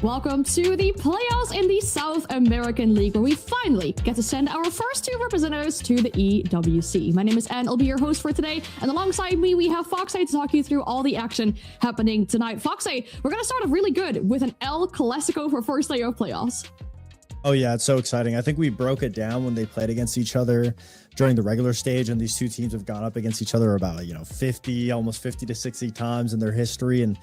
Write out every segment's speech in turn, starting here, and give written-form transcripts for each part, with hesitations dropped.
Welcome to the playoffs in the South American League, where we finally get to send our first two representatives to the EWC. My name is Anne, I'll be your host for today, and alongside me we have Foxy to talk you through all the action happening tonight. Foxy, we're going to start off really good with an El Clasico for first day of playoffs. Oh yeah, it's so exciting. I think we broke it down when they played against each other during the regular stage, and these two teams have gone up against each other about, 50, almost 50 to 60 times in their history. And,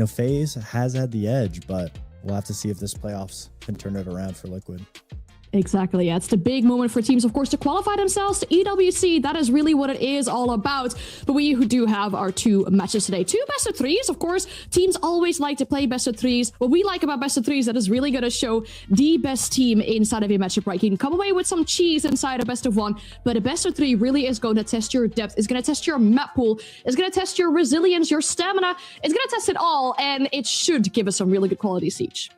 FaZe has had the edge, but we'll have to see if this playoffs can turn it around for Liquid. Exactly. Yeah, it's the big moment for teams, of course, to qualify themselves to EWC. That is really what it is all about. But we do have our two matches today. Two best of threes, of course. Teams always like to play best of threes. What we like about best of threes, that is really going to show the best team inside of a matchup, right? You can come away with some cheese inside a best of one, but a best of three really is going to test your depth. It's going to test your map pool. It's going to test your resilience, your stamina. It's going to test it all, and it should give us some really good quality siege.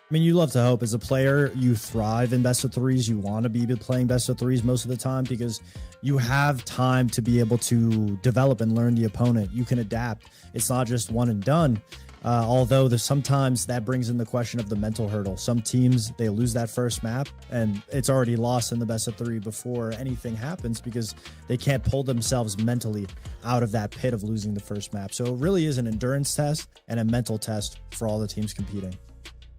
I mean, you love to hope as a player, you thrive in best of threes. You want to be playing best of threes most of the time because you have time to be able to develop and learn the opponent. You can adapt. It's not just one and done. Although sometimes that brings in the question of the mental hurdle. Some teams, they lose that first map and it's already lost in the best of three before anything happens because they can't pull themselves mentally out of that pit of losing the first map. So it really is an endurance test and a mental test for all the teams competing.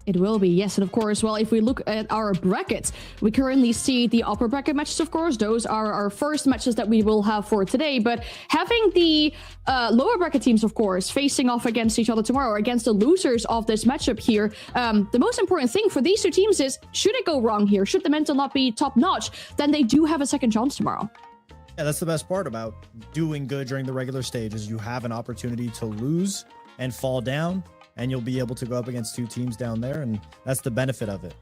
It will be, yes. And of course, well, if we look at our brackets, we currently see the upper bracket matches, of course. Those are our first matches that we will have for today. But having the lower bracket teams, of course, facing off against each other tomorrow, or against the losers of this matchup here, the most important thing for these two teams is, should it go wrong here, should the mental not be top notch, then they do have a second chance tomorrow. Yeah, that's the best part about doing good during the regular stage is you have an opportunity to lose and fall down, and you'll be able to go up against two teams down there, and that's the benefit of it.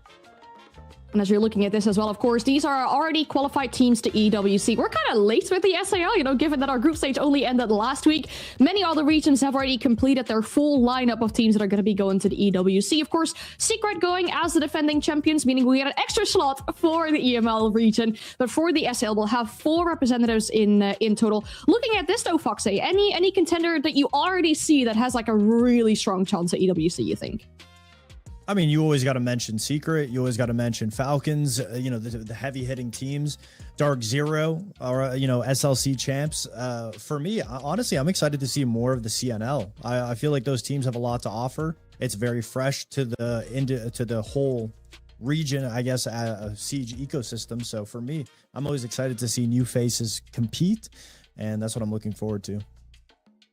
And as you're looking at this as well, of course, these are already qualified teams to EWC. We're kind of late with the SAL, given that our group stage only ended last week. Many other regions have already completed their full lineup of teams that are going to be going to the EWC. Of course, Secret going as the defending champions, meaning we get an extra slot for the EML region. But for the SAL, we'll have 4 representatives in total. Looking at this though, Foxy, any contender that you already see that has like a really strong chance at EWC, you think? I mean, you always got to mention Secret. You always got to mention Falcons, the heavy hitting teams, Dark Zero, or, SLC champs. For me, honestly, I'm excited to see more of the CNL. I feel like those teams have a lot to offer. It's very fresh to the whole region, I guess, a Siege ecosystem. So for me, I'm always excited to see new faces compete. And that's what I'm looking forward to.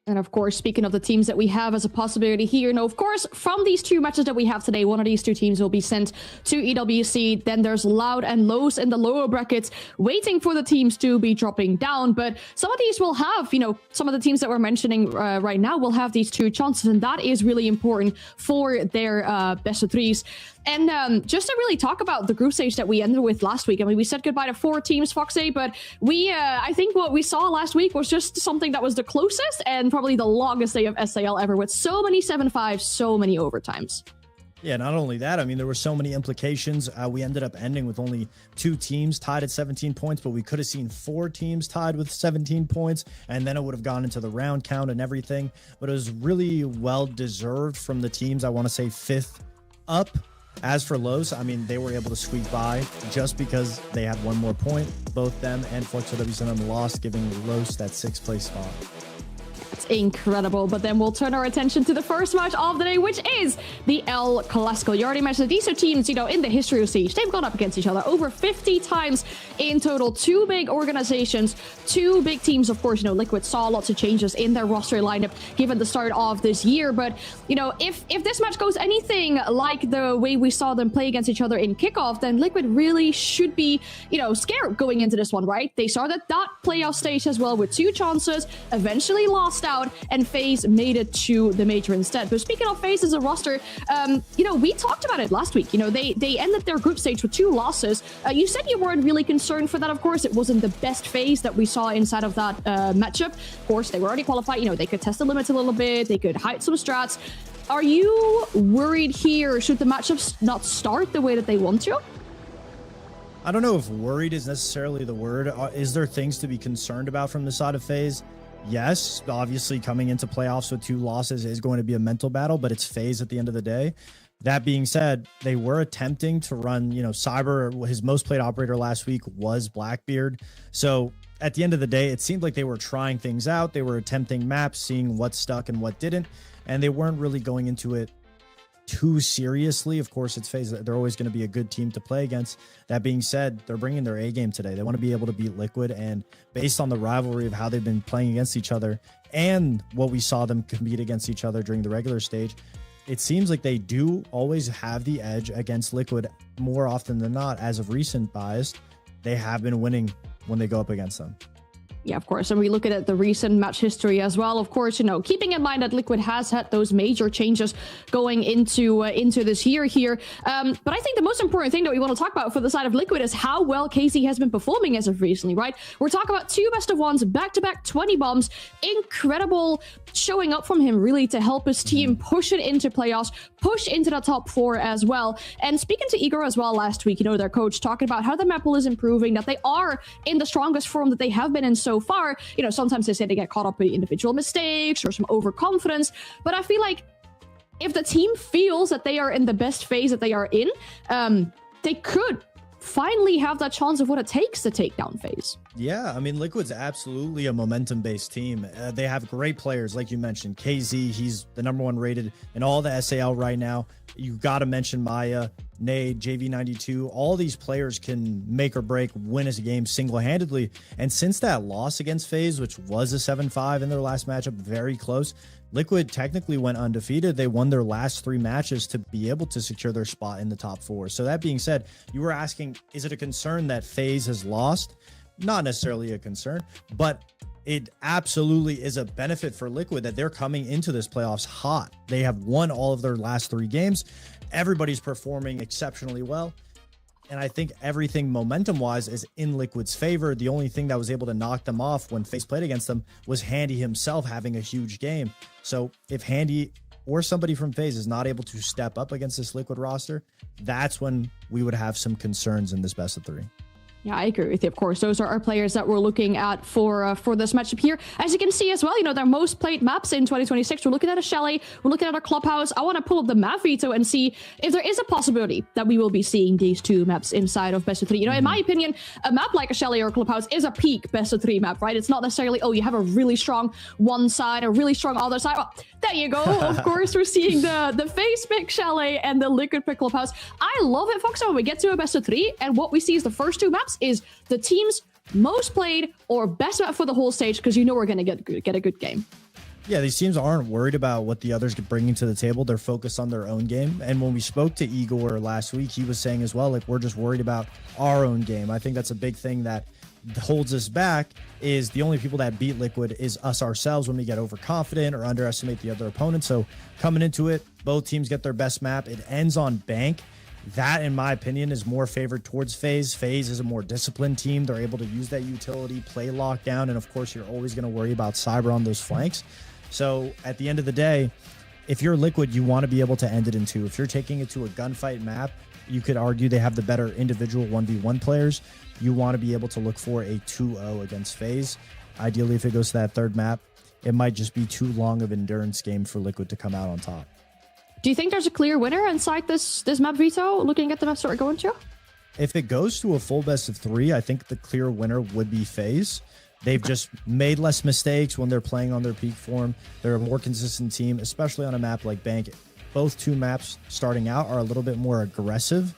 And of course, speaking of the teams that we have as a possibility here, of course, from these two matches that we have today, one of these two teams will be sent to EWC. Then there's Loud and Lows in the lower brackets waiting for the teams to be dropping down. But some of these will have, some of the teams that we're mentioning right now will have these two chances. And that is really important for their best of threes. And just to really talk about the group stage that we ended with last week, I mean, we said goodbye to 4 teams, Foxy, but I think what we saw last week was just something that was the closest and probably the longest day of SAL ever, with so many 7-5, so many overtimes. Yeah, not only that, I mean, there were so many implications. We ended up ending with only 2 teams tied at 17 points, but we could have seen 4 teams tied with 17 points, and then it would have gone into the round count and everything. But it was really well-deserved from the teams, I want to say 5th up. As for Lows, I mean, they were able to squeak by just because they had 1 more point. Both them and Flexo WCM lost, giving Lows that 6th place spot. It's incredible. But then we'll turn our attention to the first match of the day, which is the El Clasico. You already mentioned these two teams, in the history of Siege, they've gone up against each other over 50 times in total. 2 big organizations, 2 big teams. Of course, Liquid saw lots of changes in their roster lineup given the start of this year. But, if this match goes anything like the way we saw them play against each other in kickoff, then Liquid really should be, scared going into this one, right? They started that playoff stage as well with 2 chances, eventually lost out, and FaZe made it to the major instead. But speaking of FaZe as a roster, we talked about it last week. They ended their group stage with 2 losses. You said you weren't really concerned for that. Of course, it wasn't the best FaZe that we saw inside of that matchup. Of course, they were already qualified. They could test the limits a little bit. They could hide some strats. Are you worried here? Should the matchups not start the way that they want to? I don't know if worried is necessarily the word. Is there things to be concerned about from the side of FaZe? Yes, obviously coming into playoffs with 2 losses is going to be a mental battle, but it's FaZe at the end of the day. That being said, they were attempting to run, Cyber, his most played operator last week was Blackbeard. So at the end of the day, it seemed like they were trying things out. They were attempting maps, seeing what stuck and what didn't, and they weren't really going into it too seriously. Of course, it's FaZe. They're always going to be a good team to play against. That being said, they're bringing their A game today. They want to be able to beat Liquid, and based on the rivalry of how they've been playing against each other and what we saw them compete against each other during the regular stage, it seems like they do always have the edge against Liquid more often than not. As of recent bias, they have been winning when they go up against them. Yeah, of course. And we look at the recent match history as well. Of course, keeping in mind that Liquid has had those major changes going into this year here. But I think the most important thing that we want to talk about for the side of Liquid is how well KZ has been performing as of recently, right? We're talking about 2 best of 1s, back-to-back 20 bombs. Incredible showing up from him, really, to help his team push it into playoffs, push into the top 4 as well. And speaking to Igor as well last week, their coach talking about how the map pool is improving, that they are in the strongest form that they have been in so far. Sometimes they say they get caught up in individual mistakes or some overconfidence, but I feel like if the team feels that they are in the best phase that they are in, they could finally have that chance of what it takes to take down FaZe. Yeah, I mean, Liquid's absolutely a momentum-based team. They have great players, like you mentioned. KZ, he's the #1 rated in all the SAL right now. You got to mention Maya, Nade, JV92. All these players can make or break, win as a game single-handedly. And since that loss against FaZe, which was a 7-5 in their last matchup, very close, Liquid technically went undefeated. They won their last 3 matches to be able to secure their spot in the top 4. So that being said, you were asking, is it a concern that FaZe has lost? Not necessarily a concern, but it absolutely is a benefit for Liquid that they're coming into this playoffs hot. They have won all of their last 3 games. Everybody's performing exceptionally well. And I think everything momentum-wise is in Liquid's favor. The only thing that was able to knock them off when FaZe played against them was Handy himself having a huge game. So if Handy or somebody from FaZe is not able to step up against this Liquid roster, that's when we would have some concerns in this best of 3. Yeah, I agree with you. Of course, those are our players that we're looking at for this matchup here. As you can see as well, their most played maps in 2026. We're looking at a Chalet. We're looking at a Clubhouse. I want to pull up the map veto and see if there is a possibility that we will be seeing these 2 maps inside of best of 3. In my opinion, a map like a Chalet or a Clubhouse is a peak best of 3 map, right? It's not necessarily, you have a really strong one side, a really strong other side. Well, there you go. Of course, we're seeing the FaZe pick Chalet and the Liquid pick Clubhouse. I love it, Fox, when we get to a best of 3, and what we see is the first 2 maps is the team's most played or best map for the whole stage, because we're going to get a good game. Yeah, these teams aren't worried about what the others are bringing to the table. They're focused on their own game. And when we spoke to Igor last week, he was saying as well, like, we're just worried about our own game. I think that's a big thing that holds us back, is the only people that beat Liquid is us ourselves when we get overconfident or underestimate the other opponent. So coming into it, both teams get their best map. It ends on Bank. That, in my opinion, is more favored towards FaZe. FaZe is a more disciplined team. They're able to use that utility, play lockdown, and of course, you're always going to worry about Cyber on those flanks. So at the end of the day, if you're Liquid, you want to be able to end it in 2. If you're taking it to a gunfight map, you could argue they have the better individual 1v1 players. You want to be able to look for a 2-0 against FaZe. Ideally, if it goes to that 3rd map, it might just be too long of an endurance game for Liquid to come out on top. Do you think there's a clear winner inside this map veto, looking at the maps that we're going to? If it goes to a full best of 3, I think the clear winner would be FaZe. They've just made less mistakes when they're playing on their peak form. They're a more consistent team, especially on a map like Bank. Both 2 maps starting out are a little bit more aggressive.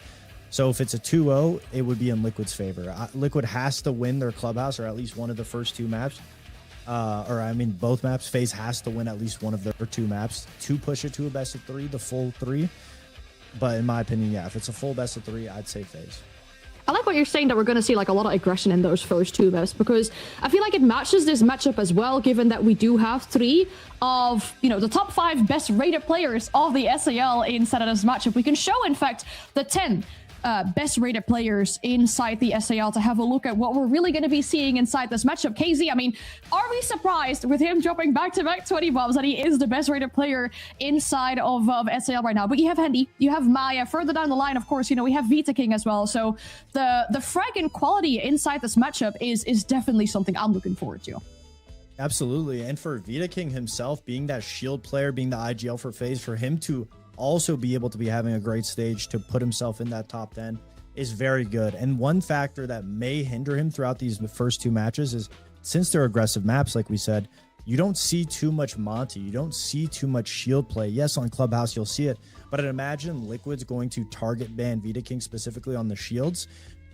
So if it's a 2-0, it would be in Liquid's favor. Liquid has to win their Clubhouse, or at least one of the first 2 maps. Both maps. FaZe has to win at least one of their 2 maps to push it to a best of 3, the full 3. But in my opinion, yeah, if it's a full best of 3, I'd say FaZe. I like what you're saying, that we're going to see like a lot of aggression in those first 2 maps, because I feel like it matches this matchup as well, given that we do have 3 of, the top 5 best rated players of the SAL inside of this matchup. We can show, in fact, the 10 best rated players inside the SAL to have a look at what we're really going to be seeing inside this matchup. KZ, I mean, are we surprised with him dropping back-to-back 20 bombs that he is the best rated player inside of SAL right now? But you have Handy, you have Maya. Further down the line, of course, we have Vita King as well. So the frag and quality inside this matchup is definitely something I'm looking forward to. Absolutely. And for Vita King himself, being that shield player, being the IGL for FaZe, for him to also be able to be having a great stage to put himself in that top 10 is very good. And one factor that may hinder him throughout these first 2 matches is, since they're aggressive maps, like we said, you don't see too much Monty. You don't see too much shield play. Yes, on Clubhouse, you'll see it. But I'd imagine Liquid's going to target ban Vita King specifically on the shields,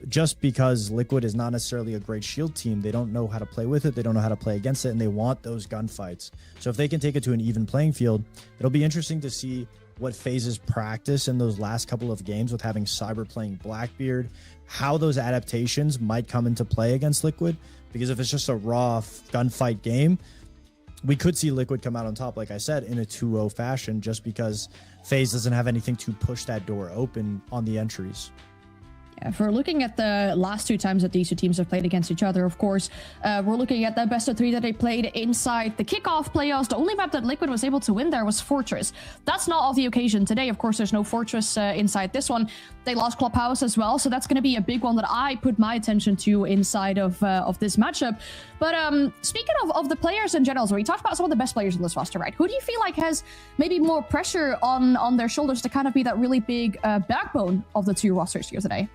just because Liquid is not necessarily a great shield team. They don't know how to play with it. They don't know how to play against it, and they want those gunfights. So if they can take it to an even playing field, it'll be interesting to see what FaZe's practice in those last couple of games with having Cyber playing Blackbeard, how those adaptations might come into play against Liquid. Because if it's just a raw gunfight game, we could see Liquid come out on top, like I said, in a 2-0 fashion, just because FaZe doesn't have anything to push that door open on the entries. Yeah, if we're looking at the last 2 times that these 2 teams have played against each other, of course, we're looking at the best of 3 that they played inside the kickoff playoffs. The only map that Liquid was able to win there was Fortress. That's not of the occasion today. Of course, there's no Fortress inside this one. They lost Clubhouse as well, so that's going to be a big one that I put my attention to inside of this matchup. But speaking of the players in general, so we talked about some of the best players in this roster, right? Who do you feel like has maybe more pressure on their shoulders to kind of be that really big backbone of the 2 rosters here today?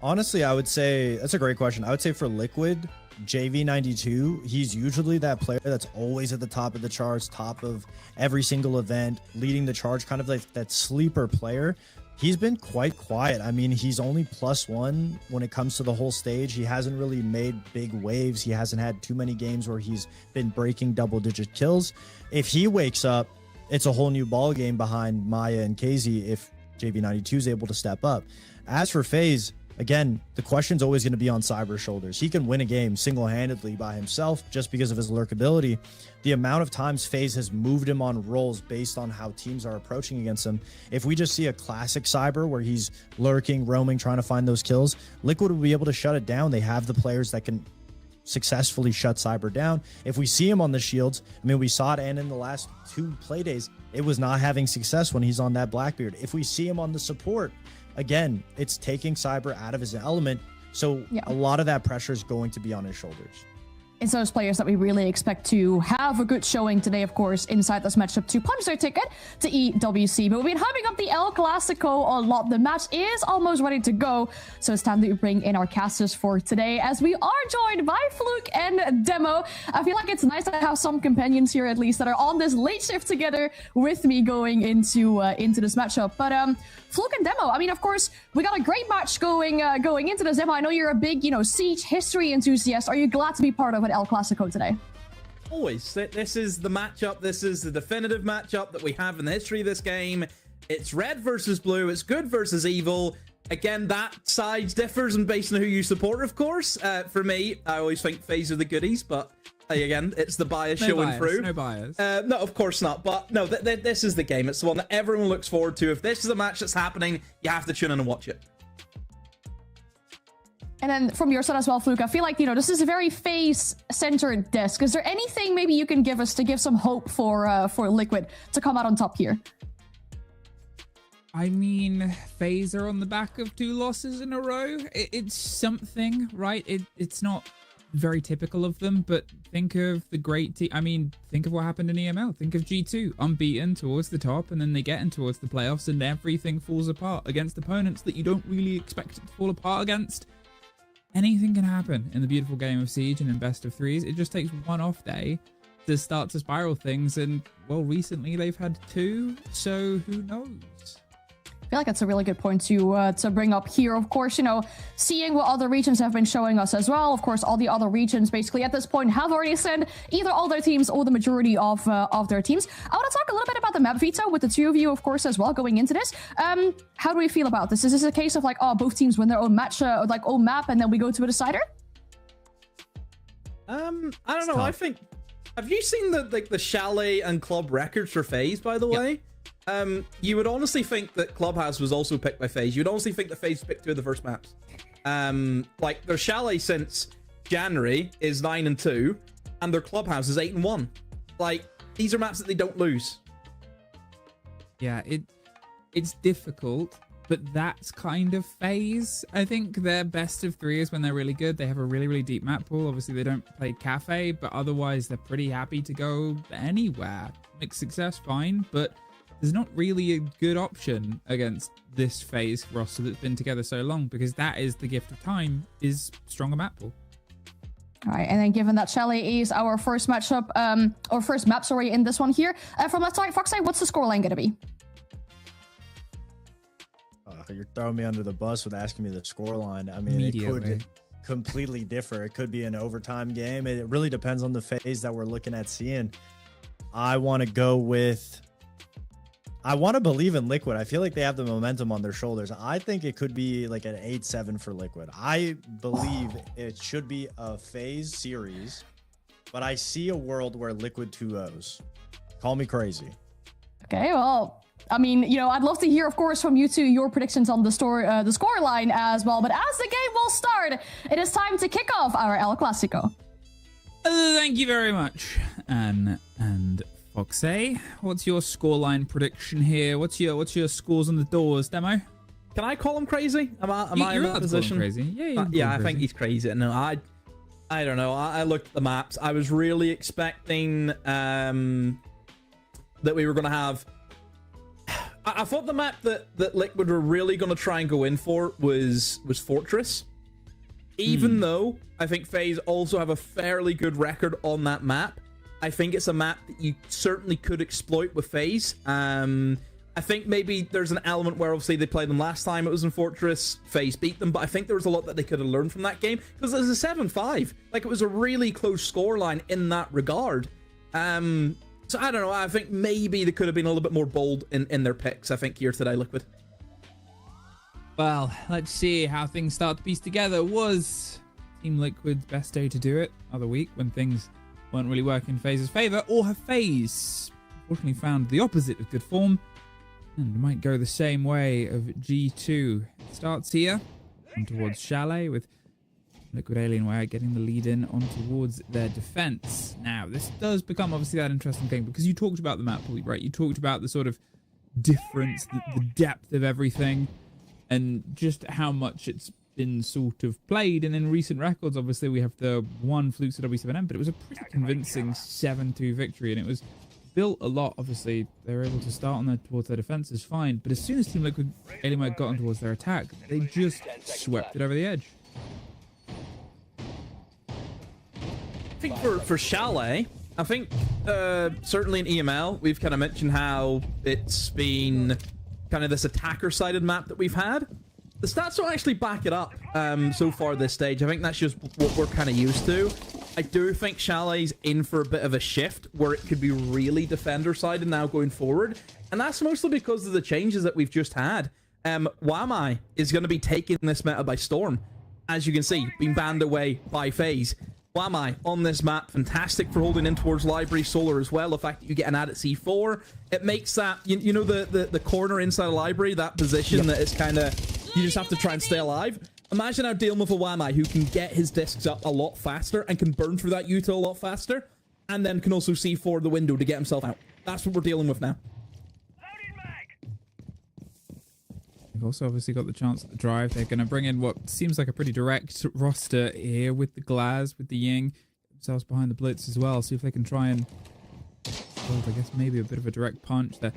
Honestly, I would say that's a great question. I would say for Liquid, JV92, he's usually that player that's always at the top of the charts, top of every single event, leading the charge, kind of like that sleeper player. He's been quite quiet. I mean, he's only +1 when it comes to the whole stage. He hasn't really made big waves. He hasn't had too many games where he's been breaking double-digit kills. If he wakes up, it's a whole new ball game behind Maya and KZ if JV92 is able to step up. As for FaZe, again, the question's always going to be on Cyber's shoulders. He can win a game single-handedly by himself just because of his lurkability. The amount of times FaZe has moved him on rolls based on how teams are approaching against him. If we just see a classic Cyber where he's lurking, roaming, trying to find those kills, Liquid will be able to shut it down. They have the players that can successfully shut Cyber down. If we see him on the shields, I mean, we saw it, and in the last 2 play days, it was not having success when he's on that Blackbeard. If we see him on the support, again, it's taking Cyber out of his element. So a lot of that pressure is going to be on his shoulders. It's those players that we really expect to have a good showing today, of course, inside this matchup to punch their ticket to EWC. But we've been hyping up the El Clasico a lot. The match is almost ready to go, so it's time to bring in our casters for today, as we are joined by Fluke and Demo. I feel like it's nice to have some companions here, at least, that are on this late shift together with me going into this matchup. But Fluke and Demo, I mean, of course, we got a great match going into this. Demo, I know you're a big, Siege history enthusiast. Are you glad to be part of an El Clasico today? Always. This is the matchup. This is the definitive matchup that we have in the history of this game. It's red versus blue. It's good versus evil. Again, that sides differs and based on who you support, of course. For me, I always think FaZe are the goodies, but again, it's the bias showing through. No bias. No, of course not. But no, this is the game. It's the one that everyone looks forward to. If this is a match that's happening, you have to tune in and watch it. And then from your side as well, Fluke, I feel like, this is a very FaZe-centered disc. Is there anything maybe you can give us to give some hope for Liquid to come out on top here? I mean, FaZe are on the back of 2 losses in a row. It's something, right? It's not very typical of them, but think of the great team. I mean, think of what happened in EML. Think of G2, unbeaten towards the top, and then they get in towards the playoffs and everything falls apart against opponents that you don't really expect it to fall apart against. Anything can happen in the beautiful game of Siege and in best of 3s. It just takes one off day to start to spiral things, and well, recently they've had 2, so who knows? I feel like that's a really good point to bring up here. Of course, seeing what other regions have been showing us as well. Of course, all the other regions basically at this point have already sent either all their teams or the majority of their teams. I want to talk a little bit about the map veto with the 2 of you, of course, as well, going into this. How do we feel about this? Is this a case of like, both teams win their own match, own map, and then we go to a decider? I don't know. I think. Have you seen the Chalet and Club records for FaZe, by the way? You would honestly think that Clubhouse was also picked by FaZe. You'd honestly think that FaZe picked 2 of the first maps. Their Chalet since January is 9-2, and their Clubhouse is 8-1. These are maps that they don't lose. Yeah, it's difficult but that's kind of FaZe. I think their best of 3 is when they're really good. They have a really, really deep map pool. Obviously, they don't play Cafe, but otherwise, they're pretty happy to go anywhere. Mixed success, fine, but there's not really a good option against this FaZe roster that's been together so long, because that is the gift of time, is stronger map pool. All right, and then given that Chalet is our first matchup, or first map, sorry, in this one here, from that side, Foxy, what's the scoreline going to be? You're throwing me under the bus with asking me the scoreline. I mean, it could completely differ. It could be an overtime game. It really depends on the FaZe that we're looking at seeing. I want to go with... I want to believe in Liquid. I feel like they have the momentum on their shoulders. I think it could be like an 8-7 for Liquid. I believe it should be a FaZe series, but I see a world where Liquid 2-0s. Call me crazy. Okay, well, I mean, you know, I'd love to hear, of course, from you two, your predictions on the scoreline as well. But as the game will start, it is time to kick off our El Clasico. Thank you very much, Anne and Foxy. What's your scoreline prediction here? What's your scores on the doors, Demo? Can I call him crazy? Am I in that position? Crazy. Yeah, yeah, I think he's crazy. No, I don't know. I looked at the maps. I was really expecting that we were going to have... I thought the map that Liquid were really going to try and go in for was Fortress. Even though I think FaZe also have a fairly good record on that map, I think it's a map that you certainly could exploit with FaZe. I think maybe there's an element where obviously they played them last time it was in Fortress, FaZe beat them, but I think there was a lot that they could have learned from that game, because it was a 7-5. Like, it was a really close scoreline in that regard. So I don't know, I think maybe they could have been a little bit more bold in their picks, I think, here today, Liquid. Well, let's see how things start to piece together. Was Team Liquid's best day to do it other week when things weren't really working in FaZe's favor, or have FaZe unfortunately found the opposite of good form and might go the same way of G2? It starts here and towards Chalet, with Liquid Alienware getting the lead in on towards their defense. Now, this does become obviously that interesting thing, because you talked about the map pool, right? You talked about the sort of difference, the depth of everything, and just how much it's been sort of played. And in recent records, obviously, we have the one Flukes at W7M, but it was a pretty convincing 7-2 victory, and it was built a lot. Obviously, they were able to start on towards their defense is fine, but as soon as Team Liquid Alienware got on towards their attack, they just swept it over the edge. I think for Chalet, I think certainly in EML, we've kind of mentioned how it's been kind of this attacker-sided map that we've had. The stats don't actually back it up so far this stage. I think that's just what we're kind of used to. I do think Chalet's in for a bit of a shift where it could be really defender-sided now going forward. And that's mostly because of the changes that we've just had. Wamai is going to be taking this meta by storm. As you can see, being banned away by FaZe. Wamai on this map, fantastic for holding in towards Library Solar as well. The fact that you get an ad at C4, it makes that, you know, the corner inside a Library, that position that it's kind of, you just have to try and stay alive. Imagine now dealing with a Wamai who can get his discs up a lot faster and can burn through that util a lot faster, and then can also C4 the window to get himself out. That's what we're dealing with now. They've also obviously got the chance at the drive. They're going to bring in what seems like a pretty direct roster here with the Glaz, with the Ying, themselves behind the Blitz as well. See if they can try and build, I guess, maybe a bit of a direct punch. They're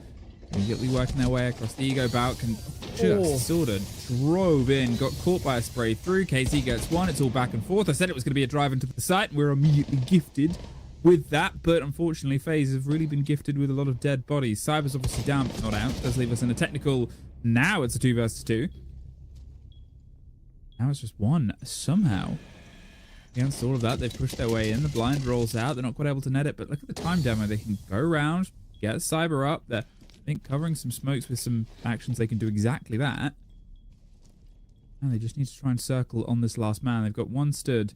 immediately working their way across the Ego bout, and just sort of drove in, got caught by a spray through. KZ gets one. It's all back and forth. I said it was going to be a drive into the site, and we're immediately gifted with that, but unfortunately FaZe have really been gifted with a lot of dead bodies. Cyber's obviously down but not out. Does leave us in a technical. Now it's a 2 versus 2. Now it's just one somehow. Against all of that, they've pushed their way in. The blind rolls out. They're not quite able to net it, but look at the time demo. They can go around, get Cyber up. They're, I think, covering some smokes with some actions. They can do exactly that. And they just need to try and circle on this last man. They've got one stood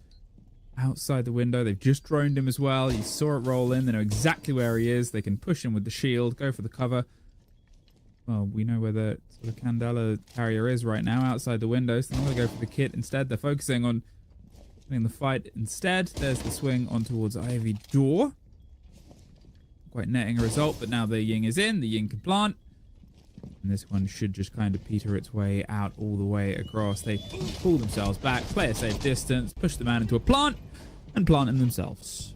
outside the window. They've just droned him as well. You saw it roll in. They know exactly where he is. They can push him with the shield, go for the cover. Well, we know where the sort of Candela carrier is right now, outside the window, so they're going to go for the kit instead. They're focusing on winning the fight instead. There's the swing on towards Ivy Door. Quite netting a result, but now the Ying is in. The Ying can plant. And this one should just kind of peter its way out all the way across. They pull themselves back, play a safe distance, push the man into a plant, and plant him themselves.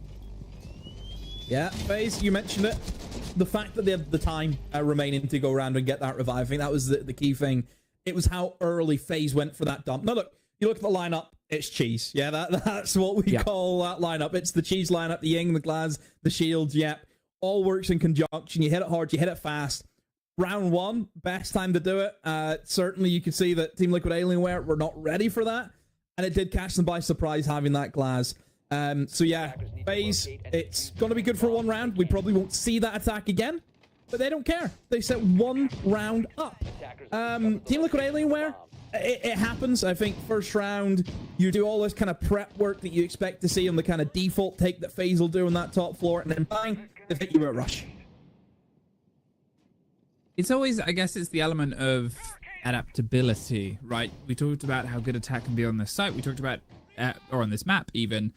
Yeah, FaZe, you mentioned it. The fact that they had the time remaining to go around and get that revive, I think that was the key thing. It was how early FaZe went for that dump. Now look, you look at the lineup, it's cheese. Yeah, that's what we call that lineup. It's the cheese lineup, the Ying, the Glaz, the Shields, yep. All works in conjunction. You hit it hard, you hit it fast. Round one, best time to do it. Certainly you could see that Team Liquid Alienware were not ready for that. And it did catch them by surprise having that Glaz. So yeah, FaZe, it's going to be good for one round. We probably won't see that attack again, but they don't care. They set one round up. Team Liquid Alienware, it happens. I think first round, you do all this kind of prep work that you expect to see on the kind of default take that FaZe will do on that top floor, and then bang, they hit you at rush. It's always, I guess it's the element of adaptability, right? We talked about how good attack can be on this site. We talked about, or on this map even.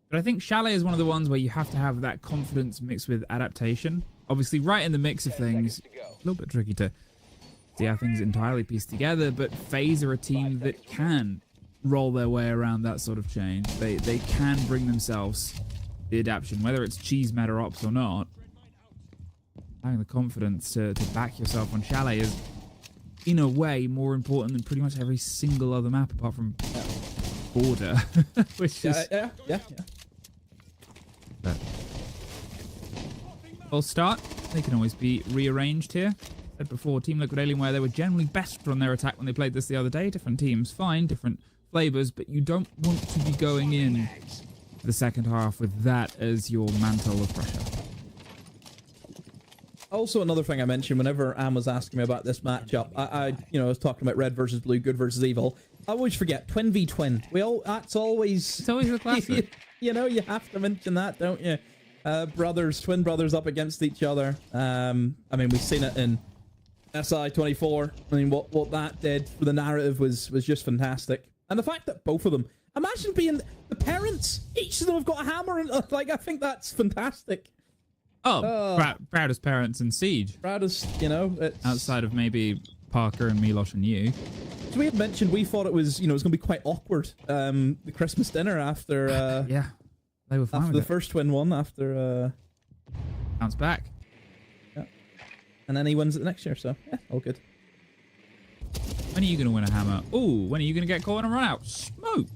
But I think Chalet is one of the ones where you have to have that confidence mixed with adaptation. Obviously, right in the mix of things, a little bit tricky to see how things entirely piece together, but FaZe are a team that can roll their way around that sort of change. They can bring themselves the adaptation, whether it's cheese meta ops or not. Having the confidence to back yourself on Chalet is, in a way, more important than pretty much every single other map apart from Border, which is... Yeah. False start. They can always be rearranged here. Said before, Team Liquid Alienware, they were generally best on their attack when they played this the other day. Different teams, fine, different flavors, but you don't want to be going in the second half with that as your mantle of pressure. Also, another thing I mentioned whenever Am was asking me about this matchup, I was talking about red versus blue, good versus evil. I always forget twin v twin. It's always the classic. You have to mention that, don't you? Twin brothers up against each other. I mean, we've seen it in SI24. I mean, what that did for the narrative was just fantastic. And the fact that both of them, imagine being the parents, each of them have got a hammer, and I think that's fantastic. Proudest parents in Siege. Proudest, it's... Outside of maybe Parker and Milosh and you. So we had mentioned we thought it was, it was going to be quite awkward. The Christmas dinner after... yeah, they were fine after with the first twin one, after... Bounce back. Yeah. And then he wins it next year, so yeah, all good. When are you going to win a hammer? Ooh, when are you going to get caught and run out? Smoke.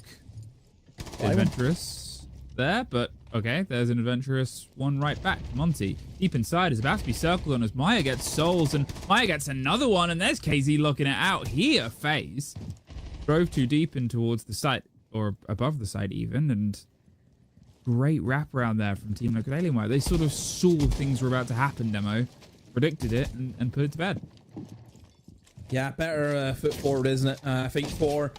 Adventurous there, but... Okay, there's an adventurous one right back. Monty, deep inside, is about to be circled on as Maya gets souls, and Maya gets another one, and there's KZ looking it out here. FaZe drove too deep in towards the site, or above the site even, and great wraparound there from Team Liquid Alienware. They sort of saw things were about to happen, Demo, predicted it, and put it to bed. Yeah, better foot forward, isn't it? I think for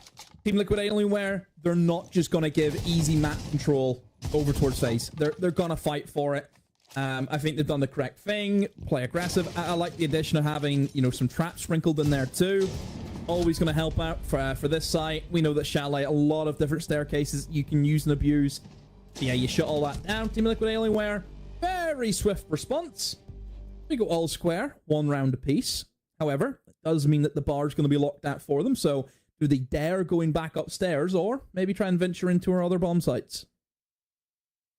Team Liquid Alienware, they're not just going to give easy map control over towards FaZe. They're gonna fight for it. I think they've done the correct thing. Play aggressive. I like the addition of having some traps sprinkled in there too. Always gonna help out for this site. We know that Chalet, a lot of different staircases you can use and abuse. So yeah, you shut all that down. Team Liquid Alienware, very swift response. We go all square, one round apiece. However, it does mean that the bar is going to be locked out for them. So do they dare going back upstairs, or maybe try and venture into our other bomb sites?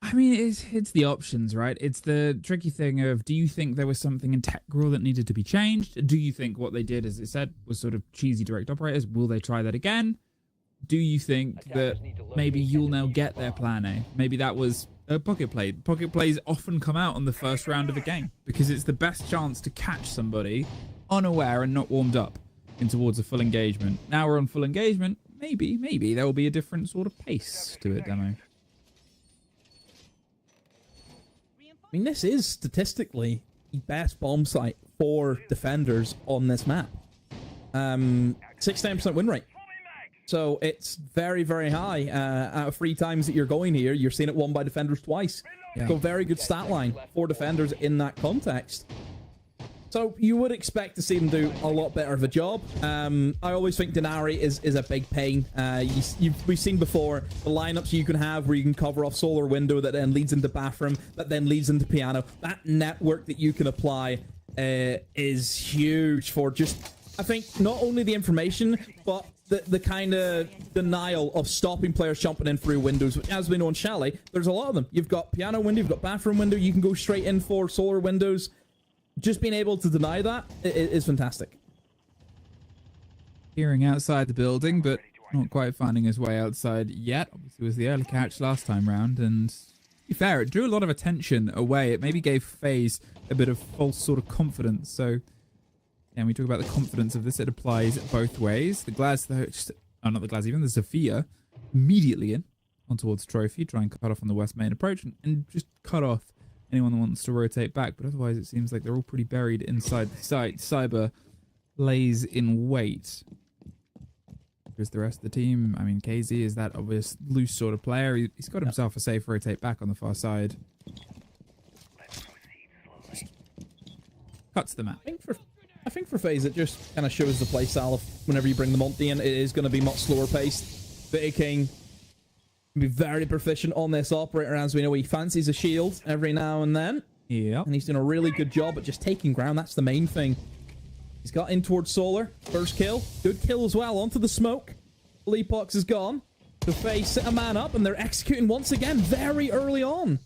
I mean, it's the options, right? It's the tricky thing of, do you think there was something integral that needed to be changed? Do you think what they did, as it said, was sort of cheesy direct operators? Will they try that again? Do you think that maybe you'll now get their plan A? Maybe that was a pocket play. Pocket plays often come out on the first round of a game because it's the best chance to catch somebody unaware and not warmed up in towards a full engagement. Now we're on full engagement. Maybe there will be a different sort of pace to it, Demo. I mean, this is statistically the best bomb site for defenders on this map. 69% win rate. So it's very, very high. Out of 3 times that you're going here, you're seeing it won by defenders twice. Yeah. So very good stat line for defenders in that context. So you would expect to see them do a lot better of a job. I always think Denari is a big pain. We've seen before the lineups you can have where you can cover off solar window that then leads into bathroom, that then leads into piano. That network that you can apply is huge for just, I think, not only the information, but the kind of denial of stopping players jumping in through windows. As we know in Chalet, there's a lot of them. You've got piano window, you've got bathroom window, you can go straight in for solar windows. Just being able to deny that is fantastic. Hearing outside the building, but not quite finding his way outside yet. Obviously, it was the early catch last time round, and to be fair, it drew a lot of attention away. It maybe gave FaZe a bit of false sort of confidence. So, yeah, we talk about the confidence of this. It applies both ways. The Glaz, though, not the Glaz, even the Zofia, immediately in on towards Trophy, try and cut off on the west main approach, and just cut off anyone that wants to rotate back. But otherwise, it seems like they're all pretty buried inside the site. Cyber lays in wait. Here's the rest of the team. I mean, KZ is that obvious loose sort of player. He's got himself a safe rotate back on the far side. Cuts the map. I think for FaZe, it just kind of shows the playstyle of whenever you bring the Monty in, it is going to be much slower paced. Bitty King can be very proficient on this operator, as we know he fancies a shield every now and then. Yeah. And he's doing a really good job at just taking ground. That's the main thing. He's got in towards Solar. First kill. Good kill as well. Onto the smoke. Leapox is gone. The FaZe sit a man up, and they're executing once again very early on.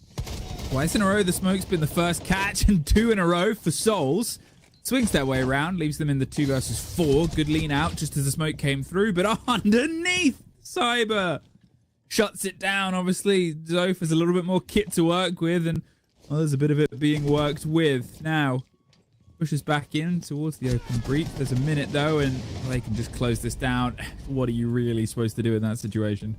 Twice in a row, the smoke's been the first catch, and 2 in a row for Souls. Swings their way around, leaves them in the 2 versus 4. Good lean out just as the smoke came through, but underneath, Cyber shuts it down. Obviously, Zof has a little bit more kit to work with, and well, there's a bit of it being worked with. Now, pushes back in towards the open breach. There's a minute, though, and well, they can just close this down. What are you really supposed to do in that situation?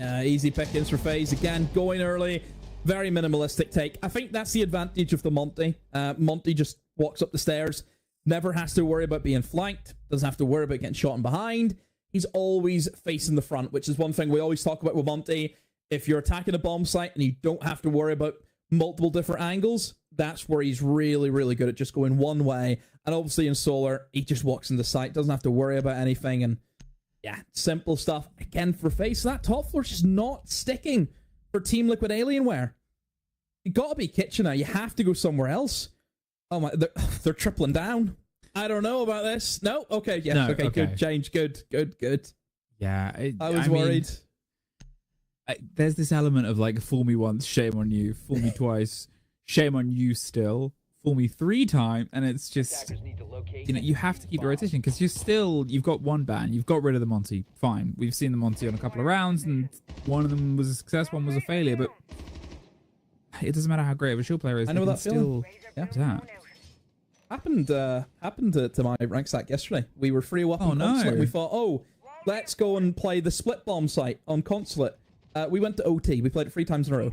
Easy pickings for FaZe. Again, going early. Very minimalistic take. I think that's the advantage of the Monty. Monty just walks up the stairs. Never has to worry about being flanked. Doesn't have to worry about getting shot in behind. He's always facing the front, which is one thing we always talk about with Monty. If you're attacking a bomb site and you don't have to worry about multiple different angles, that's where he's really, really good at just going one way. And obviously in Solar, he just walks in the site, doesn't have to worry about anything. And yeah, simple stuff. Again, for FaZe, that top floor's just not sticking for Team Liquid Alienware. You gotta be Kitchener. You have to go somewhere else. Oh my, they're tripling down. I don't know about this. No? Okay, yes. No, okay, good change. Good. Yeah. I was worried. There's this element of like, fool me once, shame on you. Fool me twice, shame on you still. Fool me 3 times, and it's just, you know, you have to keep the rotation because you've got one ban. You've got rid of the Monty. Fine. We've seen the Monty on a couple of rounds, and one of them was a success, one was a failure, but it doesn't matter how great of a shield player is. I know that feeling. Yeah. That. Happened to my rank stack yesterday. We were free up on Consulate. We thought, oh, let's go and play the split bomb site on Consulate. We went to OT. We played it 3 times in a row.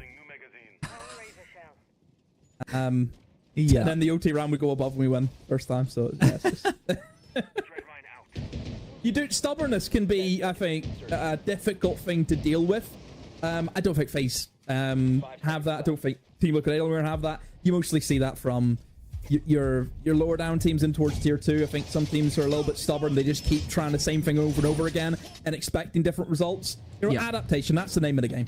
Yeah. And then the OT round we go above and we win first time. So yeah, it's just... Stubbornness can be, I think, a difficult thing to deal with. I don't think FaZe have that. I don't think Team Liquid Alienware have that. You mostly see that from your lower down teams in towards tier 2. I think some teams are a little bit stubborn. They just keep trying the same thing over and over again and expecting different results. Adaptation, that's the name of the game.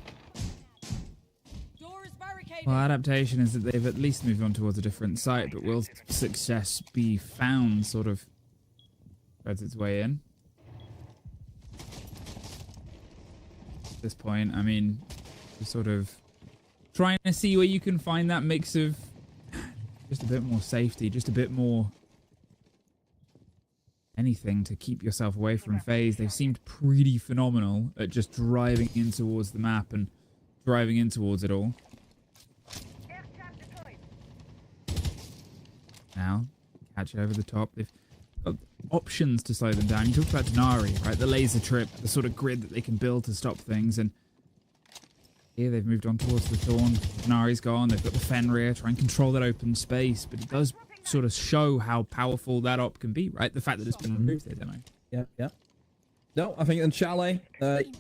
Well, adaptation is that they've at least moved on towards a different site, but will success be found sort of threads its way in? At this point, I mean, you're sort of trying to see where you can find that mix of just a bit more safety, just a bit more anything to keep yourself away from FaZe. They've seemed pretty phenomenal at just driving in towards the map and driving in towards it all. Now, catch it over the top. They've got options to slow them down. You talked about Denari, right? The laser trip, the sort of grid that they can build to stop things. And here they've moved on towards the Thorn. Denari's gone. They've got the Fenrir, try and control that open space. But it does sort of show how powerful that op can be, right? The fact that it's been removed, I don't know. Yeah. No, I think in Chalet,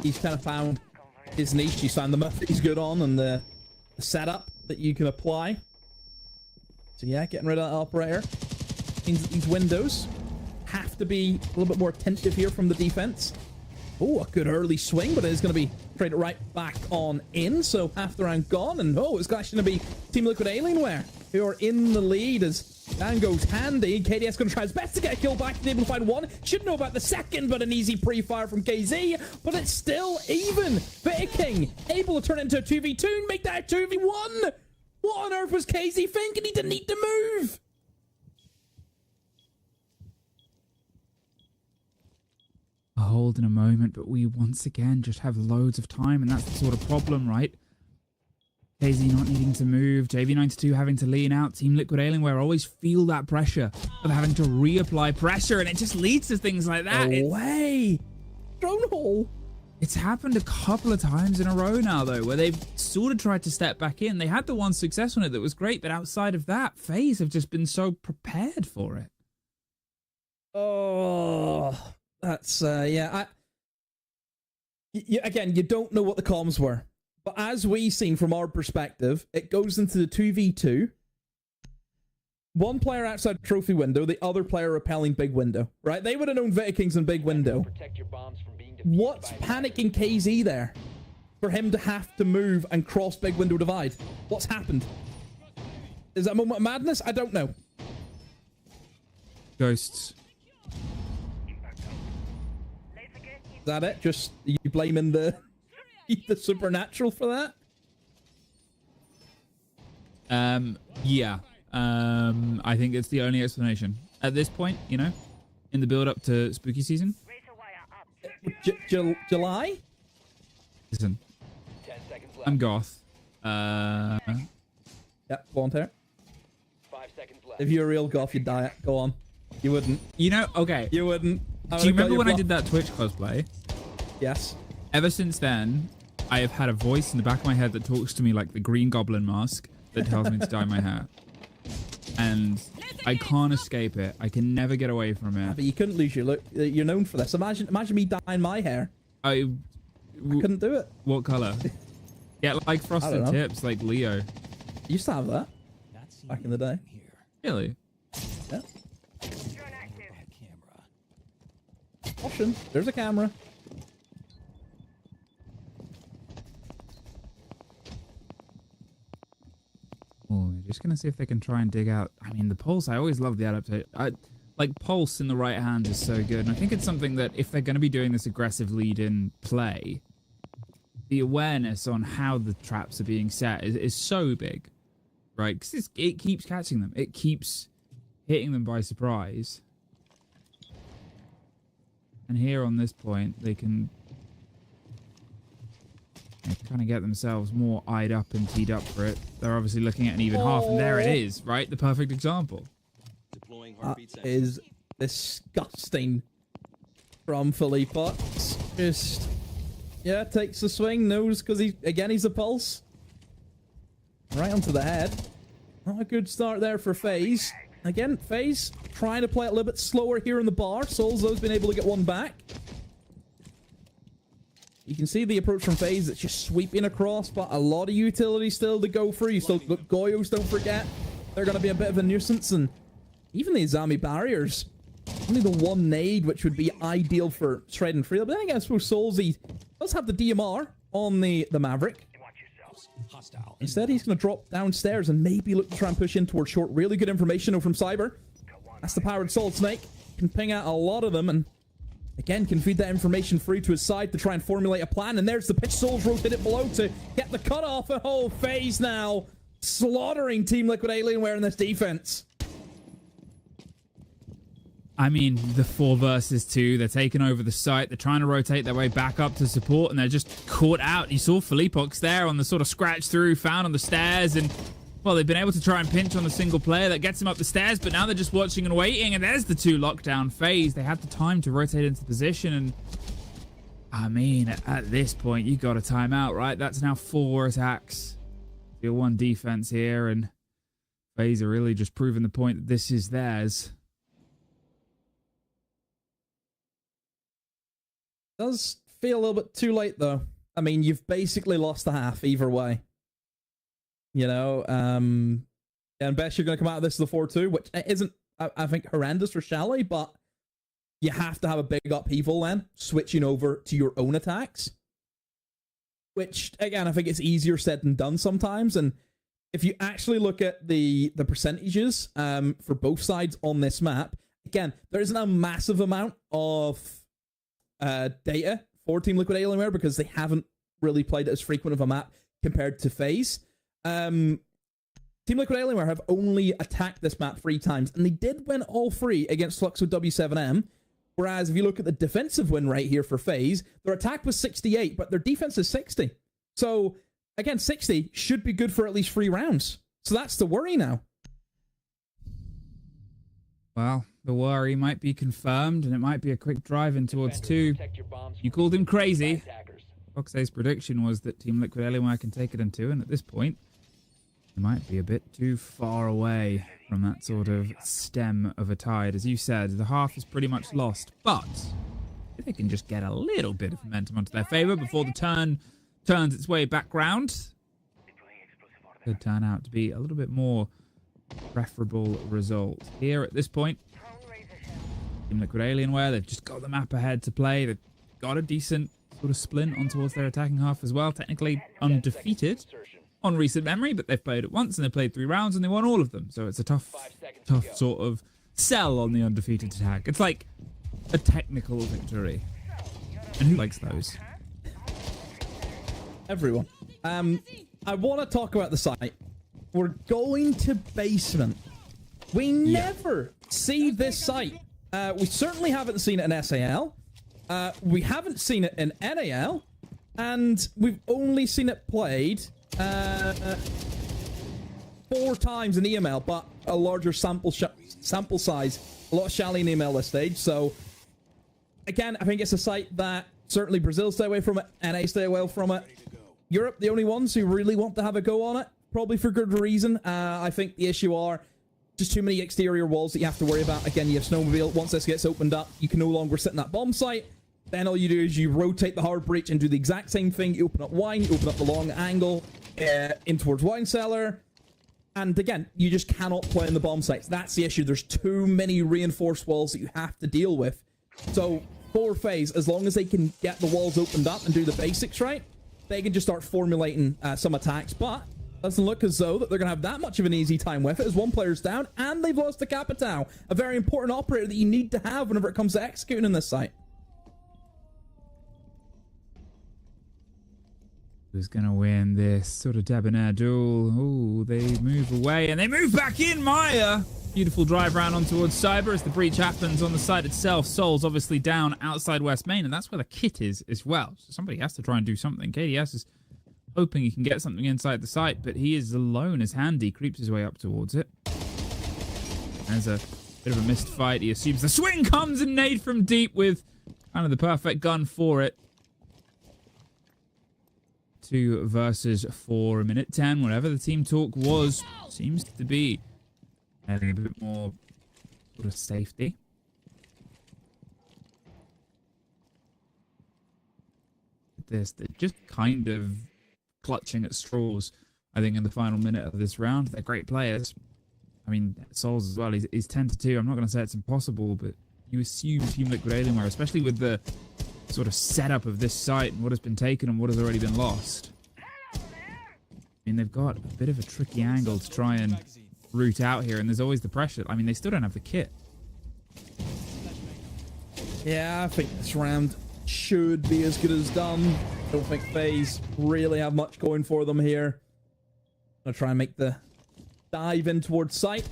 he's kind of found his niche. He's found the method that he's good on and the setup that you can apply. So yeah, getting rid of that operator. These windows have to be a little bit more attentive here from the defense. Oh, a good early swing, but it is going to be traded right back on in. So half the round gone, and oh, it's actually going to be Team Liquid Alienware who are in the lead as Dan goes handy. KDS going to try his best to get a kill back. He's able to find one. Should know about the second, but an easy pre-fire from KZ. But it's still even. King able to turn it into a 2v2 and make that a 2v1. What on earth was KZ thinking? He didn't need to move. A hold in a moment, but we once again just have loads of time, and that's the sort of problem, right? KZ not needing to move, JV92 having to lean out, Team Liquid Alienware always feel that pressure of having to reapply pressure, and it just leads to things like that. Away! Drone hole! It's happened a couple of times in a row now, though, where they've sort of tried to step back in. They had the one success on it that was great, but outside of that, FaZe have just been so prepared for it. Oh, that's, yeah. Again, you don't know what the comms were. But as we've seen from our perspective, it goes into the 2v2. One player outside trophy window, the other player repelling big window. Right? They would have known Vikings in big window. What's panicking KZ there? For him to have to move and cross big window divide. What's happened? Is that a moment of madness? I don't know. Ghosts. Is that it? Just you blaming the supernatural for that? Yeah. I think it's the only explanation at this point. You know, in the build up to spooky season. July. Listen, I'm goth. Yeah, volunteer. 5 seconds left. If you're a real goth, you'd die. Go on. You wouldn't. You know, okay. You wouldn't. Do you remember when I did that Twitch cosplay? Yes. Ever since then, I have had a voice in the back of my head that talks to me like the Green Goblin mask that tells me to dye my hair. And I can't escape it. I can never get away from it. But you couldn't lose your look. You're known for this. Imagine me dyeing my hair. I couldn't do it. What color? Yeah, like frosted tips, like Leo. I used to have that back in the day. Really? Yeah. Option. There's a camera. Oh, just gonna see if they can try and dig out. I mean, the pulse. I always love the adaptation. Like pulse in the right hand is so good, and I think it's something that if they're going to be doing this aggressive lead-in play, the awareness on how the traps are being set is so big, right? Because it keeps catching them. It keeps hitting them by surprise. And here on this point, they can kind of get themselves more eyed up and teed up for it. They're obviously looking at an even half, and there it is, right? The perfect example. That is disgusting from Philippe. Just, yeah, takes the swing, knows because he's a pulse. Right onto the head. Not a good start there for FaZe. Again, FaZe trying to play it a little bit slower here in the bar. Solzo's been able to get one back. You can see the approach from FaZe. It's just sweeping across, but a lot of utility still to go through. You still got Goyos, don't forget. They're going to be a bit of a nuisance, and even the Izami barriers. Only the one nade, which would be ideal for Shred and Free. But then I suppose Solzy does have the DMR on the Maverick. Instead, he's going to drop downstairs and maybe look to try and push in towards short. Really good information from Cyber. That's the powered Solid Snake. Can ping out a lot of them, and again, can feed that information through to his side to try and formulate a plan. And there's the pitch. Souls rotate it below to get the cutoff. And whole FaZe now slaughtering Team Liquid Alienware in this defense. I mean, the 4 versus 2, they're taking over the site. They're trying to rotate their way back up to support, and they're just caught out. You saw Philippox there on the sort of scratch through, found on the stairs, and, well, they've been able to try and pinch on the single player that gets him up the stairs, but now they're just watching and waiting, and there's the 2 lockdown FaZe. They have the time to rotate into position, and, I mean, at this point, you got a timeout, right? That's now 4 attacks. Your 1 defense here, and FaZe are really just proving the point that this is theirs. Does feel a little bit too late, though. I mean, you've basically lost the half either way. You know, and best you're going to come out of this as the 4-2, which isn't, I think, horrendous for Chalet, but you have to have a big upheaval then, switching over to your own attacks. Which, again, I think it's easier said than done sometimes, and if you actually look at the percentages for both sides on this map, again, there isn't a massive amount of data for Team Liquid Alienware because they haven't really played as frequent of a map compared to FaZe. Team Liquid Alienware have only attacked this map 3 times, and they did win all 3 against Fluxo W7M. Whereas if you look at the defensive win rate here for FaZe, their attack was 68, but their defense is 60. So, again, 60 should be good for at least 3 rounds. So that's the worry now. Well, the worry might be confirmed, and it might be a quick drive in towards 2. You called him crazy. Foxay's prediction was that Team Liquid Alienware can take it in 2, and at this point, it might be a bit too far away from that sort of stem of a tide. As you said, the half is pretty much lost, but if they can just get a little bit of momentum onto their favor before the turn turns its way back round, could turn out to be a little bit more preferable result. Here at this point, Team Liquid Alienware, they've just got the map ahead to play. They've got a decent sort of splint on towards their attacking half as well. Technically undefeated on recent memory, but they've played it once and they played 3 rounds and they won all of them. So it's a tough sort of sell on the undefeated attack. It's like a technical victory. And who likes those? Everyone. I want to talk about the site. We're going to basement. We never see this site. We certainly haven't seen it in SAL. We haven't seen it in NAL. And we've only seen it played 4 times in EML, but a larger sample size. A lot of Shally in EML this stage. So, again, I think it's a site that certainly Brazil stay away from it, NA stay away from it. Europe, the only ones who really want to have a go on it, probably for good reason. I think the issue are just too many exterior walls that you have to worry about. Again, you have Snowmobile. Once this gets opened up, you can no longer sit in that bomb site. Then all you do is you rotate the hard breach and do the exact same thing. You open up wine, you open up the long angle in towards wine cellar. And again, you just cannot play in the bomb sites. That's the issue. There's too many reinforced walls that you have to deal with. So for FaZe, as long as they can get the walls opened up and do the basics right, they can just start formulating some attacks. But doesn't look as though that they're going to have that much of an easy time with it, as one player's down and they've lost the Capitao, a very important operator that you need to have whenever it comes to executing in this site. Who's going to win this sort of debonair duel? Oh, they move away and they move back in. Maya! Beautiful drive round on towards Cyber as the breach happens on the site itself. Sol's obviously down outside West Main, and that's where the kit is as well. So somebody has to try and do something. KDS is hoping he can get something inside the site, but he is alone as Handy creeps his way up towards it. There's a bit of a missed fight. He assumes the swing comes and nade from deep with kind of the perfect gun for it. 2 versus 4, a minute 10, whatever the team talk was, seems to be having a bit more sort of safety. They're just kind of clutching at straws, I think, in the final minute of this round. They're great players. I mean, Souls as well, he's 10-2. I'm not going to say it's impossible, but you assume Team Liquid Alienware, especially with the sort of setup of this site and what has been taken and what has already been lost. I mean, they've got a bit of a tricky angle to try and root out here, and there's always the pressure. I mean, they still don't have the kit. Yeah, I think this round should be as good as done. I don't think FaZe really have much going for them here. I'm going to try and make the dive in towards site.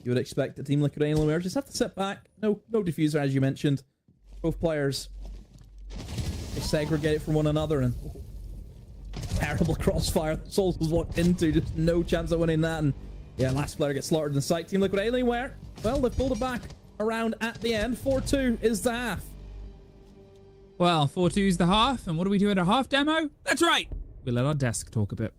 You would expect the Team Liquid Alienware just have to sit back. No diffuser, as you mentioned. Both players, they segregate it from one another, and terrible crossfire that Souls was walked into. Just no chance of winning that. And yeah, last player gets slaughtered in the site. Team Liquid Alienware, well, they've pulled it back around at the end. 4-2 is the half. Well, 4-2 is the half, and what do we do at a half demo? That's right, we let our desk talk a bit.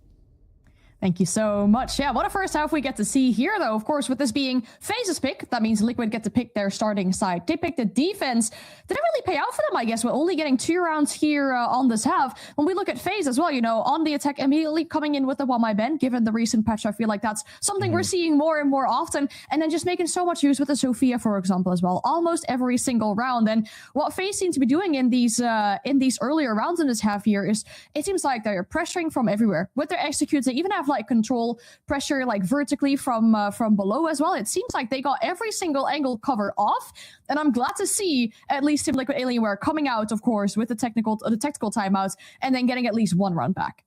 Thank you so much. Yeah, what a first half we get to see here, though. Of course, with this being FaZe's pick, that means Liquid get to pick their starting side. They picked the defense. Didn't really pay out for them, I guess. We're only getting 2 rounds here on this half. When we look at FaZe as well, you know, on the attack, immediately coming in with the 1 Ben, given the recent patch, I feel like that's something we're seeing more and more often. And then just making so much use with the Sophia, for example, as well. Almost every single round. And what FaZe seem to be doing in these earlier rounds in this half year is, it seems like they're pressuring from everywhere. With their executes, they even have like control pressure like vertically from below as well. It seems like they got every single angle covered off, and I'm glad to see at least Team Liquid Alienware coming out, of course, with the tactical timeouts and then getting at least one run back.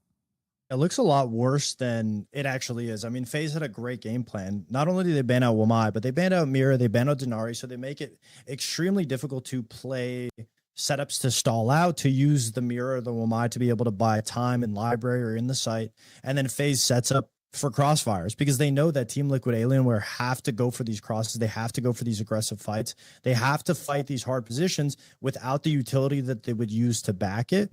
It looks a lot worse than it actually is. I mean, FaZe had a great game plan. Not only did they ban out Wamai, but they banned out Mira, they banned out Denari, so they make it extremely difficult to play setups to stall out, to use the Mira or the Wamai to be able to buy time in library or in the site. And then FaZe sets up for crossfires because they know that Team Liquid Alienware have to go for these crosses. They have to go for these aggressive fights. They have to fight these hard positions without the utility that they would use to back it.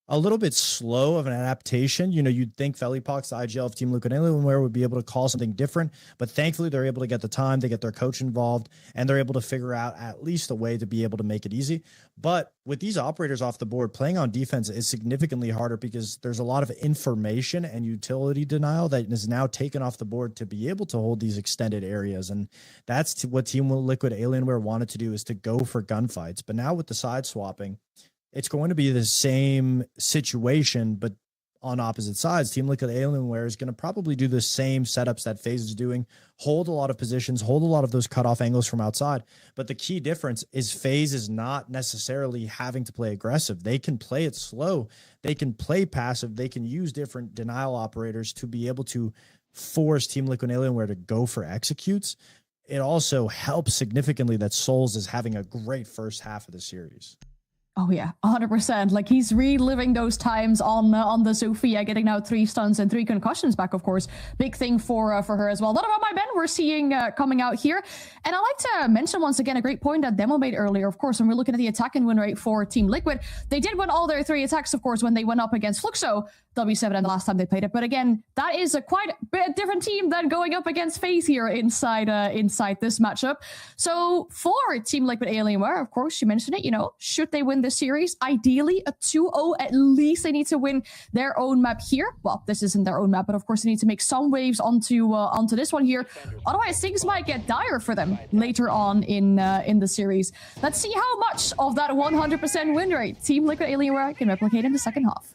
A little bit slow of an adaptation. You know, you'd think Felipox, the IGL of Team Liquid Alienware, would be able to call something different, but thankfully they're able to get the time, they get their coach involved, and they're able to figure out at least a way to be able to make it easy. But with these operators off the board, playing on defense is significantly harder because there's a lot of information and utility denial that is now taken off the board to be able to hold these extended areas. And that's what Team Liquid Alienware wanted to do, is to go for gunfights. But now with the side swapping, it's going to be the same situation, but on opposite sides. Team Liquid Alienware is going to probably do the same setups that FaZe is doing, hold a lot of positions, hold a lot of those cutoff angles from outside. But the key difference is FaZe is not necessarily having to play aggressive. They can play it slow. They can play passive. They can use different denial operators to be able to force Team Liquid Alienware to go for executes. It also helps significantly that Souls is having a great first half of the series. Oh yeah, 100%. Like, he's reliving those times on the Sophia, getting now 3 stuns and 3 concussions back, of course. Big thing for her as well. A lot about my Ben we're seeing coming out here. And I like to mention once again a great point that Demo made earlier. Of course, when we're looking at the attack and win rate for Team Liquid, they did win all their 3 attacks, of course, when they went up against Fluxo W7 and the last time they played it. But again, that is a quite a bit different team than going up against FaZe here inside this matchup. So for Team Liquid Alienware, of course, you mentioned it, you know, should they win this series, ideally a 2-0, at least they need to win their own map here. Well, this isn't their own map, but of course they need to make some waves onto this one here. Otherwise, things might get dire for them later on in the series. Let's see how much of that 100% win rate Team Liquid Alienware can replicate in the second half.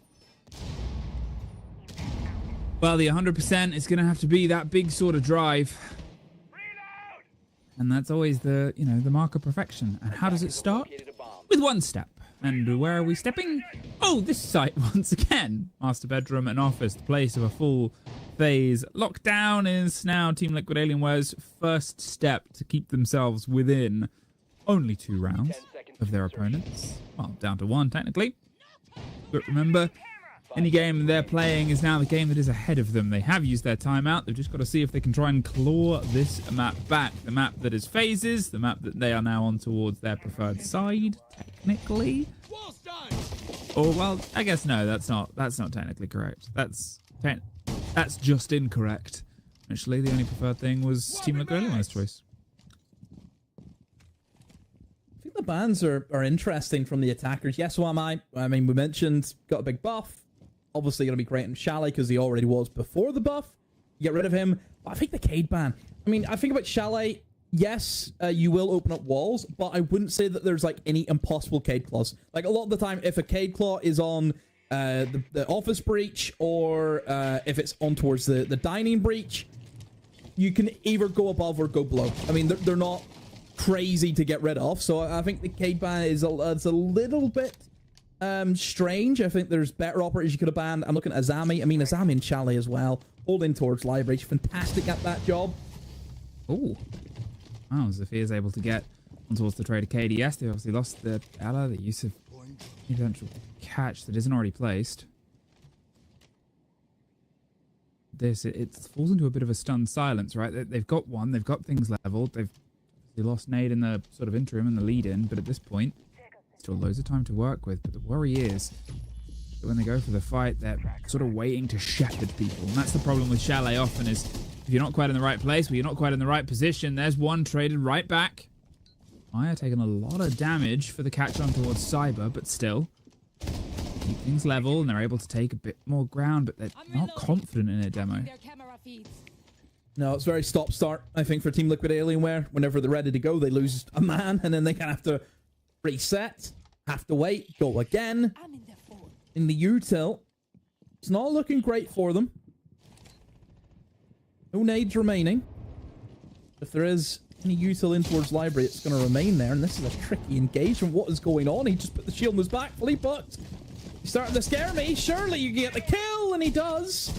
Well, the 100% is going to have to be that big sort of drive. And that's always the, you know, the mark of perfection. And how does it start? With one step. And where are we stepping? Oh, this site once again. Master bedroom and office, the place of a full FaZe lockdown, is now Team Liquid Alienware's first step to keep themselves within only 2 rounds of their opponents. Well, down to 1 technically. But remember, any game they're playing is now the game that is ahead of them. They have used their timeout. They've just got to see if they can try and claw this map back. The map that is FaZe's, the map that they are now on towards their preferred side, technically. Or, well, I guess no, that's not technically correct. That's just incorrect. Actually, the only preferred thing was Team Liquid Alienware's choice. I think the bans are interesting from the attackers. Yes, so am I. I mean, we mentioned got a big buff. Obviously going to be great in Chalet because he already was before the buff. You get rid of him. But I think the Cade ban. I mean, I think about Chalet. Yes, you will open up walls, but I wouldn't say that there's like any impossible Cade claws. Like a lot of the time, if a Cade claw is on the office breach or if it's on towards the dining breach, you can either go above or go below. I mean, they're not crazy to get rid of. So I think the Cade ban is a little bit strange. I think there's better operators you could have banned. I'm looking at Azami. I mean, Azami and Chalet as well. Holding towards library. She's fantastic at that job. Oh. Wow, as if he is able to get on towards the trade of KDS. They obviously lost the Ella, the use of eventual catch that isn't already placed. It falls into a bit of a stunned silence, right? They've got one, they've got things leveled, they lost Nade in the sort of interim and the lead-in, but at this point, still loads of time to work with. But the worry is that when they go for the fight, they're sort of waiting to shepherd people. And that's the problem with Chalet often, is if you're not quite in the right place, or you're not quite in the right position, there's one traded right back. Aya taking a lot of damage for the catch on towards Cyber, but still keep things level, and they're able to take a bit more ground, but they're not confident in it, Demo. No, it's very stop-start, I think, for Team Liquid Alienware. Whenever they're ready to go, they lose a man, and then they kind of have to reset, have to wait, go again. In the util, it's not looking great for them. No nades remaining. If there is any util in towards library, it's going to remain there. And this is a tricky engagement. What is going on? He just put the shield on his back. Fully booked. He's starting to scare me. Surely you get the kill. And he does.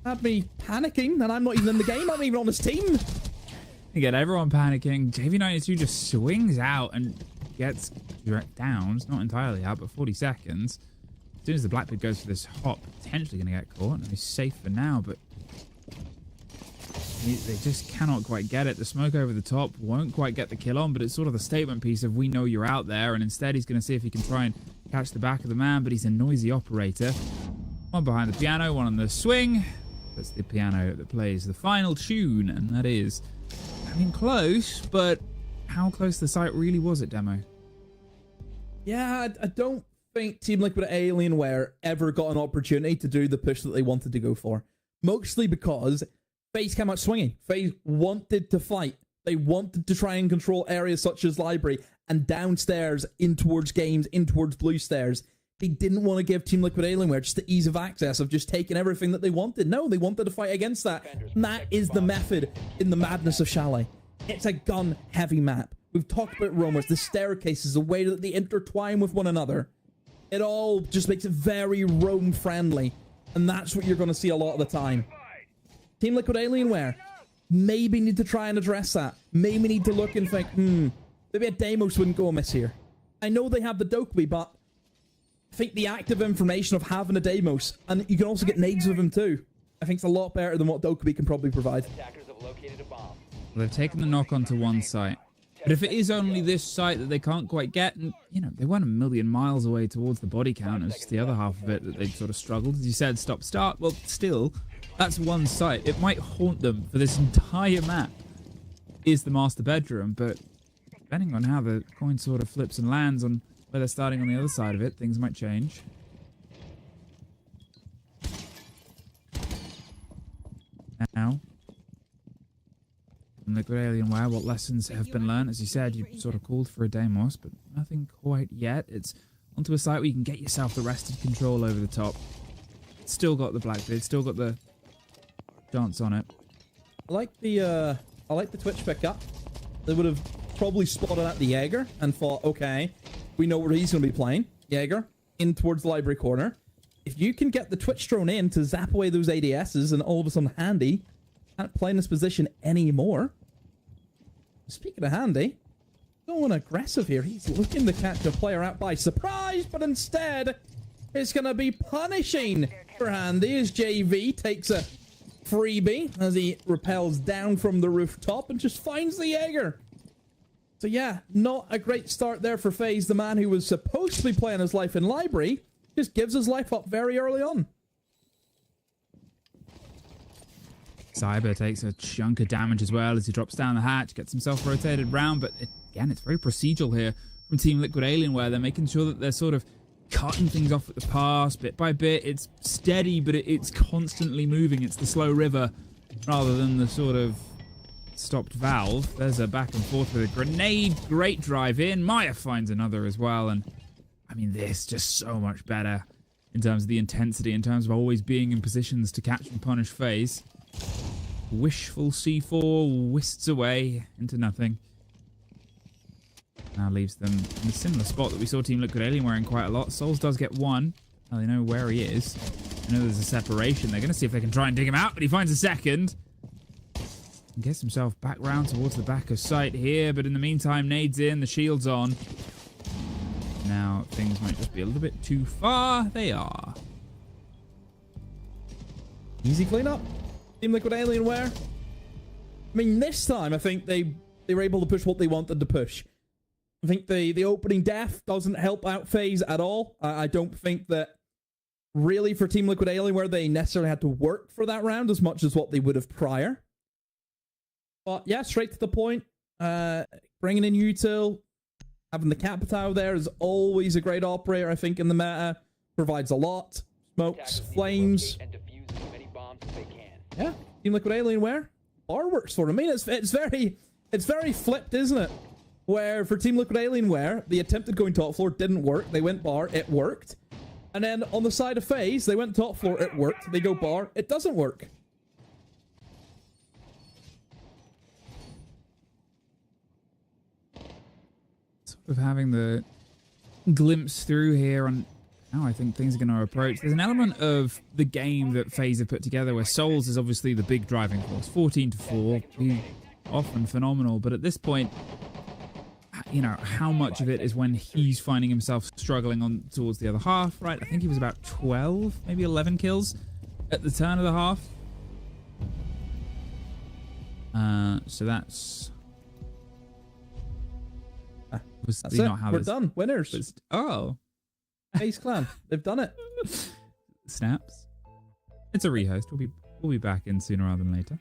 Had me panicking. And I'm not even in the game. I'm not even on his team. You get everyone panicking. JV92 just swings out and gets down. It's not entirely out, but 40 seconds. As soon as the Blackbeard goes for this hop, potentially going to get caught. And he's safe for now, but they just cannot quite get it. The smoke over the top won't quite get the kill on, but it's sort of the statement piece of we know you're out there, and instead he's going to see if he can try and catch the back of the man, but he's a noisy operator. One behind the piano, one on the swing. That's the piano that plays the final tune, and that is, I mean, close, but how close to the site really was it, Demo? Yeah, I don't think Team Liquid Alienware ever got an opportunity to do the push that they wanted to go for. Mostly because FaZe came out swinging. FaZe wanted to fight. They wanted to try and control areas such as library and downstairs in towards games, in towards blue stairs. They didn't want to give Team Liquid Alienware just the ease of access of just taking everything that they wanted. No, they wanted to fight against that. And that is the method in the madness of Chalet. It's a gun-heavy map. We've talked about roamers, the staircases, the way that they intertwine with one another. It all just makes it very roam-friendly. And that's what you're going to see a lot of the time. Team Liquid Alienware maybe need to try and address that. Maybe need to look and think, maybe a Deimos wouldn't go amiss here. I know they have the Dokkaebi, but I think the active information of having a Deimos, and you can also get nades with him too, I think it's a lot better than what Dokkaebi can probably provide. They've taken the knock onto one site. But if it is only this site that they can't quite get, and, you know, they weren't a million miles away towards the body count, it's just the other half of it that they sort of struggled. As you said, stop-start, well, still, that's one site. It might haunt them for this entire map, is the master bedroom, but depending on how the coin sort of flips and lands on where they're starting on the other side of it, things might change. Now, from Liquid Alienware, what lessons have been learned? As you said, you sort of called for a Deimos, but nothing quite yet. It's onto a site where you can get yourself the rested control over the top. It's still got the Blackbeard, still got the chance on it. I like the Twitch pickup. They would have probably spotted out the Jaeger and thought, okay, we know where he's going to be playing. Jaeger in towards the library corner. If you can get the Twitch drone in to zap away those ADSs and all of a sudden Handy can't play in this position anymore. Speaking of Handy, going aggressive here. He's looking to catch a player out by surprise, but instead it's going to be punishing for Handy as JV takes a freebie as he rappels down from the rooftop and just finds the Jaeger. So yeah, not a great start there for FaZe. The man who was supposed to be playing his life in library just gives his life up very early on. Cyber takes a chunk of damage as well as he drops down the hatch, gets himself rotated round, but again, it's very procedural here from Team Liquid Alienware. They're making sure that they're sort of cutting things off at the pass, bit by bit. It's steady, but it's constantly moving. It's the slow river rather than the sort of stopped valve. There's a back and forth with a grenade. Great drive in. Maya finds another as well, and I mean, this just so much better in terms of the intensity, in terms of always being in positions to catch and punish FaZe. Wishful C4 whisks away into nothing. Now leaves them in a similar spot that we saw Team Liquid Alienware in quite a lot. Souls does get one. Now they know where he is. They know there's a separation. They're going to see if they can try and dig him out, but he finds a second. And gets himself back round towards the back of sight here, but in the meantime, nades in, the shield's on. Now, things might just be a little bit too far. They are. Easy cleanup. Team Liquid Alienware. I mean, this time, I think they were able to push what they wanted to push. I think the opening death doesn't help out FaZe at all. I don't think that really for Team Liquid Alienware, they necessarily had to work for that round as much as what they would have prior. But yeah, straight to the point. Bringing in util. Having the Capitao there is always a great operator, I think, in the meta. Provides a lot. Smokes, flames. Yeah, Team Liquid Alienware. Bar works for them. I mean, it's very flipped, isn't it? Where for Team Liquid Alienware, the attempted going top floor didn't work. They went bar, it worked. And then on the side of FaZe, they went top floor, it worked. They go bar, it doesn't work. of having the glimpse through here on how I think things are going to approach. There's an element of the game that FaZe have put together where Souls is obviously the big driving force. 14-4, he's often phenomenal, but at this point, you know, how much of it is when he's finding himself struggling on towards the other half, right? I think he was about 12, maybe 11 kills at the turn of the half. So that's it. We're done. Winners. Oh. FaZe Clan. They've done it. Snaps. It's a rehost. We'll be back in sooner rather than later.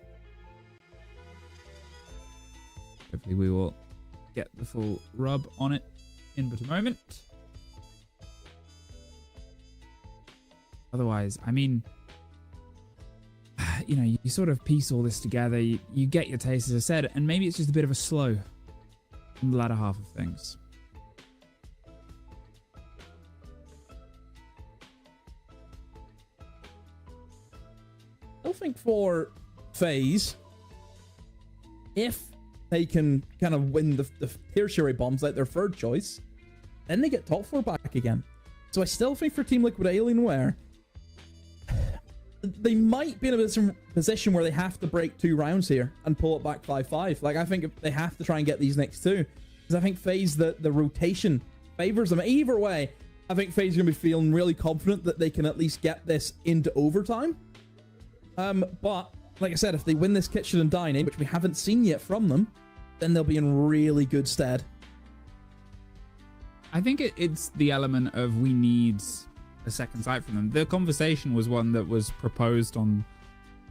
Hopefully we will get the full rub on it in but a moment. Otherwise, I mean, you know, you sort of piece all this together. You get your taste, as I said, and maybe it's just a bit of a slow in the latter half of things. I think for FaZe, if they can kind of win the tertiary bombs like their third choice, then they get top 4 back again. So I still think for Team Liquid Alienware, they might be in a position where they have to break 2 rounds here and pull it back 5-5. Like, I think they have to try and get these next 2. Because I think FaZe, the rotation favors them. Either way, I think FaZe is going to be feeling really confident that they can at least get this into overtime. But, like I said, if they win this kitchen and dining, which we haven't seen yet from them, then they'll be in really good stead. I think it's the element of we need a second sight from them. The conversation was one that was proposed on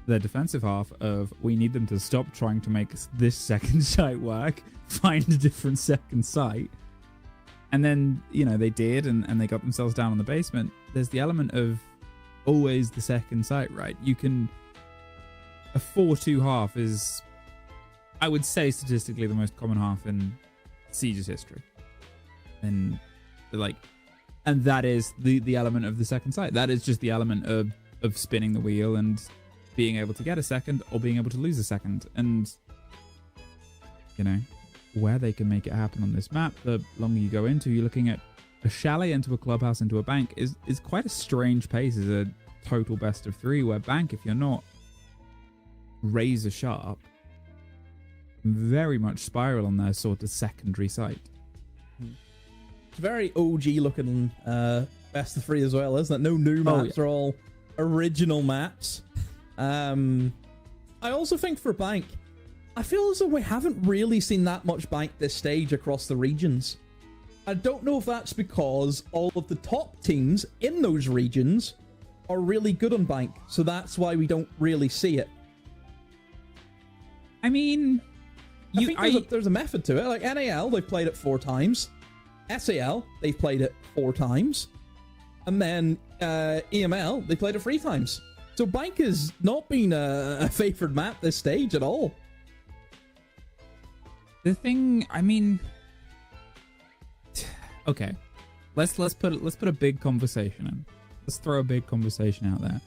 the defensive half of we need them to stop trying to make this second sight work, find a different second sight. And then, you know, they did, and they got themselves down on the basement. There's the element of always the second sight, right? You can... A 4-2 half is, I would say, statistically the most common half in Siege's history. And, like... And that is the element of the second sight. That is just the element of spinning the wheel and being able to get a second or being able to lose a second. And, you know, where they can make it happen on this map, the longer you go into, you're looking at a chalet into a clubhouse into a bank is quite a strange pace as a total best of 3, where bank, if you're not razor sharp, very much spiral on their sort of secondary site. It's very OG looking best of 3 as well, isn't it? No new maps, are all original maps. I also think for bank, I feel as though we haven't really seen that much bank this stage across the regions. I don't know if that's because all of the top teams in those regions are really good on bank, so that's why we don't really see it. I mean, I think there's a method to it. Like NAL, they've played it 4 times. SAL, they've played it 4 times. And then EML, they played it 3 times. So bank has not been a favored map this stage at all. The thing, I mean, okay, let's put a big conversation in. Let's throw a big conversation out there.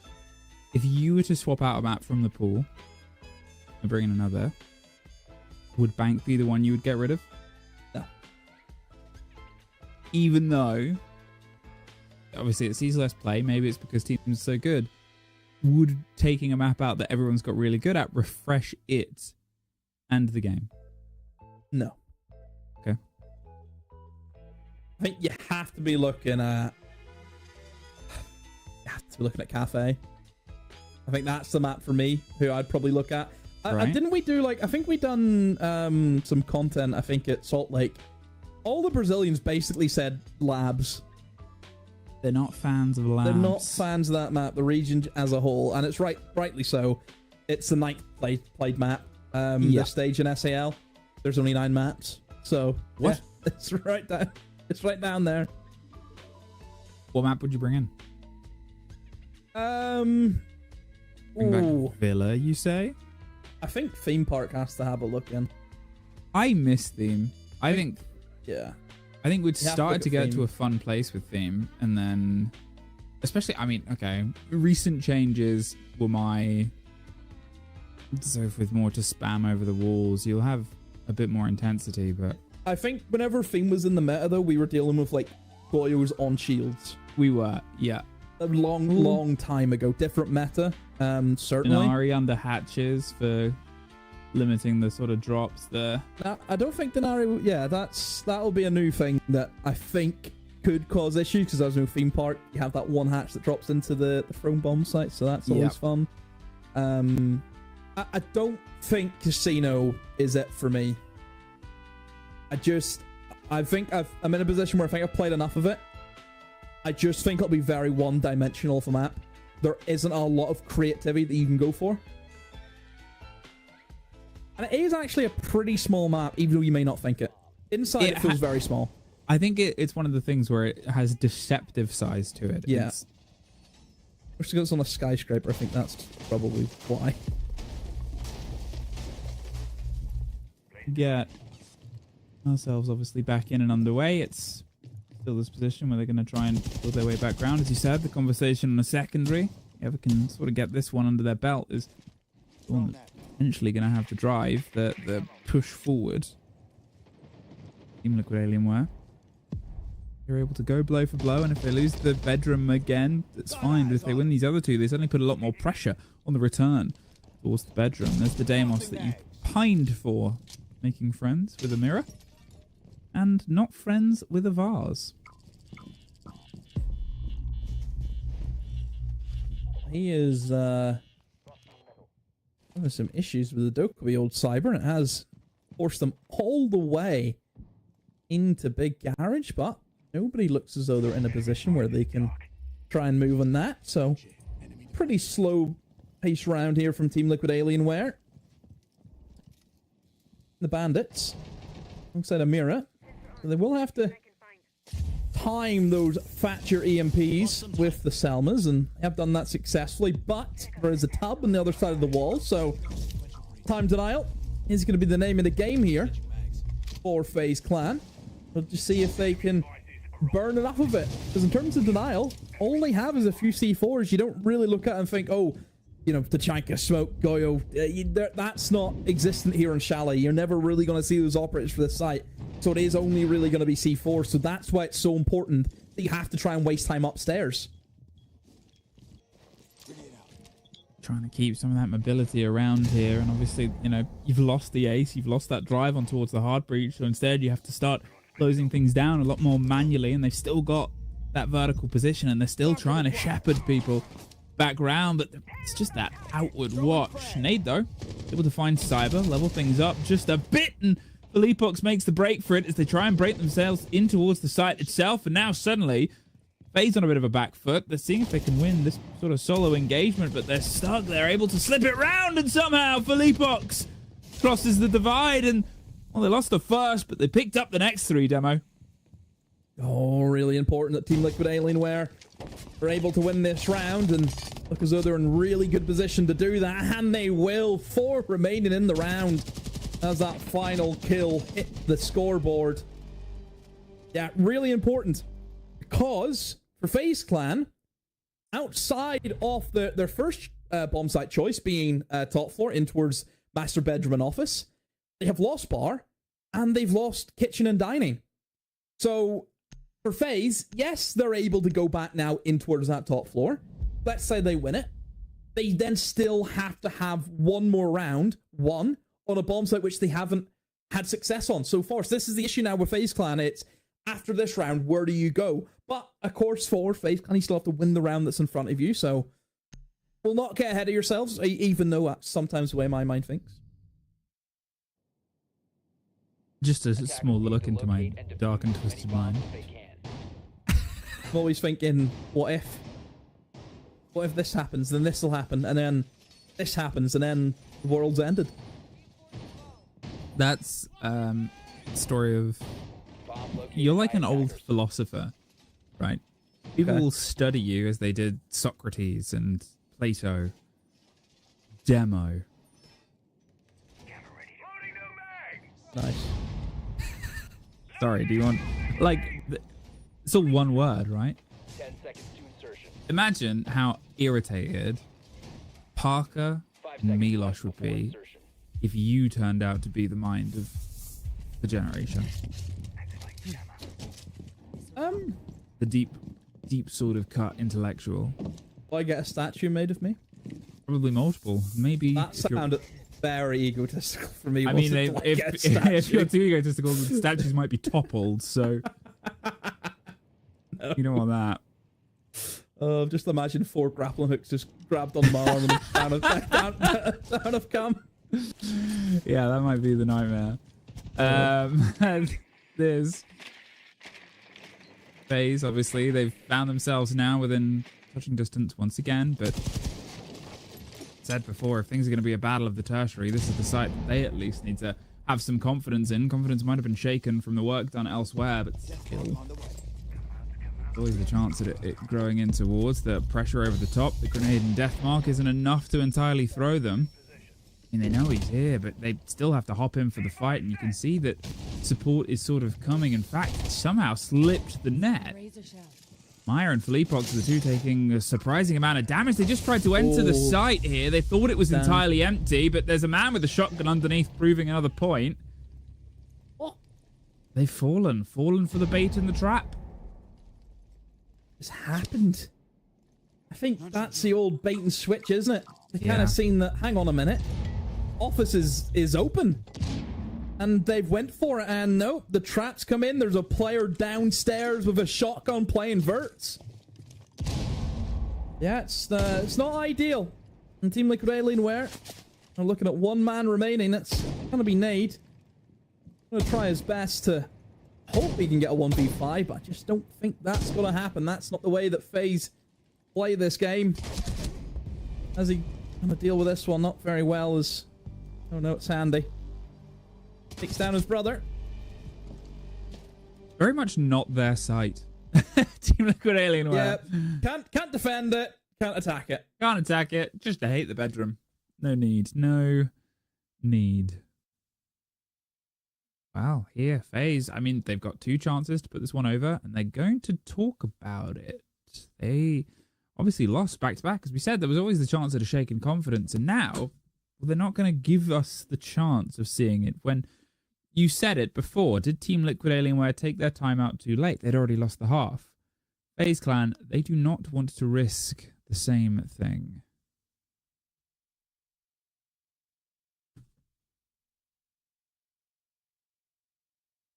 If you were to swap out a map from the pool and bring in another, would bank be the one you would get rid of? No. Even though, obviously it sees less play, maybe it's because teams are so good. Would taking a map out that everyone's got really good at refresh it and the game? No. Okay. I think you have to be looking at... Cafe. I think that's the map for me, who I'd probably look at. Right. Didn't we do, like... I think we done some content, I think, at Salt Lake. All the Brazilians basically said labs. They're not fans of labs. They're not fans of that map, the region as a whole. And it's rightly so. It's the 9th played map. This stage in SAL. There's only 9 maps. So, what? Yeah, it's right down. It's right down there. What map would you bring in? Bring back Villa, you say? I think Theme Park has to have a look in. I miss Theme. I think we'd started to get to a fun place with Theme, and then, especially, I mean, okay, recent changes were so with more to spam over the walls, you'll have a bit more intensity, but I think whenever Fiend was in the meta, though, we were dealing with, like, Goyos on shields. We were, yeah. A long time ago. Different meta, certainly. Denari under hatches for limiting the sort of drops there. I don't think Denari... Yeah, that'll be a new thing that I think could cause issues, because as in Theme Park, you have that one hatch that drops into the thrown bomb site, so that's always fun. I don't think Casino is it for me. I think I'm in a position where I think I've played enough of it. I just think it'll be very one-dimensional of a map. There isn't a lot of creativity that you can go for. And it is actually a pretty small map, even though you may not think it. Inside, it feels very small. I think it's one of the things where it has deceptive size to it. Yeah. Which goes on a skyscraper. I think that's probably why. Get ourselves obviously back in and underway. It's still this position where they're going to try and build their way back round. As you said, the conversation on the secondary, whoever can sort of get this one under their belt is the one that's potentially going to have to drive the push forward. Team Liquid Alienware. They're able to go blow for blow, and if they lose the bedroom again, that's fine. But if they win these other two, they suddenly put a lot more pressure on the return towards the bedroom. There's the Deimos that you pined for, making friends with a mirror and not friends with a vase. He is having some issues with the Dokkaebi old Cyber, and it has forced them all the way into Big Garage, but nobody looks as though they're in a position where they can try and move on that. So pretty slow pace round here from Team Liquid Alienware. The Bandits alongside a mirror. So they will have to time those Thatcher EMPs with the Selmas, and have done that successfully, but there is a tub on the other side of the wall, so time denial is going to be the name of the game here for FaZe Clan. We'll just see if they can burn enough of it, because in terms of denial, all they have is a few C4s. You don't really look at it and think, oh, you know, Tachanka, Smoke, Goyo, that's not existent here in Chalet. You're never really going to see those operators for this site. So it is only really going to be C4. So that's why it's so important that you have to try and waste time upstairs. Trying to keep some of that mobility around here. And obviously, you know, you've lost the ace. You've lost that drive on towards the hard breach. So instead, you have to start closing things down a lot more manually. And they've still got that vertical position. And they're still trying to shepherd people back round, but it's just that outward watch. Nade, though, able to find Cyber, level things up just a bit, and Philippox makes the break for it as they try and break themselves in towards the site itself, and now suddenly FaZe on a bit of a back foot. They're seeing if they can win this sort of solo engagement, but they're stuck. They're able to slip it round, and somehow Philippox crosses the divide, and, well, they lost the first, but they picked up the next three, Demo. Oh, really important that Team Liquid Alienware are able to win this round and look as though they're in really good position to do that, and they will. 4 remaining in the round as that final kill hit the scoreboard. Yeah, really important, because for FaZe Clan, outside of their first bomb site choice being top floor in towards master bedroom and office, they have lost bar and they've lost kitchen and dining. So for FaZe, yes, they're able to go back now in towards that top floor. Let's say they win it. They then still have to have one more round, on a bomb site which they haven't had success on so far. So this is the issue now with FaZe Clan. It's, after this round, where do you go? But, of course, for FaZe Clan, you still have to win the round that's in front of you. So, will not get ahead of yourselves, even though that's sometimes the way my mind thinks. Just a small look into my dark and twisted mind. I'm always thinking, what if? What if this happens, then this will happen, and then this happens, and then the world's ended? That's story of, you're like an old philosopher, right? People will study you as they did Socrates and Plato. Demo. Nice. Sorry, do you want, like, it's all one word, right? 10 seconds to insertion. Imagine how irritated Parker and Milosh would be if you turned out to be the mind of the generation. The deep sort of cut intellectual. Will I get a statue made of me? Probably multiple. Maybe. That sounded very egotistical for me. I mean, if you're too egotistical, the statues might be toppled. So you don't want that. Just imagine 4 grappling hooks just grabbed on my arm and down of come. Yeah, that might be the nightmare. There's FaZe, obviously. They've found themselves now within touching distance once again, but said before, if things are going to be a battle of the tertiary, this is the site that they at least need to have some confidence in. Confidence might have been shaken from the work done elsewhere, but still, always the chance at it growing in towards the pressure over the top. The grenade and death mark isn't enough to entirely throw them. I mean, they know he's here, but they still have to hop in for the fight, and you can see that support is sort of coming. In fact, somehow slipped the net. Meyer and Felipox are the two taking a surprising amount of damage. They just tried to enter the site here. They thought it was entirely empty, but there's a man with a shotgun underneath proving another point. What? They've fallen for the bait and the trap. What's happened? I think that's the old bait and switch, isn't it? They've kind of seen that, hang on a minute, office is open. And they've went for it, and nope, the traps come in. There's a player downstairs with a shotgun playing verts. Yeah, it's not ideal. And Team Liquid Alienware are looking at 1 man remaining. It's going to be Nade. Going to try his best to hope he can get a 1v5, but I just don't think that's going to happen. That's not the way that FaZe play this game. How's he going to deal with this one? Not very well, as... Oh no, it's Andy. Takes down his brother. Very much not their site. Team Liquid Alienware. Yeah, can't defend it. Can't attack it. Can't attack it. Just to hate the bedroom. No need. No need. Wow, here, FaZe. I mean, they've got 2 chances to put this one over, and they're going to talk about it. They obviously lost back-to-back. As we said, there was always the chance at a shaken confidence, and now, well, they're not going to give us the chance of seeing it. When you said it before, did Team Liquid Alienware take their time out too late? They'd already lost the half. FaZe Clan, they do not want to risk the same thing.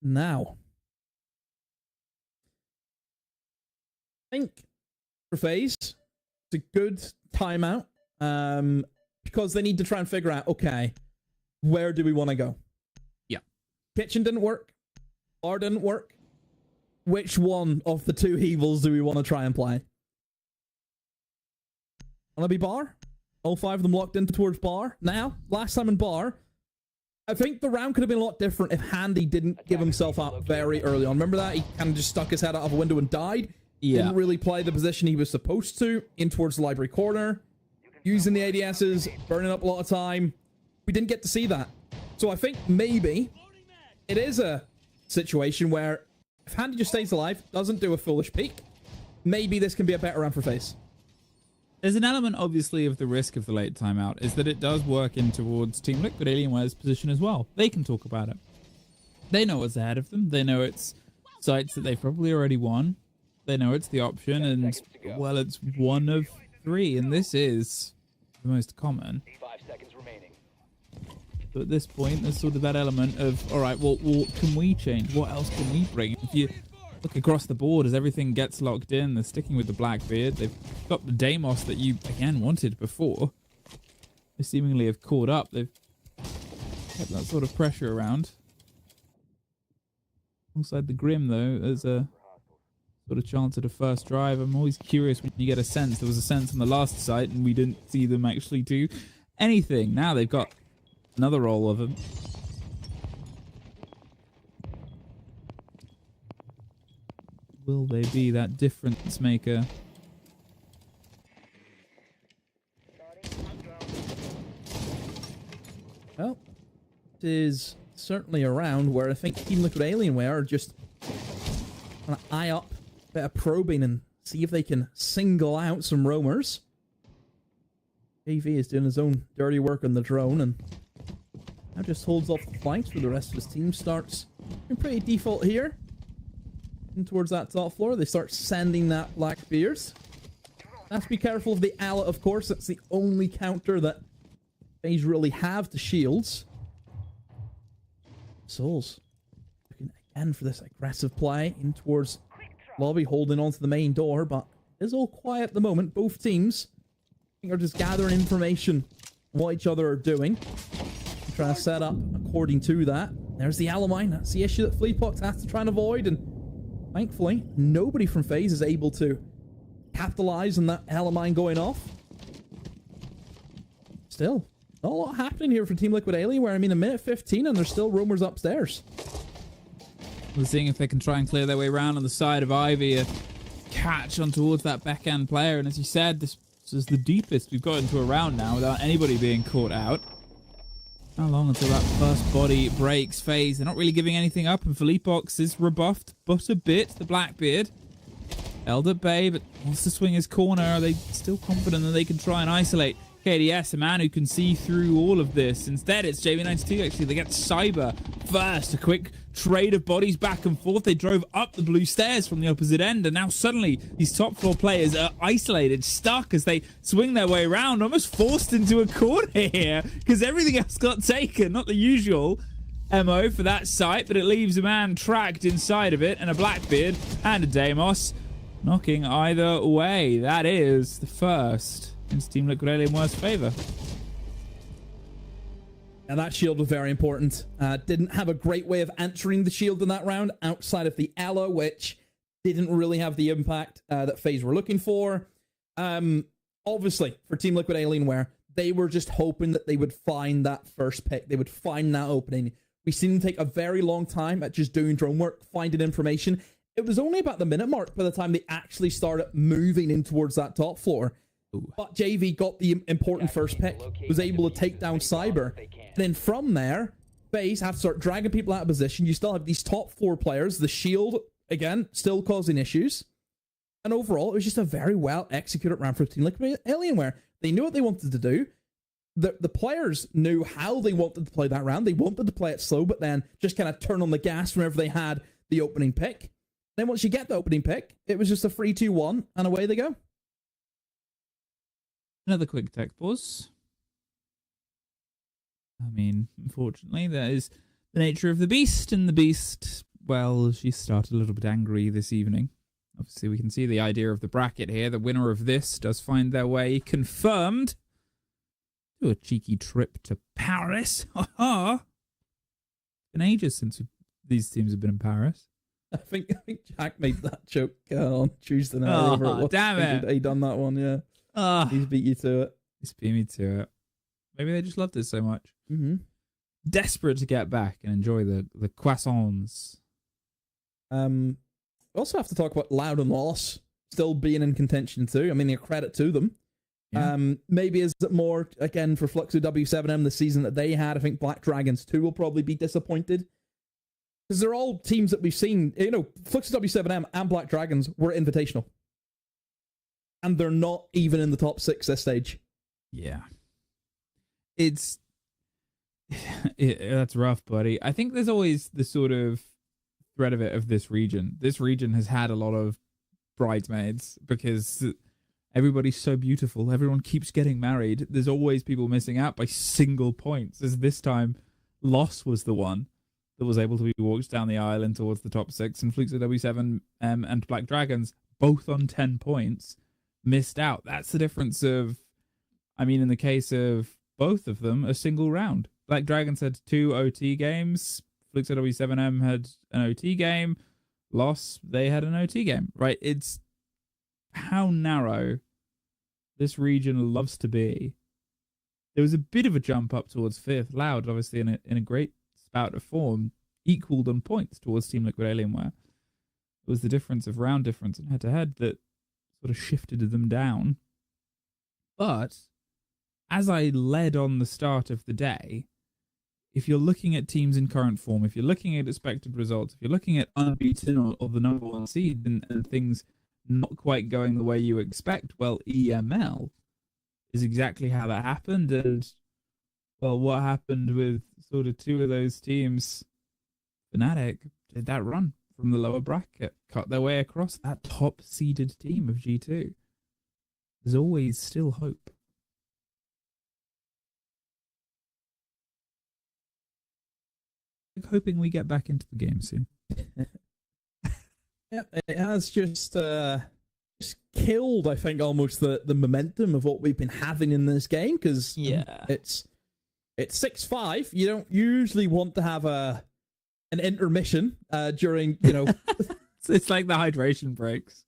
Now, I think for FaZe, it's a good timeout, because they need to try and figure out, okay, where do we want to go? Yeah. Kitchen didn't work. Bar didn't work. Which one of the 2 evils do we want to try and play? Want to be bar? All 5 of them locked in towards bar. Now, last time in bar, I think the round could have been a lot different if Handy didn't give himself up very early on. Remember that? He kind of just stuck his head out of a window and died. Yeah. Didn't really play the position he was supposed to, in towards the library corner, using the ADSs, burning up a lot of time. We didn't get to see that. So I think maybe it is a situation where if Handy just stays alive, doesn't do a foolish peek, maybe this can be a better round for FaZe. There's an element, obviously, of the risk of the late timeout, is that it does work in towards Team Liquid Alienware's position as well. They can talk about it. They know what's ahead of them. They know it's sites that they've probably already won. They know it's the option, and, well, it's 1 of 3, and this is the most common. 5 seconds remaining. So at this point, there's sort of that element of, all right, well, can we change? What else can we bring? If you look across the board as everything gets locked in, they're sticking with the Blackbeard. They've got the Deimos that you, again, wanted before. They seemingly have caught up. They've kept that sort of pressure around. Alongside the Grim, though, there's a sort of chance at a first drive. I'm always curious when you get a sense. There was a sense on the last site, and we didn't see them actually do anything. Now they've got another roll of them. Will they be that difference maker? Well, it is certainly a round where I think Team Liquid Alienware are just going to eye up a bit of probing and see if they can single out some roamers. AV is doing his own dirty work on the drone, and Now just holds off the flanks for the rest of his team. Starts in pretty default here. And towards that top floor, they start sending that Blackbeard. Have to be careful of the Ala, of course. That's the only counter that FaZe really have to shields. Souls looking again for this aggressive play in towards lobby, holding onto the main door, but it's all quiet at the moment. Both teams are just gathering information on what each other are doing. Trying to set up according to that. There's the Alamine. That's the issue that Fleetpox has to try and avoid, and thankfully, nobody from FaZe is able to capitalize on that Alamine going off. Still, not a lot happening here for Team Liquid Alien, where, I mean, a minute 15 and there's still rumors upstairs. We're seeing if they can try and clear their way around on the side of Ivy, a catch on towards that backhand player, and as you said, this is the deepest we've got into a round now without anybody being caught out. How long until that first body breaks? FaZe, they're not really giving anything up, and Felipox is rebuffed but a bit. The Blackbeard held at bay, but wants to swing his corner. Are they still confident that they can try and isolate KDS, a man who can see through all of this? Instead, it's JV92, actually. They get Cyber first. A quick trade of bodies back and forth. They drove up the blue stairs from the opposite end, and now suddenly these top floor players are isolated, stuck as they swing their way around, almost forced into a corner here because everything else got taken. Not the usual MO for that site, but it leaves a man tracked inside of it, and a Blackbeard and a Deimos knocking either way. That is the first in Team Liquid Alien worst favor. And that shield was very important. Didn't have a great way of answering the shield in that round outside of the Ela, which didn't really have the impact that FaZe were looking for. Obviously, for Team Liquid Alienware, they were just hoping that they would find that first pick. They would find that opening. We've seen them take a very long time at just doing drone work, finding information. It was only about the minute mark by the time they actually started moving in towards that top floor. But JV got the important first pick, was able to take down Cyber. Then from there, FaZe have to start dragging people out of position. You still have these top four players. The shield, again, still causing issues. And overall, it was just a very well executed round for Team Liquid Alienware. They knew what they wanted to do. The players knew how they wanted to play that round. They wanted to play it slow, but then just kind of turn on the gas whenever they had the opening pick. Then once you get the opening pick, it was just a 3-2-1, and away they go. Another quick tech pause. I mean, unfortunately, that is the nature of the beast, and the beast, well, she started a little bit angry this evening. Obviously, we can see the idea of the bracket here. The winner of this does find their way confirmed to a cheeky trip to Paris. Ha ha! It's been ages since these teams have been in Paris. I think Jack made that joke on Tuesday night. Oh, damn it. He done that one, yeah. He's beat you to it. He's beat me to it. Maybe they just loved it so much. Mm-hmm. Desperate to get back and enjoy the croissants. We also have to talk about Loud and Loss still being in contention too. I mean, a credit to them. Yeah. Maybe is it more, again, for Fluxo W7M the season that they had? I think Black Dragons 2 will probably be disappointed. Because they're all teams that we've seen, Fluxo W7M and Black Dragons were invitational. And they're not even in the top 6 this stage. Yeah. That's rough, buddy. I think there's always the sort of thread of it of this region. This region has had a lot of bridesmaids because everybody's so beautiful. Everyone keeps getting married. There's always people missing out by single points. As this time, Loss was the one that was able to be walked down the island towards the top 6, and Flukes of W7 and Black Dragons, both on 10 points, missed out. That's the difference of, I mean, in the case of both of them, a single round. Black Dragons had 2 OT games. Flukes of W7M had an OT game. Loss, they had an OT game, right? It's how narrow this region loves to be. There was a bit of a jump up towards 5th. Loud, obviously, in a great spout of form, equaled on points towards Team Liquid Alienware. It was the difference of round difference and head-to-head that sort of shifted them down. But as I led on the start of the day, if you're looking at teams in current form, if you're looking at expected results, if you're looking at unbeaten or the number 1 seed and things not quite going the way you expect, well, EML is exactly how that happened. And Well, what happened with sort of two of those teams? Fnatic did that run from the lower bracket, cut their way across that top seeded team of G2. There's always still hope. Hoping we get back into the game soon. Yeah, it has just killed, I think, almost the momentum of what we've been having in this game, because it's 6-5. You don't usually want to have an intermission during, you know. It's like the hydration breaks.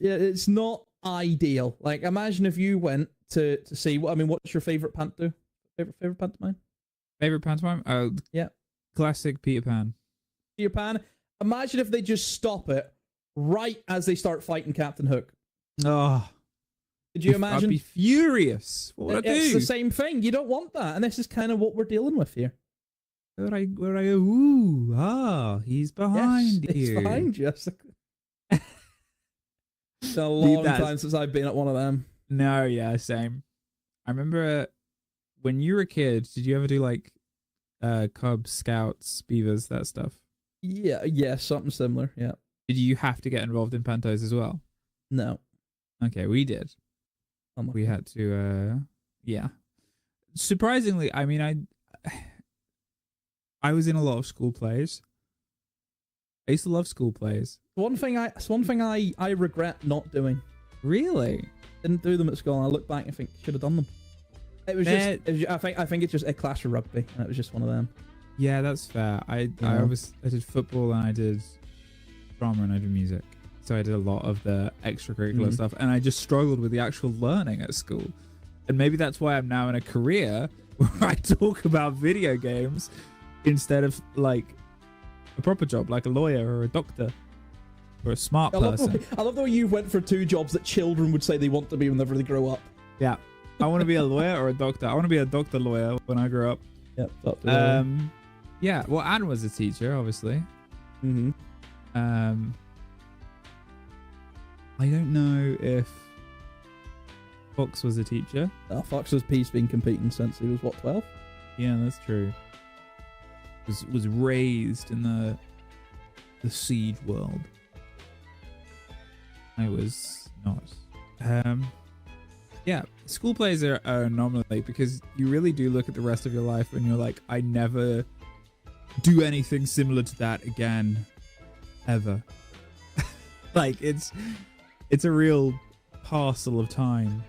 It's not ideal. Like, imagine if you went to see what, I mean, what's your favorite panto? Favorite pantomime? Favorite pantomime? Oh, yeah. Classic Peter Pan. Peter Pan. Imagine if they just stop it right as they start fighting Captain Hook. Oh. Could you imagine? I'd be furious. What would I do? It's the same thing. You don't want that. And this is kind of what we're dealing with here. Where I go, ooh, he's behind you. He's behind you. It's a long time since I've been at one of them. No, yeah, same. I remember when you were a kid, did you ever do like Cubs, Scouts, Beavers, that stuff? Yeah, something similar, yeah. Did you have to get involved in pantos as well? No. Okay, we did. We had to, yeah. Surprisingly, I mean, I was in a lot of school plays. I used to love school plays. It's one thing I regret not doing. Really? Didn't do them at school, and I look back and think, should have done them. It was I think it's just a clash of rugby, and it was just one of them. Yeah, that's fair. I did football, and I did drama, and I did music. So I did a lot of the extracurricular stuff, and I just struggled with the actual learning at school. And maybe that's why I'm now in a career where I talk about video games instead of like a proper job, like a lawyer or a doctor or a smart person. I love the way you went for two jobs that children would say they want to be whenever they grow up. Yeah. I want to be a lawyer or a doctor. I want to be a doctor lawyer when I grow up. Yep. Yeah. Well, Anne was a teacher, obviously. I don't know if Fox was a teacher. Fox has been competing since he was, what, 12? Yeah, that's true. Was raised in the Siege world. I was not. Yeah, school plays are an anomaly because you really do look at the rest of your life and you're like, I never do anything similar to that again, ever. Like, it's a real parcel of time.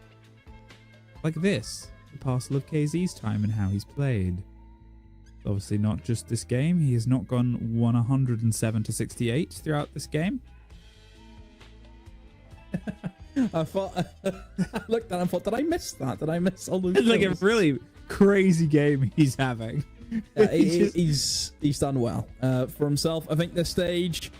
Like this, the parcel of KZ's time and how he's played. Obviously not just this game. He has not gone 107 to 68 throughout this game. I looked at him and thought, did I miss that? Did I miss all those? It's like a really crazy game he's having. He's done well for himself. I think this stage,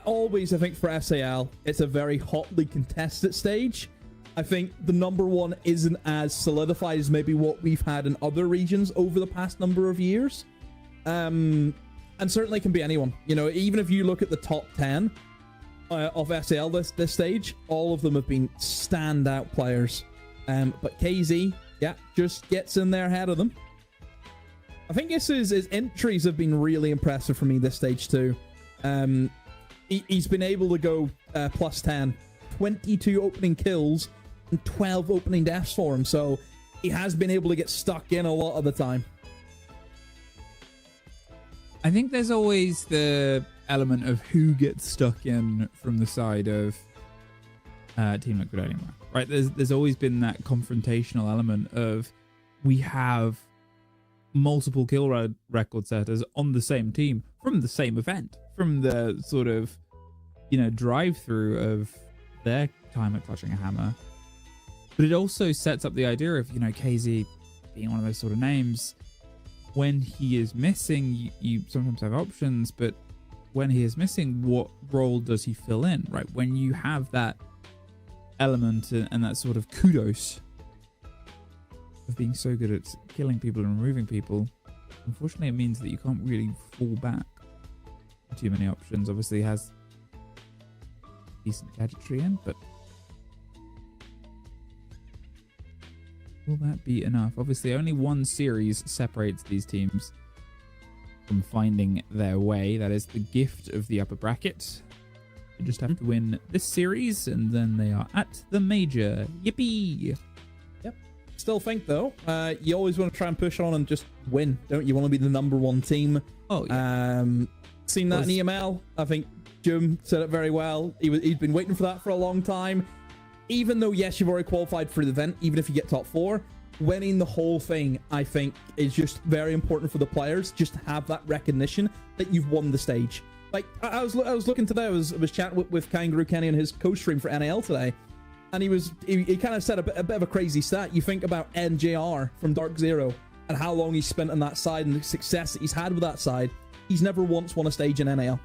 always, I think for SAL, it's a very hotly contested stage. I think the number one isn't as solidified as maybe what we've had in other regions over the past number of years. And certainly can be anyone. You know, even if you look at the top 10 of SAL this stage, all of them have been standout players. But KZ, yeah, just gets in there ahead of them. I think his entries have been really impressive for me this stage too. He's been able to go plus 10, 22 opening kills, and 12 opening deaths for him. So he has been able to get stuck in a lot of the time. I think there's always the element of who gets stuck in from the side of Team Liquid anymore, right? There's always been that confrontational element of we have multiple kill record setters on the same team from the same event, from the sort of, you know, drive-through of their time at clutching a hammer. But it also sets up the idea of, you know, KZ being one of those sort of names. When he is missing, you sometimes have options, but when he is missing, what role does he fill in, right? When you have that element and that sort of kudos of being so good at killing people and removing people, unfortunately it means that you can't really fall back too many options. Obviously he has decent gadgetry in, but Will that be enough? Obviously, only one series separates these teams from finding their way. That is the gift of the upper bracket. They just have to win this series, and then they are at the major. Yippee! Yep. Still think, though, you always want to try and push on and just win, don't you? Want to be the #1 team. Oh, yeah. Seen that in EML. I think Jim said it very well. He'd been waiting for that for a long time. Even though, yes, you've already qualified for the event, even if you get top 4, winning the whole thing, I think, is just very important for the players. Just to have that recognition that you've won the stage. Like, I was looking today, I was chatting with Kangaroo Kenny on his co-stream for NAL today, and he kind of said a bit of a crazy stat. You think about NJR from Dark Zero and how long he's spent on that side and the success that he's had with that side. He's never once won a stage in NAL.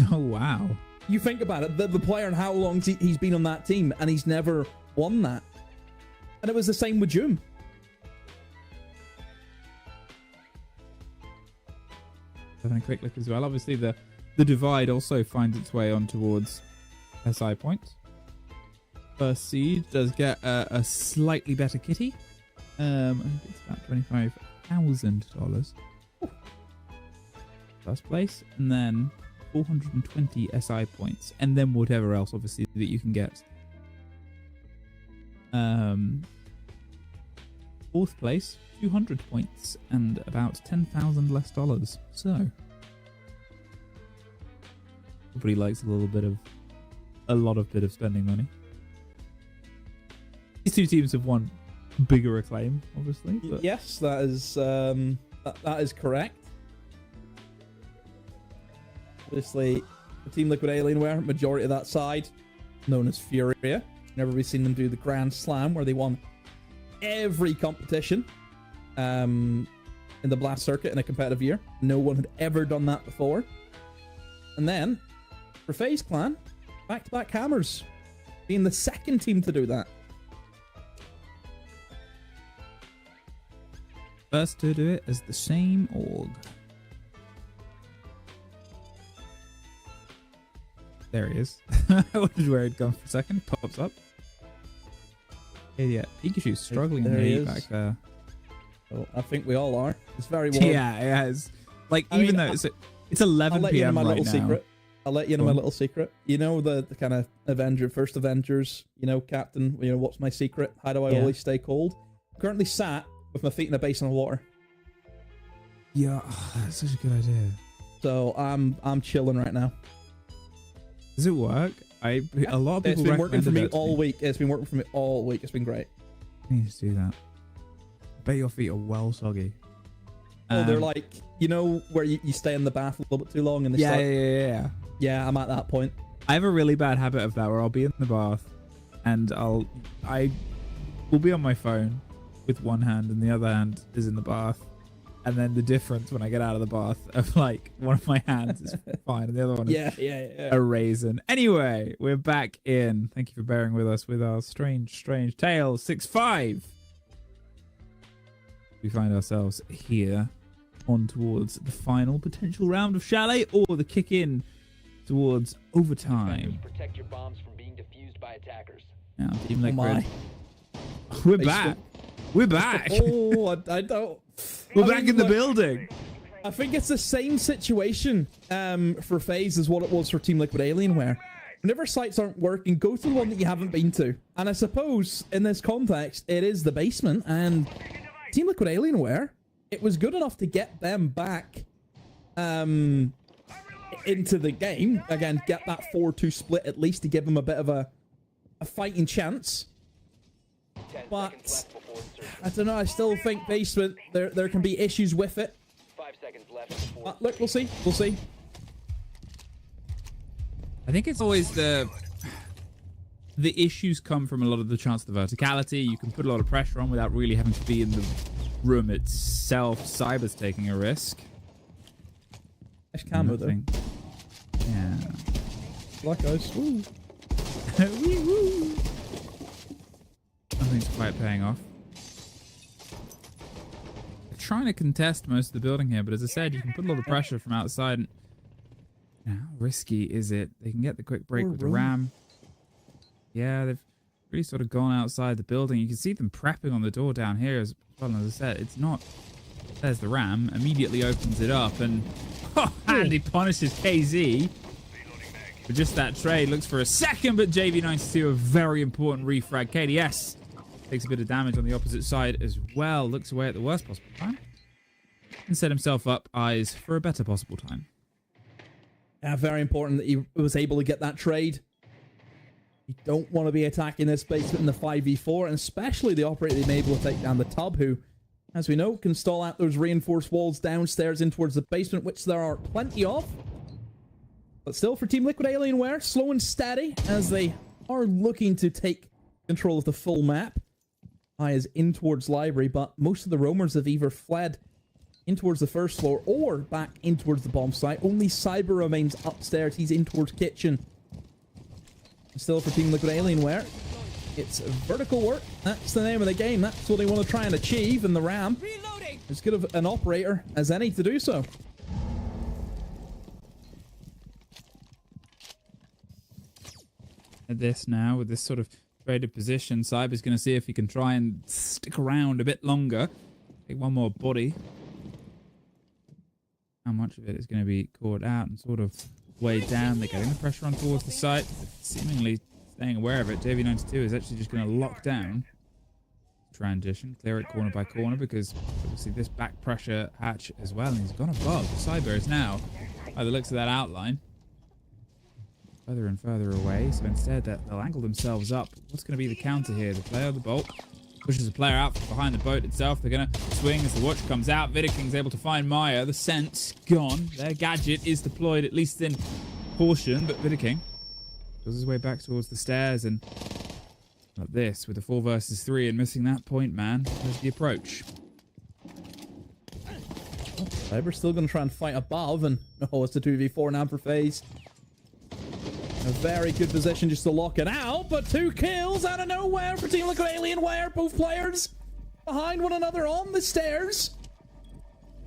Oh, wow. You think about it, the player and how long he's been on that team, and he's never won that. And it was the same with June. Having a quick look as well. Obviously, the divide also finds its way on towards SI points. First seed does get a slightly better kitty. I think it's about $25,000. First place, and then 420 SI points, and then whatever else, obviously, that you can get. Fourth place, 200 points, and about $10,000 less dollars. So, everybody likes a lot of spending money. These two teams have won bigger acclaim, obviously. But... Yes, that is correct. Obviously, the Team Liquid Alienware, majority of that side, known as Furia. Never really seen them do the Grand Slam, where they won every competition in the Blast Circuit in a competitive year. No one had ever done that before. And then, for FaZe Clan, back-to-back hammers, being the second team to do that. First to do it is the same org. There he is. I wondered where he'd gone for a second. Pops up. Yeah, Pikachu's struggling there he is. Back there. Oh, I think we all are. It's very warm. Yeah, it is. Like, even though it's 11 p.m. right now. Secret. I'll let you know my little secret. You know the kind of first Avengers, Captain, what's my secret? How do I always stay cold? I'm currently sat with my feet in a basin of water. Yeah, that's such a good idea. So I'm chilling right now. Does it work? A lot of people. It's been working for me all week. week. It's been working for me all week. It's been great. I need to do that. I bet your feet are well soggy. Oh, they're like, where you stay in the bath a little bit too long and they start... Yeah. Yeah, I'm at that point. I have a really bad habit of that, where I'll be in the bath and I will be on my phone with one hand and the other hand is in the bath. And then the difference when I get out of the bath of like one of my hands is fine and the other one is a raisin. Anyway, we're back in. Thank you for bearing with us with our strange tale. 6-5. We find ourselves here on towards the final potential round of Chalet, or the kick in towards overtime. Protect your bombs from being defused by attackers. Now, Team Liquid. We're back. We're back. Oh, I don't. We're back in the building. I think it's the same situation for FaZe as what it was for Team Liquid Alienware. Whenever sites aren't working, go to the one that you haven't been to. And I suppose in this context, it is the basement. And Team Liquid Alienware, it was good enough to get them back into the game. Again, get that 4-2 split at least to give them a bit of a fighting chance. But I don't know. I still think basement. There can be issues with it. 5 seconds left. But look, we'll see. We'll see. I think it's always the issues come from a lot of the chance of the verticality. You can put a lot of pressure on without really having to be in the room itself. Cyber's taking a risk. Nice camera though. Yeah. Black eyes. Woo. Wee woo. I think it's quite paying off. They're trying to contest most of the building here, but as I said, you can put a lot of pressure from outside. And how risky is it? They can get the quick break with the ram. Yeah, they've really sort of gone outside the building. You can see them prepping on the door down here as well. As I said, it's not... There's the ram. Immediately opens it up and... Oh, Andy punishes KZ. For just that trade. Looks for a second, but JV92, a very important refrag. KDS takes a bit of damage on the opposite side as well. Looks away at the worst possible time. And set himself up eyes for a better possible time. Yeah, very important that he was able to get that trade. You don't want to be attacking this basement in the 5v4, and especially the operator they've been able to take down the tub, who, as we know, can stall out those reinforced walls downstairs in towards the basement, which there are plenty of. But still, for Team Liquid Alienware, slow and steady as they are looking to take control of the full map. Eye is in towards library, but most of the roamers have either fled in towards the first floor or back in towards the bomb site. Only Cyber remains upstairs. He's in towards kitchen. Still for Team Liquid Alienware, it's vertical work. That's the name of the game. That's what they want to try and achieve, and the ram is as good of an operator as any to do so. At this now, with this sort of traded position, Cyber's going to see if he can try and stick around a bit longer. Take one more body. How much of it is going to be caught out and sort of weighed down? They're getting the pressure on towards the site, seemingly staying aware of it. JV92 is actually just going to lock down. Transition, clear it corner by corner, because obviously this back pressure hatch as well, and he's gone above. Cyber is now, by the looks of that outline, further and further away, so instead they'll angle themselves up. What's going to be the counter here? The player of the bolt pushes a player out from behind the boat itself. They're going to swing as the watch comes out. Vidiking's able to find Maya. The scent's gone. Their gadget is deployed, at least in portion, but Vidiking goes his way back towards the stairs, and like this, with a 4 versus 3 and missing that point, man, there's the approach. Cyber's still going to try and fight above, and oh, it's a 2v4 now for FaZe. A very good position just to lock it out, but 2 kills out of nowhere for Team Liquid Alienware. Both players behind one another on the stairs.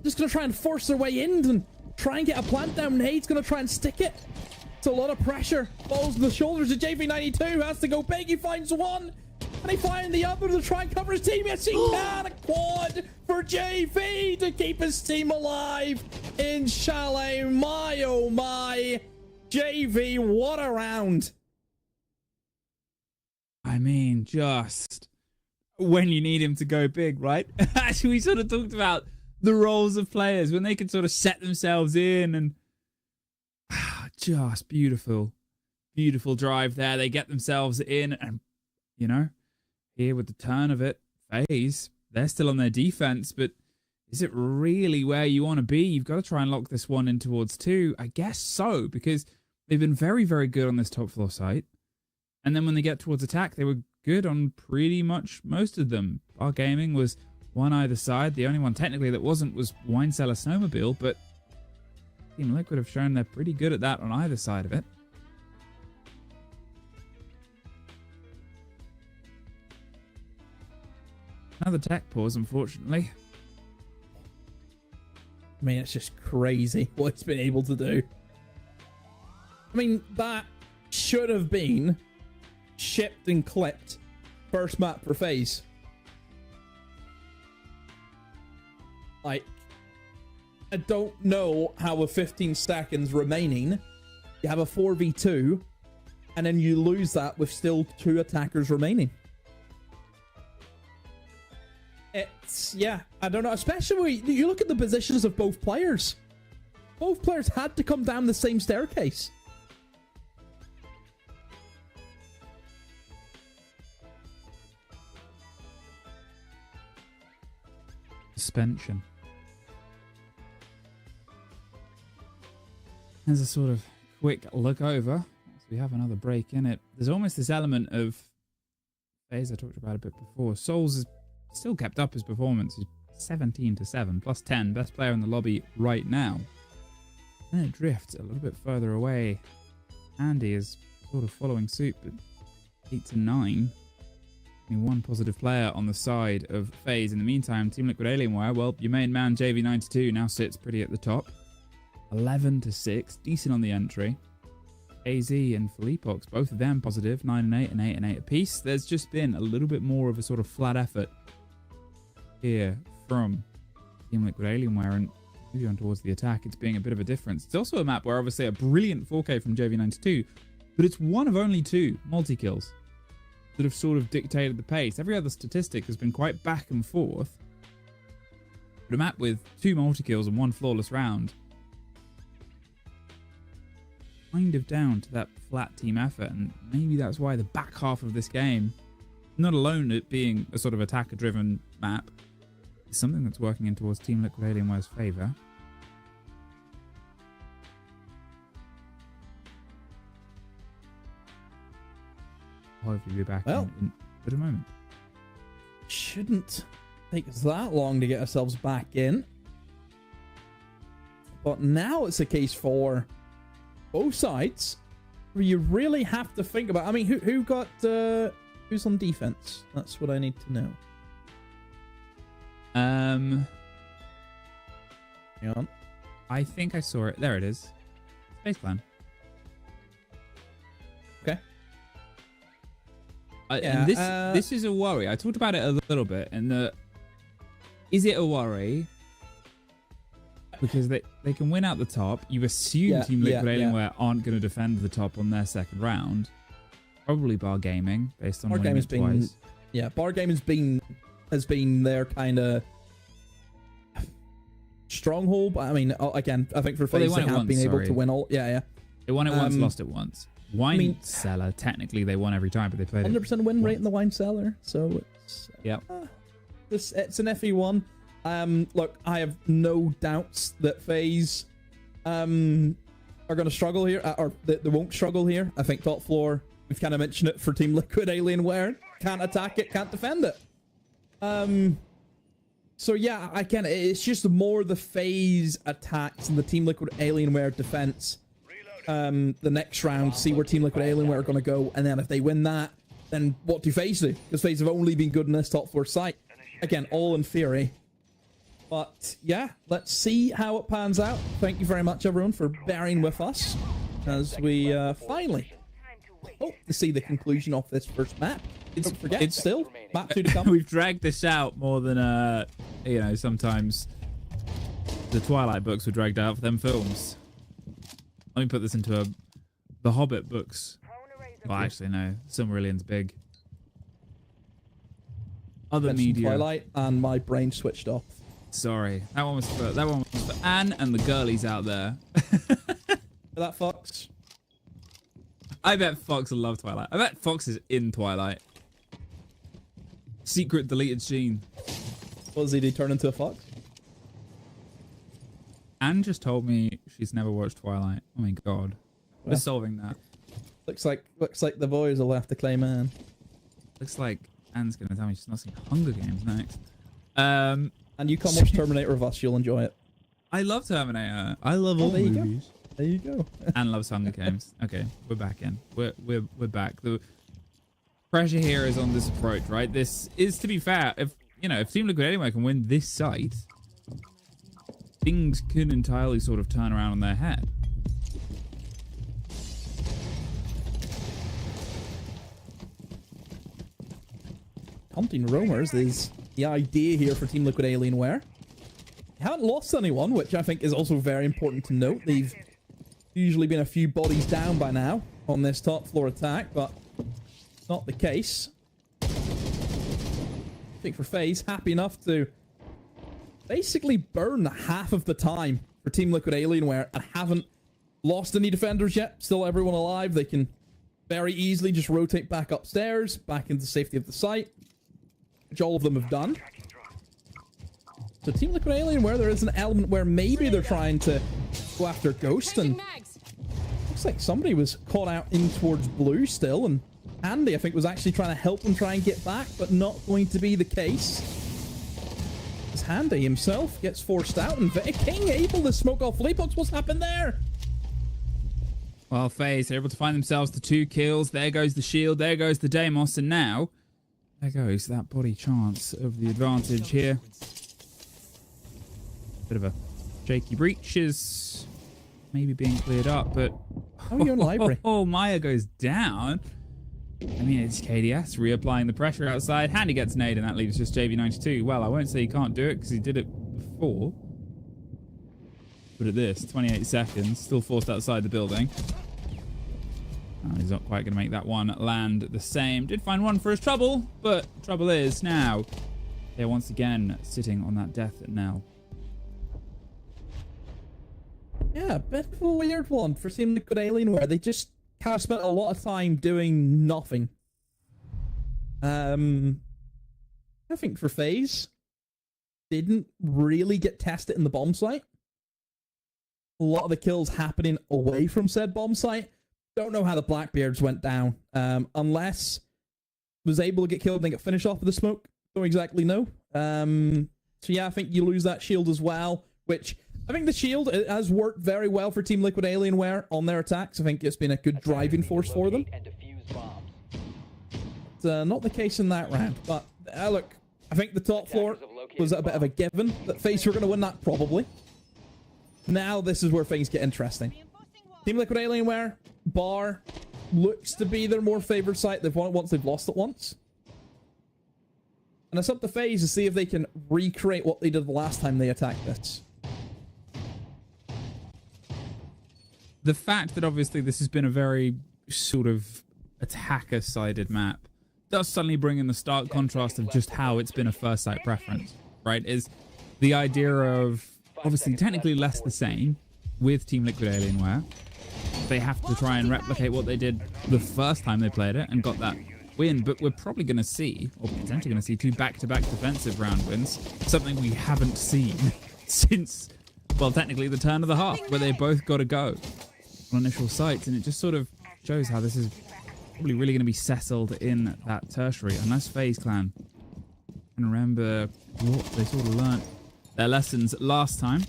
Just going to try and force their way in and try and get a plant down. Nade's going to try and stick it. It's a lot of pressure. Falls on the shoulders of JV92. Has to go big. He finds one. And he finds the other to try and cover his team. Yes, he can. A quad for JV to keep his team alive in Chalet. My, oh my. JV, what a round. I mean, just when you need him to go big, right? Actually, we sort of talked about the roles of players when they can sort of set themselves in, and just beautiful, beautiful drive there. They get themselves in, and, you know, here with the turn of it, FaZe, they're still on their defense, but is it really where you want to be? You've got to try and lock this one in towards 2. I guess so, because they've been very, very good on this top floor site. And then when they get towards attack, they were good on pretty much most of them. Our gaming was one either side. The only one technically that wasn't was Wine Cellar Snowmobile, but Team Liquid have shown they're pretty good at that on either side of it. Another tech pause, unfortunately. I mean, it's just crazy what it's been able to do. I mean, that should have been shipped and clipped first map for FaZe. Like, I don't know how with 15 seconds remaining, you have a 4v2, and then you lose that with still 2 attackers remaining. It's, yeah, I don't know, especially when you look at the positions of both players. Both players had to come down the same staircase. Suspension. There's a sort of quick look over. So we have another break in it. There's almost this element of FaZe I talked about a bit before. Souls has still kept up his performance. He's 17-7, plus 10, best player in the lobby right now. Then it drifts a little bit further away. Andy is sort of following suit, but 8-9. Only one positive player on the side of FaZe. In the meantime, Team Liquid Alienware, well, your main man, JV92, now sits pretty at the top. 11-6, decent on the entry. AZ and Philippox, both of them positive, 9 and 8 and 8 and 8 apiece. There's just been a little bit more of a sort of flat effort here from Team Liquid Alienware, and moving on towards the attack, it's being a bit of a difference. It's also a map where obviously a brilliant 4K from JV92, but it's one of only 2 multi-kills that have sort of dictated the pace. Every other statistic has been quite back and forth. But a map with 2 multi-kills and 1 flawless round, kind of down to that flat team effort, and maybe that's why the back half of this game, not alone it being a sort of attacker-driven map, is something that's working in towards Team Liquid Alienware's favour. Hopefully be back in a moment. Shouldn't take us that long to get ourselves back in. But now it's a case for both sides where you really have to think about. I mean, who got who's on defense? That's what I need to know. Hang on. I think I saw it. There it is. Space Clan. Okay. And this is a worry. I talked about it a little bit, and is it a worry? Because they can win out the top. You assume Team Liquid Alienware aren't going to defend the top on their second round. Probably Bar Gaming, based on winning it twice. Yeah, Bar Gaming has been their kind of stronghold. But I mean, again, I think for FaZe they have been able to win all. Yeah. They won it once, lost it once. Wine Cellar, technically they won every time, but they played 100% win rate in the Wine Cellar. So it's it's an FE1. Look, I have no doubts that FaZe are going to struggle here, or they won't struggle here. I think top floor, we've kind of mentioned it for Team Liquid Alienware, can't attack it, can't defend it. So yeah, it's just more the FaZe attacks and the Team Liquid Alienware defense. The next round, see where Team Liquid Alienware are going to go, and then if they win that, then what do FaZe do? Because FaZe have only been good in this top floor site. Again, all in theory. But yeah, let's see how it pans out. Thank you very much, everyone, for bearing with us as we finally hope to see the conclusion of this first map. Don't forget, it's still map 2 to come. We've dragged this out more than, sometimes the Twilight books were dragged out for them films. Let me put this into the Hobbit books. Well, actually, no. Silmarillion's big. Other media. Twilight, and my brain switched off. Sorry, that one was for Anne and the girlies out there. That Fox. I bet Fox will love Twilight. I bet Fox is in Twilight. Secret deleted scene. What does he do? Turn into a fox? Anne just told me she's never watched Twilight. Oh my god. We're solving that. Looks like the boys will have to claim Anne. Looks like Anne's gonna tell me she's not seen Hunger Games next. And you come watch Terminator with us, you'll enjoy it. I love Terminator. I love all movies. There you go. Anne loves Hunger Games. Okay, we're back in. We're back. The pressure here is on this approach, right? This is, to be fair, if Team Liquid Alienware can win this site, things could entirely sort of turn around on their head. Hunting roamers is the idea here for Team Liquid Alienware. They haven't lost anyone, which I think is also very important to note. They've usually been a few bodies down by now on this top floor attack, but not the case. I think for FaZe, happy enough to basically burn half of the time for Team Liquid Alienware and haven't lost any defenders yet. Still everyone alive. They can very easily just rotate back upstairs, back into safety of the site, which all of them have done. So Team Liquid Alienware, there is an element where maybe they're trying to go after Ghost, and looks like somebody was caught out in towards blue still, and Andy, I think, was actually trying to help them try and get back, but not going to be the case. As Handy himself gets forced out, and King able to smoke off Philippox. What's happened there? Well, FaZe are able to find themselves the 2 kills. There goes the shield. There goes the Deimos. And now, there goes that body chance of the advantage here. Bit of a shaky breach as maybe being cleared up, but... Oh, you're in library. Oh, Maya goes down. I mean, it's KDS reapplying the pressure outside. Handy gets nade, and that leaves just JV92. Well, I won't say he can't do it, because he did it before. But at this, 28 seconds, still forced outside the building. Oh, he's not quite going to make that one land the same. Did find one for his trouble, but trouble is now they're once again sitting on that death knell. Yeah, a bit of a weird one for Team Liquid Alienware. They just kind of spent a lot of time doing nothing. I think for FaZe, didn't really get tested in the bomb site. A lot of the kills happening away from said bomb site. Don't know how the Blackbeards went down. Unless was able to get killed and then get finished off with the smoke. Don't exactly know. So yeah, I think you lose that shield as well, which I think the shield has worked very well for Team Liquid Alienware on their attacks. I think it's been a good driving force for them. It's not the case in that round, but look, I think the top floor was a bit of a given that FaZe were going to win that probably. Now this is where things get interesting. Team Liquid Alienware, Bar, looks to be their more favored site. They've won it once, they've lost it once. And it's up to FaZe to see if they can recreate what they did the last time they attacked this. The fact that obviously this has been a very sort of attacker-sided map does suddenly bring in the stark contrast of just how it's been a first sight preference, right? Is the idea of obviously technically less the same with Team Liquid Alienware. They have to try and replicate what they did the first time they played it and got that win, but we're probably going to see, or potentially going to see, 2 back-to-back defensive round wins, something we haven't seen since, well, technically the turn of the half, where they both got to go on initial sites, and it just sort of shows how this is probably really going to be settled in that tertiary, unless FaZe Clan can remember what they sort of learnt their lessons last time.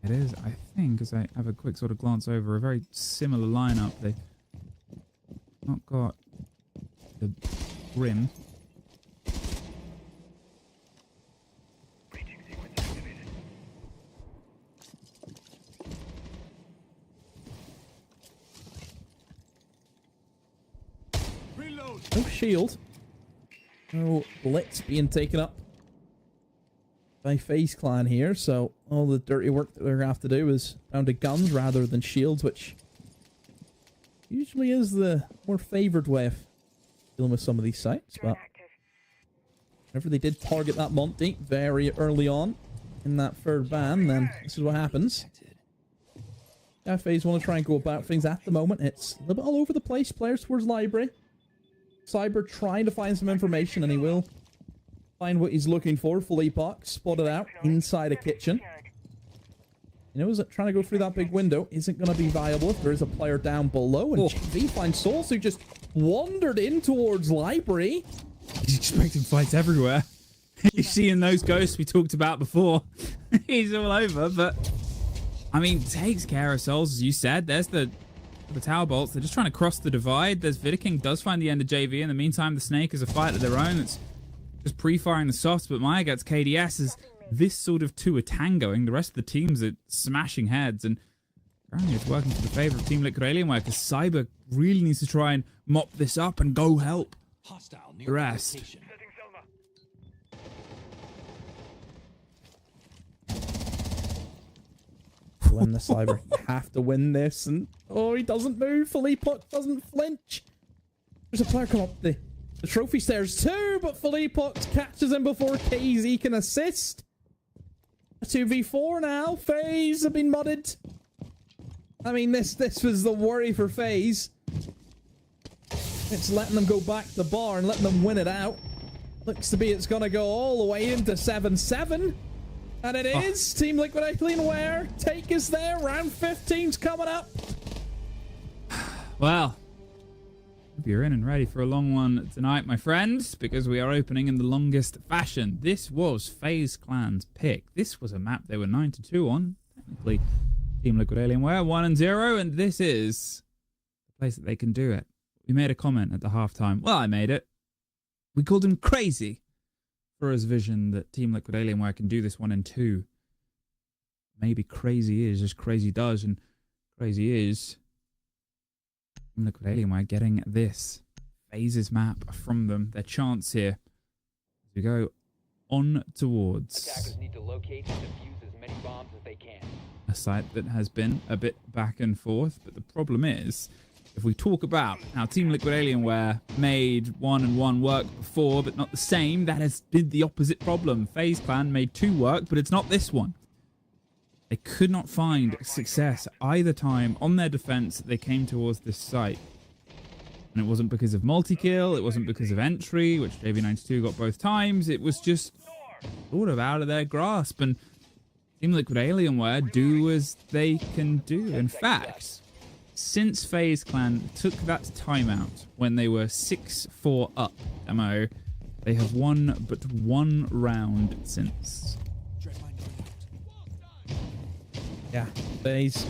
It is, I think, as I have a quick sort of glance over, a very similar lineup. They've not got the Grim. No shield. No blitz being taken up by FaZe Clan here, so all the dirty work that they're going to have to do is down to guns rather than shields, which usually is the more favored way of dealing with some of these sites, but whenever they did target that Monty very early on in that third ban, then this is what happens. Yeah, FaZe want to try and go about things at the moment. It's a little bit all over the place. Players towards library. Cyber trying to find some information, and he will find what he's looking for. Philippe spotted out inside a kitchen. You know, is it trying to go through that big window isn't going to be viable if there is a player down below. And GV finds Souls, who just wandered in towards library. He's expecting fights everywhere. You're seeing those ghosts we talked about before. He's all over, but I mean, takes care of Souls, as you said. There's the tower bolts. They're just trying to cross the divide. There's Vidaking does find the end of JV. In the meantime, the Snake is a fight of their own. It's just pre-firing the softs, but Maya gets KDS as this sort of 2 are tangoing. The rest of the teams are smashing heads, and apparently it's working for the favor of Team Liquid Alienware, because Cyber really needs to try and mop this up and go help the rest. Win the Cyber. You have to win this, and oh, he doesn't move. Philippe doesn't flinch. There's a player come up the trophy stairs too, but Philippe catches him before KZ can assist. A 2v4 now. FaZe have been mudded. I mean, this was the worry for FaZe. It's letting them go back to the bar and letting them win it out. Looks to be it's going to go all the way into 7-7. And it is. Team Liquid Alienware take us there. Round 15's coming up. Well, hope you're in and ready for a long one tonight, my friends, because we are opening in the longest fashion. This was FaZe Clan's pick. This was a map they were 9-2 on. Technically, Team Liquid Alienware 1-0, and this is the place that they can do it. We made a comment at the halftime. Well, I made it. We called him crazy for his vision that Team Liquid Alienware can do this 1-2. maybe crazy is just crazy does, and crazy is Liquid Alienware getting this phases map from them. Their chance here as we go on towards Attackers need to locate and defuse as many bombs as they can. a site that has been a bit back and forth. But the problem is, if we talk about how Team Liquid Alienware made 1 and 1 work before, but not the same, that has been the opposite problem. FaZe Clan made 2 work, but it's not this one. They could not find success either time on their defense that they came towards this site. And it wasn't because of multi-kill, it wasn't because of entry, which JV92 got both times. It was just sort of out of their grasp. And Team Liquid Alienware do as they can do. In fact, since FaZe Clan took that timeout when they were 6-4 up, MO, they have won but 1 round since. Yeah, FaZe.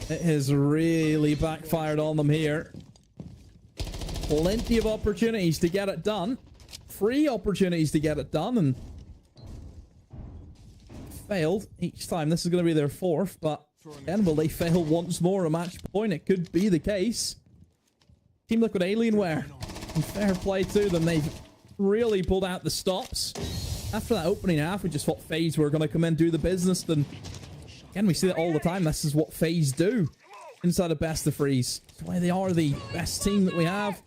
It has really backfired on them here. Plenty of opportunities to get it done. 3 opportunities to get it done, and failed each time. This is going to be their 4th, but again, will they fail once more a match point? It could be the case. Team Liquid Alienware, and fair play to them. They've really pulled out the stops. After that opening half, we just thought FaZe were going to come in and do the business. Then again, we see it all the time. This is what FaZe do inside of Best of Freeze. That's why they are the best team that we have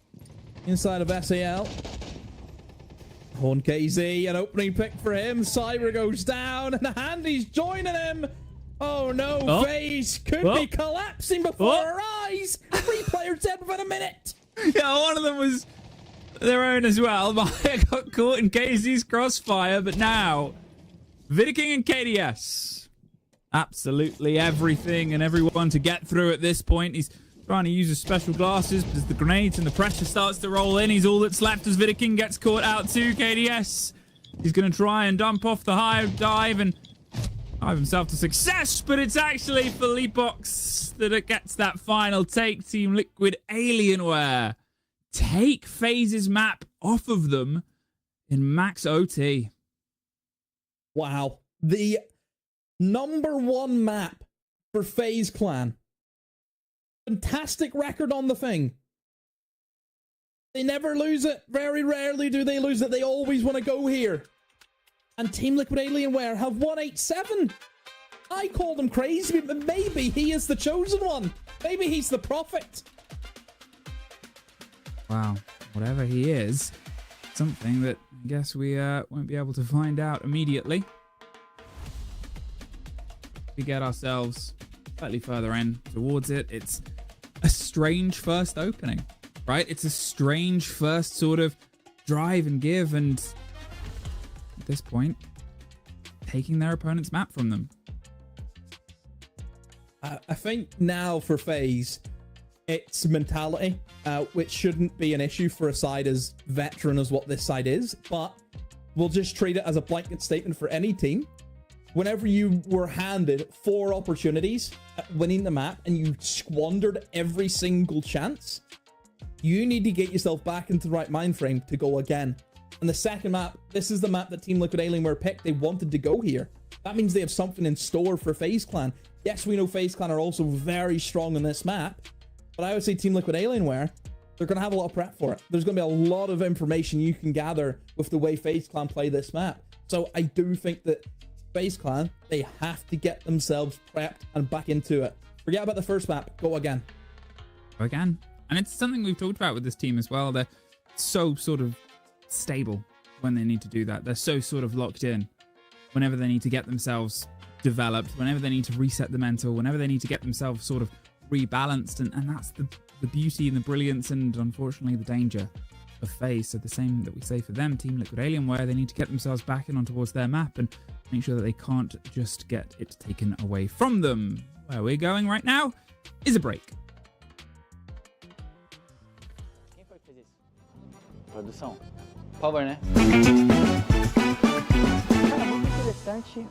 inside of SAL. On KZ, an opening pick for him. Cyber goes down, and Handy's joining him. Oh no, FaZe could be collapsing before our eyes. 3 players dead within a minute. Yeah, one of them was their own as well. Maya got caught in KZ's crossfire, but now Vidiking and KDS. Absolutely everything and everyone to get through at this point. He's trying to use his special glasses, but as the grenades and the pressure starts to roll in, he's all that's left as Vidiking gets caught out too. KDS, he's going to try and dump off the high dive and dive himself to success, but it's actually Felipox that gets that final take. Team Liquid Alienware take FaZe's map off of them in max OT. Wow. The #1 map for FaZe Clan. Fantastic record on the thing. They never lose it. Very rarely do they lose it. They always want to go here. And Team Liquid Alienware have 187. I call them crazy, but maybe he is the chosen one. Maybe he's the prophet. Wow. Whatever he is, something that I guess we won't be able to find out immediately. We get ourselves slightly further in towards it. It's a strange first opening, right? It's a strange first sort of drive and give, and at this point, taking their opponent's map from them. I think now for FaZe, it's mentality, which shouldn't be an issue for a side as veteran as what this side is, but we'll just treat it as a blanket statement for any team. Whenever you were handed 4 opportunities at winning the map and you squandered every single chance, you need to get yourself back into the right mind frame to go again. And the second map, this is the map that Team Liquid Alienware picked. They wanted to go here. That means they have something in store for FaZe Clan. Yes, we know FaZe Clan are also very strong on this map, but I would say Team Liquid Alienware, they're going to have a lot of prep for it. There's going to be a lot of information you can gather with the way FaZe Clan play this map. So I do think that FaZe Clan, they have to get themselves prepped and back into it. Forget about the first map. Go again. Go again. And it's something we've talked about with this team as well. They're so sort of stable when they need to do that. They're so sort of locked in whenever they need to get themselves developed, whenever they need to reset the mental, whenever they need to get themselves sort of rebalanced. And that's the beauty and the brilliance and unfortunately the danger of FaZe. So the same that we say for them, Team Liquid Alienware, they need to get themselves back in on towards their map and make sure that they can't just get it taken away from them. Where we're going right now is a break. Quem foi que fez isso? Produção. Power, né? Cara, muito interessante. interessante.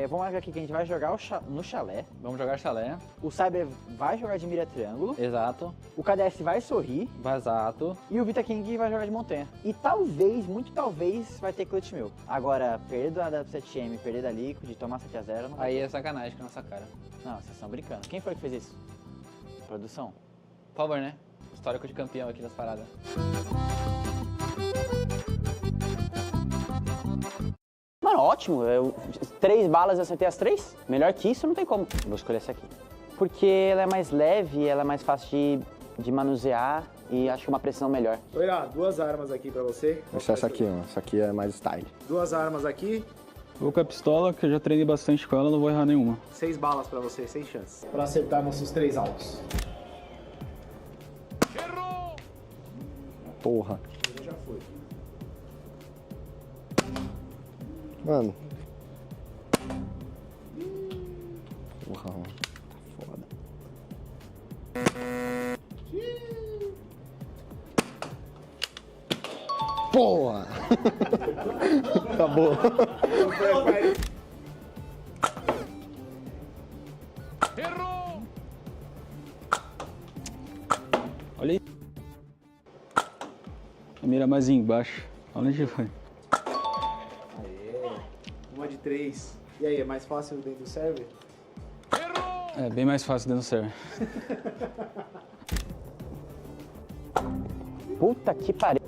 Vamos ver aqui que a gente vai jogar no chalé. Vamos jogar chalé. O Cyber vai jogar de mira triângulo. Exato. O KDS vai sorrir. Exato. E o Vita King vai jogar de montanha. E talvez, muito talvez, vai ter clutch meu. Agora, perder da 7M, perder da Liquid, tomar 7x0... Não... Aí é sacanagem com a nossa cara. Não, vocês estão brincando. Quem foi que fez isso? Produção? Por favor, né? Histórico de campeão aqui das paradas. Mano, ótimo. 3 balas eu acertei as 3. Melhor que isso não tem como. Vou escolher essa aqui. Porque ela é mais leve, ela é mais fácil de manusear e acho que uma precisão melhor. Olha, 2 armas aqui pra você. Essa aqui, ó. Essa aqui é mais style. 2 armas aqui. Vou com a pistola, que eu já treinei bastante com ela, não vou errar nenhuma. 6 balas pra você, sem chance. Pra acertar nossos 3 alvos. Porra. Já foi. Mano. Porra, mano. Foda. Porra! Acabou. Errou! Olha aí. A mira mais embaixo. Olha onde vai. Aê. Uma de 3. E aí, é mais fácil dentro do server? É bem mais fácil dentro do server. Puta que pariu.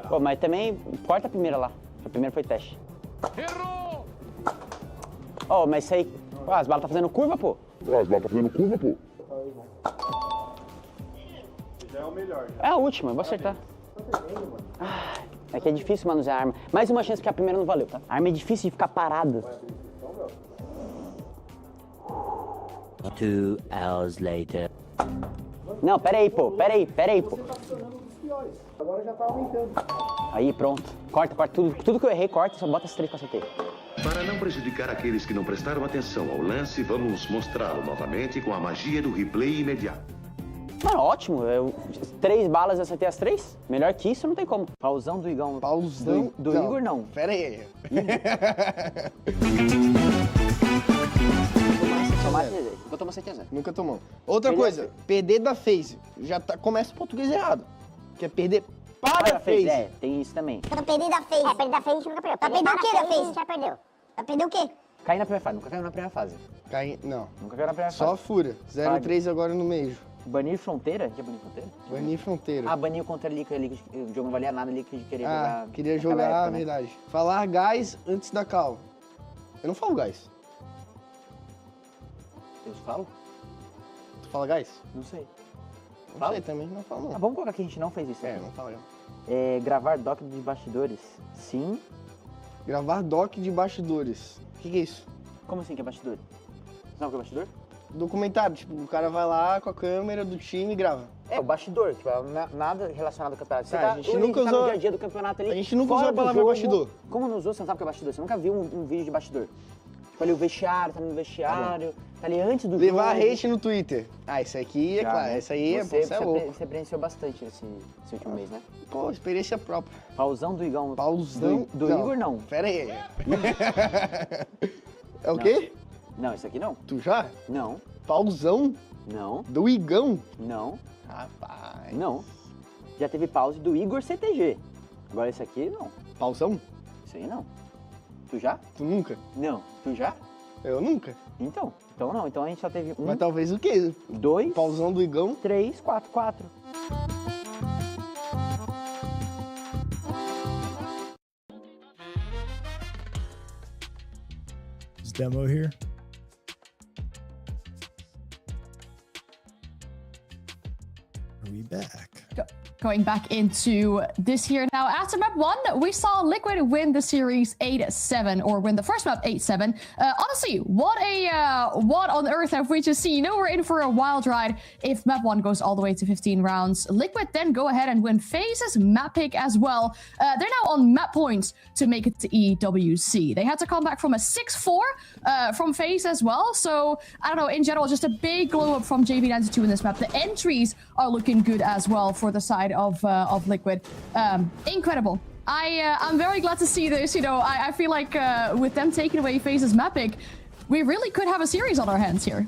Pô, mas também corta a primeira lá. A primeira foi teste. Errou! Ó, mas isso aí... Ó, as balas tá fazendo curva, pô. Já é o melhor. É a última, eu vou acertar. É que é difícil manusear a arma. Mais uma chance que a primeira não valeu, tá? A arma é difícil de ficar parada. 2 hours later. Não, pera aí, pô. Tá funcionando dos piores. Agora já tá aumentando. Aí, pronto. Corta. Tudo que eu errei, corta. Só bota as 3 que eu acertei. Para não prejudicar aqueles que não prestaram atenção ao lance, vamos mostrá-lo novamente com a magia do replay imediato. Mano, ótimo. 3 balas eu acertei as 3. Melhor que isso não tem como. Pausão do Igão. Pausão? Do Igor, não. Pera aí. Eu tomo 7x0. Nunca tomou. Outra coisa, perder da FaZe. Já começa o português errado. Que é perder para a FaZe. É, tem isso também. Pra perder da FaZe. Perder da FaZe a gente nunca perdeu. Pra perder o quê da FaZe? Já perdeu. Pra perder o quê? Cair na primeira fase. Nunca caiu na primeira fase. Não. Nunca caiu na primeira Só fase. fura. 0-3 agora no meio. Banir fronteira? Que é banir fronteira? Banir fronteira. Ah, banir contra Liquid. O jogo não valia nada, Liquid queria jogar. Queria naquela jogar, época, né? verdade. Falar gás antes da cal. Eu não falo gás. Eu falo? Tu fala gás? Não sei. Não Fala? sei também, não falo Ah, não. vamos colocar que a gente não fez isso aqui. Não fala não. Gravar doc de bastidores? Sim. Gravar doc de bastidores. O que é isso? Como assim que é bastidor? Sabe o que é bastidor? Documentário, tipo, o cara vai lá com a câmera do time e grava. É, o bastidor, tipo, nada relacionado ao campeonato. Você a gente hoje nunca tá usou- no dia a dia do campeonato ali. a gente nunca fora usou a do palavra jogo. bastidor. Como não usou, você não sabe o que é bastidor. Você nunca viu um vídeo de bastidor. Tipo, ali o vestiário, tá no vestiário, tá ali antes do Levar jogo. hate no Twitter. Ah, isso aqui é Já, claro, né? essa aí você, é louco. Você presenciou bastante esse último mês, né? Pô, experiência própria. Pausão do Igão. Pausão Do Igor, não. Pera aí. É o quê? Não, isso aqui não. Tu já? Não. Pausão Não. do Igão? Não. Rapaz. Não. Já teve pause do Igor CTG. Agora esse aqui, não. Pausão? Isso aí, não. Tu já? Tu nunca? Não. Tu já? Eu nunca. Então não. Então a gente só teve 1, Mas talvez o quê? 2, Pausão do Igão? 3, 4. This demo here. Are we back? Going back into this here now. After map 1, we saw Liquid win the series 8-7, or win the first map 8-7. Honestly, what on earth have we just seen? You know, we're in for a wild ride if map 1 goes all the way to 15 rounds. Liquid then go ahead and win FaZe's map pick as well. They're now on map points to make it to EWC. They had to come back from a 6-4 from FaZe as well. So, I don't know, in general, just a big glow up from JV92 in this map. The entries are looking good as well for the side of Liquid. Incredible. I'm very glad to see this. You know, I feel like with them taking away FaZe's map pick, we really could have a series on our hands here.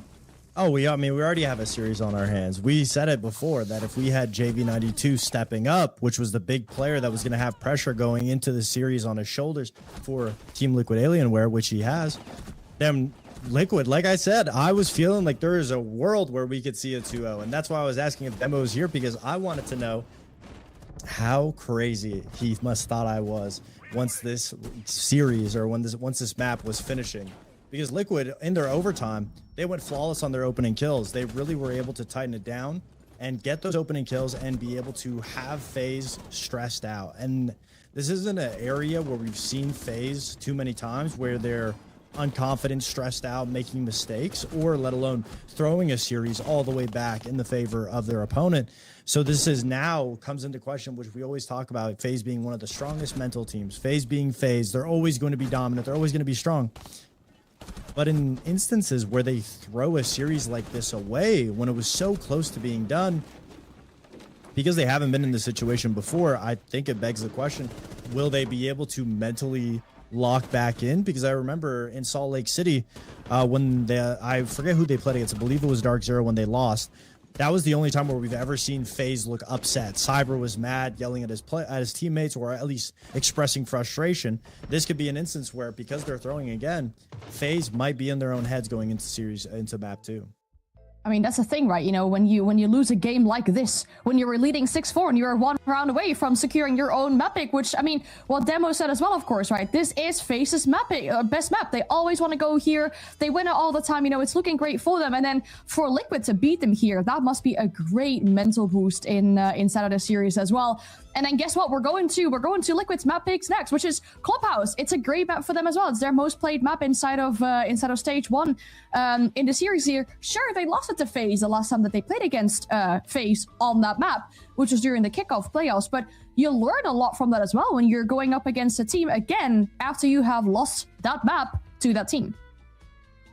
Oh, we already have a series on our hands. We said it before that if we had JV92 stepping up, which was the big player that was going to have pressure going into the series on his shoulders for Team Liquid Alienware, which he has, then Liquid, like I said, I was feeling like there is a world where we could see a 2-0. And that's why I was asking if Demo was here, because I wanted to know how crazy he must thought I was once this series or once this map was finishing. Because Liquid, in their overtime, they went flawless on their opening kills. They really were able to tighten it down and get those opening kills and be able to have FaZe stressed out. And this isn't an area where we've seen FaZe too many times where they're unconfident, stressed out, making mistakes, or let alone throwing a series all the way back in the favor of their opponent. So this is now comes into question, which we always talk about, FaZe being one of the strongest mental teams. FaZe being FaZe, they're always going to be dominant. They're always going to be strong. But in instances where they throw a series like this away, when it was so close to being done, because they haven't been in this situation before, I think it begs the question, will they be able to mentally lock back in? Because I remember in Salt Lake City, when I forget who they played against, I believe it was Dark Zero when they lost. That was the only time where we've ever seen FaZe look upset. Cyber was mad, yelling at his teammates, or at least expressing frustration. This could be an instance where, because they're throwing again, FaZe might be in their own heads going into map 2. I mean, that's the thing, right? You know, when you lose a game like this, when you're leading 6-4 and you're 1 round away from securing your own map pick, which, I mean, what Demo said as well, of course, right? This is FaZe's map pick, best map. They always want to go here. They win it all the time. You know, it's looking great for them. And then for Liquid to beat them here, that must be a great mental boost inside of the series as well. And then guess what? We're going to Liquid's map picks next, which is Clubhouse. It's a great map for them as well. It's their most played map inside of stage 1 in the series here. Sure, they lost it to FaZe the last time that they played against FaZe on that map, which was during the kickoff playoffs. But you learn a lot from that as well when you're going up against a team again after you have lost that map to that team.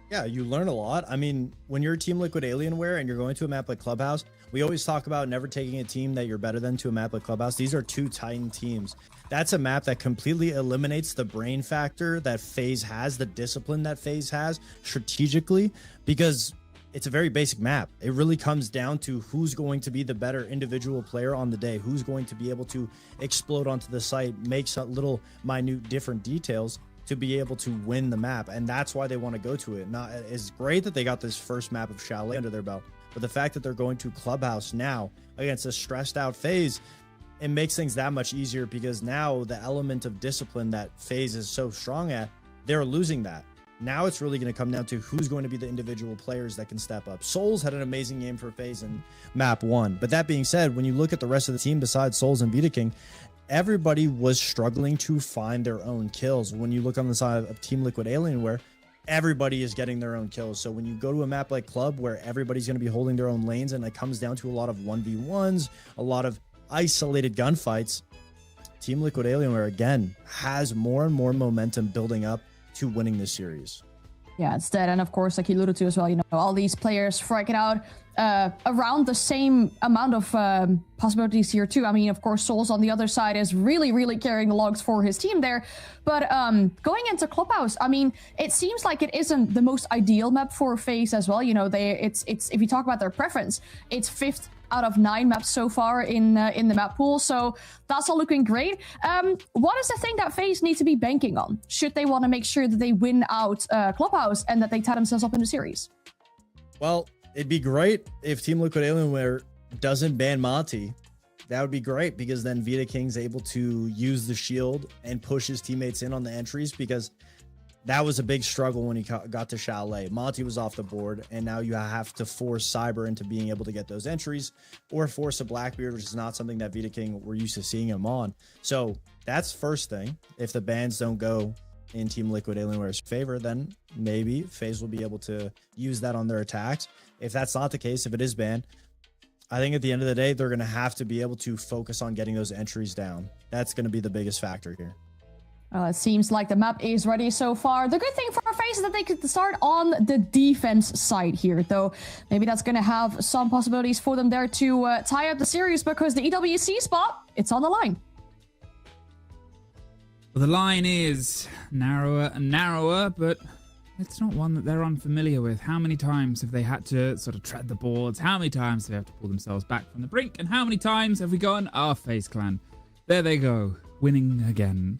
Yeah, you learn a lot. I mean, when you're Team Liquid Alienware and you're going to a map like Clubhouse, we always talk about never taking a team that you're better than to a map like Clubhouse. These are 2 Titan teams. That's a map that completely eliminates the brain factor that FaZe has, the discipline that FaZe has strategically, because it's a very basic map. It really comes down to who's going to be the better individual player on the day, who's going to be able to explode onto the site, make some little minute different details to be able to win the map. And that's why they want to go to it. Now, it's great that they got this first map of Chalet under their belt, but the fact that they're going to Clubhouse now against a stressed out FaZe, it makes things that much easier, because now the element of discipline that FaZe is so strong at, they're losing that. Now it's really going to come down to who's going to be the individual players that can step up. Souls had an amazing game for FaZe in map 1. But that being said, when you look at the rest of the team besides Souls and Vita King, everybody was struggling to find their own kills. When you look on the side of Team Liquid Alienware, everybody is getting their own kills. So when you go to a map like Club where everybody's going to be holding their own lanes and it comes down to a lot of 1v1s, a lot of isolated gunfights, Team Liquid Alienware again has more and more momentum building up to winning this series. Yeah, it's that. And of course, like you alluded to as well, you know, all these players striking out around the same amount of possibilities here too. I mean, of course, Souls on the other side is really carrying the logs for his team there. But going into Clubhouse, I mean, it seems like it isn't the most ideal map for FaZe as well. You know, it's if you talk about their preference, it's 5th out of 9 maps so far in the map pool, so that's all looking great. What is the thing that FaZe need to be banking on? Should they want to make sure that they win out Clubhouse and that they tie themselves up in the series? Well, it'd be great if Team Liquid Alienware doesn't ban Monty. That would be great, because then Vita King's able to use the shield and push his teammates in on the entries, because that was a big struggle when he got to Chalet. Monty was off the board, and now you have to force Cyber into being able to get those entries, or force a Blackbeard, which is not something that Vita King we're used to seeing him on. So that's first thing. If the bans don't go in Team Liquid Alienware's favor, then maybe FaZe will be able to use that on their attacks. If that's not the case, if it is banned, I think at the end of the day, they're going to have to be able to focus on getting those entries down. That's going to be the biggest factor here. It seems like the map is ready so far. The good thing for FaZe is that they could start on the defense side here, though. Maybe that's going to have some possibilities for them there to tie up the series, because the EWC spot, it's on the line. Well, the line is narrower and narrower, but it's not one that they're unfamiliar with. How many times have they had to sort of tread the boards? How many times have they had to pull themselves back from the brink? And how many times have we gone, FaZe Clan? There they go, winning again.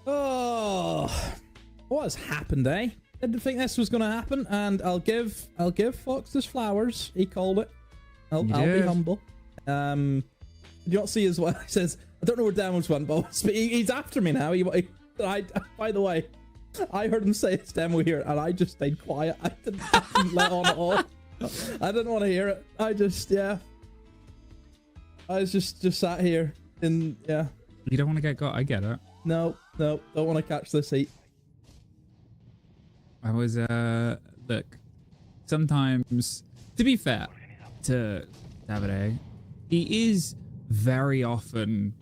Oh, what has happened, eh? Didn't think this was going to happen, and I'll give Fox his flowers. He called it. I'll be humble. You not see as well. He says, I don't know where Demos went, but he's after me now. By the way, I heard him say it's demo here, and I just stayed quiet. I didn't let on at all. I didn't want to hear it. I was just sat here, and yeah. You don't want to get got. I get it. No, don't want to catch this heat. I was, look, sometimes, to be fair to Davide, he is very often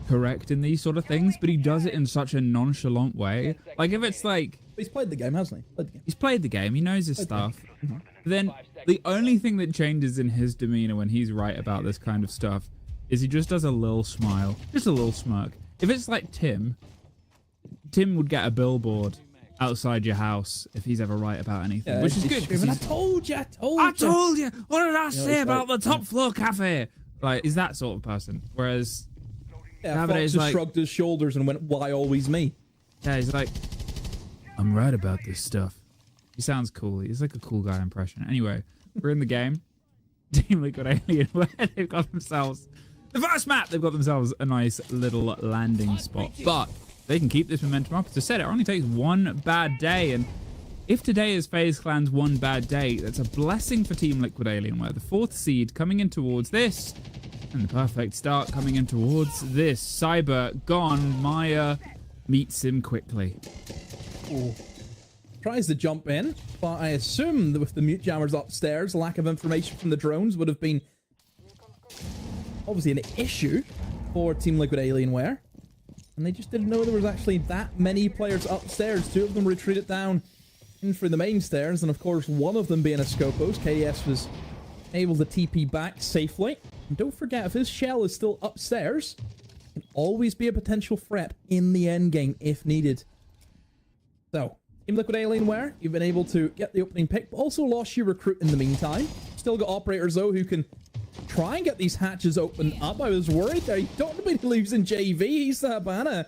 correct in these sort of things, but he does it in such a nonchalant way. Like, if it's like... He's played the game, hasn't he? He's played the game. He knows his stuff. But then the only thing that changes in his demeanor when he's right about this kind of stuff is he just does a little smile. Just a little smirk. If it's like Tim would get a billboard outside your house if he's ever right about anything, yeah, which is good. I told you. I told you. What did I say about the top floor cafe? Like, is that sort of person. Whereas Fox just like, shrugged his shoulders and went, why always me? Yeah, he's like, I'm right about this stuff. He sounds cool. He's like a cool guy impression. Anyway, we're in the game. Team Liquid Alien, where they've got themselves the first map. They've got themselves a nice little landing spot, but they can keep this momentum up. As I said, it only takes one bad day, and if today is FaZe Clan's one bad day, that's a blessing for Team Liquid Alien, where the 4th seed coming in towards this, and the perfect start coming in towards this. Cyber gone. Maya meets him quickly. Ooh. Tries to jump in, but I assume that with the mute jammers upstairs, lack of information from the drones would have been obviously an issue for Team Liquid Alienware. And they just didn't know there was actually that many players upstairs. 2 of them retreated down in through the main stairs, and of course one of them being a Scopos. KDS was able to TP back safely. And don't forget, if his shell is still upstairs, it can always be a potential threat in the endgame if needed. So, Team Liquid Alienware, you've been able to get the opening pick, but also lost your recruit in the meantime. Still got operators though who can try and get these hatches opened up. I was worried there. You don't want to be losing JV. He's the Habana.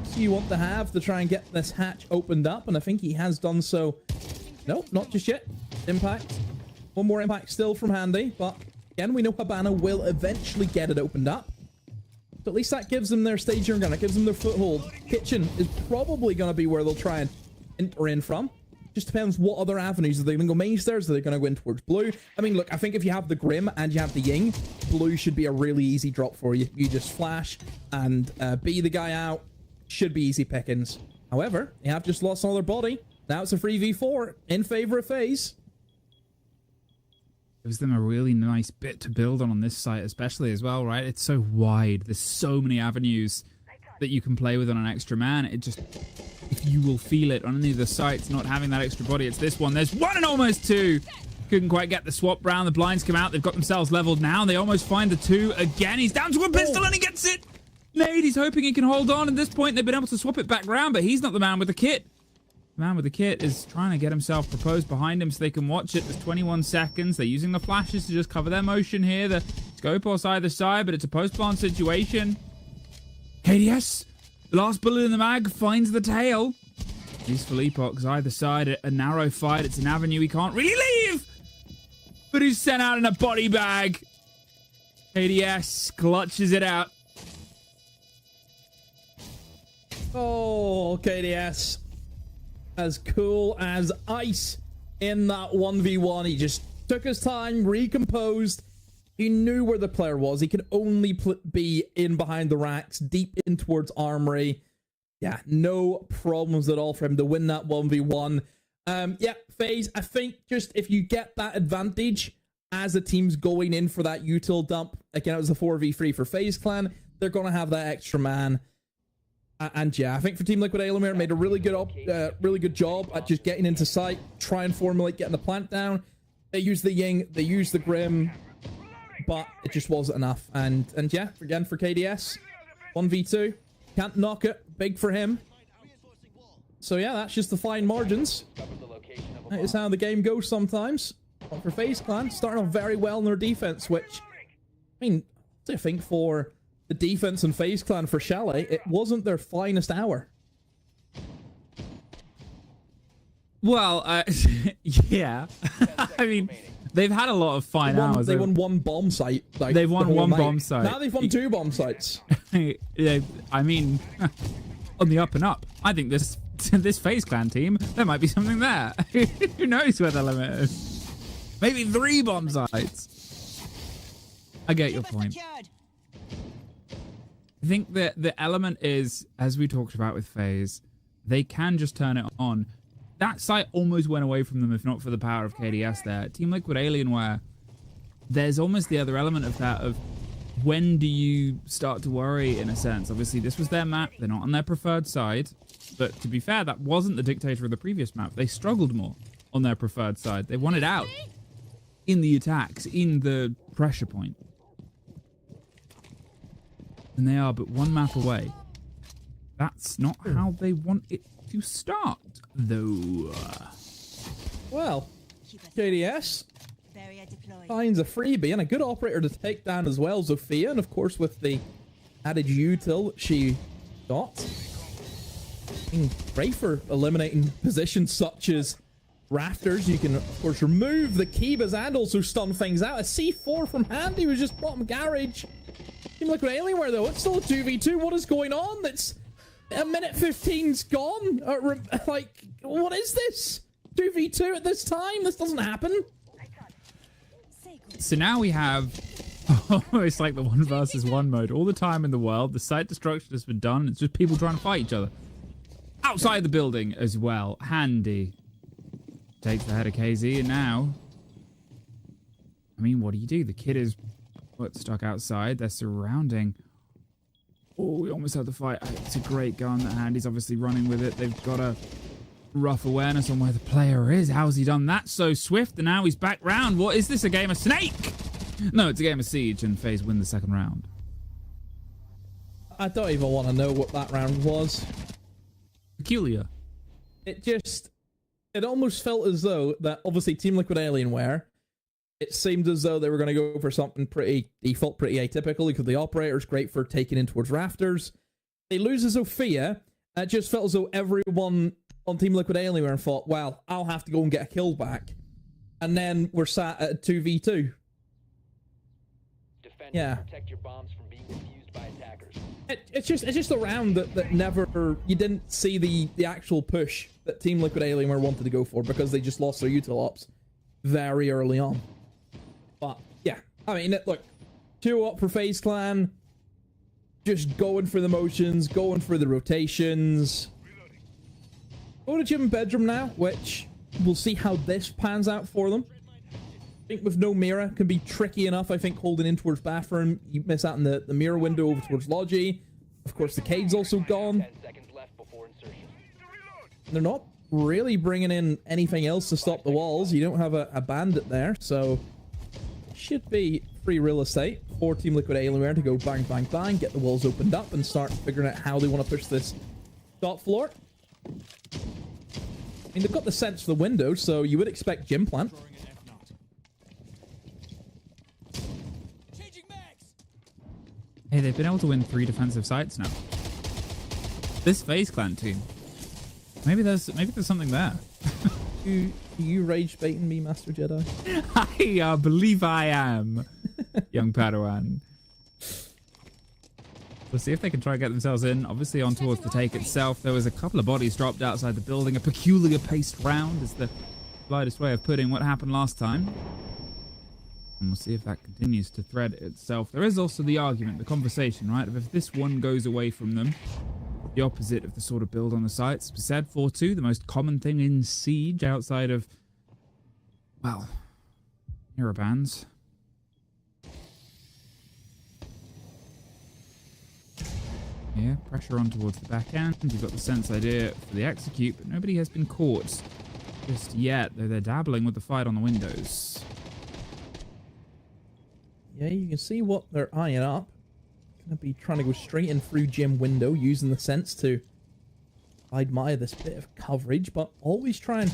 So you want to have to try and get this hatch opened up, and I think he has done so. No, not just yet. Impact. One more impact still from Handy, but again, we know Habana will eventually get it opened up. So at least that gives them their staging gun. It gives them their foothold. Kitchen is probably going to be where they'll try and enter in from. Just depends what other avenues. Are they going to go main stairs? Are they going to go in towards blue? I mean, look, I think if you have the Grim and you have the Ying, blue should be a really easy drop for you. You just flash and B the guy out. Should be easy pickings. However, they have just lost all their body. Now it's a 3v4 in favor of FaZe. Gives them a really nice bit to build on this site, especially as well, right? It's so wide. There's so many avenues that you can play with on an extra man. It just... if you will feel it on any of the sites, not having that extra body, it's this one. There's 1 and almost 2. Couldn't quite get the swap round. The blinds come out. They've got themselves leveled now. They almost find the 2 again. He's down to a pistol and he gets it. Nade, he's hoping he can hold on. At this point, they've been able to swap it back round, but he's not the man with the kit. The man with the kit is trying to get himself proposed behind him so they can watch it. There's 21 seconds. They're using the flashes to just cover their motion here. The Scopos either side, but it's a post-plant situation. KDS, the last bullet in the mag, finds the tail. These Philippox either side, a narrow fight. It's an avenue he can't really leave. But he's sent out in a body bag. KDS clutches it out. Oh, KDS. As cool as ice in that 1v1. He just took his time, recomposed. He knew where the player was. He could only be in behind the racks, deep in towards Armory. Yeah, no problems at all for him to win that 1v1. Yeah, FaZe, I think just if you get that advantage as a team's going in for that util dump, again, it was a 4v3 for FaZe Clan, they're going to have that extra man. And yeah, I think for Team Liquid Alienware made a really good job at just getting into sight, try and formulate getting the plant down. They used the Ying, they used the Grim, but it just wasn't enough. And yeah, again for KDS, 1v2. Can't knock it. Big for him. So yeah, that's just the fine margins. That is how the game goes sometimes. But for FaZe Clan, starting off very well in their defense, which, I mean, I think for the defense in FaZe Clan for Chalet, it wasn't their finest hour. Well, yeah. I mean, they've had a lot of fine hours. They won one bomb site. Like, they've won one bomb site. Now they've won 2 bomb sites. Yeah, I mean, on the up and up. I think this FaZe Clan team, there might be something there. Who knows where the limit is? Maybe 3 bomb sites. I get your point. I think that the element is, as we talked about with FaZe, they can just turn it on. That site almost went away from them if not for the power of KDS there. Team Liquid Alienware, there's almost the other element of that of when do you start to worry in a sense. Obviously, this was their map. They're not on their preferred side. But to be fair, that wasn't the dictator of the previous map. They struggled more on their preferred side. They wanted out in the attacks, in the pressure point. And they are but 1 map away. That's not how they want it to start, though. Well, KDS finds a freebie and a good operator to take down as well, Zofia, and of course with the added util she got. Great for eliminating positions such as rafters. You can, of course, remove the Kibas and also stun things out. A C4 from Handy was just bottom garage. Team Liquid Alienware, though, it's still a 2v2. What is going on? It's a minute 15's gone. Like, what is this? 2v2 at this time? This doesn't happen. So now we have almost like the 1 versus 1 mode. All the time in the world, the site destruction has been done. It's just people trying to fight each other. Outside the building as well. Handy takes the head of KZ, and now, I mean, what do? The kid is stuck outside. They're surrounding. Oh, we almost had the fight. It's a great gun that Handy's obviously running with it. They've got a rough awareness on where the player is. How's he done that so swift? And now he's back round. What is this, a game of Snake? No, it's a game of Siege, and FaZe win the second round. I don't even want to know what that round was. Peculiar. It almost felt as though that obviously Team Liquid Alienware, it seemed as though they were going to go for something pretty default, pretty atypical, because the operator's great for taking in towards rafters. They lose a Zofia. It just felt as though everyone on Team Liquid Alienware thought, well, I'll have to go and get a kill back. And then we're sat at a 2v2. Yeah. Protect your bombs from being defused by attackers. It's just a round that never, you didn't see the actual push that Team Liquid Alienware wanted to go for, because they just lost their util ops very early on. But yeah, I mean, look, 2 up for FaZe Clan, just going for the motions, going for the rotations. Go to gym and bedroom now, which we'll see how this pans out for them. I think with no mirror can be tricky enough. I think holding in towards bathroom, you miss out in the mirror window over towards Logi. Of course, the cade's also gone. They're not really bringing in anything else to stop the walls. You don't have a bandit there, so should be free real estate for Team Liquid Alienware to go bang, bang, bang, get the walls opened up and start figuring out how they want to push this top floor. I mean, they've got the sense for the window, so you would expect gym plant. Hey, they've been able to win 3 defensive sites now. This FaZe Clan team. Maybe there's something there. You rage baiting me, Master Jedi? I believe I am, young Padawan. We'll see if they can try and get themselves in. Obviously on towards the take itself. There was a couple of bodies dropped outside the building. A peculiar paced round is the lightest way of putting what happened last time. And we'll see if that continues to thread itself. There is also the argument, the conversation, right? Of if this one goes away from them, the opposite of the sort of build on the sites. We said 4-2, the most common thing in Siege outside of, well, hero bands. Yeah, pressure on towards the back end. You've got the sense idea for the execute, but nobody has been caught just yet, though they're dabbling with the fight on the windows. Yeah, you can see what they're eyeing up. Gonna be trying to go straight in through gym window, using the sense to admire this bit of coverage, but always try and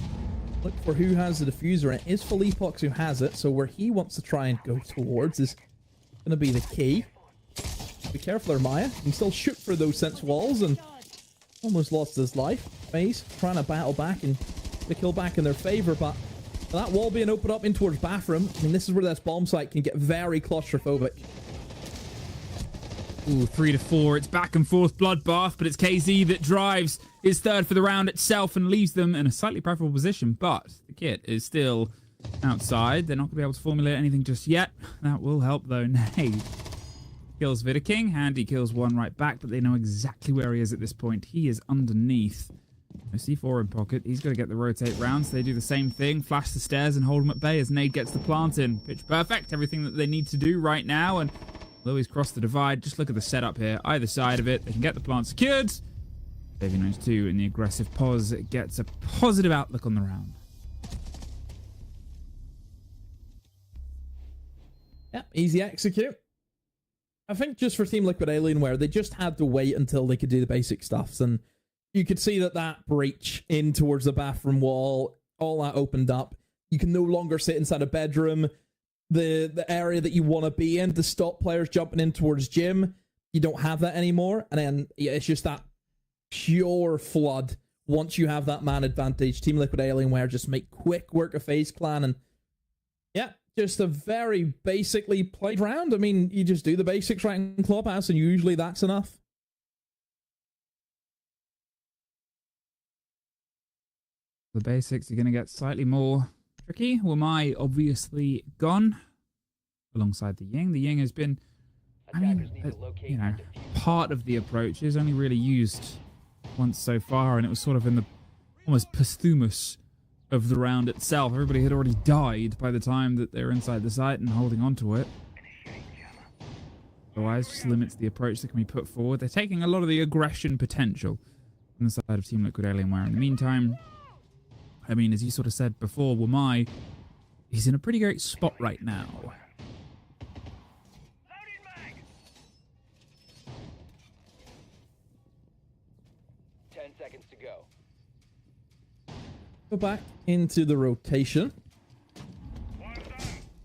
look for who has the diffuser. It is Philippox who has it, so where he wants to try and go towards is gonna be the key. Be careful there, Maya. You can still shoot through those sense walls and almost lost his life. FaZe trying to battle back and the kill back in their favor, but that wall being opened up in towards bathroom, I mean, this is where this bomb site can get very claustrophobic. Ooh, 3 to 4. It's back and forth bloodbath, but it's KZ that drives his third for the round itself and leaves them in a slightly preferable position. But the kit is still outside. They're not going to be able to formulate anything just yet. That will help, though. Nade kills Vidaking. Handy kills one right back, but they know exactly where he is at this point. He is underneath. No C4 in pocket. He's going to get the rotate rounds. They do the same thing. Flash the stairs and hold him at bay as Nade gets the plant in. Pitch perfect. Everything that they need to do right now. And although he's crossed the divide, just look at the setup here. Either side of it, they can get the plant secured. Davey knows 2 in the aggressive pause. It gets a positive outlook on the round. Yep, easy execute. I think just for Team Liquid Alienware, they just had to wait until they could do the basic stuffs, and you could see that breach in towards the bathroom wall, all that opened up. You can no longer sit inside a bedroom. The area that you want to be in to stop players jumping in towards gym, you don't have that anymore. And then it's just that pure flood. Once you have that man advantage, Team Liquid Alienware just make quick work of FaZe Clan. And yeah, just a very basically played round. I mean, you just do the basics right in Clubhouse, and usually that's enough. The basics are going to get slightly more tricky. Wamai obviously gone alongside the Ying. The Ying has been, I mean, you know, part of the approach. Is only really used once so far, and it was sort of in the almost posthumous of the round itself. Everybody had already died by the time that they were inside the site and holding on to it. Otherwise, just limits the approach that can be put forward. They're taking a lot of the aggression potential on the side of Team Liquid Alienware. In the meantime, I mean, as you sort of said before, Wamai, he's in a pretty great spot right now. 10 seconds to go. Go back into the rotation.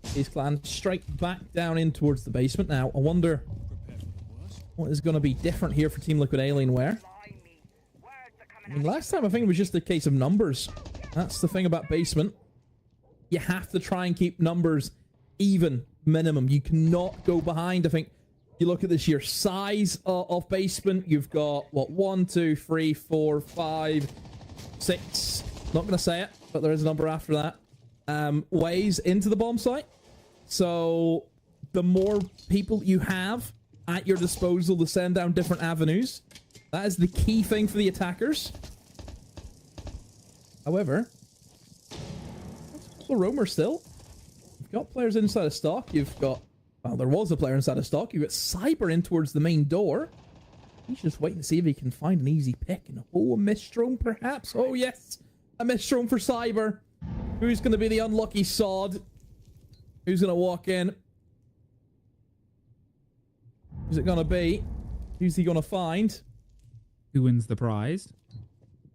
FaZe Clan straight back down in towards the basement. Now, I wonder what is going to be different here for Team Liquid Alienware. I mean, last time I think it was just a case of numbers. That's the thing about basement. You have to try and keep numbers even, minimum. You cannot go behind. I think you look at the sheer size of basement. You've got, what, 1, 2, 3, 4, 5, 6. Not going to say it, but there is a number after that. Ways into the bomb site. So the more people you have at your disposal to send down different avenues, that is the key thing for the attackers. However, the roamer still. You've got players inside of stock. You've got, well, there was a player inside of stock. You've got Cyber in towards the main door. He's just waiting to see if he can find an easy pick. And oh, a Mistrom perhaps. Oh yes, a Mistrom for Cyber. Who's going to be the unlucky sod? Who's going to walk in? Who's it going to be? Who's he going to find? Who wins the prize?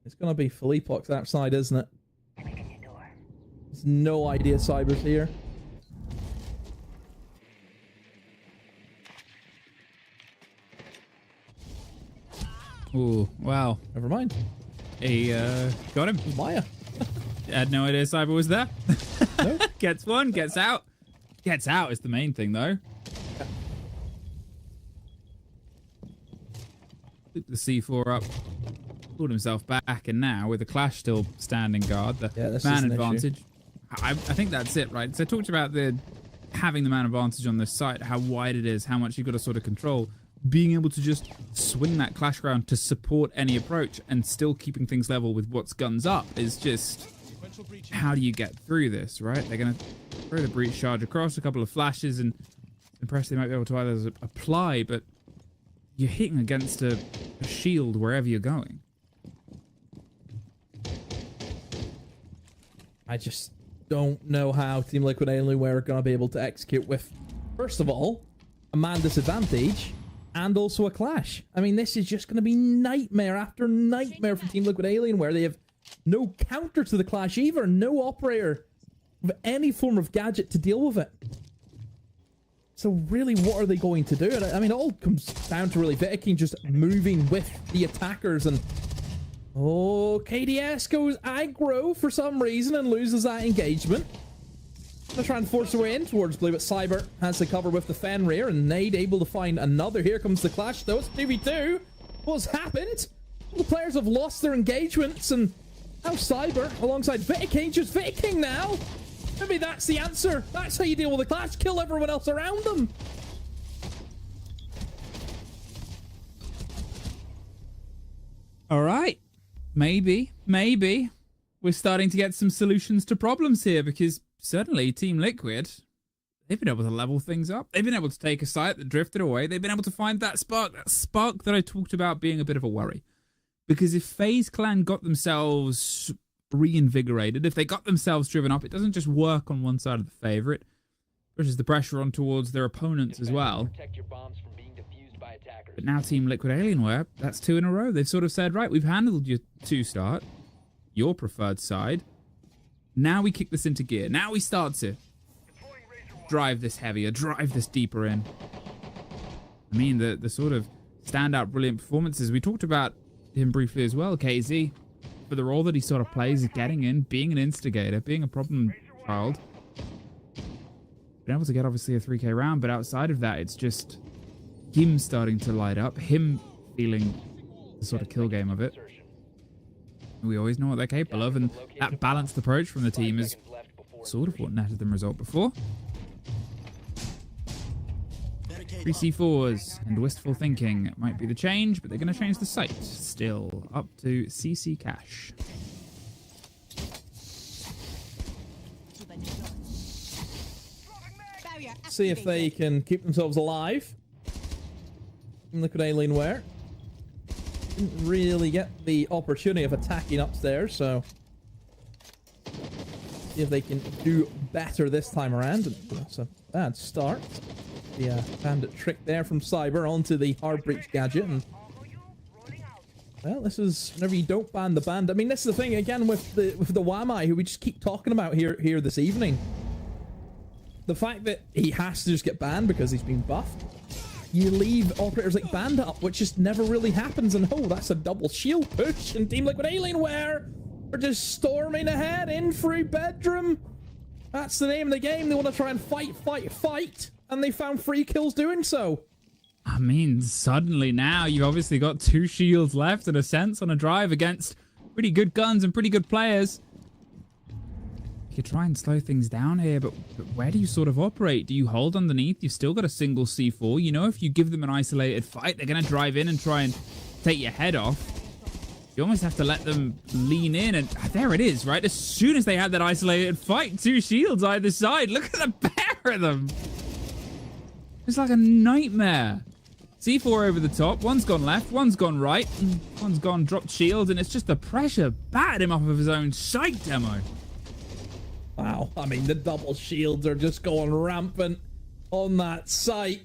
It's going to be Philippox outside, isn't it? There's no idea Cyber's here. Ooh, wow. Never mind. He got him. Maya. Had no idea Cyber was there. No. Gets one, gets out. Gets out is the main thing, though. Took the C4 up. Pulled himself back, and now with the Clash still standing guard, the man advantage. I think that's it, right? So I talked about having the man advantage on this site, how wide it is, how much you've got to sort of control. Being able to just swing that Clash ground to support any approach and still keeping things level with what's guns up is just, how do you get through this, right? They're going to throw the breach charge across, a couple of flashes, and impressed they might be able to either apply, but you're hitting against a shield wherever you're going. I just don't know how Team Liquid Alienware are going to be able to execute with, first of all, a man disadvantage, and also a clash. I mean, this is just going to be nightmare after nightmare for Team Liquid Alienware. They have no counter to the clash either, no operator with any form of gadget to deal with it. So really, what are they going to do? I mean, it all comes down to really Viking just moving with the attackers. And oh, KDS goes aggro for some reason and loses that engagement. Gonna try and force her way in towards blue, but Cyber has the cover with the Fenrir, and Nade able to find another. Here comes the clash, though. It's 2v2. What's happened? The players have lost their engagements, and now Cyber, alongside Viking, just Viking now. Maybe that's the answer. That's how you deal with the clash. Kill everyone else around them. All right. Maybe we're starting to get some solutions to problems here, because certainly Team Liquid, they've been able to level things up. They've been able to take a site that drifted away. They've been able to find that spark that I talked about being a bit of a worry. Because if FaZe Clan got themselves reinvigorated, if they got themselves driven up, it doesn't just work on one side of the favorite. It pushes the pressure on towards their opponents as well. But now Team Liquid Alienware, that's 2 in a row. They've sort of said, right, we've handled your 2 start, your preferred side. Now we kick this into gear. Now we start to drive this heavier, drive this deeper in. I mean, the sort of standout brilliant performances. We talked about him briefly as well, KZ. For the role that he sort of plays, getting in, being an instigator, being a problem child. Been able to get obviously a 3K round, but outside of that, it's just him starting to light up, him feeling the sort of kill game of it. We always know what they're capable of, and that balanced approach from the team is sort of what netted them result before. 3 C4s and wistful thinking might be the change, but they're going to change the site. Still up to CC Cash. See if they can keep themselves alive. Liquid Alienware didn't really get the opportunity of attacking upstairs, so see if they can do better this time around. That's a bad start. The bandit trick there from Cyber onto the hard breach gadget, and well, this is whenever you don't ban the band. I mean, this is the thing again with the Wamai, who we just keep talking about here this evening. The fact that he has to just get banned because he's been buffed. You leave operators like Bandit up, which just never really happens. And oh, that's a double shield push. And Team Liquid Alienware are just storming ahead in through bedroom. That's the name of the game. They want to try and fight. And they found 3 kills doing so. I mean, suddenly now you've obviously got 2 shields left and a sense on a drive against pretty good guns and pretty good players. You could try and slow things down here, but where do you sort of operate? Do you hold underneath? You've still got a single C4. You know, if you give them an isolated fight, they're going to drive in and try and take your head off. You almost have to let them lean in, and there it is, right? As soon as they had that isolated fight, 2 shields either side. Look at the pair of them. It's like a nightmare. C4 over the top. One's gone left, one's gone right, and one's gone dropped shields, and it's just the pressure battered him off of his own sight demo. Wow, I mean, the double shields are just going rampant on that site.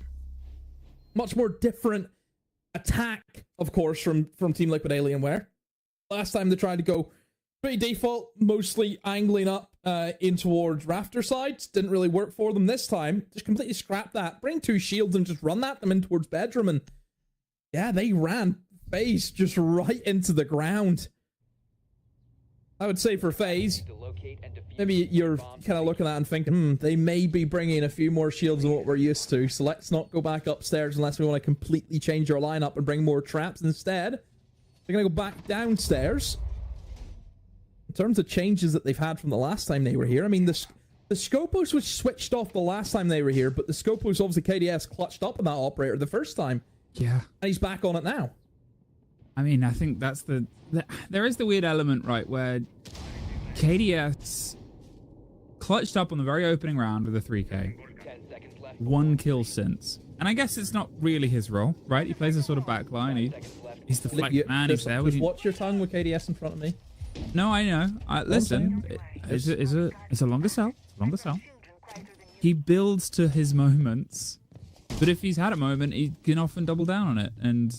Much more different attack, of course, from Team Liquid Alienware. Last time they tried to go pretty default, mostly angling up in towards rafter sides. Didn't really work for them this time. Just completely scrap that. Bring 2 shields and just run at them in towards bedroom. And yeah, they ran FaZe just right into the ground. I would say for FaZe, maybe you're kind of looking at it and thinking, they may be bringing a few more shields than what we're used to, so let's not go back upstairs unless we want to completely change our lineup and bring more traps. Instead, they're going to go back downstairs. In terms of changes that they've had from the last time they were here, I mean, the Scopos was switched off the last time they were here, but the Scopos, obviously, KDS clutched up on that operator the first time. Yeah. And he's back on it now. I mean, I think that's there is the weird element, right, where KDS clutched up on the very opening round with a 3K. 1 kill since. And I guess it's not really his role, right? He plays a sort of backline. He's the flex man. He's there. Just watch your tongue with KDS in front of me. No, I know. Listen, it's a longer sell. He builds to his moments. But if he's had a moment, he can often double down on it. And,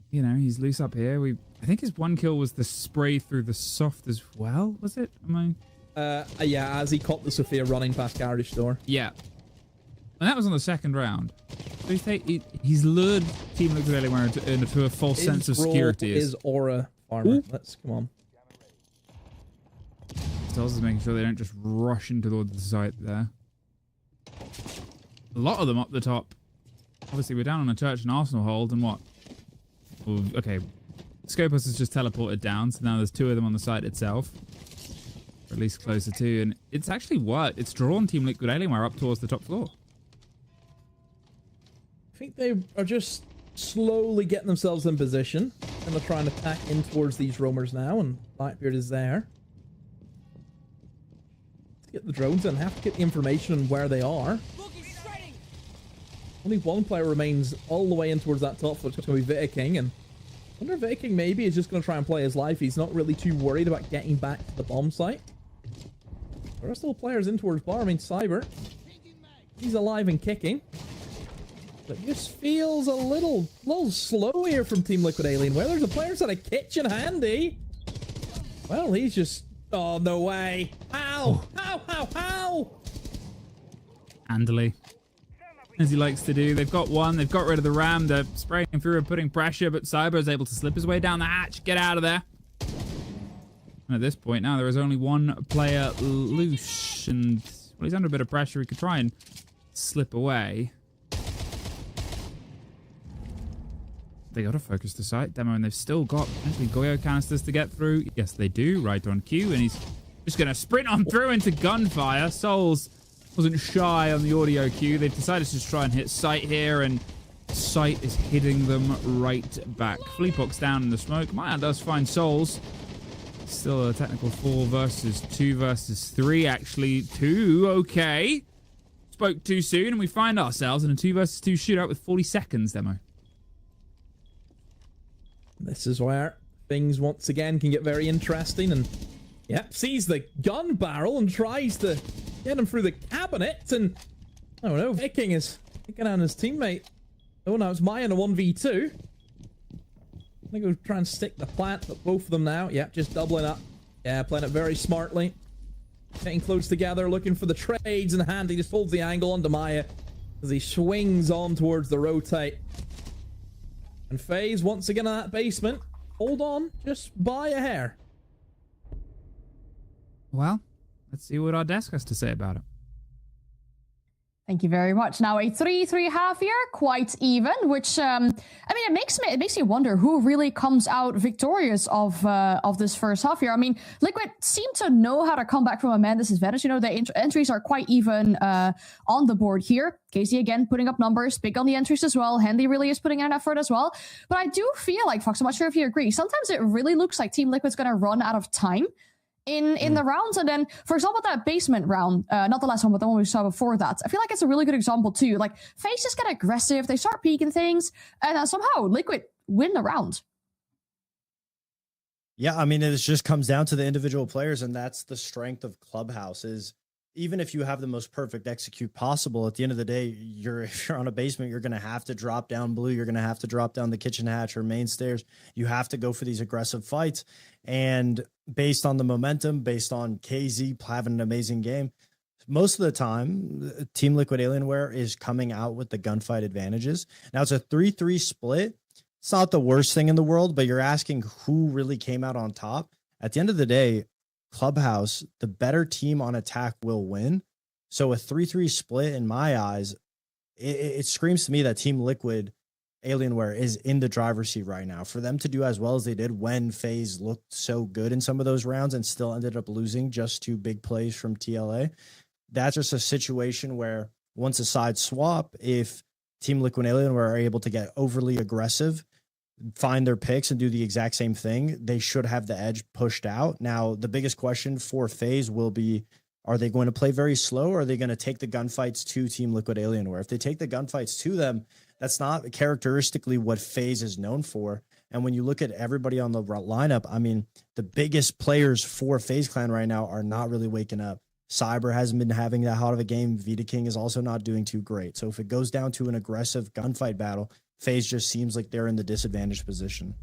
you know, he's loose up here. I think his one kill was the spray through the soft as well, was it? Yeah, as he caught the Sophia running past garage door. Yeah. And that was on the second round. So he's lured Team Liquid Alienware into a false sense of security. His aura farmer. Ooh. Let's come on. Styles is making sure they don't just rush into the site there. A lot of them up the top. Obviously, we're down on a Church and Arsenal hold, and what? Well, okay. Scopus has just teleported down, so now there's 2 of them on the site itself. Or at least closer to, and it's actually worked. It's drawn Team Liquid Alienware up towards the top floor. I think they are just slowly getting themselves in position, and they're trying to attack in towards these roamers now, and Lightbeard is there. To get the drones and have to get the information on where they are. Only one player remains all the way in towards that top floor. It's going to be Viking, and I wonder if Viking maybe is just going to try and play his life. He's not really too worried about getting back to the bomb site. There are still players in towards bar. I mean, Cyber, he's alive and kicking. But just feels a little slow here from Team Liquid Alienware. There's a player inside a kitchen handy. Well, he's just... Oh, no way. How? How? Handily. As he likes to do. They've got one. They've got rid of the ram. They're spraying through and putting pressure, but Cyber is able to slip his way down the hatch. Get out of there. And at this point now, there is only one player loose. And, well, he's under a bit of pressure. He could try and slip away. They got to focus the site demo, and they've still got potentially Goyo canisters to get through. Yes, they do. Right on cue, and he's just going to sprint on through into gunfire. Souls wasn't shy on the audio cue. They've decided to just try and hit sight here, and sight is hitting them right back. Fleapok's down in the smoke. Maya does find Souls. Still a technical 4 versus 2 versus 3. Actually, 2. Okay. Spoke too soon, and we find ourselves in a 2 versus 2 shootout with 40 seconds demo. This is where things once again can get very interesting, and yep, sees the gun barrel and tries to get him through the cabinet, and I don't know, Viking is picking on his teammate. Oh no, it's Maya in a 1v2. I think we'll try and stick the plant, but both of them now, yep, just doubling up. Yeah, playing it very smartly. Getting close together, looking for the trades, and Handy just holds the angle onto Maya as he swings on towards the rotate. And FaZe once again in that basement. Hold on, just by a hair. Well, let's see what our desk has to say about it. Thank you very much. Now a 3-3 here, quite even, which I mean, it makes me wonder who really comes out victorious of this first half here. I mean, Liquid seem to know how to come back from a man disadvantage. You know, the entries are quite even on the board here. Casey again putting up numbers, big on the entries as well. Handy really is putting in an effort as well. But I do feel like, Fox, I'm not sure if you agree, sometimes it really looks like Team Liquid's going to run out of time in the rounds. And then, for example, that basement round, not the last one, but the one we saw before that, I feel like it's a really good example too. Like, FaZe just get aggressive, they start peeking things, and somehow Liquid win the round. Yeah, I mean, it just comes down to the individual players, and that's the strength of Clubhouse. Is even if you have the most perfect execute possible, at the end of the day, if you're on a basement, you're going to have to drop down blue. You're going to have to drop down the kitchen hatch or main stairs. You have to go for these aggressive fights. And based on the momentum, based on KZ having an amazing game, most of the time, Team Liquid Alienware is coming out with the gunfight advantages. Now, it's a 3-3 split. It's not the worst thing in the world, but you're asking who really came out on top. At the end of the day, Clubhouse, the better team on attack will win. So a 3-3 split, in my eyes, it screams to me that Team Liquid Alienware is in the driver's seat right now. For them to do as well as they did when FaZe looked so good in some of those rounds and still ended up losing just 2 big plays from TLA, that's just a situation where once a side swap, if Team Liquid Alienware are able to get overly aggressive, find their picks and do the exact same thing, they should have the edge pushed out. Now, the biggest question for FaZe will be, are they going to play very slow, or are they going to take the gunfights to Team Liquid Alienware? If they take the gunfights to them, that's not characteristically what FaZe is known for. And when you look at everybody on the lineup, I mean, the biggest players for FaZe Clan right now are not really waking up. Cyber hasn't been having that hot of a game. Vita King is also not doing too great. So if it goes down to an aggressive gunfight battle, FaZe just seems like they're in the disadvantaged position.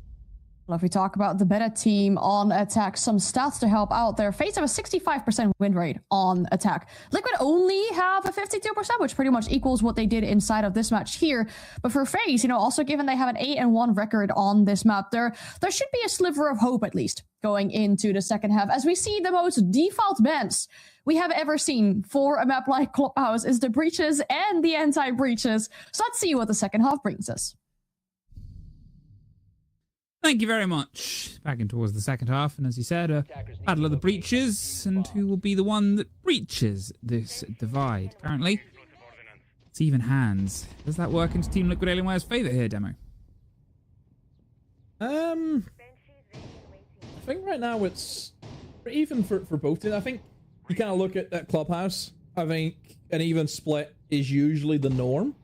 Well, if we talk about the better team on attack, some stats to help out there. FaZe have a 65% win rate on attack. Liquid only have a 52%, which pretty much equals what they did inside of this match here. But for FaZe, you know, also given they have an 8-1 record on this map, there should be a sliver of hope at least going into the second half. As we see, the most default bans we have ever seen for a map like Clubhouse is the breaches and the anti-breaches. So let's see what the second half brings us. Thank you very much. Back in towards the second half, and as you said, a battle of the breaches, and who will be the one that breaches this divide? Currently, it's even hands. Does that work into Team Liquid Alienware's favour here, Demo? I think right now it's even for both teams. I think you kind of look at Clubhouse. I think an even split is usually the norm.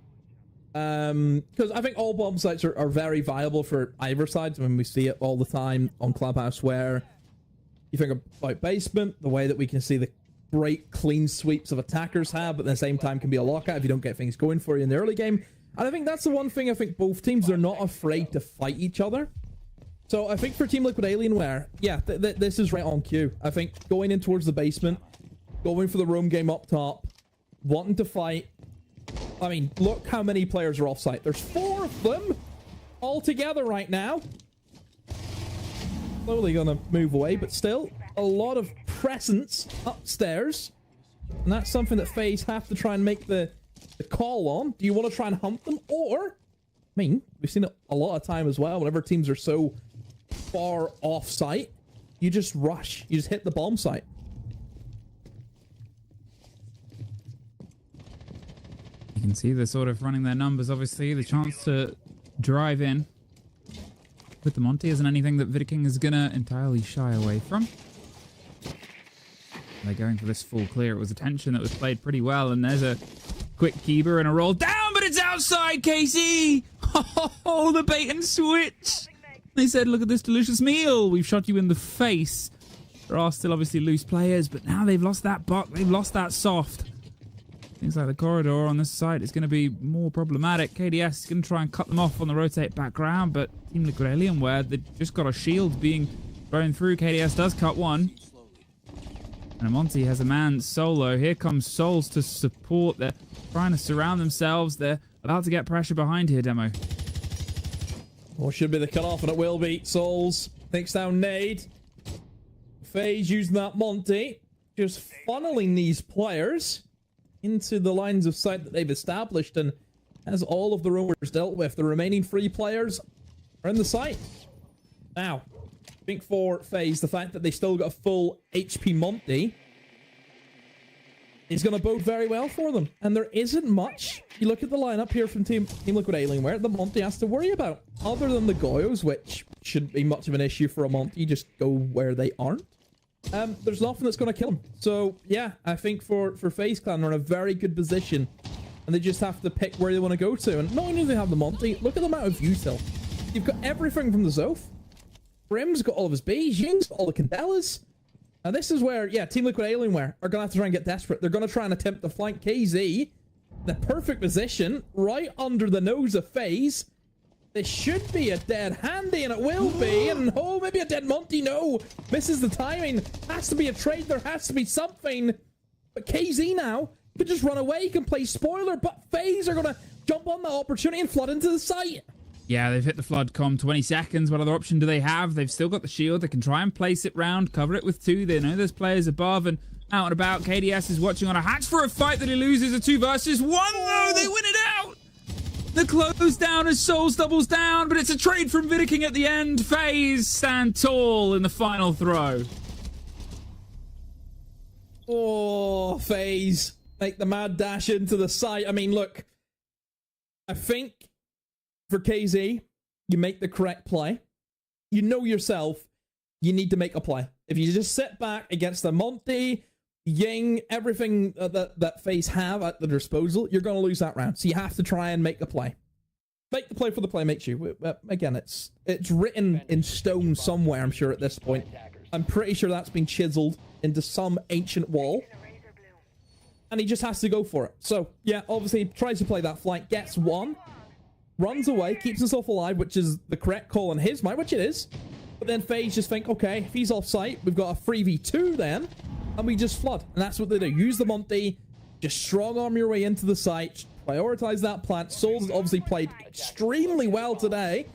Because I think all bomb sites are very viable for either side. I mean, we see it all the time on Clubhouse where you think about basement, the way that we can see the great clean sweeps of attackers have, but at the same time can be a lockout if you don't get things going for you in the early game. And I think that's the one thing I think both teams are not afraid to fight each other. So I think for Team Liquid Alienware, yeah, this is right on cue. I think going in towards the basement, going for the roam game up top, wanting to fight. I mean, look how many players are off-site. There's 4 of them all together right now. Slowly gonna move away, but still a lot of presence upstairs. And that's something that FaZe have to try and make the call on. Do you want to try and hunt them? Or, I mean, we've seen it a lot of time as well. Whenever teams are so far off-site, you just rush. You just hit the bomb site. You can see they're sort of running their numbers, obviously. The chance to drive in with the Monty isn't anything that Vita King is going to entirely shy away from. They're going for this full clear. It was a tension that was played pretty well, and there's a quick keeper and a roll down, but it's outside, KC! Oh, the bait and switch! They said, look at this delicious meal. We've shot you in the face. There are still obviously loose players, but now they've lost that buck. They've lost that soft. Things like the corridor on this side is going to be more problematic. KDS is going to try and cut them off on the rotate background, but Team Liquid Alienware, they've just got a shield being thrown through. KDS does cut one. And Monty has a man solo. Here comes Souls to support. They're trying to surround themselves. They're about to get pressure behind here, Demo. Or should be the cutoff, and it will be. Souls takes down Nade. FaZe using that Monty. Just funneling these players into the lines of sight that they've established, and as all of the rumors dealt with, the remaining 3 players are in the site. Now, I think for FaZe, the fact that they still got a full HP Monty is going to bode very well for them. And there isn't much, you look at the lineup here from Team Liquid Alienware, the Monty has to worry about. Other than the Goyos, which shouldn't be much of an issue for a Monty, just go where they aren't. There's nothing that's going to kill them. So, yeah, I think for FaZe Clan, they're in a very good position. And they just have to pick where they want to go to. And not only do they have the Monty, look at the amount of util. You've got everything from the Zoth. Brim's got all of his Bs, Ying's got all the Candelas. And this is where, yeah, Team Liquid Alienware are going to have to try and get desperate. They're going to try and attempt to flank KZ. The perfect position, right under the nose of FaZe. This should be a dead handy, and it will be. And oh, maybe a dead Monty. No, misses the timing. Has to be a trade. There has to be something. But KZ now could just run away. He can play spoiler, but FaZe are going to jump on that opportunity and flood into the site. Yeah, they've hit the flood com 20 seconds. What other option do they have? They've still got the shield. They can try and place it round, cover it with 2. They know there's players above and out and about. KDS is watching on a hatch for a fight that he loses. A 2 versus 1, though. They win it out. The close down as Souls doubles down, but it's a trade from Vita King at the end. FaZe stand tall in the final throw. Oh, FaZe make the mad dash into the site. I mean, look, I think for KZ, you make the correct play. You know yourself, you need to make a play. If you just sit back against the Monty, Ying, everything that FaZe have at their disposal, you're going to lose that round. So you have to try and make the play. Make the play for the play makes you. Again, it's written in stone somewhere, I'm sure, at this point. I'm pretty sure that's been chiseled into some ancient wall. and he just has to go for it. So, yeah, obviously he tries to play that flank, gets one, runs away, keeps himself alive, which is the correct call on his mind, which it is. But then FaZe just think, okay, if he's off site, we've got a 3v2 then, and we just flood. And that's what they do. Use the Monty, just strong arm your way into the site, prioritize that plant. Souls has obviously played extremely well today,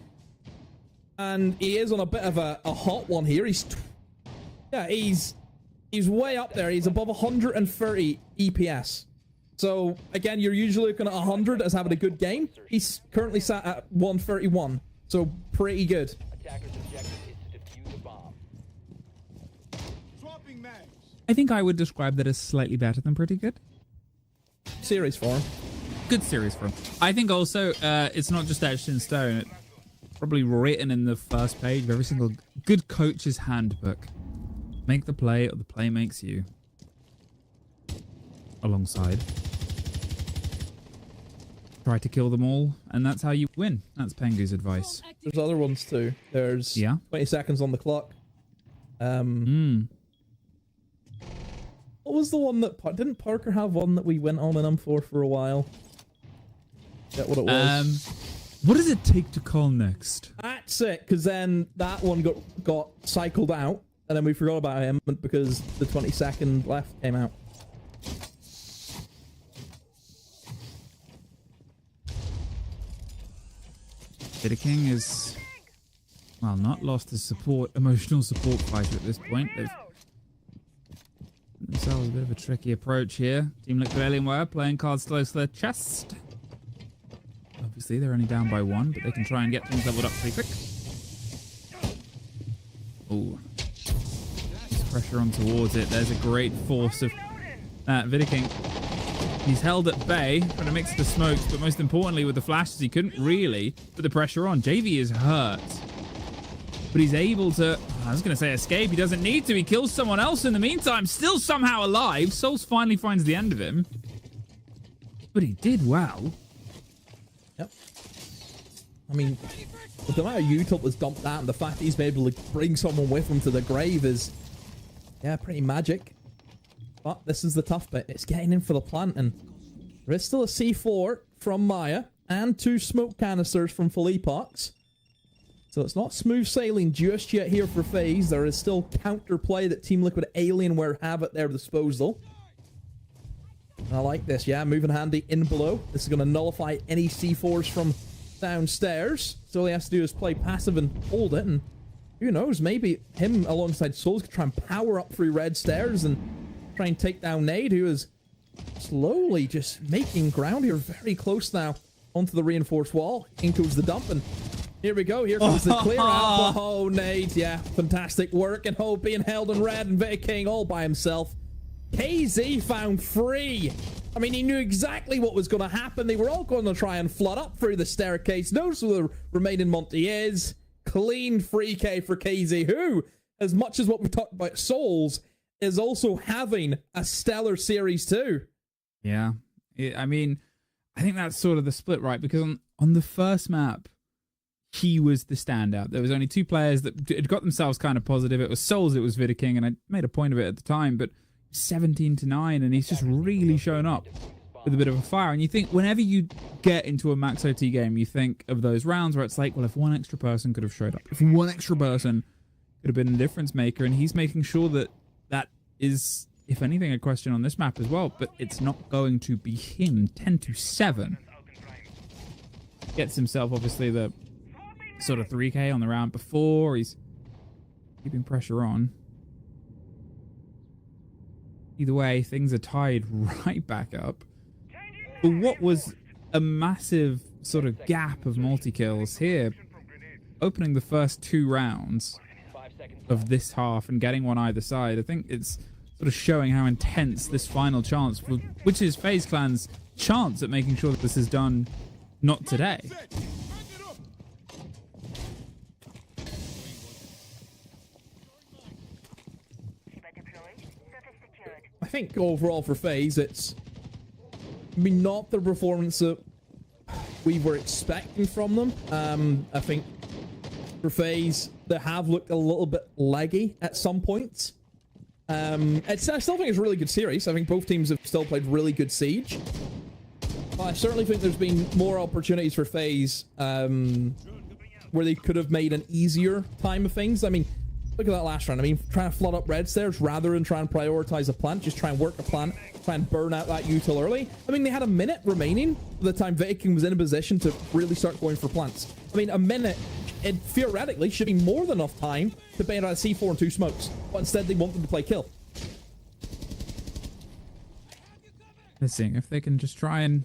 and he is on a bit of a hot one here. He's way up there. He's above 130 EPS. So, again, you're usually looking at 100 as having a good game. He's currently sat at 131. So, pretty good. I think I would describe that as slightly better than pretty good. Series form. Good series form. I think also it's not just etched in stone. It's probably written in the first page of every single good coach's handbook. Make the play or the play makes you. Alongside. Try to kill them all, and that's how you win. That's Pengu's advice. There's other ones too. There's 20 seconds on the clock. What was the one that... Didn't Parker have one that we went on and for a while? Get what it was. What does it take to call next? That's it, because then that one got cycled out, and then we forgot about him because the 20-second left came out. VODs is, well, not lost his emotional support fighter at this point. They've themselves a bit of a tricky approach here. Team Liquid Alienware playing cards close to their chest. Obviously, they're only down by 1, but they can try and get things leveled up pretty quick. Oh, pressure on towards it. There's a great force of VODs. He's held at bay, trying to mix the smokes, but most importantly with the flashes, he couldn't really put the pressure on. JV is hurt, but he's able to, I was going to say escape. He doesn't need to. He kills someone else in the meantime, still somehow alive. Souls finally finds the end of him, but he did well. Yep. I mean, with the amount of util was dumped out and the fact that he's been able to bring someone with him to the grave is, yeah, pretty magic. But this is the tough bit. It's getting in for the plant, and there is still a C4 from Maya and 2 smoke canisters from Philippox. So it's not smooth sailing just yet here for FaZe. There is still counterplay that Team Liquid Alienware have at their disposal. And I like this, yeah, moving handy in below. This is going to nullify any C4s from downstairs. So all he has to do is play passive and hold it, and who knows, maybe him alongside Souls could try and power up through red stairs and try and take down Nade, who is slowly just making ground here, very close now onto the reinforced wall. In goes the dump, and here we go. Here comes the clear out. Oh, Nade, yeah, fantastic work. And Hope being held in red, and VODs all by himself. KZ found free. I mean, he knew exactly what was going to happen. They were all going to try and flood up through the staircase. Notice where the remaining Monty is. Clean free K for KZ, who, as much as what we talked about Souls, is also having a stellar series too. Yeah. I mean, I think that's sort of the split, right? Because on the first map, he was the standout. There was only 2 players that had got themselves kind of positive. It was Souls, it was VODs, and I made a point of it at the time, but 17-9, and he's just really shown up with a bit of a fire. And you think, whenever you get into a max OT game, you think of those rounds where it's like, well, if one extra person could have showed up, if one extra person could have been a difference maker, and he's making sure that that is, if anything, a question on this map as well, but it's not going to be him. 10-7. Gets himself, obviously, the sort of 3K on the round before. He's keeping pressure on. Either way, things are tied right back up. But what was a massive sort of gap of multi-kills here, opening the first 2 rounds of this half and getting one either side, I think it's sort of showing how intense this final chance, which is FaZe Clan's chance at making sure that this is done not today. I think overall for FaZe, it's not the performance that we were expecting from them. I think for FaZe, they have looked a little bit leggy at some points. I still think it's a really good series. I think both teams have still played really good Siege. But I certainly think there's been more opportunities for FaZe where they could have made an easier time of things. I mean, look at that last round. I mean, trying to flood up red stairs rather than try and prioritize a plant. Just try and work a plant. Try and burn out that util early. I mean, they had a minute remaining by the time Viking was in a position to really start going for plants. I mean, a minute, it theoretically should be more than enough time to bait out a C4 and 2 smokes. But instead, they wanted to play kill. Let's see if they can just try and,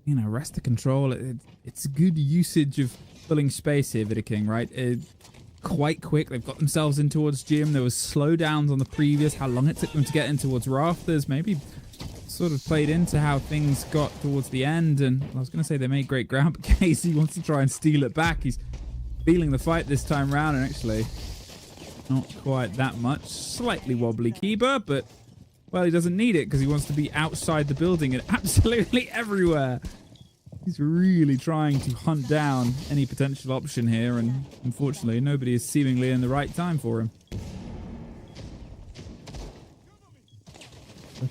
you know, wrest the control. It's good usage of filling space here, Viking, right? Quite quick. They've got themselves in towards Gym. There was slowdowns on the previous, how long it took them to get in towards Rafters. Maybe sort of played into how things got towards the end. And I was going to say they made great ground, but Casey wants to try and steal it back. He's feeling the fight this time round, and actually not quite that much. Slightly wobbly keeper, but well, he doesn't need it because he wants to be outside the building and absolutely everywhere. He's really trying to hunt down any potential option here, and unfortunately, nobody is seemingly in the right time for him.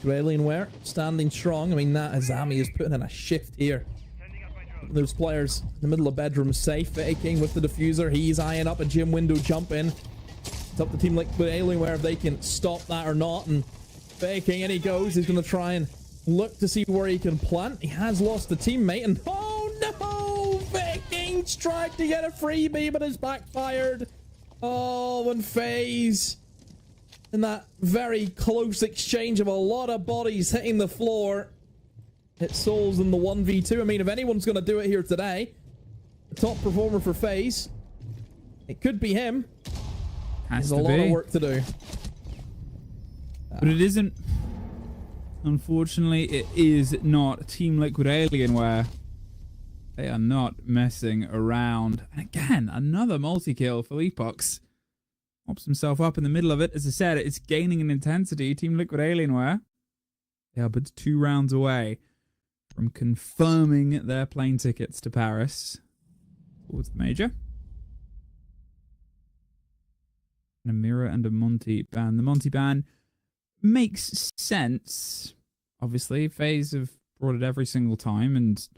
Alienware standing strong. I mean, that Azami is putting in a shift here. Those players in the middle of bedroom safe. Viking with the diffuser. He's eyeing up a Gym window jump in. It's up to Team Liquid Alienware if they can stop that or not. And Viking, in he goes. He's going to try and look to see where he can plant. He has lost a teammate, and oh no! Vikings tried to get a freebie, but it's backfired. Oh, and FaZe in that very close exchange of a lot of bodies hitting the floor. It souls in the 1v2. I mean, if anyone's going to do it here today, the top performer for FaZe, it could be him. There's a lot of work to do. But it isn't. Unfortunately, it is not Team Liquid Alienware. They are not messing around. And again, another multi-kill for Epox. Pops himself up in the middle of it. As I said, it's gaining in intensity. Team Liquid Alienware, they are but 2 rounds away from confirming their plane tickets to Paris towards the major. And a Mirror and a Monty ban. The Monty ban makes sense. Obviously, FaZe have brought it every single time, and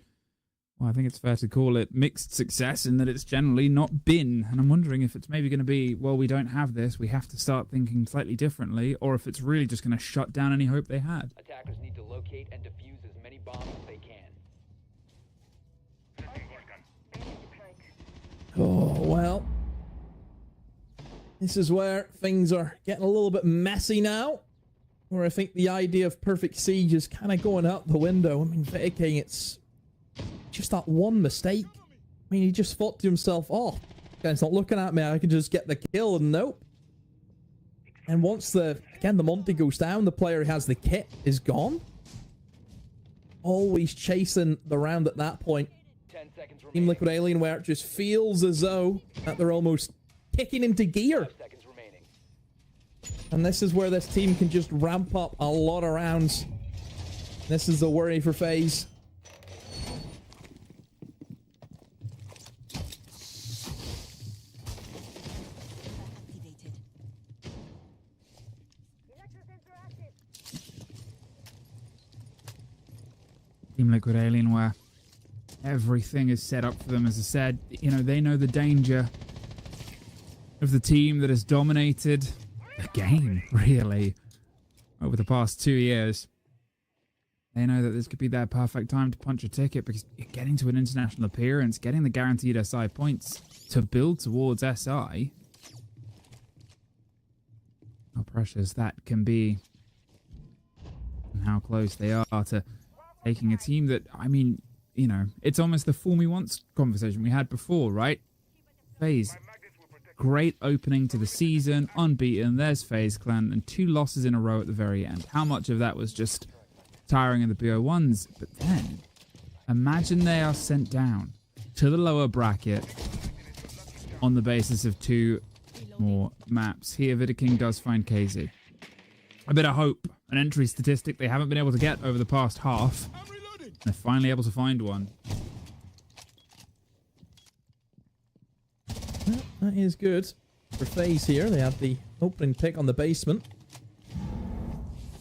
well, I think it's fair to call it mixed success in that it's generally not been. And I'm wondering if it's maybe going to be, well, we don't have this, we have to start thinking slightly differently, or if it's really just going to shut down any hope they had. Attackers need to locate and defuse as many bombs as they can. Oh, well. This is where things are getting a little bit messy now. Where I think the idea of perfect siege is kind of going out the window. I mean, Viking, it's just that one mistake. I mean, he just thought to himself, oh, guy's not looking at me, I can just get the kill, and nope. And once the Monty goes down, the player who has the kit is gone. Always chasing the round at that point. Team Liquid Alienware just feels as though that they're almost kicking into gear. And this is where this team can just ramp up a lot of rounds. This is the worry for FaZe. Team Liquid Alienware, everything is set up for them. As I said, you know, they know the danger of the team that has dominated the game, really, over the past 2 years. They know that this could be their perfect time to punch a ticket, because getting to an international appearance, getting the guaranteed SI points to build towards SI, how precious that can be, and how close they are to taking a team that, I mean, you know, it's almost the fool me once conversation we had before, right? FaZe, great opening to the season, unbeaten. There's FaZe Clan, and 2 losses in a row at the very end. How much of that was just tiring of the BO1s? But then, imagine they are sent down to the lower bracket on the basis of 2 more maps. Here, Viking does find KZ. A bit of hope, an entry statistic they haven't been able to get over the past half. They're finally able to find one. Well, that is good for FaZe here. They have the opening pick on the basement.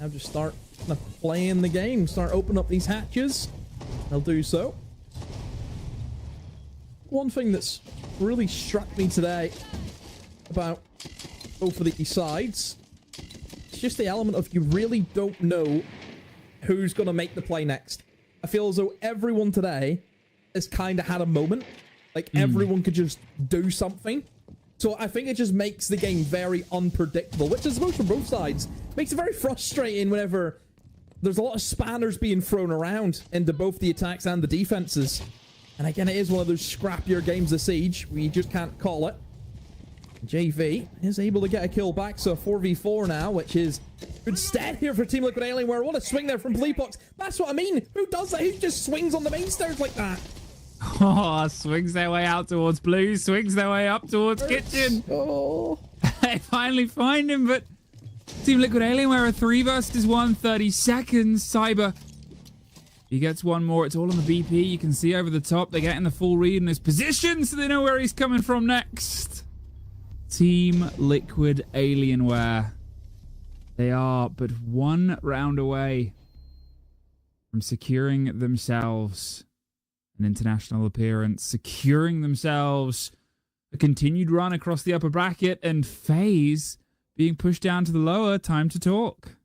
Now just start kind of playing the game. Start opening up these hatches. They'll do so. One thing that's really struck me today about both of these sides, it's just the element of you really don't know who's going to make the play next. I feel as though everyone today has kind of had a moment. Like, everyone could just do something. So I think it just makes the game very unpredictable, which is most from both sides. Makes it very frustrating whenever there's a lot of spanners being thrown around into both the attacks and the defenses. And again, it is one of those scrappier games of Siege where you just can't call it. JV is able to get a kill back, so 4v4 now, which is good stat here for Team Liquid Alienware. What a swing there from Bleepox. That's what I mean. Who does that? Who just swings on the main stairs like that? Oh, swings their way out towards Blue, swings their way up towards Kitchen. Oh. They finally find him, but Team Liquid Alienware are 3 versus 1, 30 seconds. Cyber, he gets one more. It's all on the BP. You can see over the top. They're getting the full read in his position, so they know where he's coming from next. Team Liquid Alienware. They are but 1 round away from securing themselves an international appearance, securing themselves a continued run across the upper bracket, and FaZe being pushed down to the lower. Time to talk.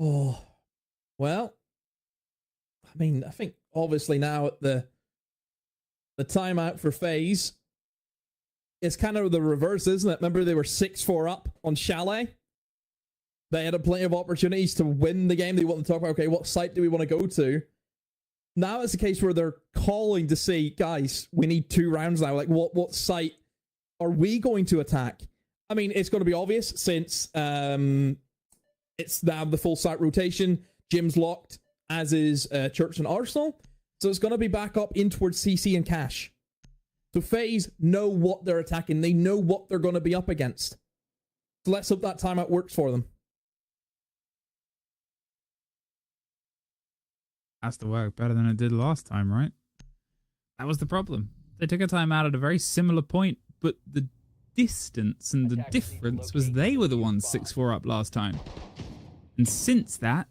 Oh, well, I mean, I think obviously now at the timeout for FaZe, it's kind of the reverse, isn't it? Remember, they were 6-4 up on Chalet. They had plenty of opportunities to win the game. They want to talk about, okay, what site do we want to go to? Now it's a case where they're calling to say, guys, we need 2 rounds now. Like, what site are we going to attack? I mean, it's going to be obvious since it's now the full site rotation. Gym's locked, as is Church and Arsenal. So it's going to be back up in towards CC and Cash. So FaZe know what they're attacking. They know what they're going to be up against. So let's hope that timeout works for them. Has to work better than it did last time, right? That was the problem. They took a timeout at a very similar point, but the distance and the difference was they were the ones 6-4 up last time. And since that,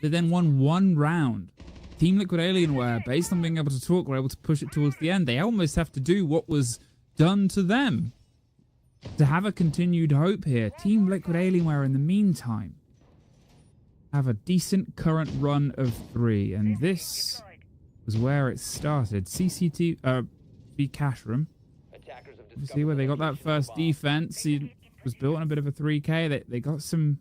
they then won 1 round. Team Liquid Alienware, based on being able to talk, were able to push it towards the end. They almost have to do what was done to them to have a continued hope here. Team Liquid Alienware, in the meantime, have a decent current run of 3, and this was where it started. CCTV, Cash Room. You see where they got that first defense. He was built on a bit of a 3K. They got some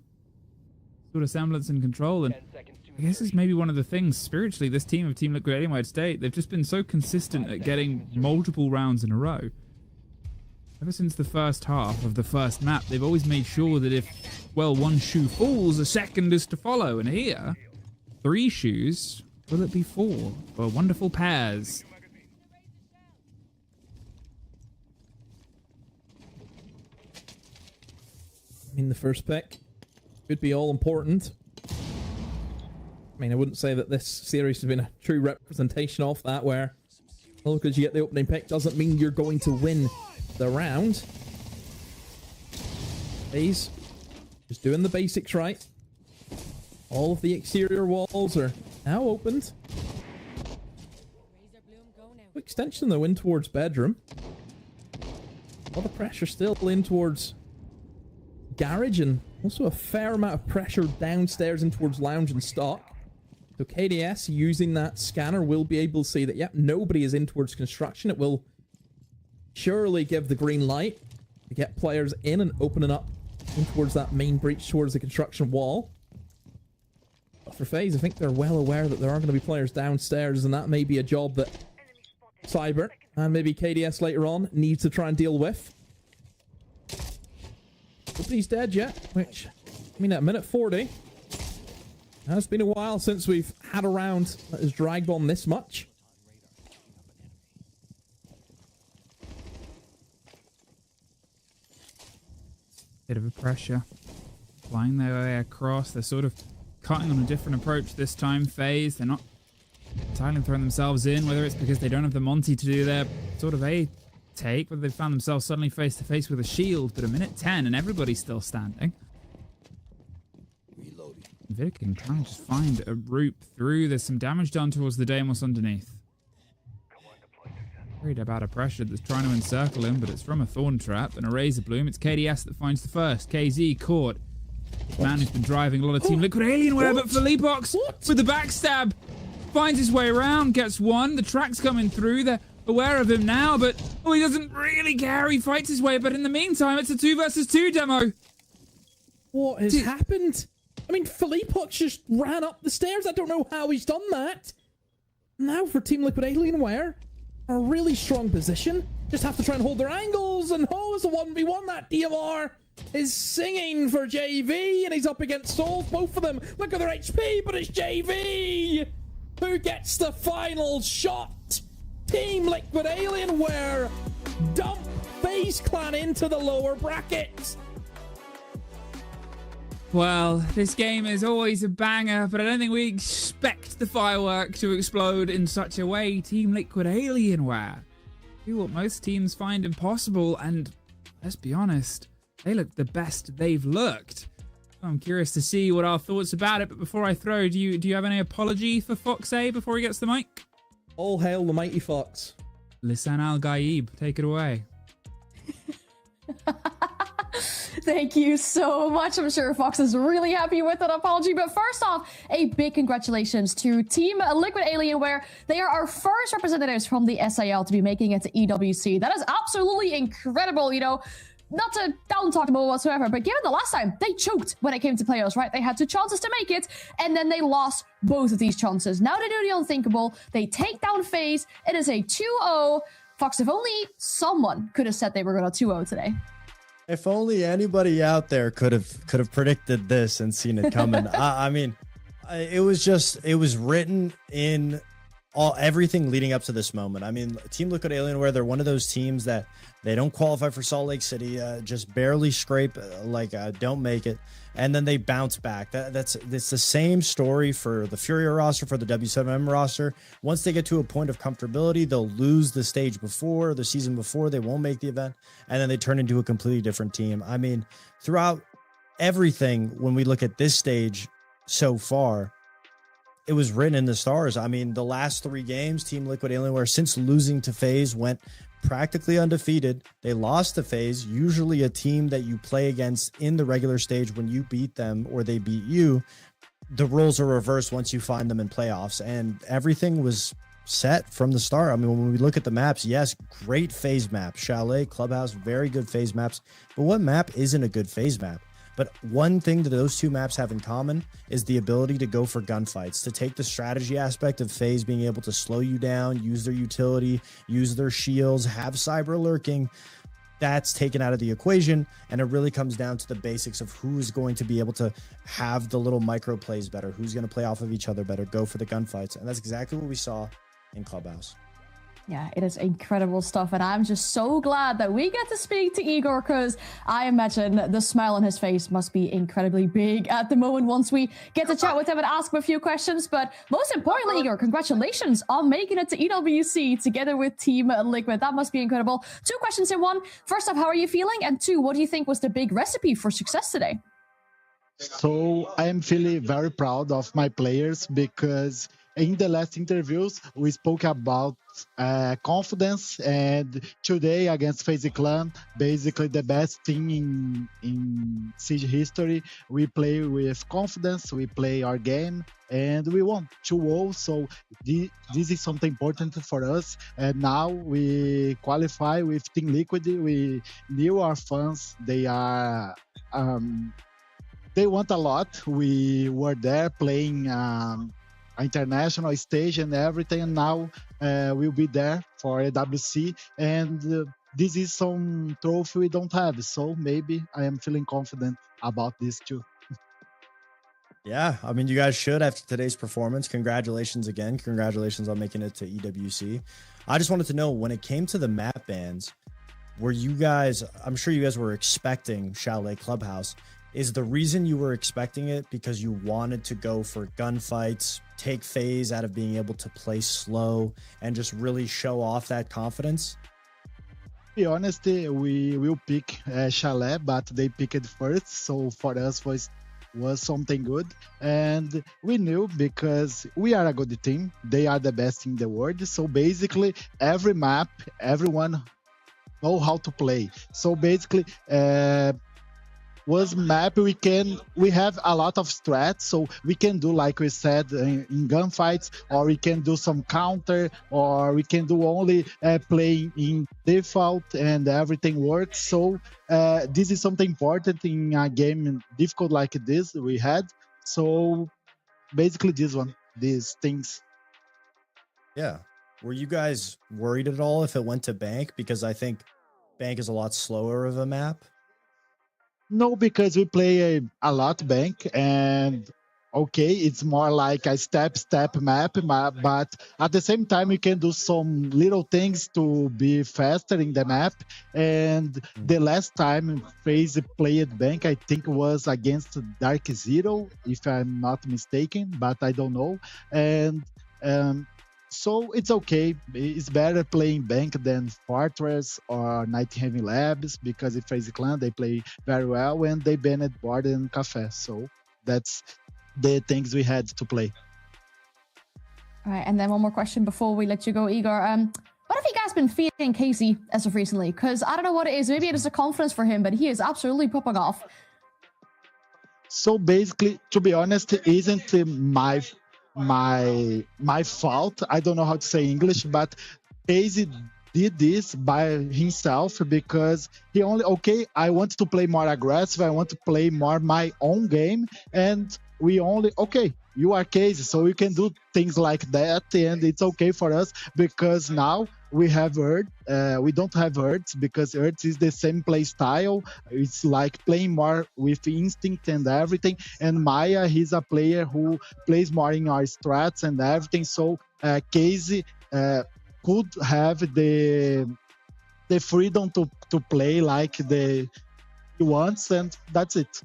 sort of semblance and control, and I guess it's maybe one of the things spiritually this team of Team Liquid Alienware State, they've just been so consistent at getting multiple rounds in a row. Ever since the first half of the first map, they've always made sure that if, well, 1 shoe falls, a second is to follow. And here, 3 shoes, will it be 4? For wonderful pairs. I mean, the first pick could be all important. I mean, I wouldn't say that this series has been a true representation of that, where, well, because you get the opening pick doesn't mean you're going to win the round. FaZe just doing the basics right. All of the exterior walls are now opened. Extension though in towards bedroom. A lot of pressure still in towards garage, and also a fair amount of pressure downstairs in towards lounge and stock. So KDS using that scanner will be able to see that, yep, nobody is in towards construction. It will surely give the green light to get players in and opening up in towards that main breach towards the construction wall. But for FaZe, I think they're well aware that there are going to be players downstairs, and that may be a job that Cyber and maybe KDS later on needs to try and deal with. Nobody's dead yet, which, I mean, at minute 40, it's been a while since we've had a round that has dragged on this much. Bit of a pressure. Flying their way across. They're sort of cutting on a different approach this time. FaZe, they're not entirely throwing themselves in, whether it's because they don't have the Monty to do their sort of a take, whether they found themselves suddenly face to face with a shield, but a minute 10 and everybody's still standing. Vic can kind of just find a route through. There's some damage done towards the Deimos underneath. Worried about a pressure that's trying to encircle him, but it's from a Thorn Trap and a Razor Bloom. It's KDS that finds the first. KZ caught. Man who's been driving a lot of Team Liquid Alienware, but Felipox with the backstab finds his way around, gets one. The track's coming through. They're aware of him now, but he doesn't really care. He fights his way, but in the meantime, it's a 2 versus 2 demo. What has happened? I mean, Felipox just ran up the stairs. I don't know how he's done that. Now for Team Liquid Alienware, a really strong position. Just have to try and hold their angles, and it's a 1v1. That DMR is singing for JV, and he's up against Souls. Both of them, look at their HP, but it's JV who gets the final shot. Team Liquid Alienware dump FaZe Clan into the lower brackets. Well, this game is always a banger, but I don't think we expect the firework to explode in such a way. Team Liquid Alienware do what most teams find impossible, and let's be honest, they look the best they've looked. I'm curious to see what our thoughts about it, but before I throw, do you have any apology for Fox A before he gets the mic? All hail the mighty Fox. Lisan Al Gaib, take it away. Thank you so much. I'm sure Fox is really happy with that apology. But first off, a big congratulations to Team Liquid Alienware. They are our first representatives from the SAL to be making it to EWC. That is absolutely incredible, you know. Not to down-talk about whatsoever, but given the last time, they choked when it came to playoffs, right? They had 2 chances to make it, and then they lost both of these chances. Now they do the unthinkable. They take down FaZe. It is a 2-0. Fox, if only someone could have said they were going to 2-0 today. If only anybody out there could have predicted this and seen it coming. I mean, it was written in everything leading up to this moment. I mean, Team Liquid Alienware, they're one of those teams that they don't qualify for Salt Lake City, just barely scrape, don't make it, and then they bounce back. It's the same story for the Furia roster, for the W7M roster. Once they get to a point of comfortability, they'll lose the stage before, the season before, they won't make the event, and then they turn into a completely different team. I mean, throughout everything, when we look at this stage so far, it was written in the stars. I mean, the last 3 games, Team Liquid Alienware, since losing to FaZe, went practically undefeated. They lost to FaZe, usually a team that you play against in the regular stage. When you beat them or they beat you, the roles are reversed once you find them in playoffs, and everything was set from the start. I mean, when we look at the maps, yes, great FaZe map. Chalet, Clubhouse, very good FaZe maps. But what map isn't a good FaZe map? But one thing that those 2 maps have in common is the ability to go for gunfights, to take the strategy aspect of FaZe being able to slow you down, use their utility, use their shields, have cyber lurking. That's taken out of the equation, and it really comes down to the basics of who's going to be able to have the little micro plays better, who's going to play off of each other better, go for the gunfights. And that's exactly what we saw in Clubhouse. Yeah, it is incredible stuff, and I'm just so glad that we get to speak to Igor, because I imagine the smile on his face must be incredibly big at the moment once we get to chat with him and ask him a few questions. But most importantly, Igor, congratulations on making it to EWC together with Team Liquid. That must be incredible. 2 questions in one. First off, how are you feeling? And 2, what do you think was the big recipe for success today? So I am feeling very proud of my players, because in the last interviews, we spoke about confidence, and today against FaZe Clan, basically the best team in Siege history, we play with confidence, we play our game, and we won 2-0. So this is something important for us. And now we qualify with Team Liquid. We knew our fans, they are... they want a lot. We were there playing international stage and everything, and now we'll be there for AWC, and this is some trophy we don't have, so maybe I am feeling confident about this too. Yeah, I mean, you guys should after today's performance. Congratulations again. Congratulations on making it to EWC. I just wanted to know, when it came to the map bans, were you guys, I'm sure you guys were expecting Chalet Clubhouse. Is the reason you were expecting it because you wanted to go for gunfights, take FaZe out of being able to play slow, and just really show off that confidence? To be honest, we will pick Chalet, but they picked it first. So for us, was was something good. And we knew because we are a good team. They are the best in the world. So basically, every map, everyone know how to play. So basically, was map we have a lot of strats, so we can do, like we said, in gunfights, or we can do some counter, or we can do only playing in default and everything works. So this is something important in a game difficult like this we had. So basically these things. Yeah. Were you guys worried at all if it went to Bank? Because I think Bank is a lot slower of a map. No, because we play a lot Bank, and okay, it's more like a step map, but at the same time, you can do some little things to be faster in the map. And the last time FaZe played Bank, I think was against Dark Zero, if I'm not mistaken, but I don't know. And so it's okay. It's better playing Bank than Fortress or Night Heavy Labs, because if FaZe Clan, they play very well when they banned Border and Cafe. So that's the things we had to play. All right, and then one more question before we let you go, Igor. What have you guys been feeling Casey as of recently? Because I don't know what it is. Maybe it is a confidence for him, but he is absolutely popping off. So basically, to be honest, it isn't my fault. I don't know how to say English, but Casey did this by himself because he only, okay, I want to play more aggressive, I want to play more my own game, and we only, okay, you are Casey, so you can do things like that, and it's okay for us because now we have Earth. We don't have Earth because Earth is the same play style. It's like playing more with instinct and everything. And Maya, he's a player who plays more in our strats and everything. So Casey could have the freedom to play like he wants, and that's it.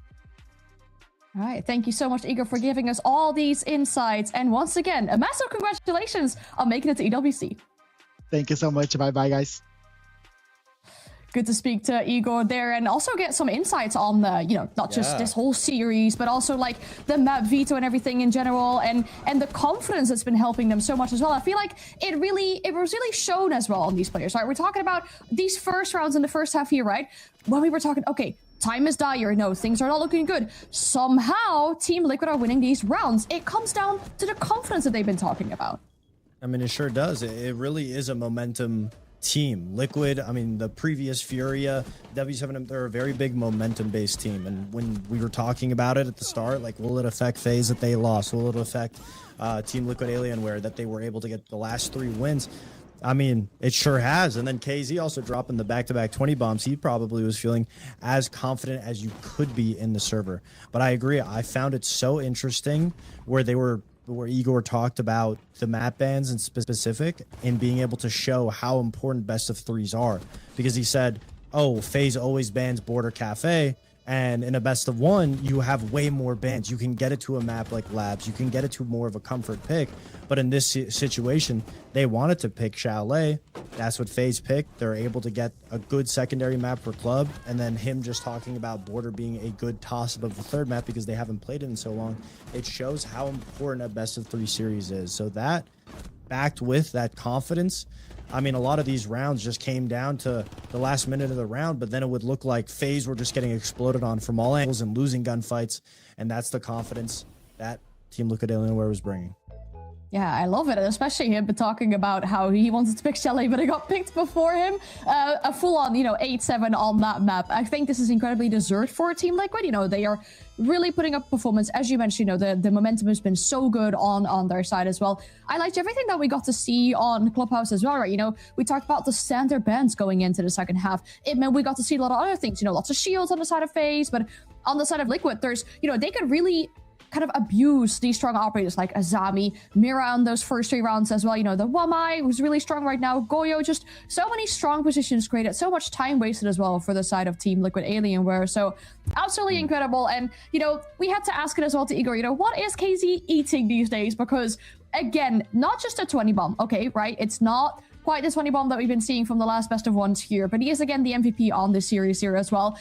All right, thank you so much, Igor, for giving us all these insights. And once again, a massive congratulations on making it to EWC. Thank you so much. Bye-bye, guys. Good to speak to Igor there and also get some insights on the, not just this whole series, but also like the map veto and everything in general, and the confidence that's been helping them so much as well. I feel like it was really shown as well on these players, right? We're talking about these first rounds in the first half here, right? When we were talking, okay, time is dire, no, things are not looking good. Somehow, Team Liquid are winning these rounds. It comes down to the confidence that they've been talking about. I mean, it sure does. It really is a momentum team. Liquid, I mean, the previous Furia, W7, they're a very big momentum-based team. And when we were talking about it at the start, like, will it affect FaZe that they lost? Will it affect Team Liquid Alienware that they were able to get the last 3 wins? I mean, it sure has. And then KZ also dropping the back-to-back 20 bombs. He probably was feeling as confident as you could be in the server. But I agree. I found it so interesting where Igor talked about the map bans in specific and being able to show how important best of 3s are. Because he said, oh, FaZe always bans Border Cafe. And in a best of 1, you have way more bans. You can get it to a map like Labs. You can get it to more of a comfort pick. But in this situation, they wanted to pick Chalet. That's what FaZe picked. They're able to get a good secondary map for club. And then him just talking about Border being a good toss-up of the 3rd map because they haven't played it in so long. It shows how important a best of 3 series is. So that, backed with that confidence, I mean, a lot of these rounds just came down to the last minute of the round, but then it would look like FaZe were just getting exploded on from all angles and losing gunfights. And that's the confidence that Team Liquid Alienware was bringing. Yeah, I love it, and especially him talking about how he wanted to pick Chalet, but it got picked before him. A full-on, 8-7 on that map. I think this is incredibly deserved for Team Liquid. They are really putting up performance. As you mentioned, the momentum has been so good on their side as well. I liked everything that we got to see on Clubhouse as well, right? We talked about the standard bans going into the second half. It meant we got to see a lot of other things, lots of shields on the side of FaZe, but on the side of Liquid, there's, they could really kind of abuse these strong operators like Azami, Mira on those first 3 rounds as well. The Wamai, who's really strong right now. Goyo, just so many strong positions created, so much time wasted as well for the side of Team Liquid Alienware. So absolutely incredible. And, we had to ask it as well to Igor, what is KZ eating these days? Because, again, not just a 20 bomb, okay, right? It's not quite this funny bomb that we've been seeing from the last best of ones here, but he is again the MVP on this series here as well,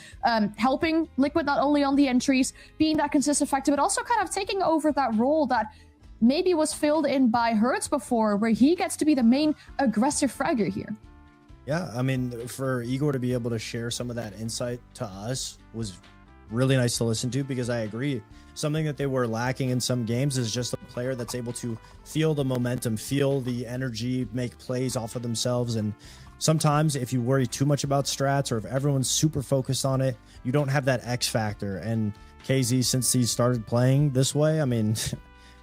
helping Liquid not only on the entries, being that consistent factor, but also kind of taking over that role that maybe was filled in by Hertz before, where he gets to be the main aggressive fragger here. Yeah, I mean, for Igor to be able to share some of that insight to us was really nice to listen to, because I agree. Something that they were lacking in some games is just a player that's able to feel the momentum, feel the energy, make plays off of themselves. And sometimes if you worry too much about strats, or if everyone's super focused on it, you don't have that X factor. And KZ, since he started playing this way, I mean,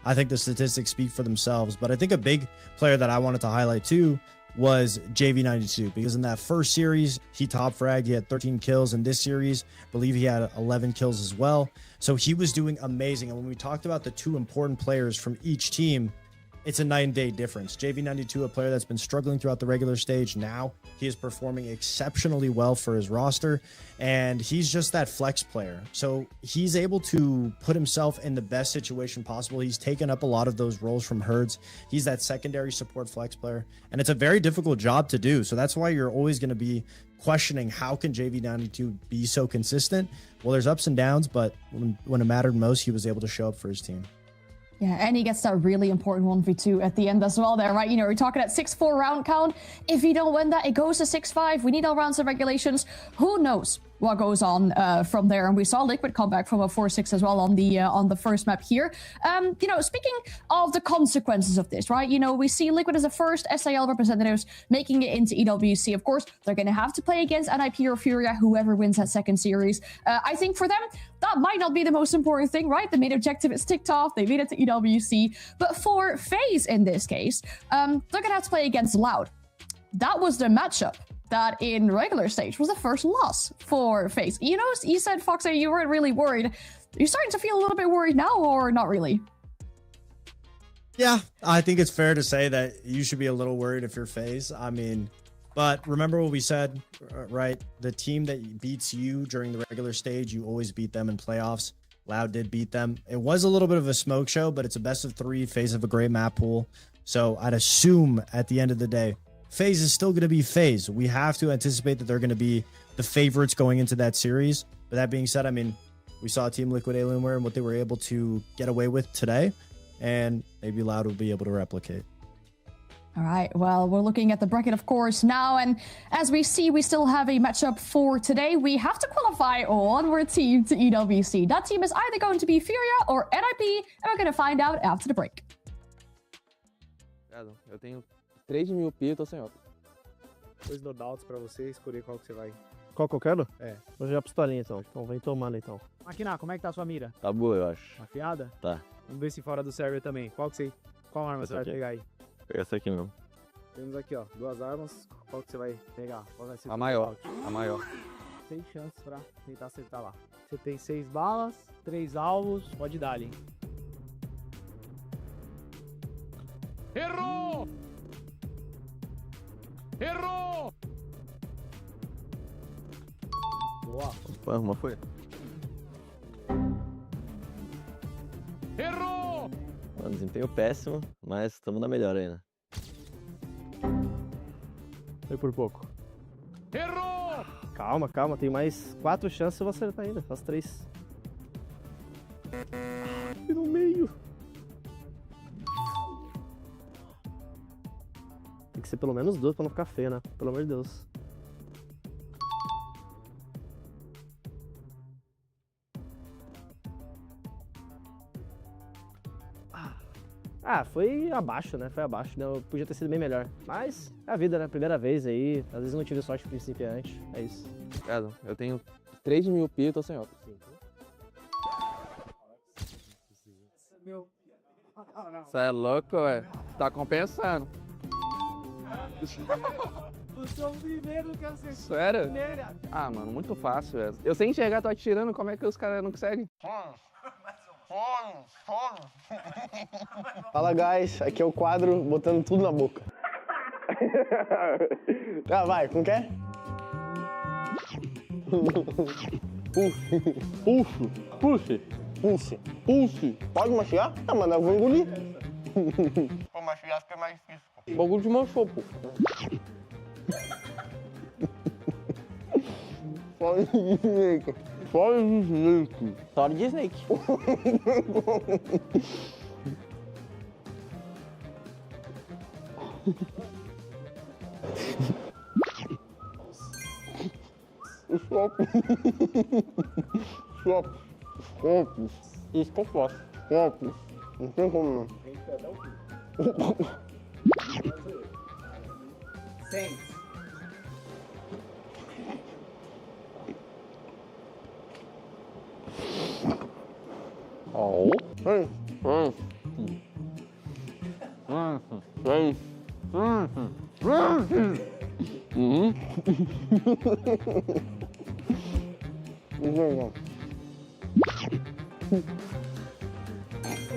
I think the statistics speak for themselves. But I think a big player that I wanted to highlight too was JV92, because in that first series, he top fragged, he had 13 kills. In this series, I believe he had 11 kills as well. So he was doing amazing. And when we talked about the two important players from each team, it's a night and day difference. JV92, a player that's been struggling throughout the regular stage. Now he is performing exceptionally well for his roster, and he's just that flex player. So he's able to put himself in the best situation possible. He's taken up a lot of those roles from Herds. He's that secondary support flex player, and it's a very difficult job to do. So that's why you're always going to be questioning, how can JV92 be so consistent? Well, there's ups and downs, but when it mattered most, he was able to show up for his team. Yeah, and he gets that really important 1v2 at the end as well there, right? You know, we're talking at 6-4 round count. If you don't win that, it goes to 6-5. We need all rounds of regulations. Who knows what goes on from there? And we saw Liquid come back from a 4-6 as well on the first map here. You know, speaking of the consequences of this, right? You know, we see Liquid as the first SAL representatives making it into EWC. Of course, they're going to have to play against NIP or Furia, whoever wins that second series. I think for them, that might not be the most important thing, right? The main objective is ticked off. They made it to EWC. But for FaZe in this case, they're going to have to play against Loud. That was the matchup that in regular stage was the first loss for FaZe. You know, you said, Foxy, you weren't really worried. You're starting to feel a little bit worried now, or not really? Yeah, I think it's fair to say that you should be a little worried if you're FaZe. I mean, but remember what we said, right? The team that beats you during the regular stage, you always beat them in playoffs. Loud did beat them. It was a little bit of a smoke show, but it's a best of 3. FaZe have a great map pool. So I'd assume at the end of the day, FaZe is still going to be FaZe. We have to anticipate that they're going to be the favorites going into that series. But that being said, I mean, we saw Team Liquid Alienware and what they were able to get away with today, and maybe Loud will be able to replicate. All right, well, we're looking at the bracket, of course, now, and as we see, we still have a matchup for today. We have to qualify one more team to EWC. That team is either going to be Furia or NIP, and we're going to find out after the break. Eu tenho 3.000 pi, eu tô sem outra. 2 loadouts pra você escolher qual que você vai. Qual que eu quero? É. Vou jogar pistolinha então. Então vem tomando então. Maquiná, como é que tá a sua mira? Tá boa, eu acho. Afiada? Tá. Vamos ver se fora do server também. Qual arma você vai pegar aí? Pega essa aqui mesmo. Temos aqui, ó, 2 armas. Qual que você vai pegar? Qual vai ser a maior. A maior. 6 chances pra tentar acertar lá. Você tem 6 balas, 3 alvos. Pode dar, hein? Errou! Errou! Boa. Opa, uma foi. Errou! Mano, desempenho péssimo, mas estamos na melhor ainda. Foi por pouco. Errou! Calma, calma. Tem mais 4 chances, eu vou acertar ainda. As 3. E no meio. Tem que ser pelo menos 2 pra não ficar feio, né? Pelo amor de Deus. Ah, foi abaixo, né? Foi abaixo, né? Eu podia ter sido bem melhor. Mas é a vida, né? Primeira vez aí. Às vezes eu não tive sorte principiante. É isso. Obrigado. Eu tenho 3.000 pi, eu tô sem outra. Você é louco, ué? Tá compensando. Você é o primeiro que acertou. Sério? Ah, mano, muito fácil, velho. Eu sem enxergar, tô atirando, como é que os caras não conseguem? Fala, guys. Aqui é o quadro botando tudo na boca. Ah, vai, como que é? Pulse. Pode mastigar? Ah, mano, eu vou engolir. Pô, mastigar fica mais difícil. O bagulho desmanchou, pô. Fora de Snake. Fora de Snake. Fora de Snake. Stop. Stop. Stop. Isso que eu faço. Stop. Não tem como não. Saints. Oh. Hey. Hey. Hey.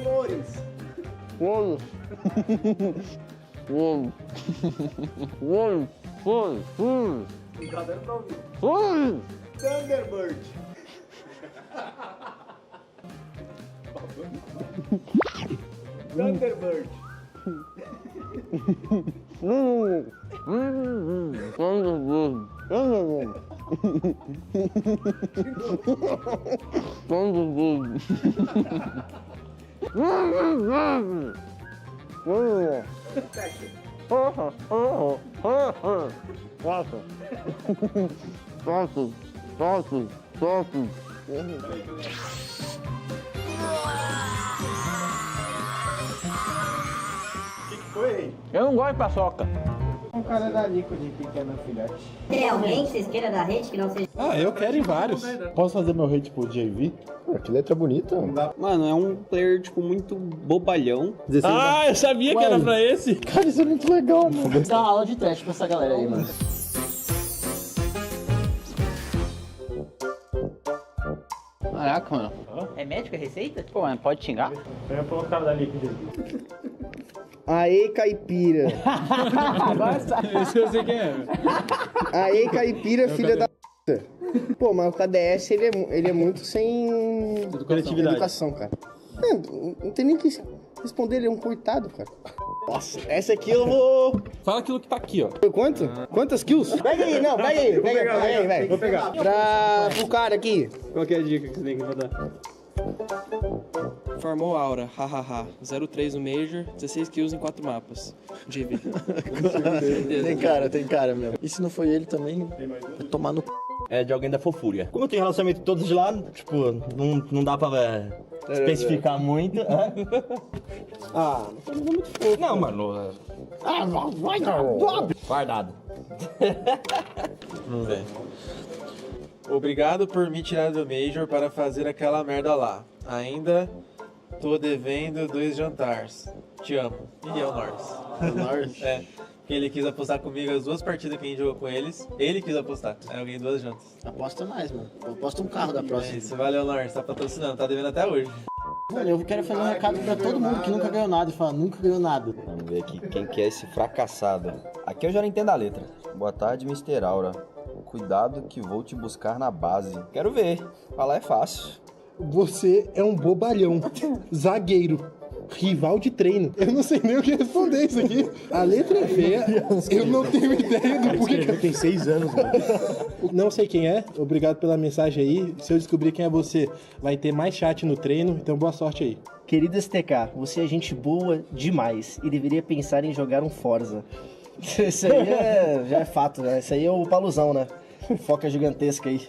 Flores. Flores. Flores. Flores. Flores. Flores. Não tá dando pra ouvir. Flores. Thunderbird. Thunderbird. Eu não gosto de paçoca. Um cara da Nico de pequeno filhote. Tem alguém que vocês queiram da rede que não seja... Ah, eu quero em vários. Posso fazer meu hate pro JV? Que letra bonita. Mano, é um player, tipo, muito bobalhão. Ah, eu sabia que era pra esse. Cara, isso é muito legal, mano. Dá uma aula de teste pra essa galera aí, mano. Caraca, mano. É médico, é receita? Pô, mas pode xingar? Venha pro cara da Nico, Aê, caipira. Agora sabe. Esse eu sei quem é. Aê, caipira, filha da puta. Pô, mas o KDS, ele é muito sem... Coletividade. Educação, cara. Não tem nem que responder, ele é um coitado, cara. Nossa, essa aqui eu vou... Fala aquilo que tá aqui, ó. Quanto? Quantas kills? Pega aí, não, pega aí. Pega aí, velho. Vou pegar. Pro cara aqui. Qual que é a dica que você tem que dar? Formou Aura, hahaha. 03 no Major, 16 kills em 4 mapas. JV. Tem cara mesmo. E se não foi ele também, vai tomar no c... É de alguém da fofúria. Como eu tenho relacionamento com todos de lá, tipo, não dá pra especificar muito. Ah, não foi muito fofo. Não, mano. Vai guardado. Vamos ver. Obrigado por me tirar do Major para fazer aquela merda lá. Ainda tô devendo 2 jantares. Te amo. E é o Norris. É. Porque ele quis apostar comigo as 2 partidas que a gente jogou com eles. Ele quis apostar. Aí eu ganhei 2 jantas. Aposta mais, mano. Aposta um carro da próxima. É isso, valeu, Norris. Tá patrocinando. Tá devendo até hoje. Mano, eu quero fazer um recado pra todo mundo que nunca ganhou nada e fala, nunca ganhou nada. Vamos ver aqui quem que é esse fracassado. Aqui eu já não entendo a letra. Boa tarde, Mr. Aura. Cuidado que vou te buscar na base. Quero ver. Falar é fácil. Você é um bobalhão. Zagueiro. Rival de treino. Eu não sei nem o que responder isso aqui. A letra é feia. Eu não tenho ideia do porquê. Tem 6 anos, mano. Não sei quem é. Obrigado pela mensagem aí. Se eu descobrir quem é você, vai ter mais chat no treino. Então boa sorte aí. Querida STK, você é gente boa demais e deveria pensar em jogar um Forza. Isso aí já é fato, né? Isso aí é o palusão, né? Foca gigantesca aí.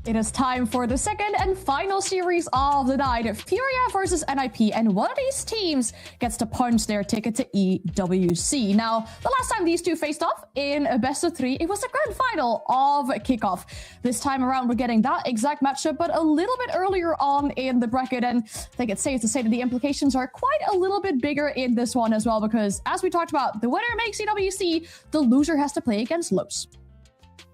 It is time for the second and final series of the night, Furia versus NIP, and one of these teams gets to punch their ticket to EWC. Now, the last time these two faced off in a best of 3, it was the grand final of Kickoff. This time around, we're getting that exact matchup, but a little bit earlier on in the bracket, and I think it's safe to say that the implications are quite a little bit bigger in this one as well, because as we talked about, the winner makes EWC, the loser has to play against Los.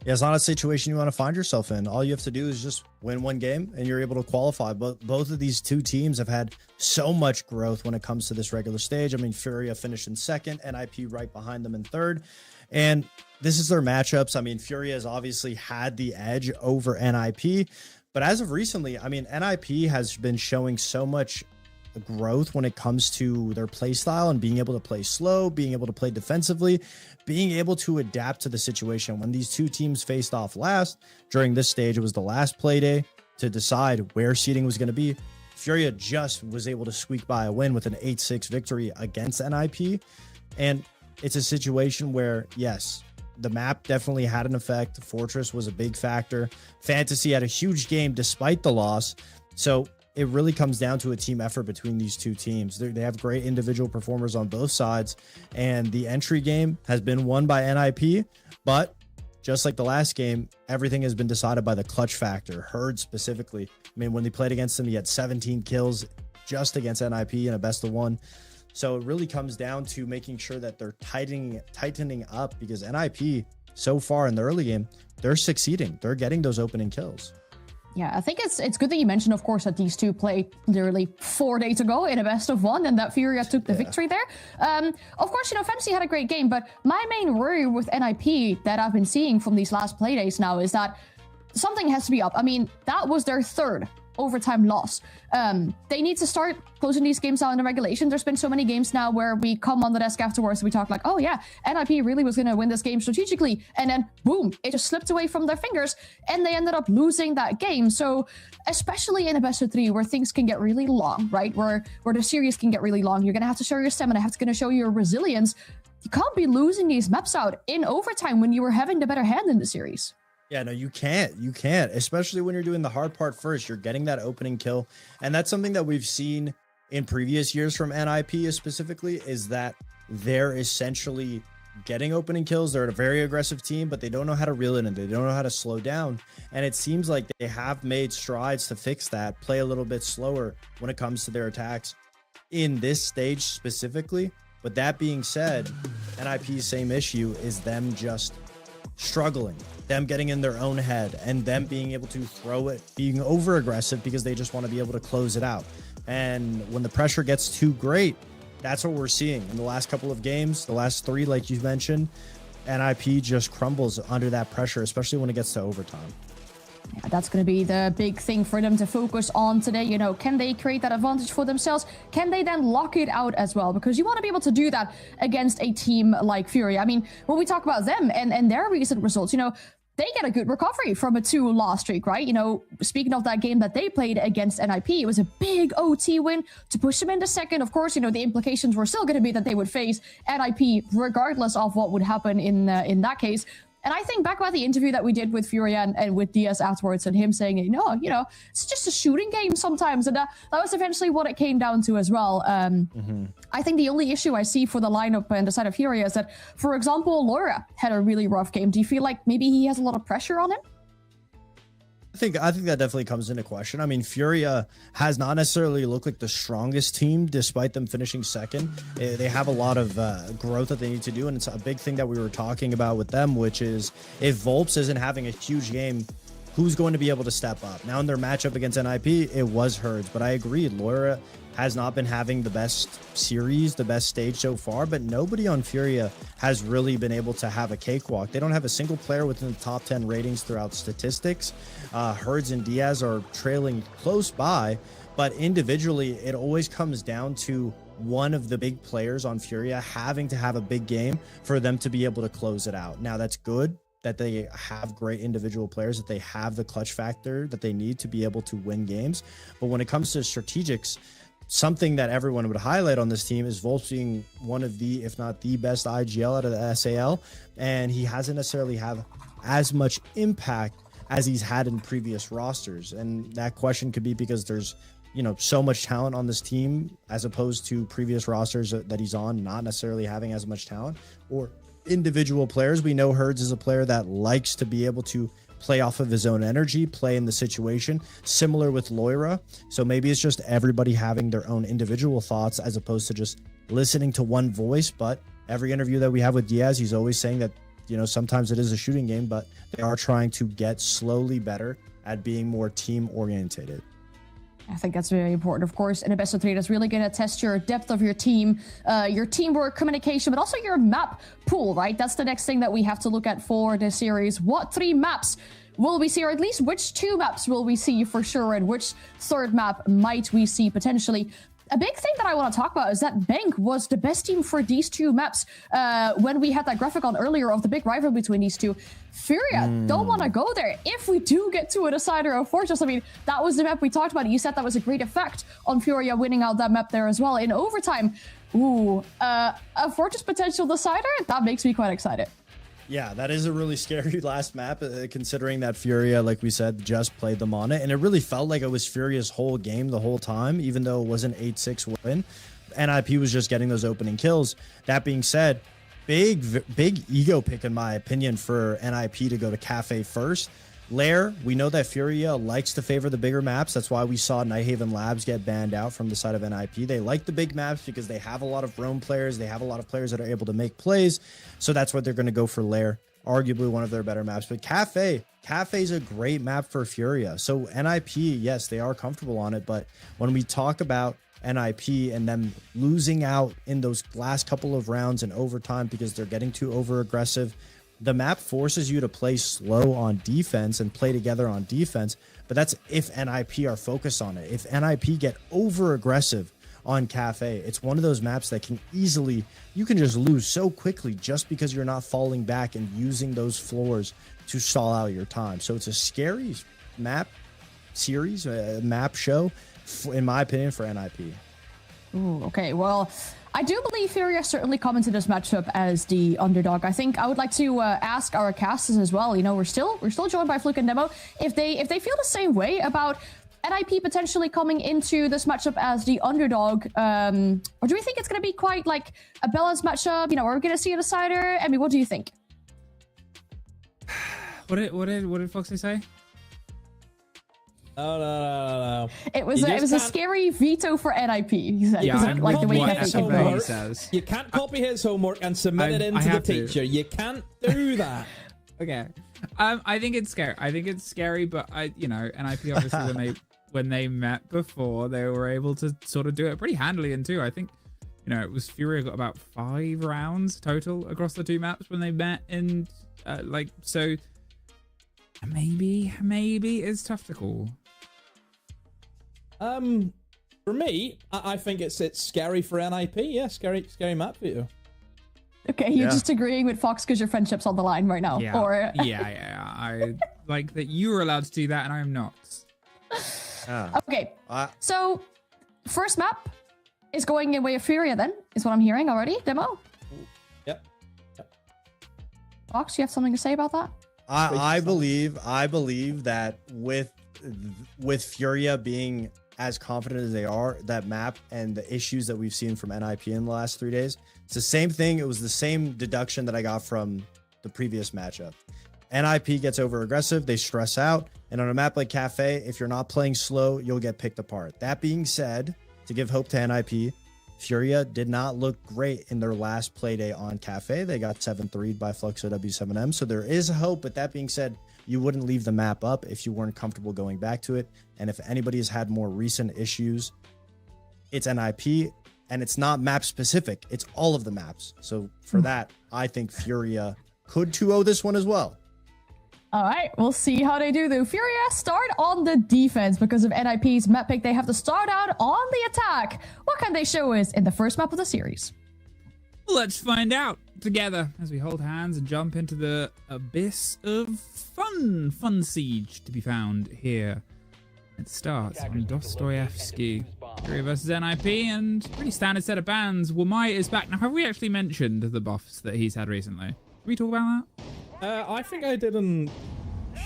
Yeah, it's not a situation you want to find yourself in. All you have to do is just win one game and you're able to qualify. But both of these two teams have had so much growth when it comes to this regular stage. I mean, Furia finished in second, NIP right behind them in third. And this is their matchups. I mean, Furia has obviously had the edge over NIP, But as of recently, I mean, NIP has been showing so much growth when it comes to their play style and being able to play slow, being able to play defensively, being able to adapt to the situation. When these two teams faced off last during this stage, it was the last play day to decide where seeding was going to be. Furia just was able to squeak by a win with an 8-6 victory against NIP. And it's a situation where, yes, the map definitely had an effect. Fortress was a big factor. Fantasy had a huge game despite the loss. So it really comes down to a team effort between these two teams. They have great individual performers on both sides. And the entry game has been won by NIP. But just like the last game, everything has been decided by the clutch factor. Herd specifically. I mean, when they played against him, he had 17 kills just against NIP in a best of one. So it really comes down to making sure that they're tightening up, because NIP so far in the early game, they're succeeding. They're getting those opening kills. Yeah, I think it's good that you mentioned, of course, that these two played literally 4 days ago in a best of one, and that Furia took the victory there. Of course, you know, Fantasy had a great game, but my main worry with NIP that I've been seeing from these last play days now is that something has to be up. I mean, that was their third overtime loss. They need to start closing these games out in the regulation. There's been so many games now where we come on the desk afterwards and we talk like, oh yeah, NIP really was going to win this game strategically, and then boom, it just slipped away from their fingers and they ended up losing that game. So especially in a best of three where things can get really long, right, where the series can get really long, you're going to have to show your stamina, have to show your resilience. You can't be losing these maps out in overtime when you were having the better hand in the series. Yeah, no, you can't, especially when you're doing the hard part first. You're getting that opening kill. And that's something that we've seen in previous years from NIP specifically, is that they're essentially getting opening kills. They're a very aggressive team, but they don't know how to reel it in. They don't know how to slow down. And it seems like they have made strides to fix that, play a little bit slower when it comes to their attacks in this stage specifically. But that being said, NIP's same issue is them just struggling, them getting in their own head, and them being able to throw it, being over aggressive because they just want to be able to close it out. And when the pressure gets too great, that's what we're seeing in the last couple of games, the last three, like you mentioned. NIP just crumbles under that pressure, especially when it gets to overtime. Yeah, that's going to be the big thing for them to focus on today. You know, can they create that advantage for themselves? Can they then lock it out as well? Because you want to be able to do that against a team like Fury. I mean, when we talk about them and their recent results, you know, they get a good recovery from a 2-loss streak, right? You know, speaking of that game that they played against NIP, it was a big OT win to push them into second. Of course, you know, the implications were still going to be that they would face NIP regardless of what would happen in that case. And I think back about the interview that we did with Furia and with Diaz afterwards, and him saying, you know, it's just a shooting game sometimes. And that was eventually what it came down to as well. I think the only issue I see for the lineup and the side of Furia is that, for example, Laura had a really rough game. Do you feel like maybe he has a lot of pressure on him? I think that definitely comes into question. I mean, Furia has not necessarily looked like the strongest team, despite them finishing second. They have a lot of growth that they need to do, and it's a big thing that we were talking about with them, which is if Volps isn't having a huge game, who's going to be able to step up? Now, in their matchup against NIP, it was Herds, but I agree, Laura has not been having the best series, the best stage so far, but nobody on Furia has really been able to have a cakewalk. They don't have a single player within the top 10 ratings throughout statistics. Herds and Diaz are trailing close by, but individually, it always comes down to one of the big players on Furia having to have a big game for them to be able to close it out. Now, that's good that they have great individual players, that they have the clutch factor that they need to be able to win games. But when it comes to strategics, something that everyone would highlight on this team is Volps being one of the, if not the best IGL out of the SAL, and he hasn't necessarily have as much impact as he's had in previous rosters. And that question could be because there's, you know, so much talent on this team as opposed to previous rosters that he's on not necessarily having as much talent, or individual players. We know Herds is a player that likes to be able to play off of his own energy, play in the situation, similar with Loira. So maybe it's just everybody having their own individual thoughts as opposed to just listening to one voice. But every interview that we have with Diaz, he's always saying that, you know, sometimes it is a shooting game, but they are trying to get slowly better at being more team orientated. I think that's very important, of course, in a best of three. That's really going to test your depth of your team, your teamwork, communication, but also your map pool, right? That's the next thing that we have to look at for this series. What 3 maps will we see, or at least which 2 maps will we see for sure, and which 3rd map might we see potentially? A big thing that I want to talk about is that Bank was the best team for these 2 maps when we had that graphic on earlier of the big rival between these 2. Furia don't want to go there. If we do get to a decider of Fortress, I mean, that was the map we talked about. You said that was a great effect on Furia winning out that map there as well in overtime. Ooh, a Fortress potential decider? That makes me quite excited. Yeah, that is a really scary last map, considering that Furia, like we said, just played them on it. And it really felt like it was Furia's whole game the whole time, even though it was an 8-6 win. NIP was just getting those opening kills. That being said, big ego pick, in my opinion, for NIP to go to Cafe first. Lair, we know that Furia likes to favor the bigger maps. That's why we saw Nighthaven Labs get banned out from the side of NIP. They like the big maps because they have a lot of roam players. They have a lot of players that are able to make plays. So that's what they're going to go for Lair. Arguably one of their better maps. But Cafe's a great map for Furia. So NIP, yes, they are comfortable on it. But when we talk about NIP and them losing out in those last couple of rounds in overtime because they're getting too over aggressive, the map forces you to play slow on defense and play together on defense, but that's if NIP are focused on it. If NIP get over aggressive on Cafe, it's one of those maps that can easily, you can just lose so quickly just because you're not falling back and using those floors to stall out your time. So it's a scary map series, map show, in my opinion, for NIP. Ooh, okay, well, I do believe Furia certainly come into this matchup as the underdog. I think I would like to ask our casters as well. You know, we're still joined by Fluke and Demo. If they feel the same way about NIP potentially coming into this matchup as the underdog, or do we think it's going to be quite like a balanced matchup? You know, are we going to see a decider? I mean, what do you think? What did Foxy say? No. It was a scary veto for NIP. He said, yeah, like the way he says. You can't copy his homework and submit it into the teacher. You can't do that. Okay. I think it's scary. But NIP obviously when they met before, they were able to sort of do it pretty handily in 2. I think, it was Furia got about 5 rounds total across the 2 maps when they met, and so maybe it's tough to call. For me, I think it's scary for NIP. Yeah, scary map for you. Okay, you're just agreeing with Fox because your friendship's on the line right now. Yeah. Or yeah. I like that you are allowed to do that and I am not. Okay, so first map is going in way of Furia then, is what I'm hearing already. Demo? Yep. Fox, you have something to say about that? I believe that with Furia being as confident as they are, that map and the issues that we've seen from NIP in the last 3 days, it's the same thing. It was the same deduction that I got from the previous matchup. NIP gets over aggressive, they stress out, and on a map like Cafe, if you're not playing slow, you'll get picked apart. That being said, to give hope to NIP, Furia did not look great in their last play day on Cafe. They got 7-3'd by Fluxo W7M, so there is hope. But that being said, you wouldn't leave the map up if you weren't comfortable going back to it. And if anybody has had more recent issues, it's NIP, and it's not map specific. It's all of the maps. So for that, I think Furia could 2-0 this one as well. All right, we'll see how they do though. Furia start on the defense because of NIP's map pick. They have to start out on the attack. What can they show us in the first map of the series? Let's find out together as we hold hands and jump into the abyss of fun siege to be found here. It starts on Dostoevsky. Furia versus NIP, and pretty standard set of bans. Wamai is back. Now, have we actually mentioned the buffs that he's had recently? Did we talk about that? I think I did in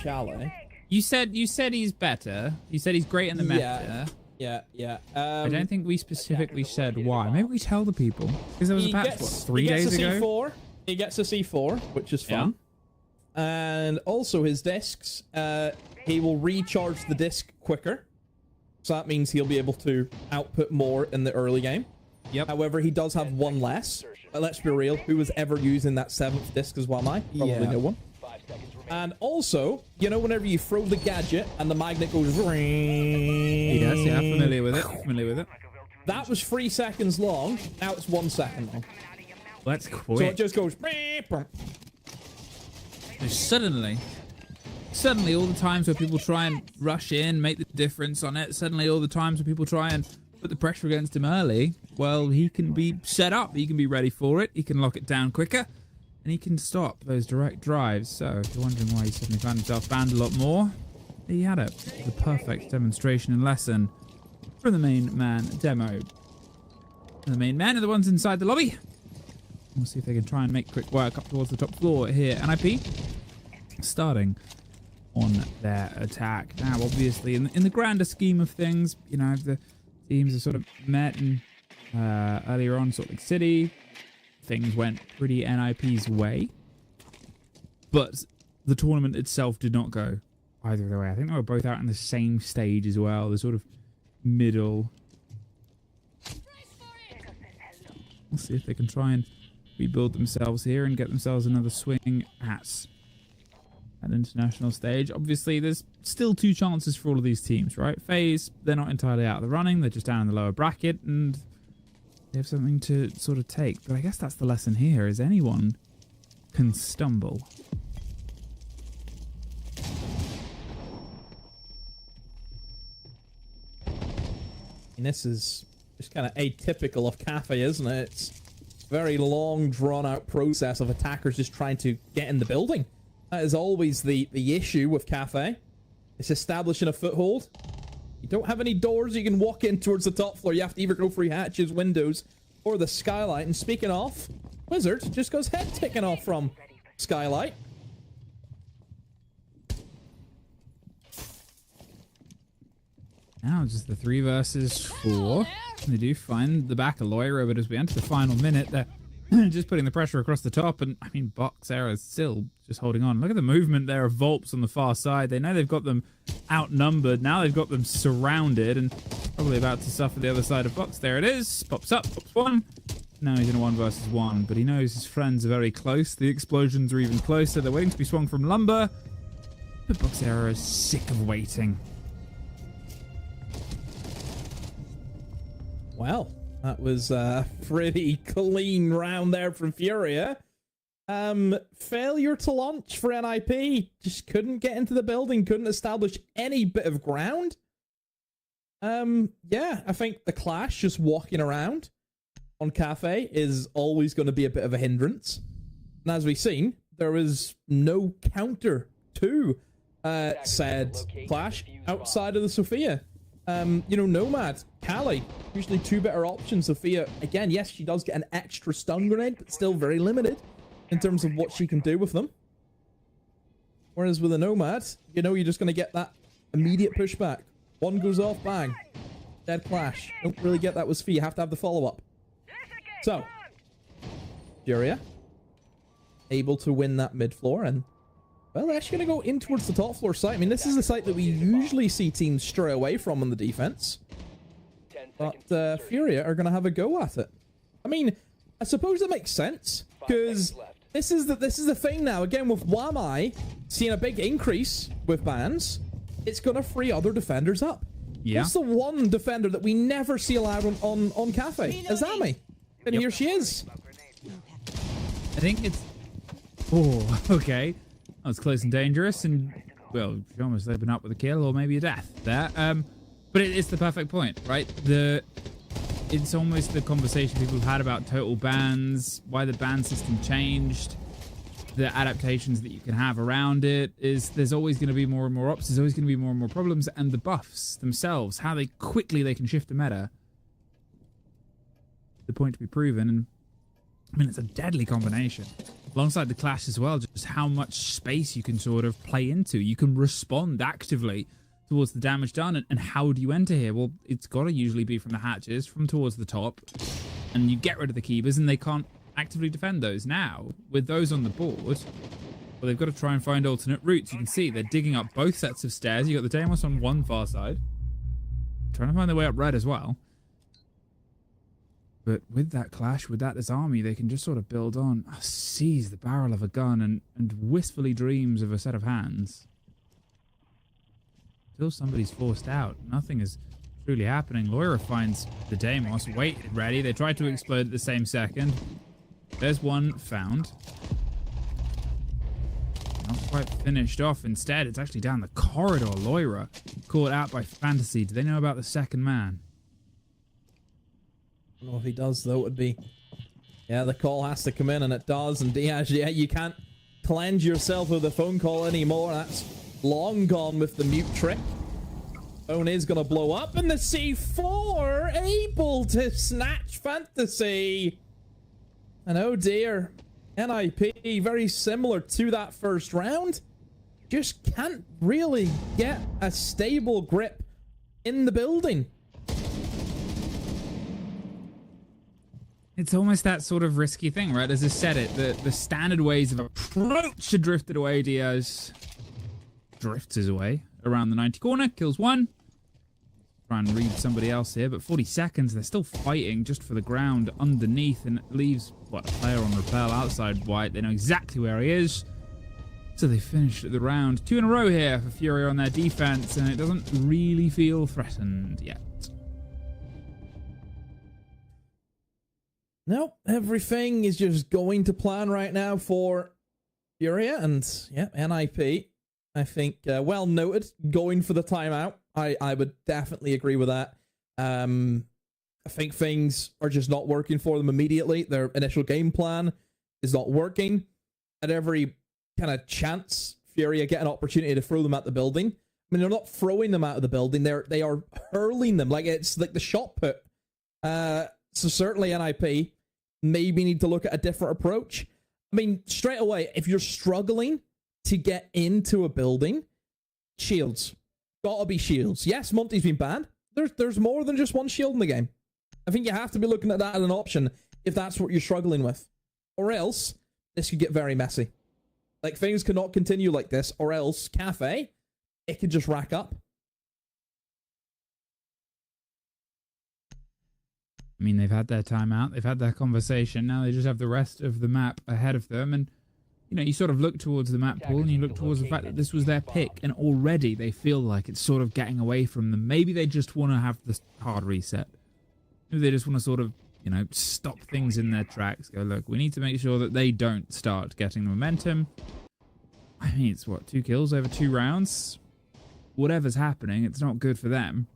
Chalet. You said he's better. You said he's great in the meta. Yeah. I don't think we specifically said why. Maybe we tell the people. Because there was a patch, 3 days ago? He gets a C4, which is fun. Yeah. And also his discs, he will recharge the disc quicker. So that means he'll be able to output more in the early game. Yep. However, he does have one less. But let's be real, who was ever using that 7th disc as well, Mike? Probably no one. And also, whenever you throw the gadget and the magnet goes... He does, yeah, familiar with it. That was 3 seconds long. Now it's 1 second long. That's quick. So it just goes... Suddenly, Suddenly, all the times where people try and rush in, make the difference on it, suddenly all the times where people try and put the pressure against him early, well, he can be set up. He can be ready for it. He can lock it down quicker, and he can stop those direct drives. So if you're wondering why he suddenly found himself banned a lot more, he had it. The perfect demonstration and lesson from the main man demo. And the main men are the ones inside the lobby. We'll see if they can try and make quick work up towards the top floor here. NIP starting on their attack. Now, obviously, in the grander scheme of things, you know, the teams have sort of met and earlier on Salt Lake City, things went pretty NIP's way. But the tournament itself did not go either of their way. I think they were both out in the same stage as well, the sort of middle. We'll see if they can try and rebuild themselves here and get themselves another swing at an international stage. Obviously, there's still 2 chances for all of these teams, right? FaZe, they're not entirely out of the running. They're just down in the lower bracket, and they have something to sort of take. But I guess that's the lesson here, is anyone can stumble. And this is just kind of atypical of Cafe, isn't it? It's a very long, drawn-out process of attackers just trying to get in the building. That is always the issue with Cafe. It's establishing a foothold. You don't have any doors you can walk in towards the top floor. You have to either go through hatches, windows, or the skylight. And speaking of, Wizard just goes head ticking off from skylight. Now just the 3 versus 4. They do find the back of Loira, but as we enter the final minute, they're just putting the pressure across the top. And, I mean, Box Era is still just holding on. Look at the movement there of Volps on the far side. They know they've got them outnumbered. Now they've got them surrounded and probably about to suffer the other side of Box. There it is. Pops up. Pops 1. Now he's in a 1 versus 1, but he knows his friends are very close. The explosions are even closer. They're waiting to be swung from Lumber. But Box Era is sick of waiting. Well, that was a pretty clean round there from Furia. Failure to launch for NIP. Just couldn't get into the building, couldn't establish any bit of ground. Yeah, I think the Clash just walking around on Cafe is always going to be a bit of a hindrance. And as we've seen, there is no counter to said Clash outside of the Sophia. You know, Nomad, Callie, usually 2 better options. Sophia, again, yes, she does get an extra stun grenade, but still very limited in terms of what she can do with them. Whereas with a Nomad, you know, you're just going to get that immediate pushback. 1 goes off, bang. Dead Clash. Don't really get that with Sophia. You have to have the follow-up. So, Furia, able to win that mid-floor, and well, they're actually going to go in towards the top floor site. I mean, this is the site that we usually see teams stray away from on the defense. But Furia are going to have a go at it. I mean, I suppose that makes sense, because this is the thing now. Again, with Wamai seeing a big increase with bans, it's going to free other defenders up. Yeah. What's the one defender that we never see allowed on Cafe? Azami. And here she is. I think it's... Oh, okay. That was close and dangerous, and, well, she almost opened up with a kill or maybe a death there. But it's the perfect point, right? It's almost the conversation people have had about total bans, why the ban system changed, the adaptations that you can have around it. Is there's always going to be more and more ops, there's always going to be more and more problems, and the buffs themselves, how quickly they can shift the meta. The point to be proven, and I mean, it's a deadly combination. Alongside the Clash as well, just how much space you can sort of play into. You can respond actively towards the damage done. And how do you enter here? Well, it's got to usually be from the hatches, from towards the top. And you get rid of the keepers, and they can't actively defend those. Now, with those on the board, well, they've got to try and find alternate routes. You can see they're digging up both sets of stairs. You've got the Deimos on one far side, trying to find their way up red as well. But with that Clash, with that as army, they can just sort of build on, seize the barrel of a gun and wistfully dreams of a set of hands. Till somebody's forced out. Nothing is truly happening. Loira finds the Deimos, waited ready. They tried to explode at the same second. There's one found. Not quite finished off. Instead, it's actually down the corridor. Loira caught out by Fantasy. Do they know about the second man? I don't know if he does, though. It would be... Yeah, the call has to come in, and it does. And Diaz, yeah, you can't cleanse yourself with a phone call anymore. That's long gone with the mute trick. Phone is going to blow up, and the C4 able to snatch Fantasy. And oh dear, NIP, very similar to that first round. Just can't really get a stable grip in the building. It's almost that sort of risky thing, right? As I said it, the standard ways of approach are drifted away. Diaz drifts his way around the 90 corner, kills one. Try and read somebody else here, but 40 seconds, they're still fighting just for the ground underneath, and it leaves, what, a player on rappel outside white. They know exactly where he is. So they finished the round. 2 in a row here for Fury on their defense, and it doesn't really feel threatened yet. Nope, everything is just going to plan right now for Furia, and yeah, NIP, I think, well noted, going for the timeout. I would definitely agree with that. I think things are just not working for them immediately. Their initial game plan is not working. At every kind of chance, Furia get an opportunity to throw them at the building. I mean, they're not throwing them out of the building. They are hurling them like it's like the shot put. So certainly NIP maybe need to look at a different approach. I mean, straight away, if you're struggling to get into a building, shields. Gotta be shields. Yes, Monty's been banned. There's more than just one shield in the game. I think you have to be looking at that as an option if that's what you're struggling with. Or else, this could get very messy. Like, things cannot continue like this, or else, Cafe, it could just rack up. I mean, they've had their timeout, they've had their conversation, now they just have the rest of the map ahead of them, and, you know, you sort of look towards the map pool, and you look towards the fact that this was their pick, and already they feel like it's sort of getting away from them. Maybe they just want to have this hard reset. Maybe they just want to sort of, you know, stop things in their tracks, go, look, we need to make sure that they don't start getting the momentum. I mean, it's what, 2 kills over 2 rounds? Whatever's happening, it's not good for them.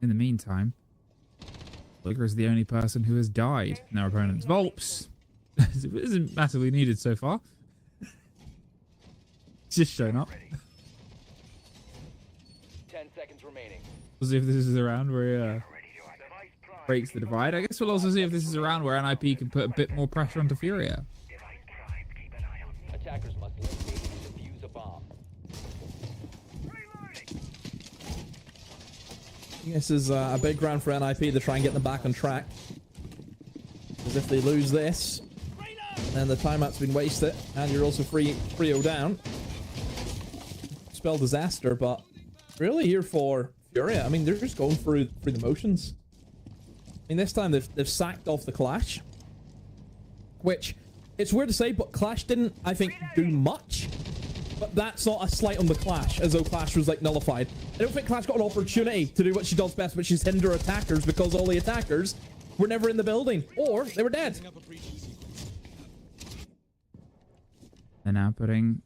In the meantime, Flicker is the only person who has died in their opponent's Volps. Isn't massively needed so far. It's just shown up. 10 seconds remaining. We'll see if this is a round where he breaks the divide. I guess we'll also see if this is a round where NIP can put a bit more pressure onto Furia. Attackers must locate and defuse a bomb. This is a big round for NIP to try and get them back on track. Because if they lose this, then the timeout's been wasted, and you're also 3-0 down. Spell disaster, but really here for Furia, I mean, they're just going through the motions. I mean, this time they've sacked off the Clash, which, it's weird to say, but Clash didn't, I think, do much. But that's not a slight on the Clash, as though Clash was, like, nullified. I don't think Clash got an opportunity to do what she does best, which is hinder attackers, because all the attackers were never in the building, or they were dead. They're now putting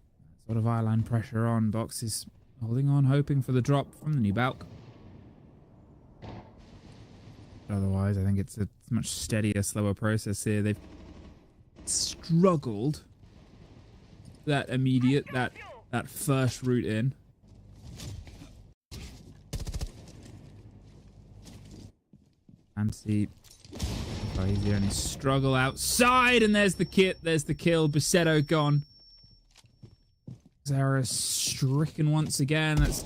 sort of eyeline pressure on. Box is holding on, hoping for the drop from the new Balk. But otherwise, I think it's a much steadier, slower process here. They've struggled that immediate, that first route in. Fantasy. Oh, he's the only struggle outside, and there's the kit, there's the kill. Basetto gone. Zara stricken once again. That's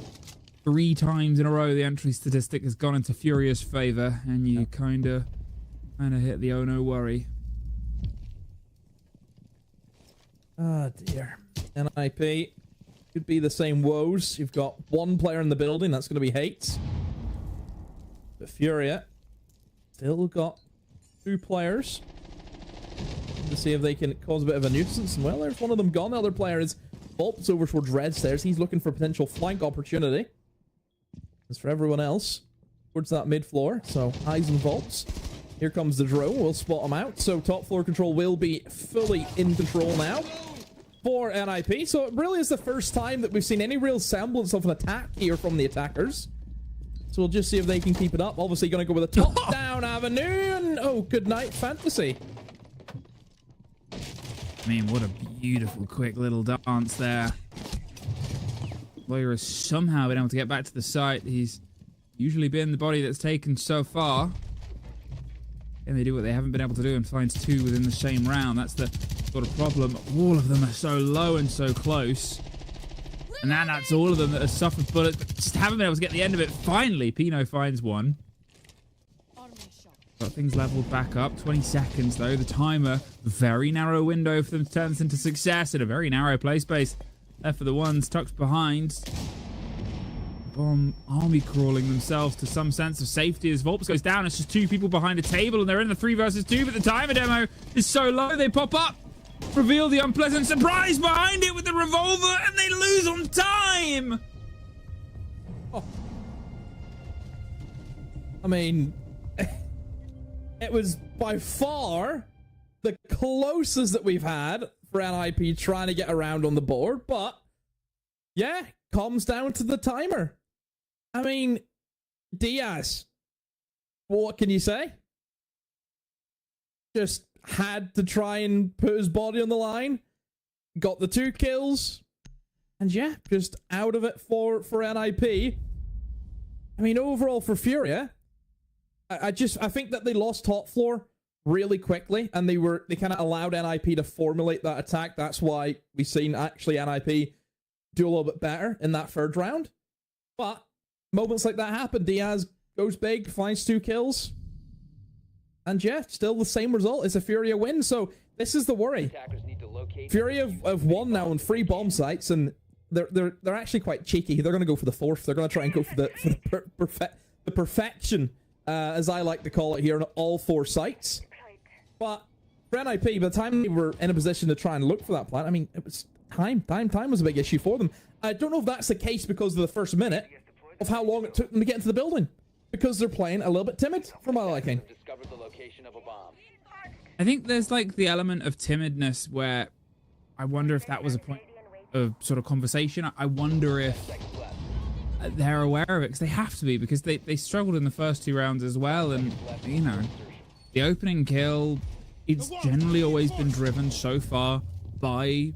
3 times in a row the entry statistic has gone into Furia's favor, and you kind of hit the oh no worry. Ah, dear. NIP could be the same woes. You've got 1 player in the building, that's going to be Hates. But Furia still got 2 players to see if they can cause a bit of a nuisance. And well, there's one of them gone. The other player is Volps over towards Red Stairs. He's looking for potential flank opportunity. As for everyone else, towards that mid floor. So eyes and Volps. Here comes the drone. We'll spot him out. So top floor control will be fully in control now for NIP. So it really is the first time that we've seen any real semblance of an attack here from the attackers. So we'll just see if they can keep it up. Obviously going to go with a top-down avenue. And, oh, good night, Fantasy. I mean, what a beautiful, quick little dance there. Lawyer has somehow been able to get back to the site. He's usually been the body that's taken so far. And they do what they haven't been able to do and finds two within the same round. That's the sort of problem. All of them are so low and so close. And that's all of them that have suffered bullets, but just haven't been able to get the end of it. Finally, Pino finds one. Got things leveled back up. 20 seconds, though. The timer, very narrow window for them to turn this into success in a very narrow play space. There for the ones tucked behind. Bomb army crawling themselves to some sense of safety as Volps goes down. It's just two people behind a table, and they're in the 3 versus 2, but the timer demo is so low, they pop up. Reveal the unpleasant surprise behind it with the revolver, and they lose on time! Oh. I mean, it was by far the closest that we've had for NIP trying to get around on the board, but yeah, comes down to the timer. I mean, Diaz, what can you say? Just had to try and put his body on the line, got the 2 kills, and yeah, just out of it for NIP. I mean, overall for Furia, I think that they lost top floor really quickly, and they kind of allowed NIP to formulate that attack. That's why we've seen actually NIP do a little bit better in that 3rd round. But moments like that happen. Diaz goes big, finds 2 kills. And yeah, still the same result. It's a Furia win. So this is the worry. Furia have won now on 3 bomb sites, and they're actually quite cheeky. They're going to go for the 4th. They're going to try and go for the perfection, as I like to call it here, on all 4 sites. But for NIP, by the time they were in a position to try and look for that plant, I mean, it was time was a big issue for them. I don't know if that's the case because of the first minute of how long it took them to get into the building, because they're playing a little bit timid for my liking. I think there's like the element of timidness where I wonder if that was a point of sort of conversation. I wonder if they're aware of it, because they have to be, because they struggled in the first 2 rounds as well. And, you know, the opening kill, it's generally always been driven so far by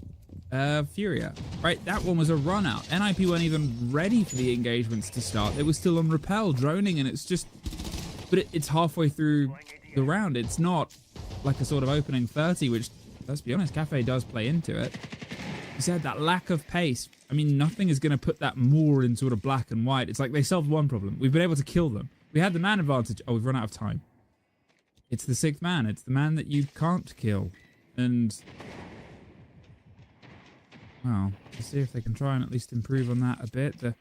Furia, right? That one was a run out. NIP weren't even ready for the engagements to start. They were still on rappel, droning, and it's just, but it's halfway through the round. It's not like a sort of opening 30, which, let's be honest, Cafe does play into it. You said that lack of pace. I mean, nothing is going to put that more in sort of black and white. It's like they solved one problem. We've been able to kill them. We had the man advantage. Oh, we've run out of time. It's the 6th man. It's the man that you can't kill. And, well, let's see if they can try and at least improve on that a bit. The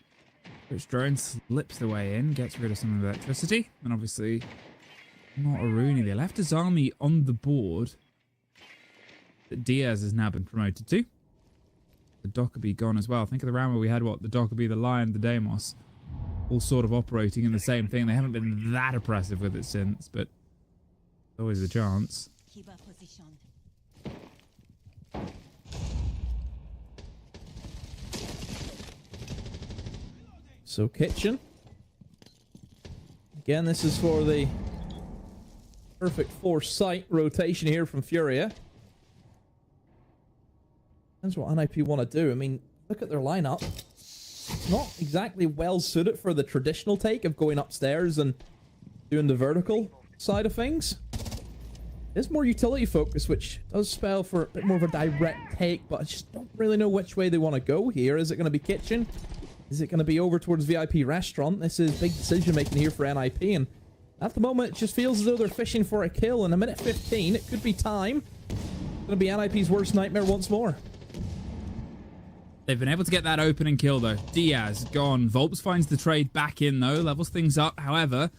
Twitch drone slips the way in, gets rid of some of the electricity, and obviously not a Rooney. They left his army on the board that Diaz has now been promoted to. The Dockerby gone as well. Think of the round where we had, what, the Dockerby, the Lion, the Deimos, all sort of operating in the same thing. They haven't been that oppressive with it since, but always a chance. Keep our position. So Kitchen. Again, this is for the perfect 4 site rotation here from Furia. That's what NIP want to do. I mean, look at their lineup. It's not exactly well suited for the traditional take of going upstairs and doing the vertical side of things. There's more utility focus, which does spell for a bit more of a direct take, but I just don't really know which way they want to go here. Is it going to be Kitchen? Is it going to be over towards VIP Restaurant? This is big decision making here for NIP, and at the moment it just feels as though they're fishing for a kill. In a minute 15, it could be time. It's going to be NIP's worst nightmare once more. They've been able to get that opening kill, though. Diaz gone. Volps finds the trade back in, though. Levels things up. However,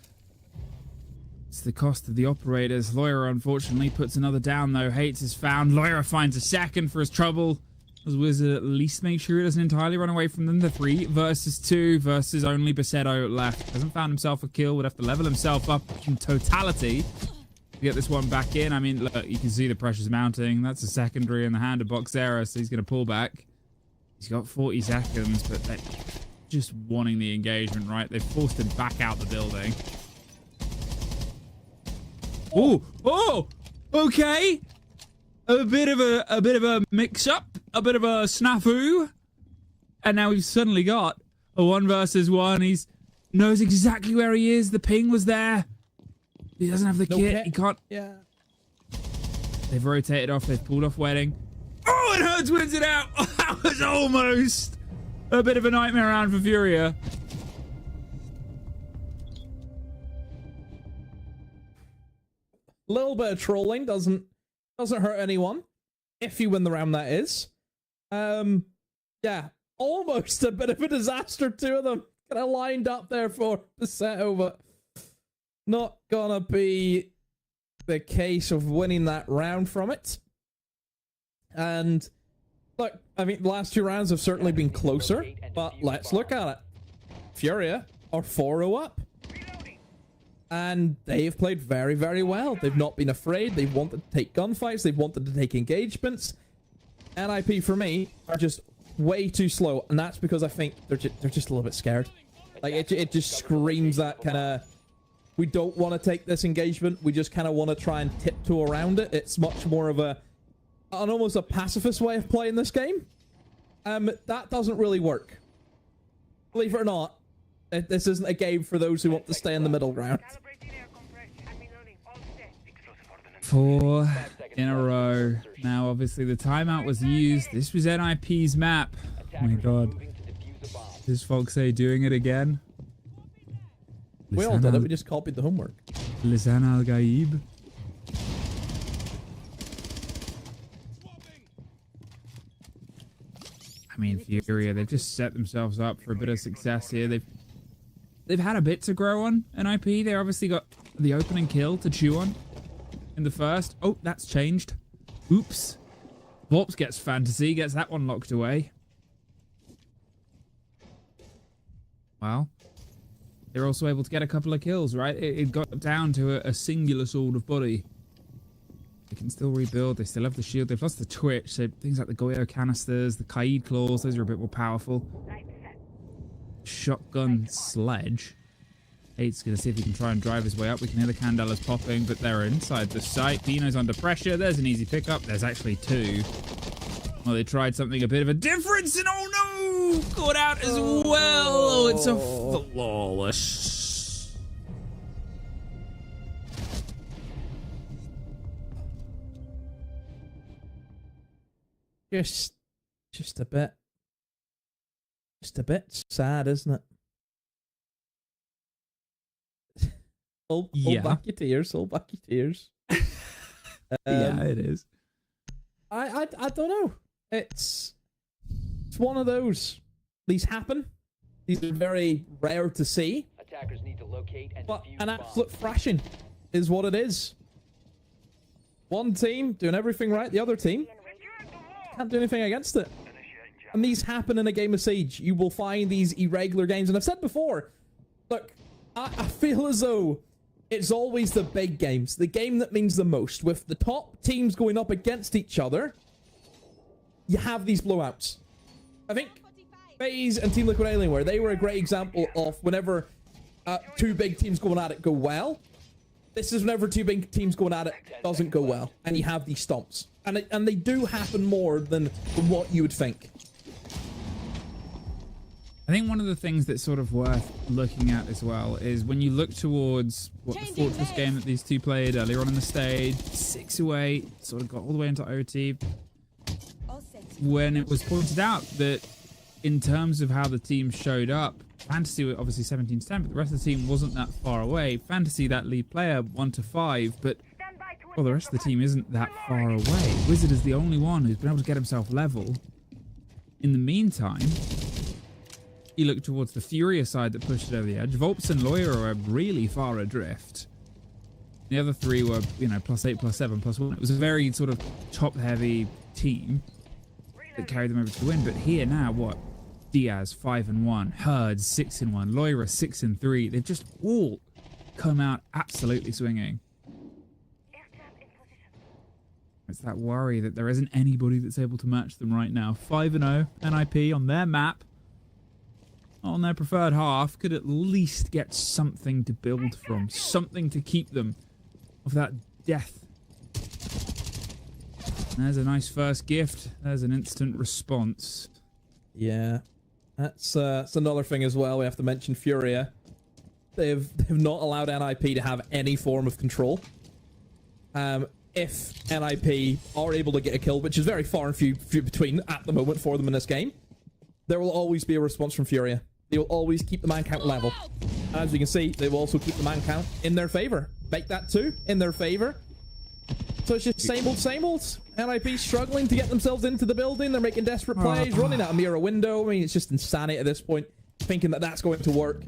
it's the cost of the operators. Lawyer, unfortunately, puts another down, though. Hates is found. Lawyer finds a second for his trouble. Does Wizard at least make sure he doesn't entirely run away from them? The 3 versus 2 versus only Basetto left. Hasn't found himself a kill. Would have to level himself up in totality. get this one back in. I mean, look, you can see the pressure's mounting. That's a secondary in the hand of Boxera, so he's going to pull back. He's got 40 seconds, but they're just wanting the engagement, right? They've forced him back out the building. Oh, okay. A bit of a mix-up, a bit of a snafu, and now we've suddenly got a 1 versus 1. He knows exactly where he is. The ping was there. He doesn't have the kit. He can't. Yeah. They've rotated off. They've pulled off wedding. Oh, and Hertz wins it out. That was almost a bit of a nightmare round for Furia. Little bit of trolling doesn't hurt anyone if you win the round, that is. Yeah, almost a bit of a disaster. Two of them kind of lined up there for the set over. Not gonna be the case of winning that round from it. And look, I mean, the last 2 rounds have certainly been closer, but let's look at it. Furia are 4-0 up. And they've played very, very well. They've not been afraid. They've wanted to take gunfights. They've wanted to take engagements. NIP, for me, are just way too slow. And that's because I think they're just a little bit scared. Like, it just screams that kind of, we don't want to take this engagement. We just kind of want to try and tiptoe around it. It's much more of an almost a pacifist way of playing this game. That doesn't really work. Believe it or not, this isn't a game for those who want to stay in the middle ground. 4 in a row. Now, obviously, the timeout was used. This was NIP's map. Oh my god. Is Foxay doing it again? We all did it. We just copied the homework. Lisan Al-Gaib. I mean, Furia, they've just set themselves up for a bit of success here. They've had a bit to grow on, NIP. They obviously got the opening kill to chew on in the first. Oh, that's changed. Oops. Vorps gets Fantasy, gets that one locked away. Well, they're also able to get a couple of kills, right? It got down to a singular sort of body. They can still rebuild. They still have the shield. They've lost the Twitch, so things like the Goyo canisters, the Kaid claws, those are a bit more powerful. Shotgun sledge. Eight's going to see if he can try and drive his way up. We can hear the Candelas popping, but they're inside the site. Dino's under pressure. There's an easy pickup. There's actually 2. Well, they tried something a bit of a difference, and oh no! Caught out as well! Oh, it's a flawless. Just a bit sad, isn't it? Hold back your tears. Hold back your tears. Yeah, it is. I don't know. It's one of those. These happen. These are very rare to see. Attackers need to locate and but an absolute thrashing is what it is. One team doing everything right. The other team can't do anything against it. And these happen in a game of Siege. You will find these irregular games. And I've said before, look, I feel as though it's always the big games. The game that means the most. With the top teams going up against each other, you have these blowouts. I think FaZe and Team Liquid Alienware, they were a great example of whenever 2 big teams going at it go well. This is whenever 2 big teams going at it doesn't go well. And you have these stomps. And they do happen more than what you would think. I think one of the things that's sort of worth looking at as well is when you look towards what the Fortress game that these 2 played earlier on in the stage, 6-8, sort of got all the way into OT, when it was pointed out that in terms of how the team showed up, Fantasy were obviously 17-10, but the rest of the team wasn't that far away. Fantasy, that lead player, 1-5, but well, the rest of the team isn't that far away. Wizard is the only one who's been able to get himself level. In the meantime, you look towards the Furia side that pushed it over the edge. Volps and Lawyer are really far adrift. The other 3 were, you know, +8, +7, +1. It was a very sort of top-heavy team that carried them over to the win. But here now, what? Diaz 5-1, Herd 6-1, Loira 6-3. They've just all come out absolutely swinging. It's that worry that there isn't anybody that's able to match them right now. 5-0 NIP on their map, on their preferred half, could at least get something to build from, something to keep them off that death. There's a nice first gift. There's an instant response. Yeah, that's another thing as well. We have to mention Furia. They've not allowed NIP to have any form of control. If NIP are able to get a kill, which is very far and few between at the moment for them in this game, there will always be a response from Furia. They will always keep the man count level. And as you can see, they will also keep the man count in their favor. Make that 2 in their favor. So it's just same old, same old. NIP struggling to get themselves into the building. They're making desperate plays, running out a mirror window. I mean, it's just insanity at this point, thinking that that's going to work.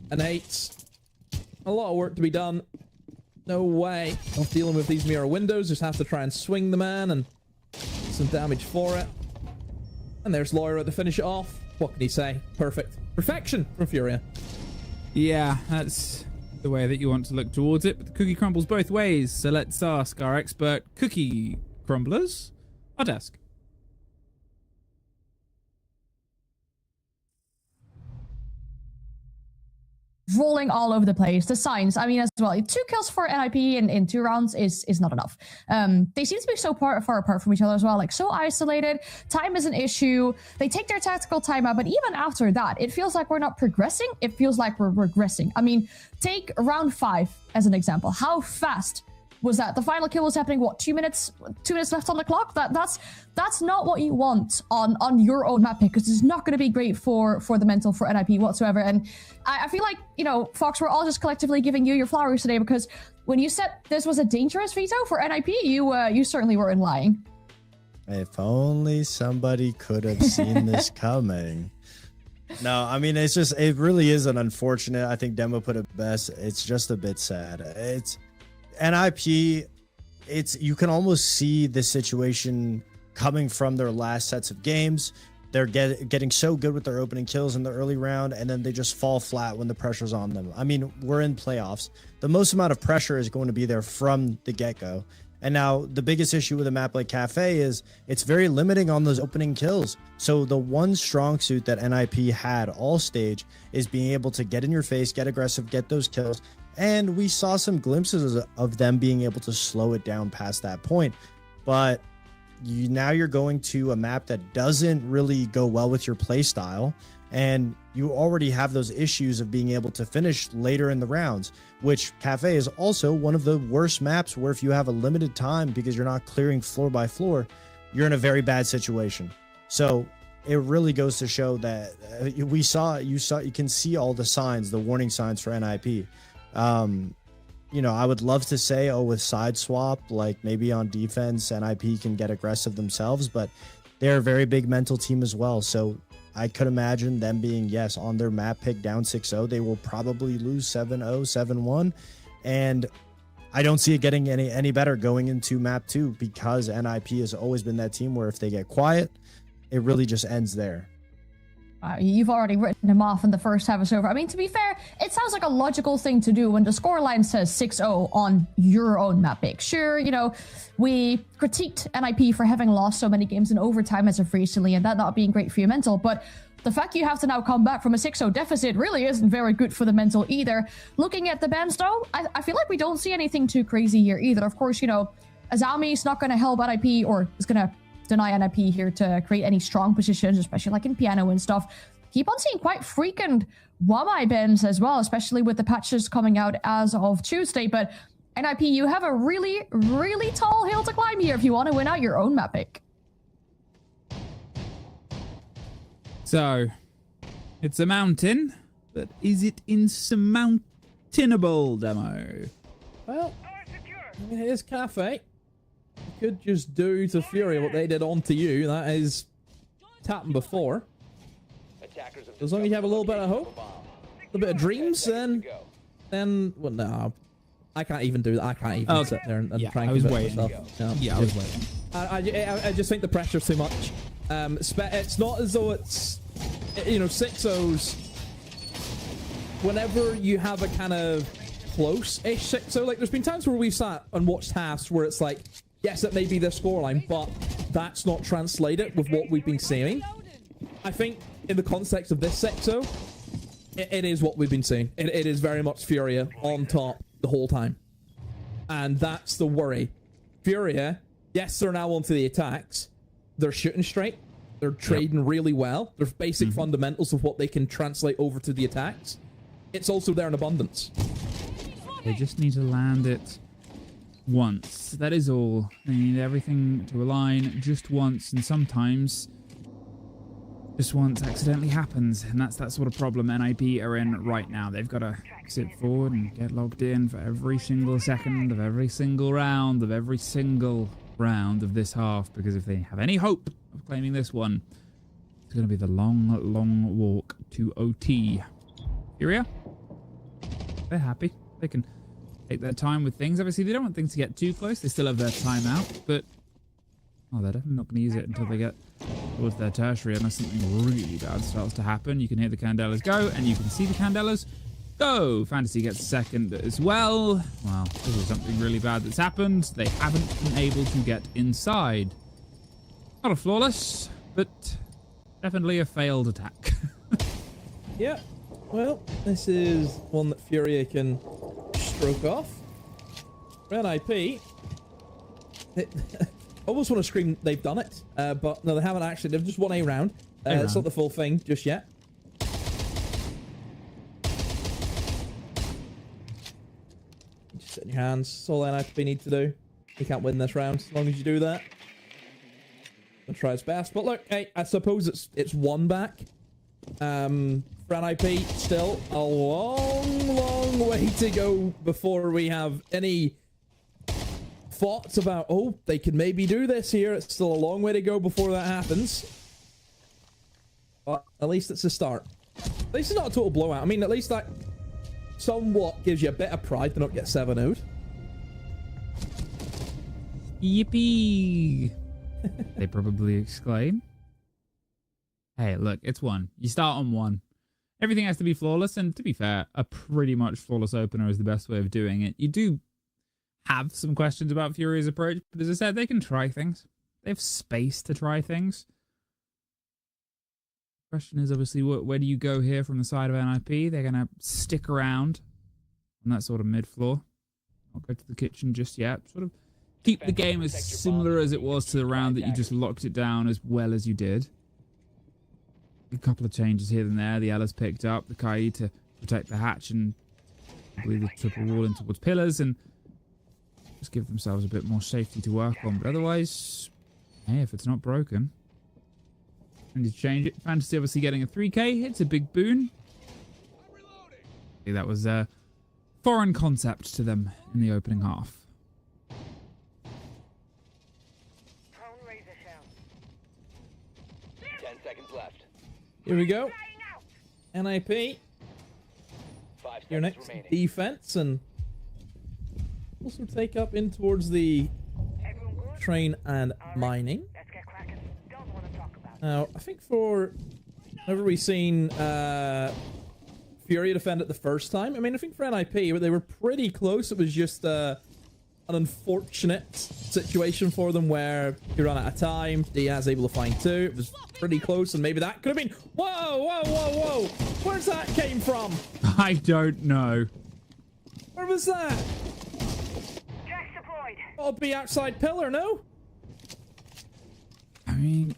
An 8. A lot of work to be done. No way of dealing with these mirror windows. Just have to try and swing the man and some damage for it. And there's Lyra to finish it off. What can he say? Perfect. Perfection from Furia. Yeah, that's the way that you want to look towards it, but the cookie crumbles both ways. So let's ask our expert cookie crumblers our desk. Rolling all over the place. The signs, I mean, as well, 2 kills for NIP in 2 rounds is not enough. They seem to be so far apart from each other as well, like so isolated. Time is an issue. They take their tactical time out, but even after that, it feels like we're not progressing. It feels like we're regressing. I mean, take round 5 as an example. How fast was that? The final kill was happening, what, 2 minutes left on the clock? That's not what you want on your own map pick, because it's not going to be great for the mental for NIP whatsoever. And I feel like, you know, Fox, we're all just collectively giving you your flowers today, because when you said this was a dangerous veto for NIP, you certainly weren't lying. If only somebody could have seen this coming. No, I mean, it really is an unfortunate. I think Demo put it best. It's just a bit sad. It's NIP, you can almost see the situation coming from their last sets of games. They're getting so good with their opening kills in the early round, and then they just fall flat when the pressure's on them. I mean, we're in playoffs. The most amount of pressure is going to be there from the get-go. And now the biggest issue with a map like Cafe is it's very limiting on those opening kills. So the one strong suit that NIP had all stage is being able to get in your face, get aggressive, get those kills. And we saw some glimpses of them being able to slow it down past that point. But now you're going to a map that doesn't really go well with your play style, and you already have those issues of being able to finish later in the rounds, which Cafe is also one of the worst maps where if you have a limited time because you're not clearing floor by floor, you're in a very bad situation. So it really goes to show that you can see all the signs, the warning signs for NIP. You know, I would love to say, with side swap, like maybe on defense, NIP can get aggressive themselves, but they're a very big mental team as well. So I could imagine them being, yes, on their map pick down 6-0, they will probably lose 7-0, 7-1. And I don't see it getting any better going into map 2, because NIP has always been that team where if they get quiet, it really just ends there. You've already written him off and the first half is over. I mean, to be fair, it sounds like a logical thing to do when the scoreline says 6-0 on your own map pick. Sure, you know, we critiqued NIP for having lost so many games in overtime as of recently and that not being great for your mental, but the fact you have to now come back from a 6-0 deficit really isn't very good for the mental either. Looking at the bans though, I feel like we don't see anything too crazy here either. Of course, you know, Azami's not going to help NIP, or is going to deny NIP here to create any strong positions, especially like in piano and stuff. Keep on seeing quite frequent Wamai bans as well, especially with the patches coming out as of Tuesday. But NIP, you have a really, really tall hill to climb here if you want to win out your own map pick. So, it's a mountain, but is it insurmountable, Demo? Well, I mean, here's Cafe. You could just do to Fury what they did onto you. That is, it's happened before. As long as you have a little bit of hope, a little bit of dreams, then well, no, I can't even do that. I can't even sit there and try and I was convince waiting. myself. Yeah, I was waiting. I just think the pressure's too much. It's not as though it's, you know, 6-0s. Whenever you have a kind of close-ish 6-0, like there's been times where we've sat and watched halves where it's like Yes, that may be their scoreline, but that's not translated with what we've been seeing. I think in the context of this sector, it is what we've been seeing. It is very much Furia on top the whole time. And that's the worry. Furia, yes, they're now onto the attacks. They're shooting straight. They're trading really well. There's basic fundamentals of what they can translate over to the attacks. It's also there in abundance. They just need to land it once. That is all. They need everything to align just once, and sometimes just once accidentally happens, and that's that sort of problem NIP are in right now. They've got to sit forward and get logged in for every single second of every single round of every single round of this half, because if they have any hope of claiming this one, it's going to be the long, long walk to OT. Furia, they're happy. They can take their time with things. Obviously, they don't want things to get too close. They still have their timeout, but they're definitely not going to use it until they get towards their tertiary, unless something really bad starts to happen. You can hear the Candelas go, and you can see the Candelas go. Fantasy gets second as well. Well, this is something really bad that's happened. They haven't been able to get inside. Not a flawless, but definitely a failed attack. Yeah. Well, this is one that Furia can stroke off. NIP. Almost want to scream they've done it, but no, they haven't actually. They've just won a round. It's not the full thing just yet. Just sit in your hands. That's all NIP need to do. You can't win this round as long as you do that. I'll try its best. But look, hey, I suppose it's one back. For NIP, still a long, long way to go before we have any thoughts about, oh, they could maybe do this here. It's still a long way to go before that happens. But at least it's a start. At least it's not a total blowout. I mean, at least that somewhat gives you a bit of pride to not get 7-0'd. Yippee! They probably exclaim. Hey, look, it's one. You start on one. Everything has to be flawless, and to be fair, a pretty much flawless opener is the best way of doing it. You do have some questions about Furia's approach, but as I said, they can try things. They have space to try things. The question is obviously, where do you go here from the side of NIP? They're going to stick around on that sort of mid-floor. Not go to the kitchen just yet. Sort of keep the game as similar as it was to the round that you just locked it down as well as you did. A couple of changes here and there. The Ella's picked up the Kai to protect the hatch and probably the triple wall in towards pillars and just give themselves a bit more safety to work on. But otherwise, hey, if it's not broken, I need to change it. Fantasy obviously getting a 3K. It's a big boon. That was a foreign concept to them in the opening half. Here we go. NIP. Your next defense, and also take up in towards the train and mining. Now, I think whenever we've seen Furia defend it the first time, I mean, I think for NIP, they were pretty close. It was just an unfortunate situation for them where he ran out of time. Diaz able to find two. It was pretty close, and maybe that could have been. Whoa, whoa, whoa, whoa! Where's that came from? I don't know. Where was that? I'll be outside pillar, no? I mean,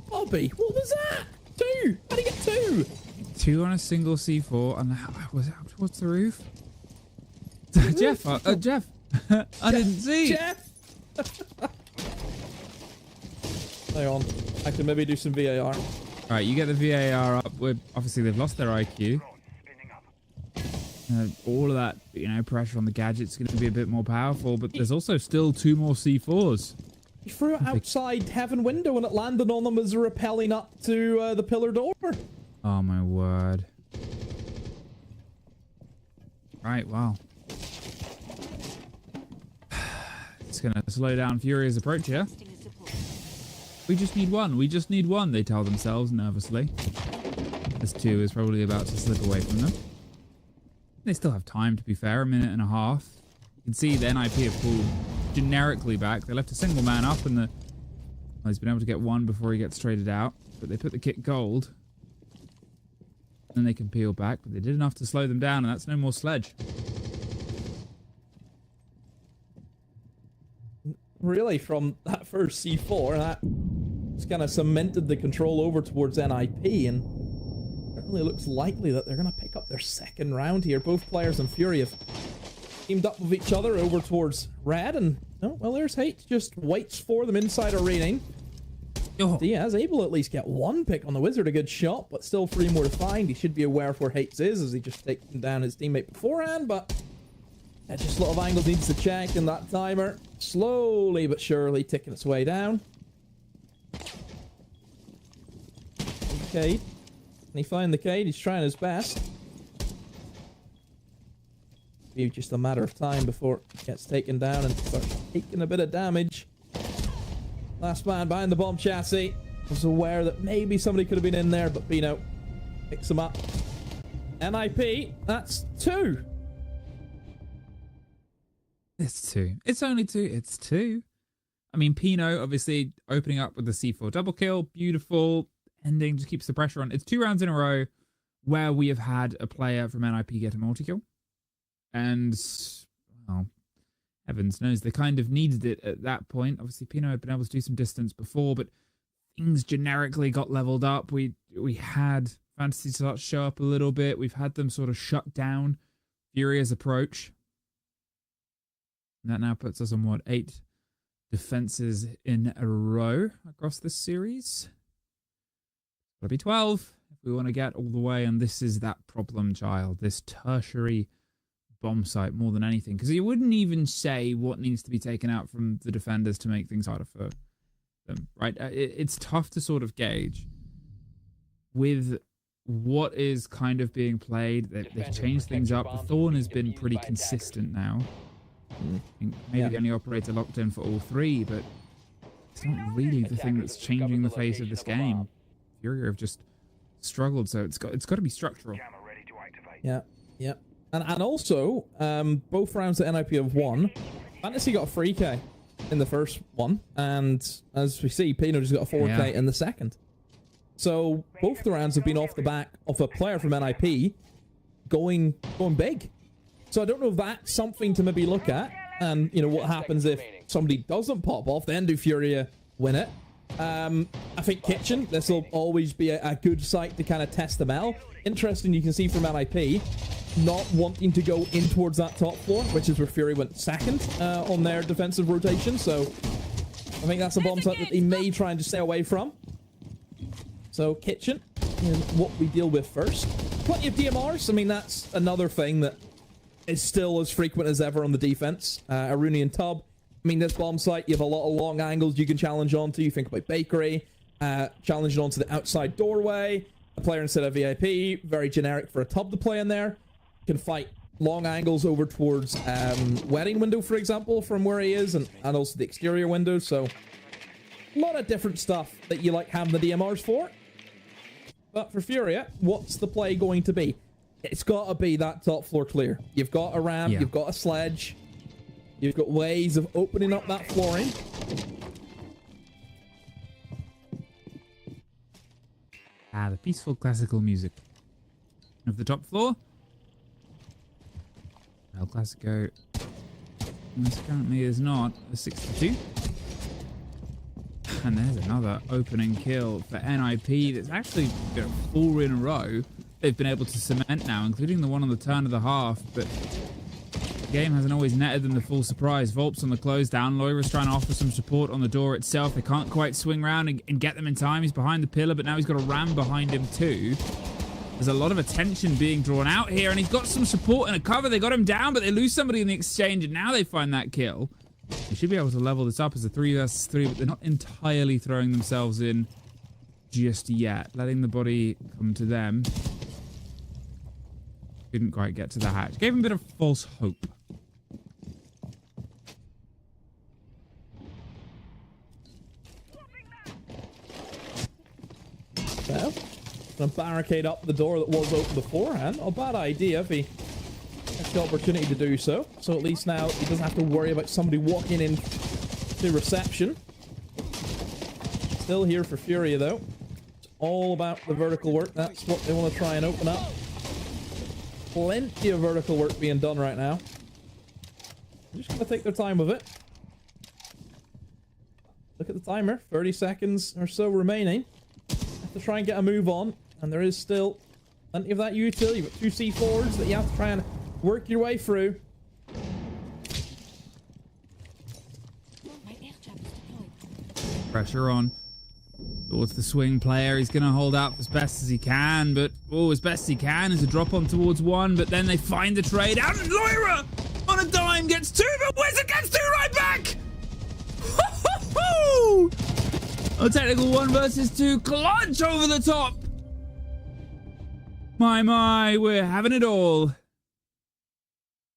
Bobby, what was that? Two. How did he get two? Two on a single C4, and was it up towards the roof? Jeff, Jeff, I didn't see. Jeff. Hang on, I can maybe do some VAR. All right, you get the VAR up. Obviously, they've lost their IQ. All of that, pressure on the gadget's going to be a bit more powerful, but there's also still two more C4s. He threw it outside heaven window, and it landed on them as they're rappelling up to the pillar door. Oh my word! Right, wow. It's going to slow down Furia's approach here. We just need one. We just need one, they tell themselves nervously. This two is probably about to slip away from them. They still have time, to be fair, a minute and a half. You can see the NIP have pulled generically back. They left a single man up, and he's been able to get one before he gets traded out. But they put the kit gold. Then they can peel back, but they did enough to slow them down, and that's no more sledge. Really, from that first C4, that just kind of cemented the control over towards NIP, and it really looks likely that they're going to pick up their second round here. Both players and Fury have teamed up with each other over towards Red, and oh, well, there's Hate, just waits for them inside arenaing. Diaz able to at least get one pick on the Wizard, a good shot, but still 3 more to find. He should be aware of where Hates is, as he just taken down his teammate beforehand, but just a lot of angles needs to check, and that timer slowly but surely ticking its way down. Cade. Can he find the Cade? He's trying his best. Be just a matter of time before it gets taken down and starts taking a bit of damage. Last man behind the bomb chassis was aware that maybe somebody could have been in there, but Pino picks him up. NIP, that's 2. It's 2. It's only 2. It's 2. I mean, Pino obviously opening up with the C4 double kill. Beautiful ending. Just keeps the pressure on. It's 2 rounds in a row where we have had a player from NIP get a multi-kill. And, well, heavens knows they kind of needed it at that point. Obviously, Pino had been able to do some distance before, but things generically got leveled up. We had Fantasy start to show up a little bit. We've had them sort of shut down Furia's approach. And that now puts us on, what, 8 defenses in a row across this series. It's got to be 12 if we want to get all the way, and this is that problem child, this tertiary bomb site more than anything, because you wouldn't even say what needs to be taken out from the defenders to make things harder for them, right? It's tough to sort of gauge with what is kind of being played. They've changed things up. The Thorn has been pretty consistent now. I think maybe the only operator locked in for all 3, but it's not really the thing that's changing the face of this game. Furia have just struggled, so it's got to be structural. Yeah. And also, both rounds that NIP have won, Fantasy got a 3K in the first one, and as we see, Pino just got a 4K in the second. So both the rounds have been off the back of a player from NIP going big. So I don't know if that's something to maybe look at, and you know what happens if somebody doesn't pop off, then do Furia win it? I think Kitchen, this will always be a good site to kind of test them out. Interesting, you can see from NIP not wanting to go in towards that top floor, which is where Fury went second on their defensive rotation. So I think that's a bomb site that they may try and just stay away from. So Kitchen is what we deal with first. Plenty of DMRs. I mean, that's another thing that is still as frequent as ever on the defense. Arunian Tub. I mean, this bomb site, you have a lot of long angles you can challenge onto. You think about Bakery, challenging onto the outside doorway. A player instead of VIP, very generic for a tub to play in there. Can fight long angles over towards wedding window, for example, from where he is, and also the exterior window. So a lot of different stuff that you like having the DMRs for. But for Furia, what's the play going to be? It's got to be that top floor clear. You've got a ramp, you've got a sledge, you've got ways of opening up that flooring. The peaceful classical music of the top floor. El Clasico, this currently is not a 62. And there's another opening kill for NIP that's actually 4 in a row. They've been able to cement now, including the one on the turn of the half, but the game hasn't always netted them the full surprise. Volp's on the close down. Loira's trying to offer some support on the door itself. They can't quite swing around and get them in time. He's behind the pillar, but now he's got a ram behind him too. There's a lot of attention being drawn out here, and he's got some support and a cover. They got him down, but they lose somebody in the exchange, and now they find that kill. They should be able to level this up as a 3 versus 3, but they're not entirely throwing themselves in just yet. Letting the body come to them. Didn't quite get to the hatch. Gave him a bit of false hope. Well, gonna barricade up the door that was open beforehand. Not a bad idea if he gets the opportunity to do so. So at least now he doesn't have to worry about somebody walking in to reception. Still here for Furia, though. It's all about the vertical work. That's what they want to try and open up. Plenty of vertical work being done right now. They're just going to take their time with it. Look at the timer. 30 seconds or so remaining. Have to try and get a move on. And there is still plenty of that util. You've got 2 C4s that you have to try and work your way through. Pressure on towards the swing player. He's going to hold out as best as he can, but as best he can is a drop on towards 1, but then they find the trade, and Lyra on a dime gets 2, but Wizard gets 2 right back. A technical 1 versus 2 clutch over the top. My, we're having it all.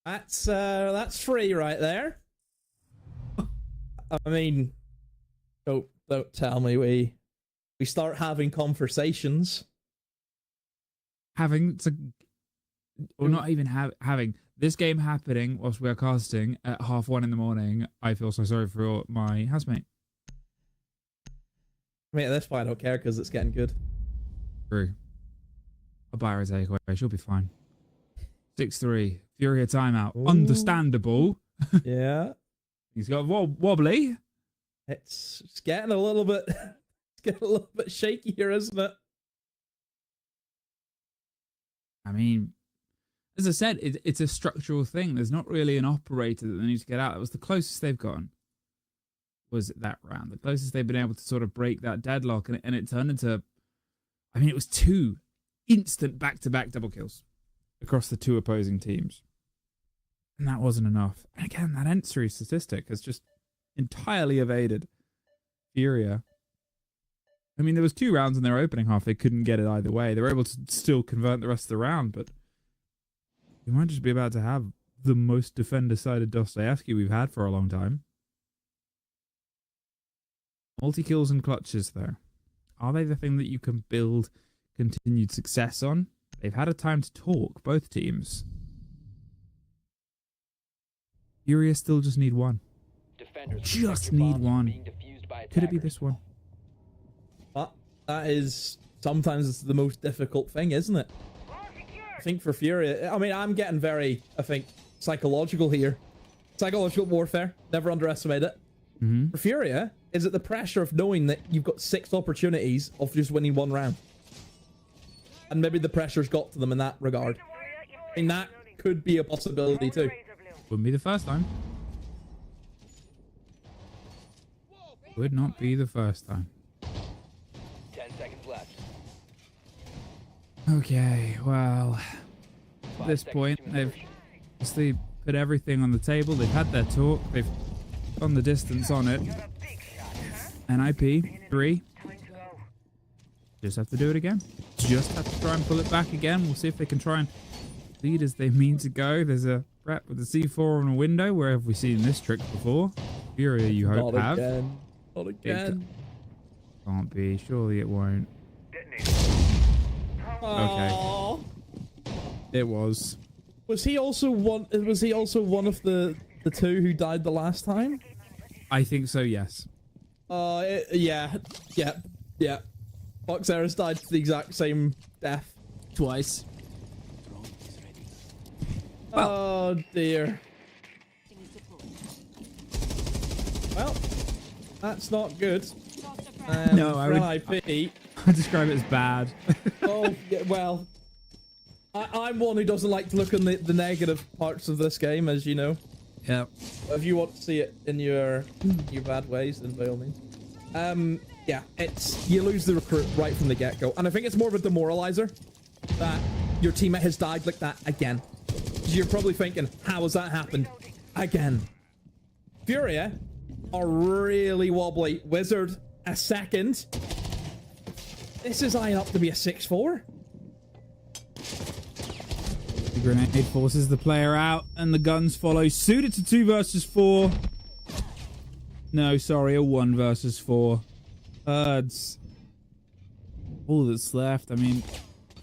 That's free right there. I mean, don't tell me we start having conversations. Having this game happening whilst we are casting at 1:30 in the morning. I feel so sorry for my housemate. I mean, at this point, I don't care because it's getting good. True. I'll buy her a takeaway. She'll be fine. 6-3. Furia timeout. Ooh. Understandable. Yeah. He's got wobbly. It's getting a little bit. It's getting a little bit shaky here, isn't it? I mean, as I said, it's a structural thing. There's not really an operator that they need to get out. That was the closest they've gotten. Was that round the closest they've been able to sort of break that deadlock, and it turned into, I mean, it was 2 instant back-to-back double kills across the 2 opposing teams, and that wasn't enough. And again, that entry statistic has just entirely evaded Furia. I mean, there was 2 rounds in their opening half. They couldn't get it either way. They were able to still convert the rest of the round, but we might just be about to have the most defender-sided Dostoevsky we've had for a long time. Multi-kills and clutches, though. Are they the thing that you can build continued success on? They've had a time to talk, both teams. Furia still just need 1. Just need 1. Could it be this one? That is sometimes it's the most difficult thing, isn't it? I think for Furia, I mean, I'm getting very, I think, psychological here. Psychological warfare. Never underestimate it. Mm-hmm. For Furia, is it the pressure of knowing that you've got 6 opportunities of just winning 1 round? And maybe the pressure's got to them in that regard. I mean, that could be a possibility too. Wouldn't be the first time. Would not be the first time. 10 seconds left. Okay, well, at this point, they've obviously put everything on the table. They've had their talk. They've gone the distance on it. NIP 3. Just have to do it again. Just have to try and pull it back again. We'll see if they can try and lead as they mean to go. There's a rep with a C4 on a window. Where have we seen this trick before? Furia, you hope, have. Again. Not again. Can't be. Surely it won't. Okay. It was. Was he also one of the 2 who died the last time? I think so, yes. Yeah. Foxeris died to the exact same death. Twice. Well, oh dear. Well, that's not good. No, I describe it as bad. Oh, yeah, well, I'm one who doesn't like to look on the negative parts of this game, as you know. Yeah. If you want to see it in your bad ways, then by all means. Yeah, you lose the recruit right from the get-go, and I think it's more of a demoralizer that your teammate has died like that again. You're probably thinking, how has that happened again? Furia are really wobbly. Wizard a second. This is eyeing up to be a 6-4. The grenade forces the player out, and the guns follow suit. It's a 2 versus 4. No, sorry, a 1 versus 4. Herds. All that's left. I mean,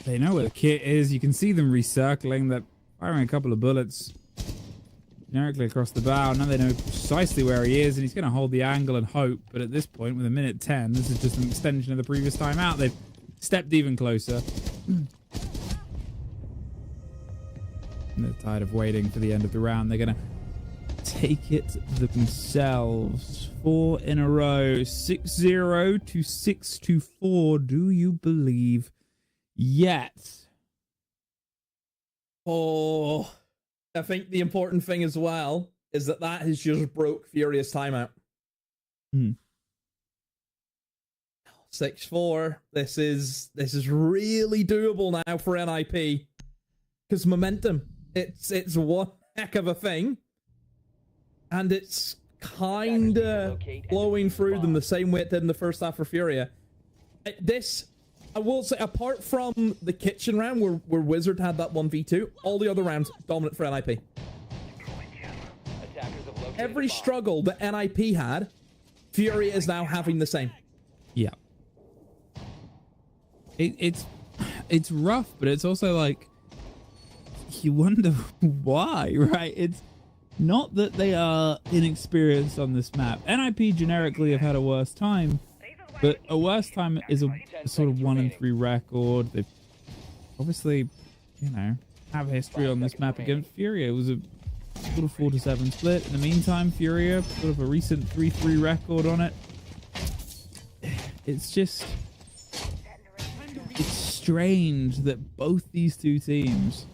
they know where the kit is. You can see them recircling. That firing a couple of bullets generically across the bow. Now they know precisely where he is, and he's going to hold the angle and hope. But at this point, with a minute 10, this is just an extension of the previous timeout. They've stepped even closer. And they're tired of waiting for the end of the round. They're going to take it themselves. 4 in a row. 6-0 to 6-4. Do you believe yet? Oh, I think the important thing as well is that has just broke Furious timeout. 6-4. This is really doable now for NIP because momentum. It's one heck of a thing, and it's kind of flowing through them the same way it did in the first half for Furia. I will say, apart from the kitchen round where Wizard had that 1v2, all the other rounds dominant for NIP. Every struggle that NIP had, Furia is now having the same. Yeah. It's rough, but it's also like, you wonder why, right? It's not that they are inexperienced on this map. NIP generically have had a worse time, but a worse time is a sort of 1-3 record. They've obviously, have history on this map against Furia. It was a sort of 4-7 split. In the meantime, Furia, sort of a recent 3-3 record on it. It's just, it's strange that both these two teams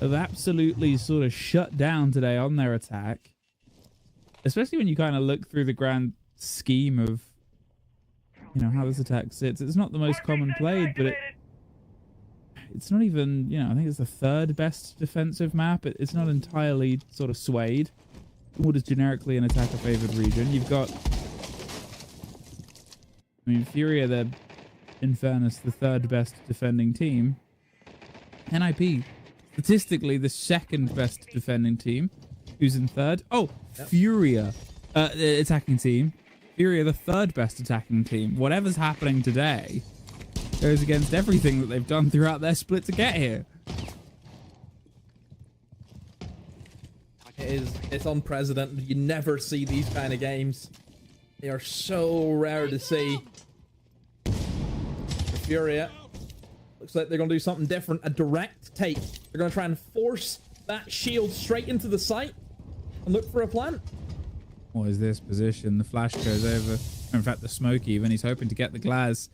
have absolutely sort of shut down today on their attack. Especially when you kind of look through the grand scheme of, how this attack sits. It's not the most common played, but it's not even, I think it's the 3rd best defensive map. It's not entirely sort of swayed. What is generically an attacker-favored region. You've got, Furia, they're, in fairness, the 3rd best defending team. NIP, statistically, the 2nd best defending team. Who's in 3rd? Oh, yep. Furia, the attacking team. Furia, the 3rd best attacking team. Whatever's happening today goes against everything that they've done throughout their split to get here. It's unprecedented. You never see these kind of games. They are so rare to see. For Furia, looks like they're going to do something different. A direct take. They're going to try and force that shield straight into the site and look for a plant. What is this position? The flash goes over. In fact, the smoke even. He's hoping to get the glass.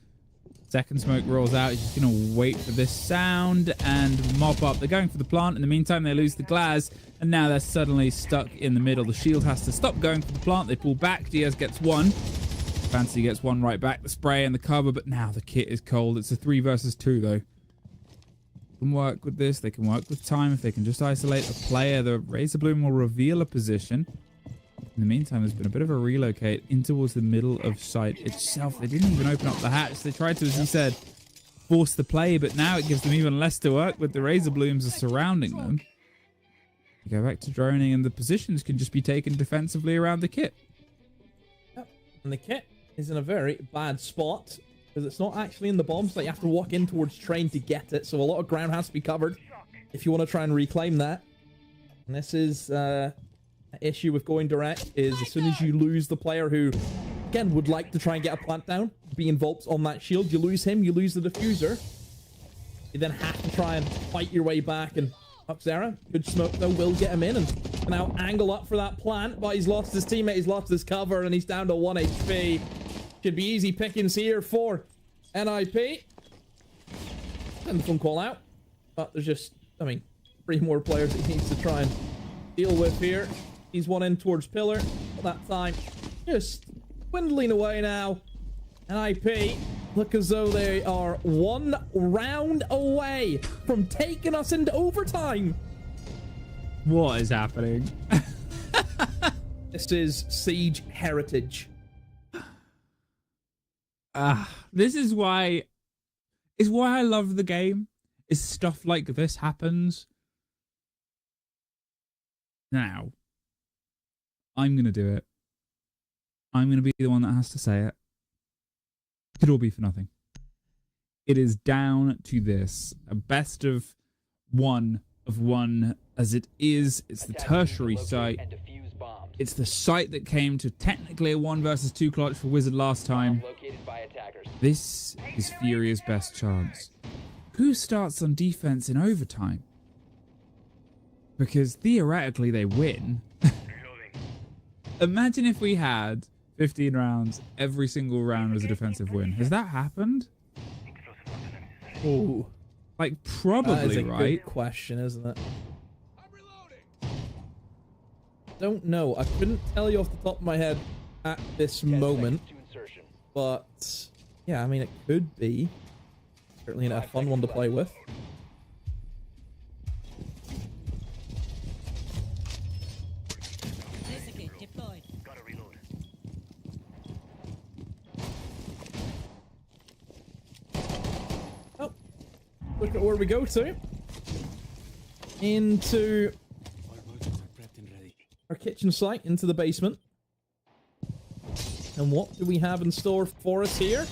Second smoke rolls out. He's just going to wait for this sound and mop up. They're going for the plant. In the meantime, they lose the glass. And now they're suddenly stuck in the middle. The shield has to stop going for the plant. They pull back. Diaz gets one. Fancy gets one right back. The spray and the cover. But now the kit is cold. It's a 3 versus 2, though. They can work with this. They can work with time. If they can just isolate a player, the Razor Bloom will reveal a position. In the meantime, there's been a bit of a relocate in towards the middle of site itself. They didn't even open up the hatch. They tried to, as you said, force the play, but now it gives them even less to work with. The Razor Blooms are surrounding them. You go back to droning, and the positions can just be taken defensively around the kit. Yep. And the kit is in a very bad spot because it's not actually in the bomb, so you have to walk in towards train to get it. So a lot of ground has to be covered if you want to try and reclaim that. And this is... issue with going direct is as soon as you lose the player who, again, would like to try and get a plant down, be involved on that shield, you lose him, you lose the diffuser. You then have to try and fight your way back, and Huxera, good smoke though, will get him in and now angle up for that plant, but he's lost his teammate, he's lost his cover, and he's down to 1 HP. Should be easy pickings here for NIP. And the phone call out, but there's just, 3 more players that he needs to try and deal with here. He's one in towards pillar, but that time just dwindling away now. NIP look as though they are 1 round away from taking us into overtime. What is happening? This is Siege heritage. This is why I love the game. Is stuff like this happens. Now, I'm going to do it. I'm going to be the one that has to say it. It could all be for nothing. It is down to this. A best of 1 of one as it is. It's the tertiary site. It's the site that came to technically a 1 versus 2 clutch for Wizard last time. This is Furia's best chance. Who starts on defense in overtime? Because theoretically they win. Imagine if we had 15 rounds, every single round was a defensive win. Has that happened? Oh, like probably, that is a right? good question, isn't it? Don't know. I couldn't tell you off the top of my head at this moment, but yeah, I mean it could be. Certainly a fun one to play with. Oh, look at where we go to. Into our kitchen site, into the basement. And what do we have in store for us here?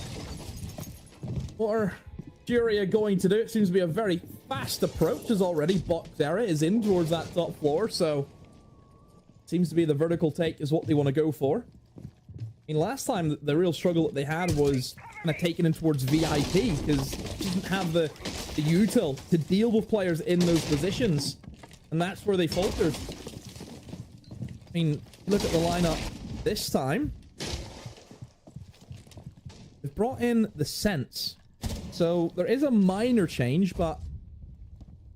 What are Furia going to do? It seems to be a very fast approach as already Boxera is in towards that top floor, so seems to be the vertical take is what they want to go for. I mean, last time the real struggle that they had was kind of taking in towards VIP because it didn't have the util to deal with players in those positions, and that's where they faltered. I mean, look at the lineup this time. They've brought in the Sense. So there is a minor change, but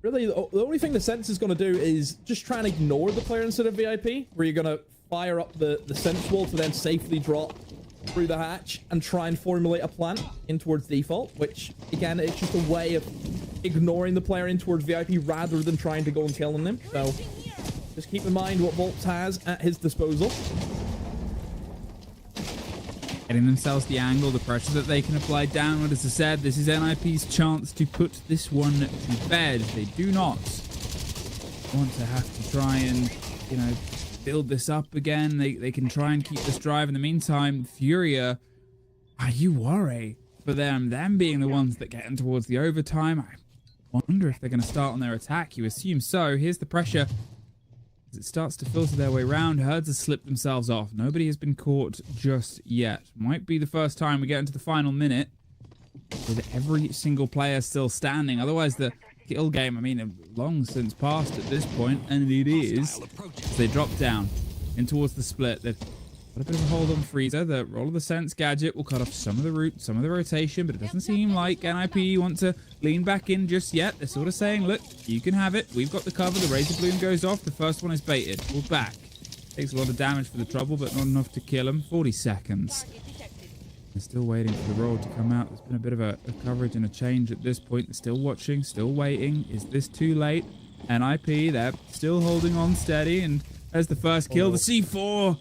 really the only thing the Sense is going to do is just try and ignore the player instead of VIP, where you're going to fire up the Sense wall to then safely drop through the hatch and try and formulate a plant in towards default, which, again, it's just a way of ignoring the player in towards VIP rather than trying to go and kill them. So just keep in mind what Volts has at his disposal. Getting themselves the angle, the pressure that they can apply downward. As I said, this is NIP's chance to put this one to bed. They do not want to have to try and, you know, build this up again. They can try and keep this drive. In the meantime, Furia, you worry for them being the ones that get in towards the overtime. I wonder if they're going to start on their attack. You assume so. Here's the pressure. As it starts to filter their way around, Herds have slipped themselves off. Nobody has been caught just yet. Might be the first time we get into the final minute with every single player still standing. Otherwise, the kill game, I mean, long since passed at this point, and it is. As they drop down in towards the split. They've got a bit of a hold on Freezer. The roll of the Sense gadget will cut off some of the route, some of the rotation, but it doesn't seem like NIP want to lean back in just yet. They're sort of saying, look, you can have it. We've got the cover. The Razor Bloom goes off. The first one is baited. We're back. Takes a lot of damage for the trouble, but not enough to kill him. 40 seconds. They're still waiting for the roll to come out. There's been a bit of a coverage and a change at this point. They're still watching, still waiting. Is this too late? NIP, they're still holding on steady, and there's the first kill. The C4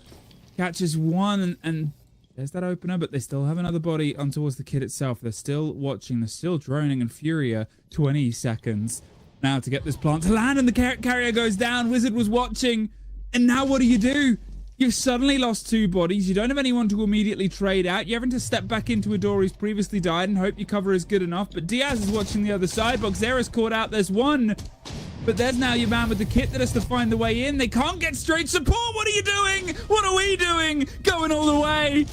catches one, and there's that opener, but they still have another body on towards the kid itself. They're still watching, they're still droning, and Furia, 20 seconds now to get this plant to land, and the carrier goes down. Wizard was watching, and now what do? You've suddenly lost 2 bodies. You don't have anyone to immediately trade out. You're having to step back into a door who's previously died and hope your cover is good enough, but Diaz is watching the other side. Boxera's caught out. There's one. But there's now your man with the kit that has to find the way in. They can't get straight support. What are you doing? What are we doing? Going all the way.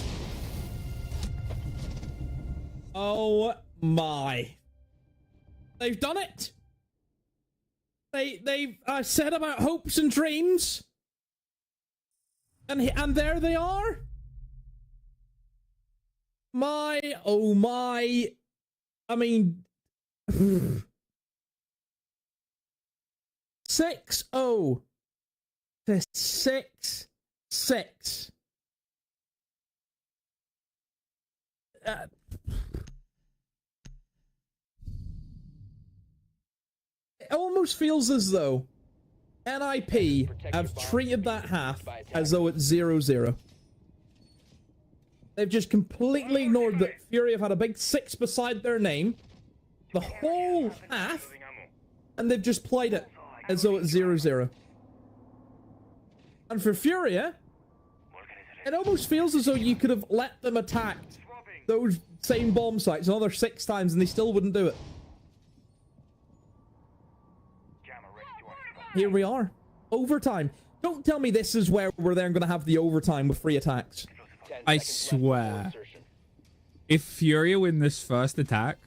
Oh my. They've done it. They've said about hopes and dreams. And there they are. Oh my. I mean 6-0 to 6-6. It almost feels as though NIP have treated that half as though it's 0-0. They've just completely ignored that Fury have had a big 6 beside their name the whole half, and they've just played it as though it's 0-0. And for Furia, it almost feels as though you could have let them attack those same bomb sites another 6 times and they still wouldn't do it. here we are. Overtime. Don't tell me this is where we're then going to have the overtime with 3 attacks. I swear. If Furia win this first attack,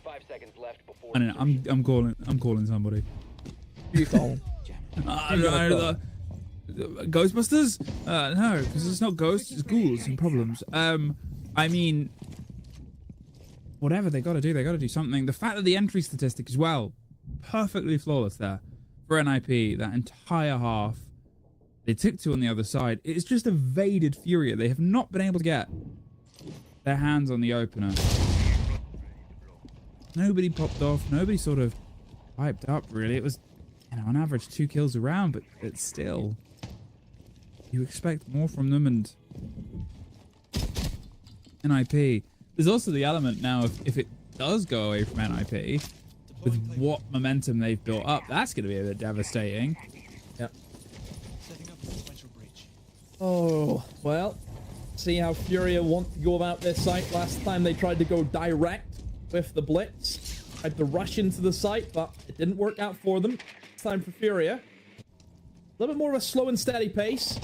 5 seconds left before I don't know, I'm calling somebody. You call. Ghostbusters? No, because it's not ghosts, it's ghouls and problems. I mean, whatever they gotta do something. The fact that the entry statistic as well, perfectly flawless there for NIP, that entire half. They took 2 on the other side. It's just evaded Furia. They have not been able to get their hands on the opener. Nobody popped off. Nobody sort of piped up, really. It was, you know, on average 2 kills a round, but it's still, you expect more from them. And NIP, there's also the element now of if it does go away from NIP, with what momentum they've built up, that's going to be a bit devastating. Yep. Oh, well, see how Furia want to go about their site. Last time they tried to go direct with the Blitz. Tried to rush into the site, but it didn't work out for them. It's time for Furia. A little bit more of a slow and steady pace.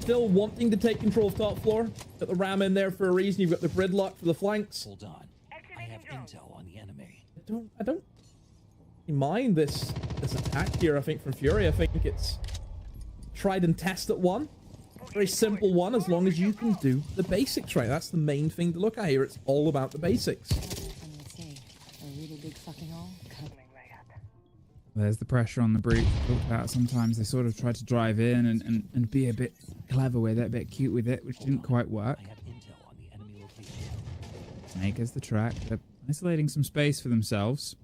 Still wanting to take control of top floor. Got the Ram in there for a reason. You've got the Gridlock for the flanks. Hold on. I have intel on the enemy. I don't mind this attack here, I think, from Furia. I think it's tried and tested one. Very simple one, as long as you can do the basics right. That's the main thing to look at here. It's all about the basics. There's the pressure on the breach. Talked about sometimes they sort of try to drive in and be a bit clever with it, a bit cute with it, which didn't quite work. Snake has the track. They're isolating some space for themselves.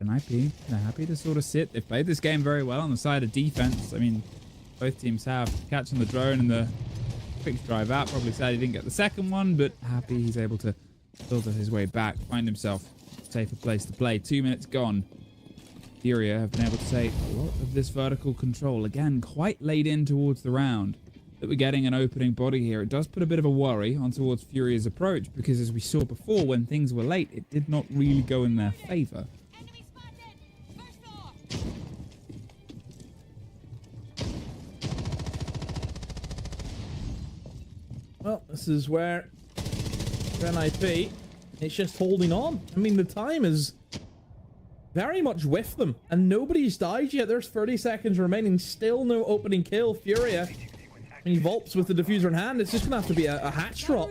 NIP, they're happy to sort of sit. They've played this game very well on the side of defense. I mean, both teams have. Catching the drone and the quick drive out. Probably sad he didn't get the second one, but happy he's able to filter his way back, find himself a safer place to play. 2 minutes gone. Furia have been able to take a lot of this vertical control. Again, quite late in towards the round that we're getting an opening body here. It does put a bit of a worry on towards Furia's approach, because as we saw before, when things were late, it did not really go in their favor. Well, this is where NIP, it's just holding on. I mean, the time is very much with them, and nobody's died yet. There's 30 seconds remaining. Still no opening kill. Furia, he Volps with the diffuser in hand. It's just gonna have to be a hatch drop.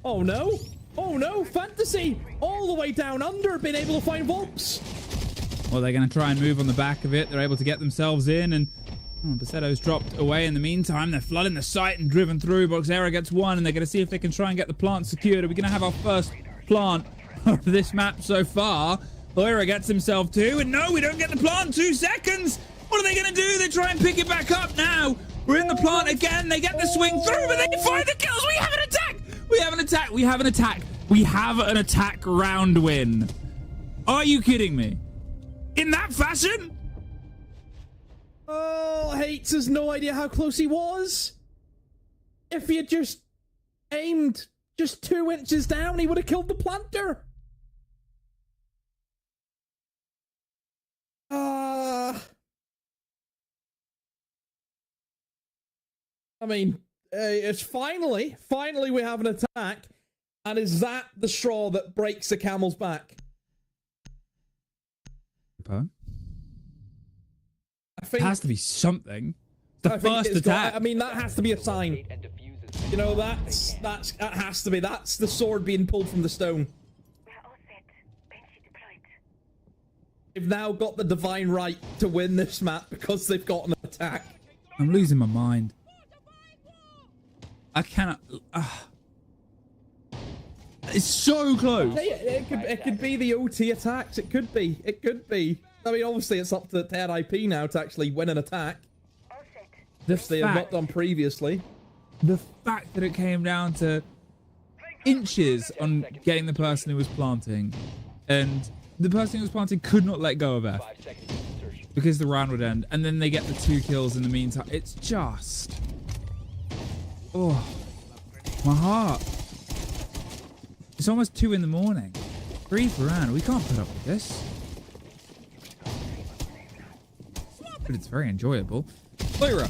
Oh no! Oh no! Fantasy all the way down under, being able to find Volps. Well, they're going to try and move on the back of it. They're able to get themselves in, and Basetto's dropped away. In the meantime, they're flooding the site and driven through. Boxera gets one, and they're going to see if they can try and get the plant secured. Are we going to have our first plant of this map so far? Boira gets himself 2, and no, we don't get the plant. 2 seconds. What are they going to do? They try and pick it back up now. We're in the plant again. They get the swing through, but they find the kills. We have an attack. We have an attack. We have an attack. We have an attack round win. Are you kidding me? In that fashion? Oh, Hates has no idea how close he was. If he had just aimed just 2 inches down, he would have killed the planter. I mean, it's finally we have an attack, and is that the straw that breaks the camel's back? I think it has to be something. The first attack. I mean, that has to be a sign. You know, that has to be. That's the sword being pulled from the stone. They've now got the divine right to win this map because they've got an attack. I'm losing my mind. I cannot. It's so close. It could be the OT attacks. It could be. It could be. I mean, obviously, it's up to IP now to actually win an attack. If they have not done previously. The fact that it came down to inches on getting the person who was planting, and the person who was planting could not let go of F because the round would end, and then they get the 2 kills in the meantime. It's just... Oh, my heart. It's almost 2 in the morning. 3 per round. We can't put up with this. but it's very enjoyable. Lyra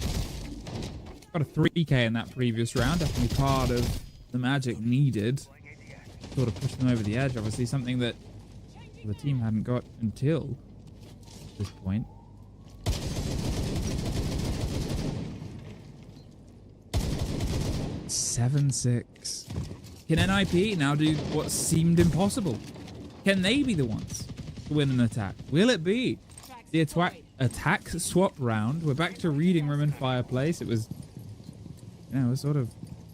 got a 3k in that previous round, definitely part of the magic needed. Sort of pushed them over the edge, obviously something that the team hadn't got until this point. (7-6). Can NIP now do what seemed impossible? Can they be the ones to win an attack? Will it be the attack swap round? We're back to reading room and fireplace. It was, you know, a sort of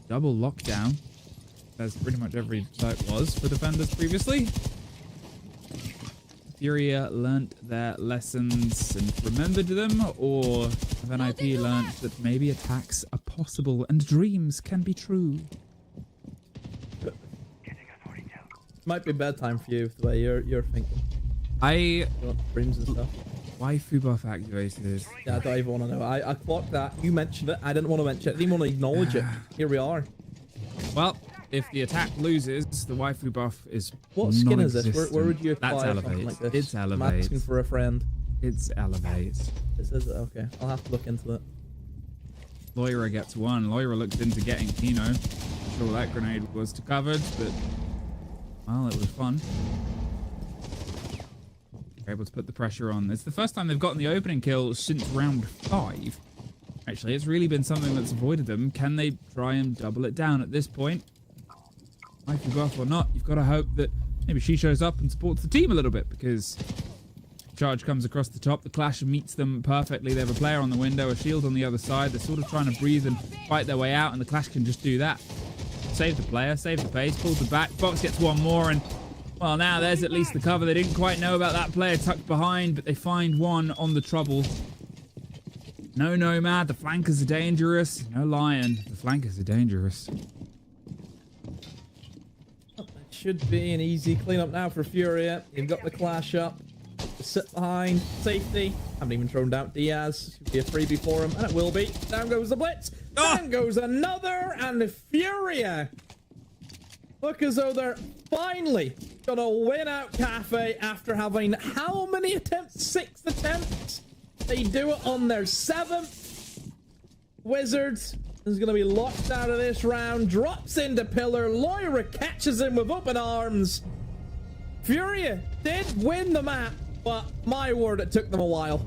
double lockdown, as pretty much every site was for defenders previously. Furia learnt their lessons and remembered them, or have NIP learnt that maybe attacks are possible and dreams can be true? Might be bedtime for you the way you're thinking. You want dreams and stuff. Waifu buff activated. Yeah, I don't even want to know. I clocked that. You mentioned it. I didn't want to mention it. I didn't want to acknowledge it. Here we are. Well, if the attack loses, the waifu buff is What skin is this? Where would you apply That's something elevate. like this? It's elevate. I'm asking for a friend. It's elevate. This is okay. I'll have to look into it. Lyra gets one. Lyra looked into getting Kino. I'm sure that grenade was to covered, but well, it was fun. They're able to put the pressure on. It's the first time they've gotten the opening kill since round 5. Actually, it's really been something that's avoided them. Can they try and double it down at this point? If you go off or not, you've got to hope that maybe she shows up and supports the team a little bit, because charge comes across the top. The Clash meets them perfectly. They have a player on the window, a shield on the other side. They're sort of trying to breathe and fight their way out, and the Clash can just do that. Save the player, save the pace, pulls it back. Fox gets one more, and well, now there's at least the cover. They didn't quite know about that player tucked behind, but they find one on the trouble. No Nomad, the flankers are dangerous. No Lion, the flankers are dangerous. Should be an easy cleanup now for Furia. You've got the Clash up. Sit behind. Safety. Haven't even thrown down Diaz. Should be a freebie for him. And it will be. Down goes the Blitz. Down goes another. And Furia look as though they're finally gonna win out Cafe after having how many attempts? 6 attempts. They do it on their 7th. Wizards is going to be locked out of this round. Drops into Pillar. Lyra catches him with open arms. Furia did win the map, but my word, it took them a while.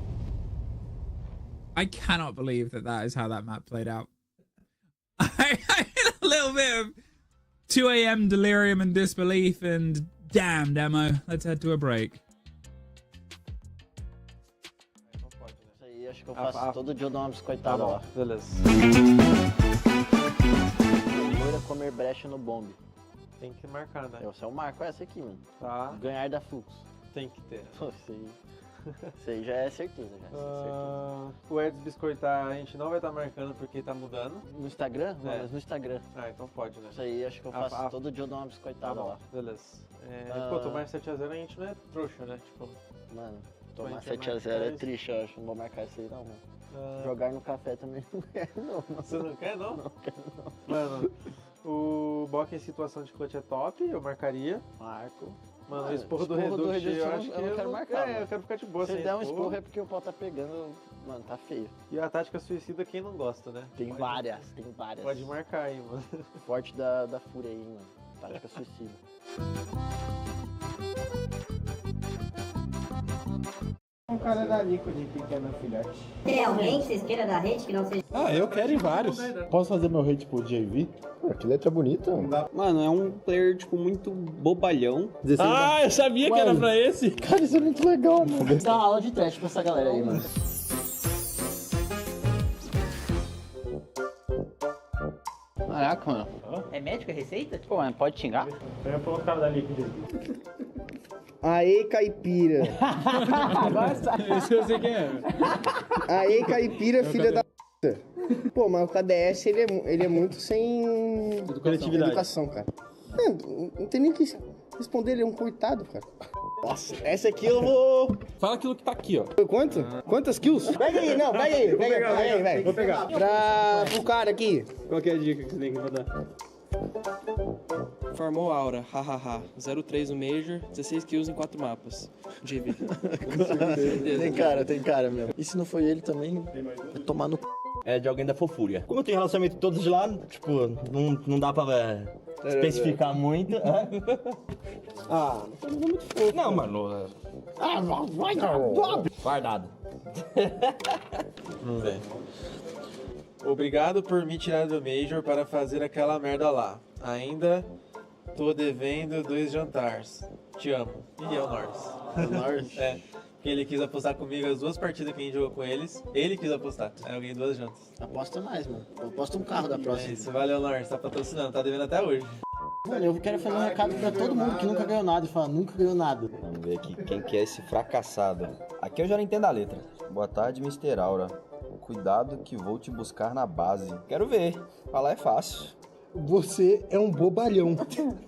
I cannot believe that that is how that map played out. I had a little bit of 2 a.m. delirium and disbelief, and damn, demo. Let's head to a break. Acho que eu faço todo dia, eu dou uma biscoitada lá. Beleza. Loira comer brecha no bombe. Tem que marcar, né? Eu marco essa aqui, mano. Tá. Ganhar da fluxo. Tem que ter. Isso aí já é certeza, O Eds biscoitar a gente não vai estar marcando porque tá mudando. No Instagram? Não, É. mas no Instagram. Ah, então pode, né? Isso aí acho que eu faço todo dia, eu dou uma biscoitada lá. Beleza. Pô, tomar 7x0 a gente não é trouxa, né? Tipo, mano, tomar 7x0 é triste, eu acho. Não vou marcar isso aí não, mano. Jogar no café também não quero, não. Mano. Você não quer, não? Não quero, não. Mano, o Bock em situação de clutch é top, eu marcaria. Marco. Mano, o esporro do Reduct, eu acho que eu não quero marcar. eu quero ficar de boa. Se der um esporro é porque o pau tá pegando, mano, tá feio. E a tática suicida, quem não gosta, né? Tem várias. Pode marcar aí, mano. Forte da fúria aí, mano. Tática suicida. Um cara da Liquid que quer meu filhote. Tem alguém que vocês queiram da rede que não seja... Ah, eu quero em vários. Posso fazer meu hate pro JV? Que letra bonita. Mano, é um player, tipo, muito bobalhão. Ah, eu sabia que era pra esse. Cara, isso é muito legal, mano. Dá uma aula de trash pra essa galera aí, mano. Caraca, mano. É médico, é receita? Pô, mas pode xingar? Eu ia pôr o cara da Liquid aqui. Aê, caipira. Agora sabe. Isso eu sei quem é. Aê, caipira, filha da puta. Pô, mas o KDS, ele é muito sem... Educação, cara. Não tem nem que responder, ele é um coitado, cara. Nossa, essa aqui eu vou... Fala aquilo que tá aqui, ó. Quanto? Quantas kills? Pega aí, não, pega aí, vai. Vou pegar. Pro cara aqui. Qual que é a dica que você tem que mandar? Farmou Aura, hahaha. 03 no Major, 16 kills em 4 mapas. GB. Tem cara mesmo. E se não foi ele também, vai tomar no c... É de alguém da fofúria. Como eu tenho relacionamento todos de lá, tipo, não dá pra especificar muito. Ah, não é muito fofo. Não, mano. Guardado. Vamos ver. Obrigado por me tirar do Major para fazer aquela merda lá. Ainda tô devendo 2 jantares. Te amo. E é o Norris. Norris? É. Porque ele quis apostar comigo as 2 partidas que a gente jogou com eles. Ele quis apostar. Aí eu ganhei 2 jantas. Aposta mais, mano. Aposta um carro da próxima. É isso, valeu, Norris. Tá patrocinando, tá devendo até hoje. Mano, eu quero fazer um recado pra todo mundo que nunca ganhou nada e falar, nunca ganhou nada. Vamos ver aqui quem que é esse fracassado. Aqui eu já não entendo a letra. Boa tarde, Mr. Aura. Cuidado que vou te buscar na base. Quero ver. Falar é fácil. Você é um bobalhão.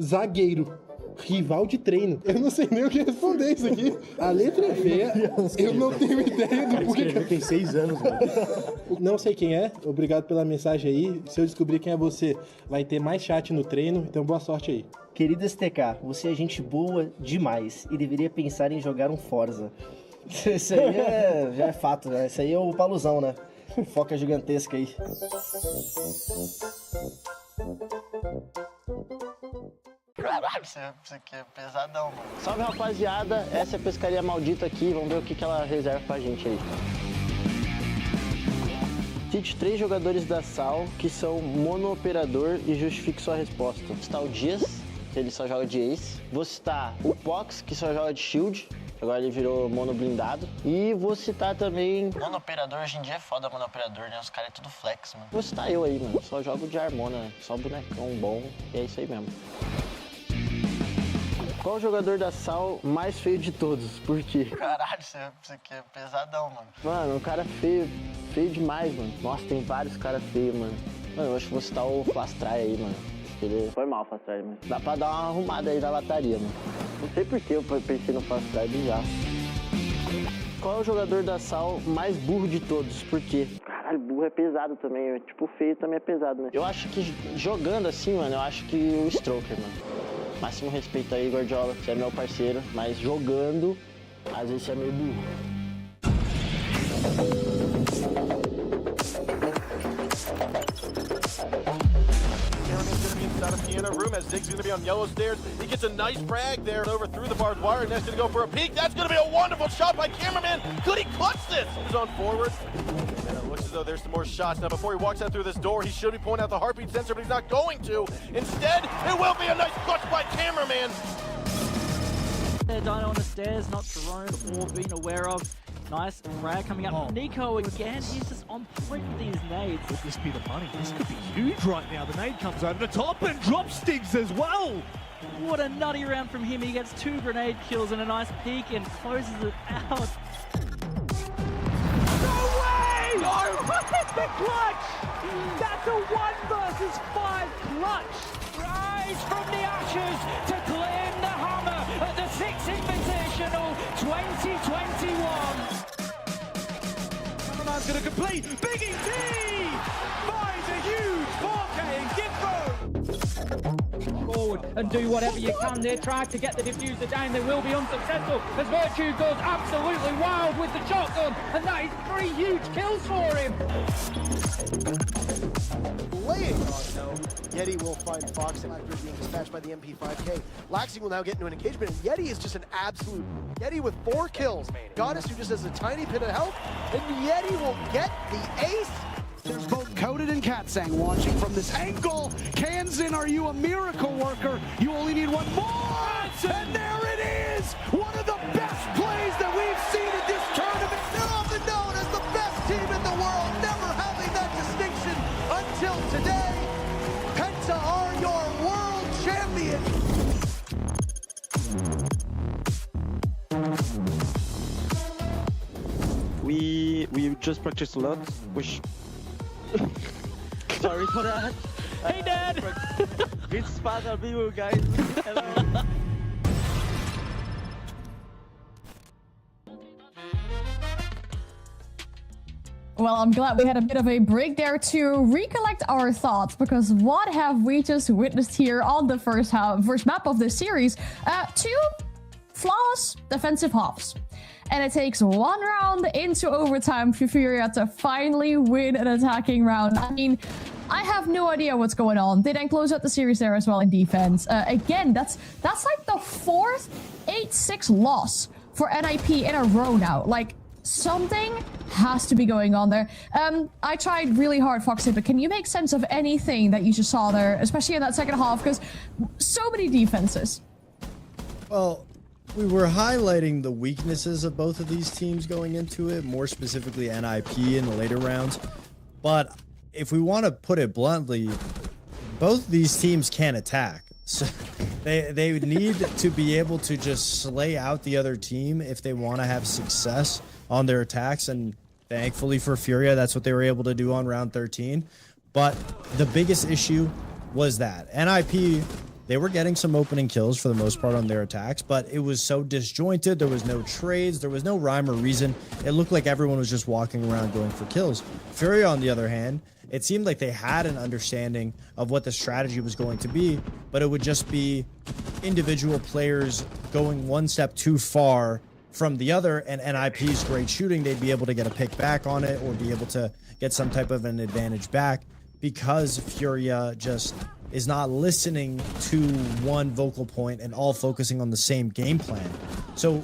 Zagueiro. Rival de treino. Eu não sei nem o que responder isso aqui. A letra é feia. Eu não tenho ideia do porquê. Tem 6 anos, mano. Não sei quem é. Obrigado pela mensagem aí. Se eu descobrir quem é você, vai ter mais chat no treino. Então boa sorte aí. Querido STK, você é gente boa demais e deveria pensar em jogar um Forza. Isso aí já é fato, né? Isso aí é o paluzão, né? Foca gigantesca aí. Caralho, isso aqui é pesadão, mano. Salve, rapaziada. Essa é a pescaria maldita aqui. Vamos ver o que ela reserva pra gente aí. Cite 3 jogadores da SAL que são monooperador e justifique sua resposta. Vou citar o Dias, que ele só joga de Ace. Vou citar o Pox, que só joga de Shield. Agora ele virou mono blindado. E vou citar também... Monooperador, hoje em dia é foda monooperador, né? Os caras é tudo flex, mano. Vou citar eu aí, mano. Só jogo de Harmona, só bonecão bom. E é isso aí mesmo. Qual o jogador da SAL mais feio de todos? Por quê? Caralho, isso aqui é pesadão, mano. Mano, um cara feio. Feio demais, mano. Nossa, tem vários caras feios, mano. Mano, eu acho que vou citar o Flastrai aí, mano. Ele foi mal, Flastrai, mas dá pra dar uma arrumada aí na lataria, mano. Não sei por que eu pensei no Flastrai já. Qual é o jogador da SAL mais burro de todos? Por quê? Caralho, burro é pesado também. Tipo, feio também é pesado, né? Eu acho que jogando assim, mano, eu acho que o Stroker, mano. Máximo respeito aí, Guardiola. Você é meu parceiro. Mas jogando, às vezes você é meio burro. Out of piano room as Zig's going to be on yellow stairs. He gets a nice frag there over through the barbed wire, and that's going to go for a peek. That's going to be a wonderful shot by cameraman. Could he clutch this? He's on forward. And it looks as though there's some more shots. Now, before he walks out through this door, he should be pointing out the heartbeat sensor, but he's not going to. Instead, it will be a nice clutch by cameraman. Dino on the stairs, not thrown or been aware of. Nice frag coming up. Oh. Nico again, he's just on point with these nades. Would this be the money? This could be huge right now. The nade comes over the top and drops Stiggs as well. What a nutty round from him. He gets 2 grenade kills and a nice peek and closes it out. No way! No way! The clutch! That's a 1 versus 5 clutch! Rise from the ashes to claim the hammer at the 6th Invitational 2021. Cameraman's going to complete. Biggie T finds a huge 4K in Gitbo. Forward and do whatever you can there. Try to get the diffuser down. They will be unsuccessful as Virtue goes absolutely wild with the shotgun. And that is 3 huge kills for him. Laying on though, Yeti will find Fox and after being dispatched by the MP5K. Laxi will now get into an engagement, and Yeti is just an absolute Yeti with 4 kills. Goddess who just has a tiny bit of health, and Yeti will get the ace. There's both Coded and Katsang watching from this angle. Kansan, are you a miracle worker? You only need one more, and there it is! One of the best plays that we've seen at this tournament. They're often known as the best team in the world, never having that distinction until today. Penta are your world champion. We just practiced a lot, which sorry for that. Hey Dad! It's father people guys. Hello. Well, I'm glad we had a bit of a break there to recollect our thoughts, because what have we just witnessed here on the first map of this series? Two flawless defensive halves. And it takes one round into overtime for Furia to finally win an attacking round. I mean, I have no idea what's going on. They then close out the series there as well in defense. Again, that's like the fourth 8-6 loss for NIP in a row now. Like, something has to be going on there. I tried really hard, Foxy, but can you make sense of anything that you just saw there, especially in that second half? Because so many defenses. Well, we were highlighting the weaknesses of both of these teams going into it, more specifically NIP in the later rounds. But if we want to put it bluntly, both of these teams can attack. So they would need to be able to just slay out the other team if they want to have success on their attacks. And thankfully for Furia, that's what they were able to do on round 13. But the biggest issue was that NIP, they were getting some opening kills for the most part on their attacks, but it was so disjointed. There was no trades. There was no rhyme or reason. It looked like everyone was just walking around going for kills. Furia, on the other hand, it seemed like they had an understanding of what the strategy was going to be, but it would just be individual players going one step too far from the other, and NIP's great shooting, they'd be able to get a pick back on it or be able to get some type of an advantage back, because Furia just is not listening to one vocal point and all focusing on the same game plan. So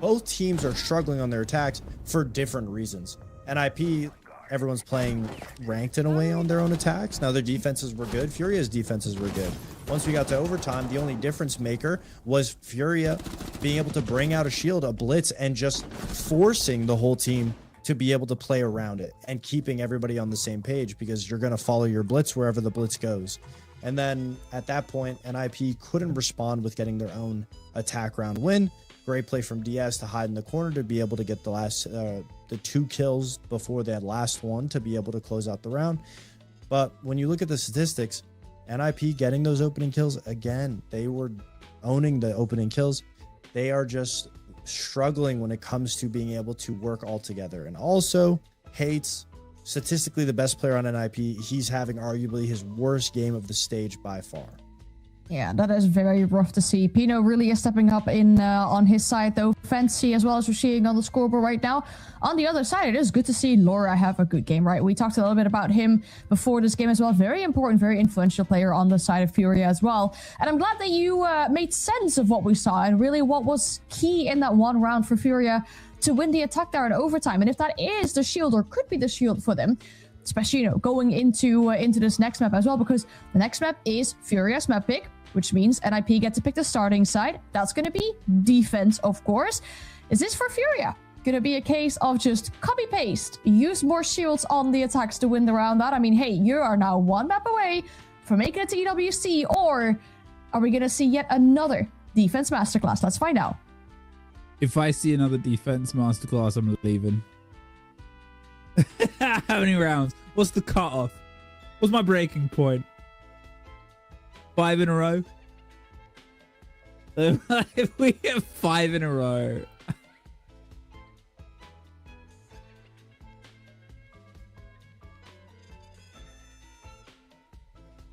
both teams are struggling on their attacks for different reasons. NIP, everyone's playing ranked in a way on their own attacks. Now their defenses were good. Furia's defenses were good. Once we got to overtime, the only difference maker was Furia being able to bring out a shield, a blitz, and just forcing the whole team to be able to play around it and keeping everybody on the same page, because you're going to follow your blitz wherever the blitz goes. And then at that point, NIP couldn't respond with getting their own attack round win. Great play from DS to hide in the corner to be able to get the last the 2 kills before that last one to be able to close out the round. But when you look at the statistics, NIP getting those opening kills, again, they were owning the opening kills. They are just struggling when it comes to being able to work all together. And also, Hates, statistically the best player on NIP, he's having arguably his worst game of the stage by far. Yeah, that is very rough to see. Pino really is stepping up in on his side, though. Fancy, as well as we're seeing on the scoreboard right now. On the other side, it is good to see Laura have a good game, right? We talked a little bit about him before this game as well. Very important, very influential player on the side of Furia as well. And I'm glad that you made sense of what we saw and really what was key in that one round for Furia to win the attack there in overtime. And if that is the shield, or could be the shield for them, especially, you know, going into this next map as well, because the next map is Furia's map pick, which means NIP get to pick the starting side. That's going to be defense, of course. Is this for Furia going to be a case of just copy-paste, use more shields on the attacks to win the round out? I mean, hey, you are now one map away from making it to EWC, or are we going to see yet another defense masterclass? Let's find out. If I see another defense masterclass, I'm leaving. How many rounds? What's the cutoff? What's my breaking point? 5 in a row? If we have 5 in a row.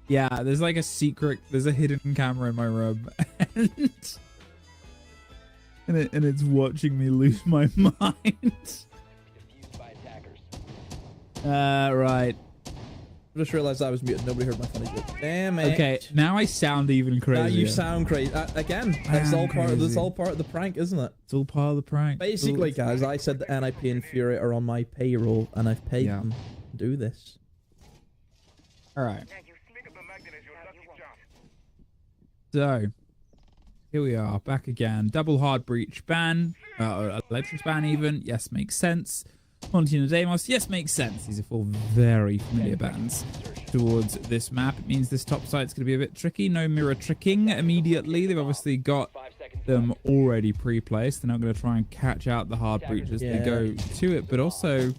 Yeah, there's like a secret, there's a hidden camera in my room. And it's watching me lose my mind. Right. I just realized I was muted. Nobody heard my funny joke. Damn it. Okay, now I sound even crazy. Now you sound crazy. Again, that's all part of the prank, isn't it? It's all part of the prank. Basically, guys, I said that NIP and Fury are on my payroll, and I've paid them to do this. All right. So, here we are, back again. Double hard breach ban, electric ban even. Yes, makes sense. Monty Demos, yes, makes sense. These are 4 very familiar bans towards this map. It means this top site's going to be a bit tricky. No mirror tricking immediately. They've obviously got them already pre-placed. They're not going to try and catch out the hard breach as they go to it. But also,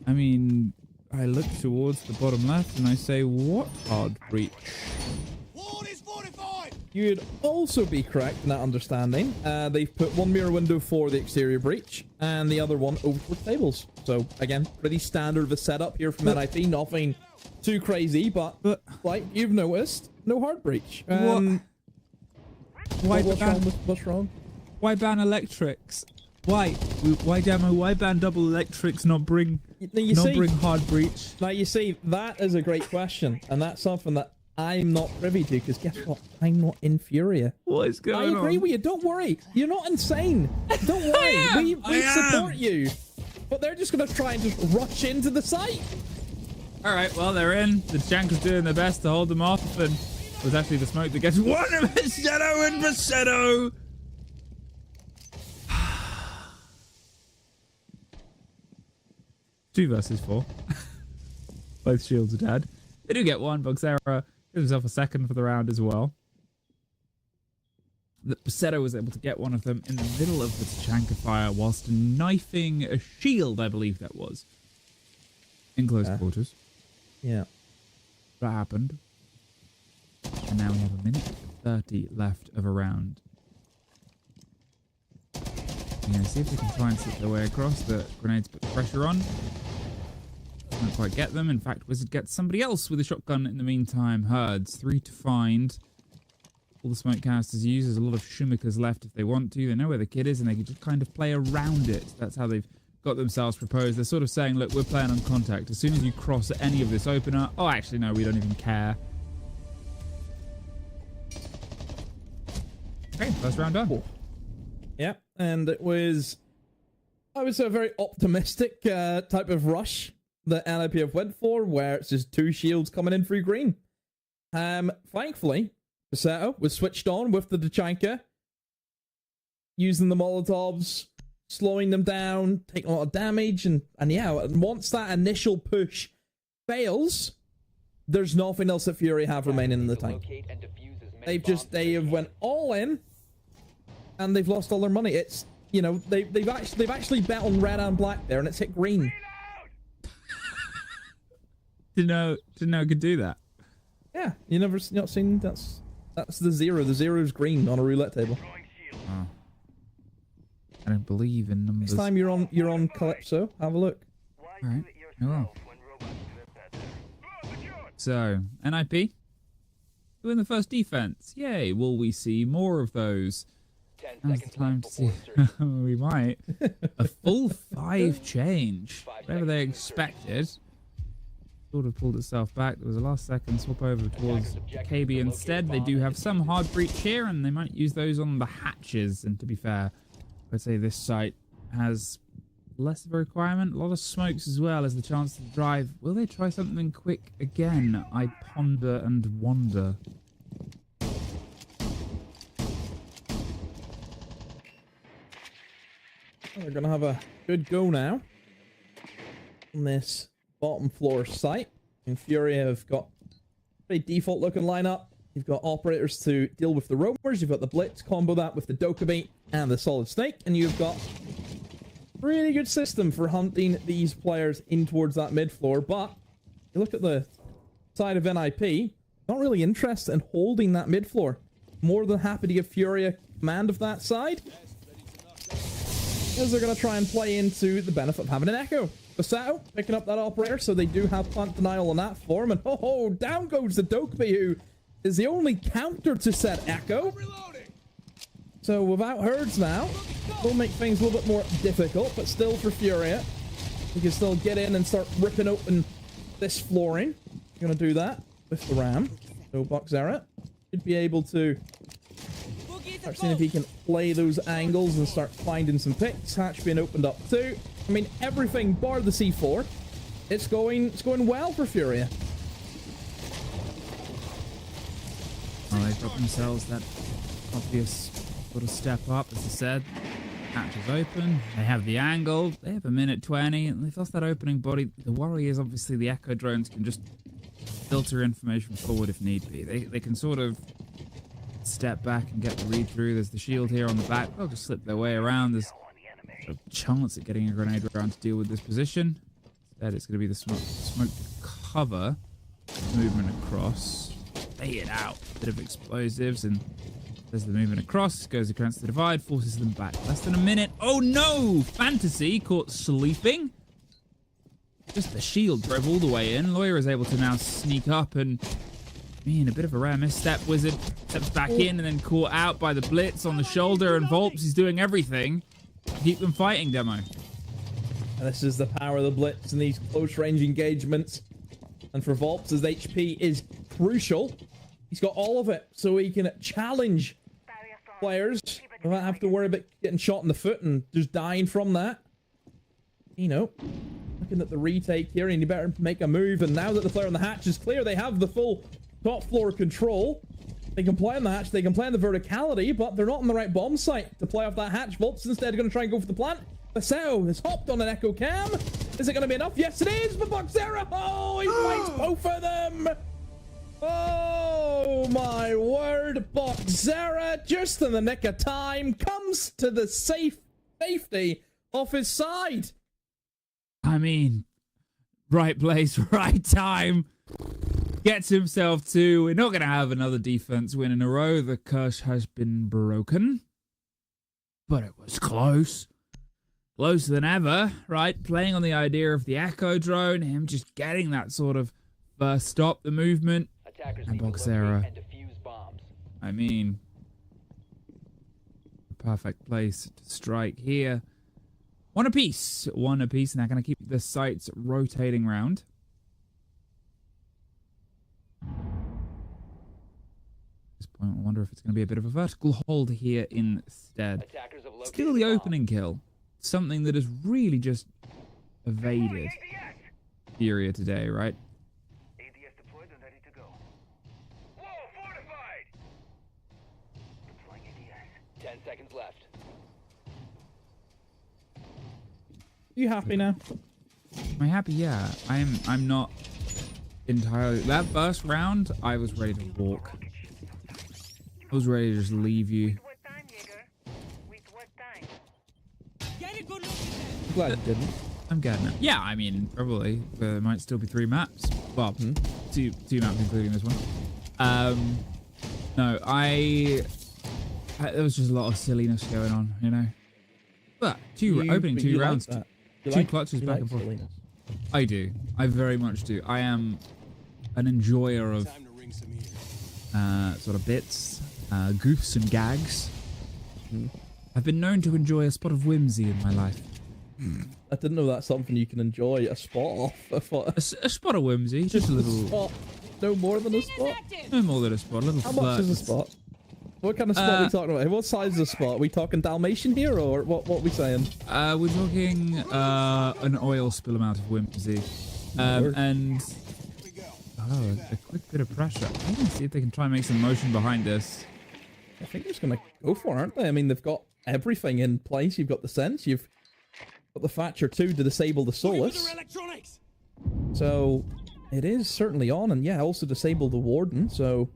I mean, I look towards the bottom left and I say, what hard breach? you'd also be correct in that understanding. They've put one mirror window for the exterior breach and the other one over towards tables. So again, pretty standard of a setup here from NIP. Nothing too crazy, but like you've noticed, no hard breach. What's wrong? Why ban electrics? Why demo? Why ban double electrics? Not bring hard breach. Now you see, that is a great question, and that's something that I'm not privy to, because guess what? I'm not in Furia. What is going on? I agree with you. Don't worry. You're not insane. Don't worry. We support you. But they're just going to try and just rush into the site. All right, well, they're in. The Janker's doing their best to hold them off, and it was actually the smoke that gets one of Vassetto and Vassetto. 2 versus 4. Both shields are dead. They do get one. Boxera gives himself a second for the round as well. Vassetto was able to get one of them in the middle of the Tachanka fire whilst knifing a shield, I believe that was. In close quarters. Yeah. That happened. And now we have a minute 30 left of a round. Yeah, see if they can try and slip their way across. The grenades put the pressure on. Don't quite get them. In fact, Wizard gets somebody else with a shotgun in the meantime. Herds, 3 to find. All the smoke canisters use. There's a lot of Shumikers left if they want to. They know where the kid is and they can just kind of play around it. That's how they've got themselves proposed. They're sort of saying, look, we're playing on contact. As soon as you cross any of this opener... Oh, actually, no, we don't even care. Okay, first round done. Cool. Yeah, and it was, I would say, a very optimistic type of rush that NIP have went for, where it's just 2 shields coming in through green. Thankfully, Vassetto was switched on with the Tachanka, using the Molotovs, slowing them down, taking a lot of damage, and yeah, once that initial push fails, there's nothing else that Fury have remaining in the tank. They have went all in, and they've lost all their money. It's, you know, they've actually bet on red and black there, and it's hit green. Didn't know it could do that. Yeah, not seen that's the 0. The 0 is green on a roulette table. Oh. I don't believe in numbers. Next time you're on Calypso, have a look. Alright, I will. So, NIP? Who in the first defense? Yay, will we see more of those? Now's the time to see. We might. A full 5 change. Whatever they expected. Sort of pulled itself back. There was a last second swap over towards KB instead. They do have some hard breach here, and they might use those on the hatches. And to be fair, I'd say this site has less of a requirement. A lot of smokes as well as the chance to drive. Will they try something quick again? I ponder and wonder. They're going to have a good go now on this bottom floor site. And Fury have got a pretty default looking lineup. You've got operators to deal with the roamers. You've got the blitz, combo that with the Dokkaebi and the solid snake. And you've got a really good system for hunting these players in towards that mid floor. But you look at the side of NIP, not really interested in holding that mid floor. More than happy to give Fury a command of that side, as they're going to try and play into the benefit of having an Echo. Vassetto picking up that operator, so they do have plant denial on that form. And oh, down goes the Dokkaebi, who is the only counter to set Echo. So without Herds now, will make things a little bit more difficult, but still for Furia, you can still get in and start ripping open this flooring. You're going to do that with the Ram. So Boxera should be able to start seeing if he can play those angles and start finding some picks. Hatch being opened up too. I mean, everything bar the C4. It's going well for Furia. Well, they've got themselves that obvious sort of step up, as I said. Hatch is open. They have the angle. They have a minute 20, and they've lost that opening body. The worry is obviously the Echo drones can just filter information forward if need be. They can sort of step back and get the read through. There's the shield here on the back. They'll just slip their way around. There's a chance at getting a grenade round to deal with this position. Instead, it's going to be the smoke to cover movement across. lay it out. Bit of explosives, and there's the movement across, goes across the divide, forces them back. Less than a minute. Oh no! Fantasy caught sleeping. Just the shield drove all the way in. Lawyer is able to now sneak up and, man, a bit of a rare misstep. Wizard steps back in and then caught out by the blitz on the shoulder, and Volps is doing everything to keep them fighting, Demo. And this is the power of the blitz in these close range engagements. And for Volps, his HP is crucial. He's got all of it, so he can challenge players without having to worry about getting shot in the foot and just dying from that. You know, looking at the retake here, and you better make a move. And now that the player on the hatch is clear, they have the full top floor control. They can play on the hatch, they can play on the verticality, but they're not on the right bomb site to play off that hatch. Volps instead are going to try and go for the plant. The SAL has hopped on an Echo Cam. Is it going to be enough? Yes, it is. But Boxera, oh, he fights both of them. Oh my word, Boxera, just in the nick of time, comes to the safety of his side. I mean, right place, right time. Gets himself to. We're not going to have another defense win in a row. The curse has been broken. But it was close. Closer than ever, right? Playing on the idea of the Echo drone, him just getting that sort of first stop, the movement. And Boxera. I mean, perfect place to strike here. One apiece, and they're going to keep the sights rotating round. At this point, I wonder if it's going to be a bit of a vertical hold here instead. Still the opening kill. Something that has really just evaded Furia today, right? ADS deployed and ready to go. Whoa, fortified! Deploying ADS. 10 seconds left. You happy now? Am I happy? Yeah. I'm not entirely. That first round, I was ready to walk. I was ready to just leave you. I'm glad you didn't. I'm getting it. Yeah, I mean, probably. There might still be 3 maps. Well, two maps including this one. No, there was just a lot of silliness going on, you know. But opening 2 rounds, like 2 clutches back and forth. Silliness. I do. I very much do. I am an enjoyer of sort of bits, goofs and gags. I've been known to enjoy a spot of whimsy in my life. I didn't know that's something you can enjoy. A spot off. A spot of whimsy, just a little. Spot. No more than a spot. No more than a spot. A little. How much is a spot? What kind of spot are we talking about? What size is a spot? Are we talking Dalmatian here, or what are we saying? We're talking an oil spill amount of whimsy, and a quick bit of pressure. I can see if they can try and make some motion behind this. I think they're just gonna go for it, aren't they? I mean, they've got everything in place. You've got the sense. You've got the Thatcher 2 to disable the Solus. So it is certainly on, and yeah, also disable the Warden. So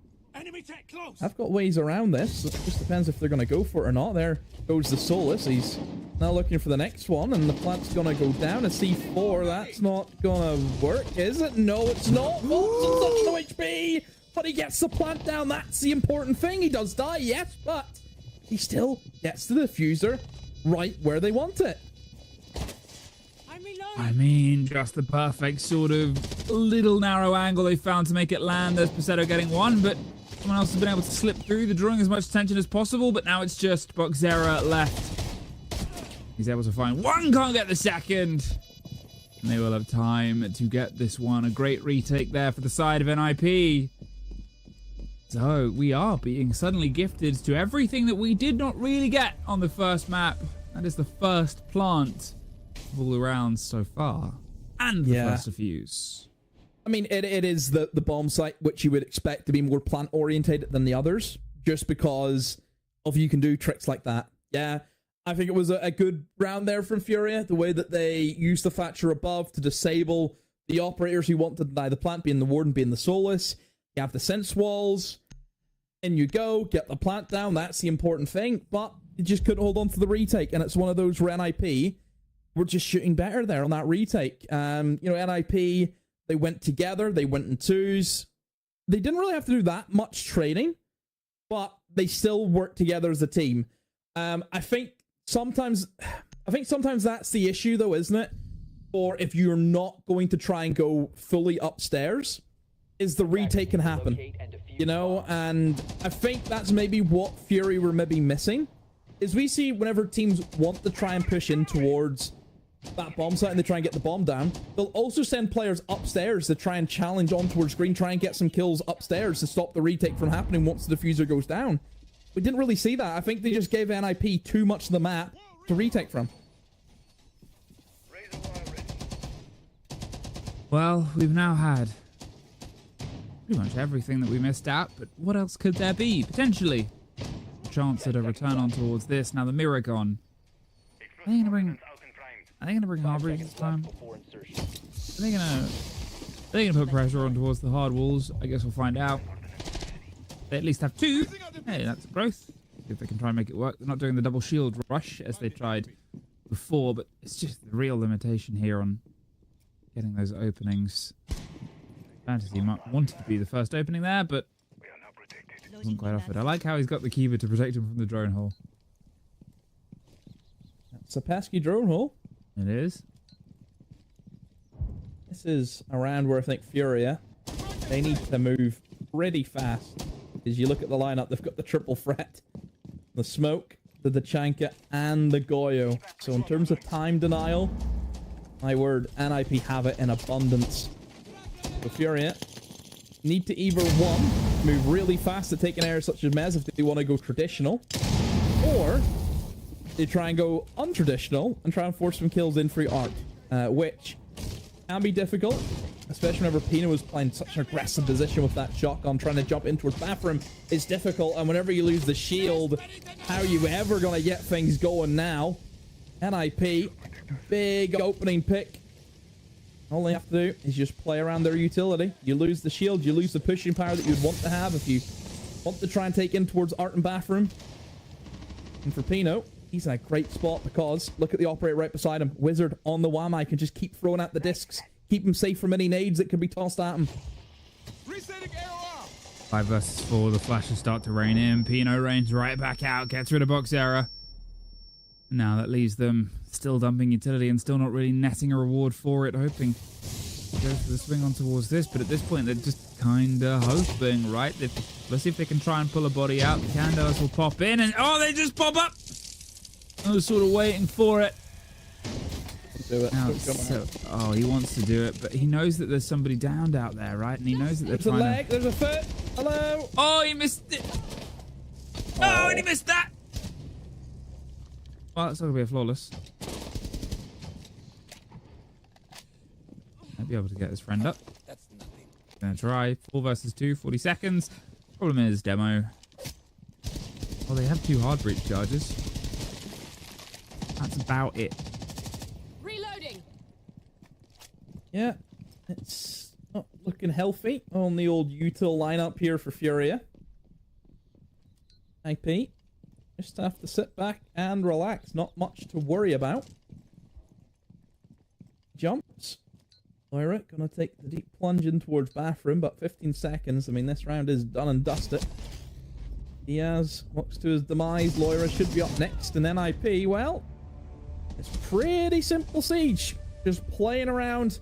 I've got ways around this. It just depends if they're going to go for it or not. There goes the Solus. He's now looking for the next one, and the plant's going to go down. A C4. That's not going to work, is it? No, it's not. Volps on such no HP, but he gets the plant down. That's the important thing. He does die, yes, but he still gets the diffuser right where they want it. I mean, just the perfect sort of little narrow angle they found to make it land. There's Pasetto getting one, but someone else has been able to slip through. They're drawing as much attention as possible, but now it's just Boxera left. He's able to find one, can't get the second. And they will have time to get this one. A great retake there for the side of NIP. So we are being suddenly gifted to everything that we did not really get on the first map. That is the first plant of all the rounds so far. And the first defuse. I mean, it is the bomb site, which you would expect to be more plant-orientated than the others, just because of you can do tricks like that. Yeah, I think it was a good round there from Furia, the way that they used the Thatcher above to disable the operators who want to deny the plant, being the Warden, being the Solus. You have the sense walls. In you go, get the plant down, that's the important thing, but you just couldn't hold on to the retake, and it's one of those where NIP were just shooting better there on that retake. You know, NIP, they went together, they went in twos, they didn't really have to do that much training, but they still work together as a team. I think sometimes that's the issue, though, isn't it? Or if you're not going to try and go fully upstairs, is the retake can happen, you know? And I think that's maybe what Fury were maybe missing, is we see whenever teams want to try and push in towards that bomb site and they try and get the bomb down, they'll also send players upstairs to try and challenge on towards green, try and get some kills upstairs to stop the retake from happening once the diffuser goes down. We didn't really see that. I think they just gave NIP too much of the map to retake from. Well, we've now had pretty much everything that we missed out, but what else could there be, potentially? A chance at a return on towards this. Now the mirror gone. Are they gonna bring Harbury this time? Are they gonna put pressure on towards the hard walls? I guess we'll find out. They at least have two. Hey, that's a growth. See if they can try and make it work. They're not doing the double shield rush as they tried before, but it's just the real limitation here on getting those openings. Fantasy wanted to be the first opening there, but wasn't quite offered. I like how he's got the Kiva to protect him from the drone hole. It's a pesky drone hole. It is. This is around where I think Furia, they need to move pretty fast. As you look at the lineup, they've got the triple threat. The Smoke, the Dachanka, and the Goyo. So in terms of time denial, my word, NIP have it in abundance. So Furia need to either, one, move really fast to take an area such as Mez if they want to go traditional, or they try and go untraditional and try and force some kills in free art, which can be difficult, especially whenever Pino was playing such an aggressive position with that shotgun, trying to jump in towards bathroom is difficult, and whenever you lose the shield, how are you ever going to get things going now? NIP, big opening pick. All they have to do is just play around their utility. You lose the shield, you lose the pushing power that you'd want to have if you want to try and take in towards art and bathroom. And for Pino, he's in a great spot because look at the operator right beside him. Wizard on the Wamai can just keep throwing out the discs. Keep him safe from any nades that could be tossed at him. 5 versus 4, the flashes start to rain in. Pino rains right back out, gets rid of box error. Now that leaves them still dumping utility and still not really netting a reward for it, hoping to go for the swing on towards this, but at this point they're just kinda hoping, right? Let's see if they can try and pull a body out. The Candos will pop in and oh, they just pop up! I was sort of waiting for it. Do it. Now, oh, he wants to do it, but he knows that there's somebody downed out there, right? And he knows that they're There's a trying leg, there's a foot. Hello? Oh, he missed it. Oh, and he missed that. Well, that's not going to be a flawless. Might be able to get his friend up. Gonna try. 4 versus 2, 40 seconds. Problem is, demo. Well, they have 2 hard breach charges. That's about it. Reloading. Yeah, it's not looking healthy on the old util lineup here for Furia. IP. Just have to sit back and relax. Not much to worry about. Jumps. Lyra gonna take the deep plunge in towards bathroom, but 15 seconds. I mean, this round is done and dusted. Diaz walks to his demise. Lyra should be up next, and NIP, well, it's pretty simple siege. Just playing around.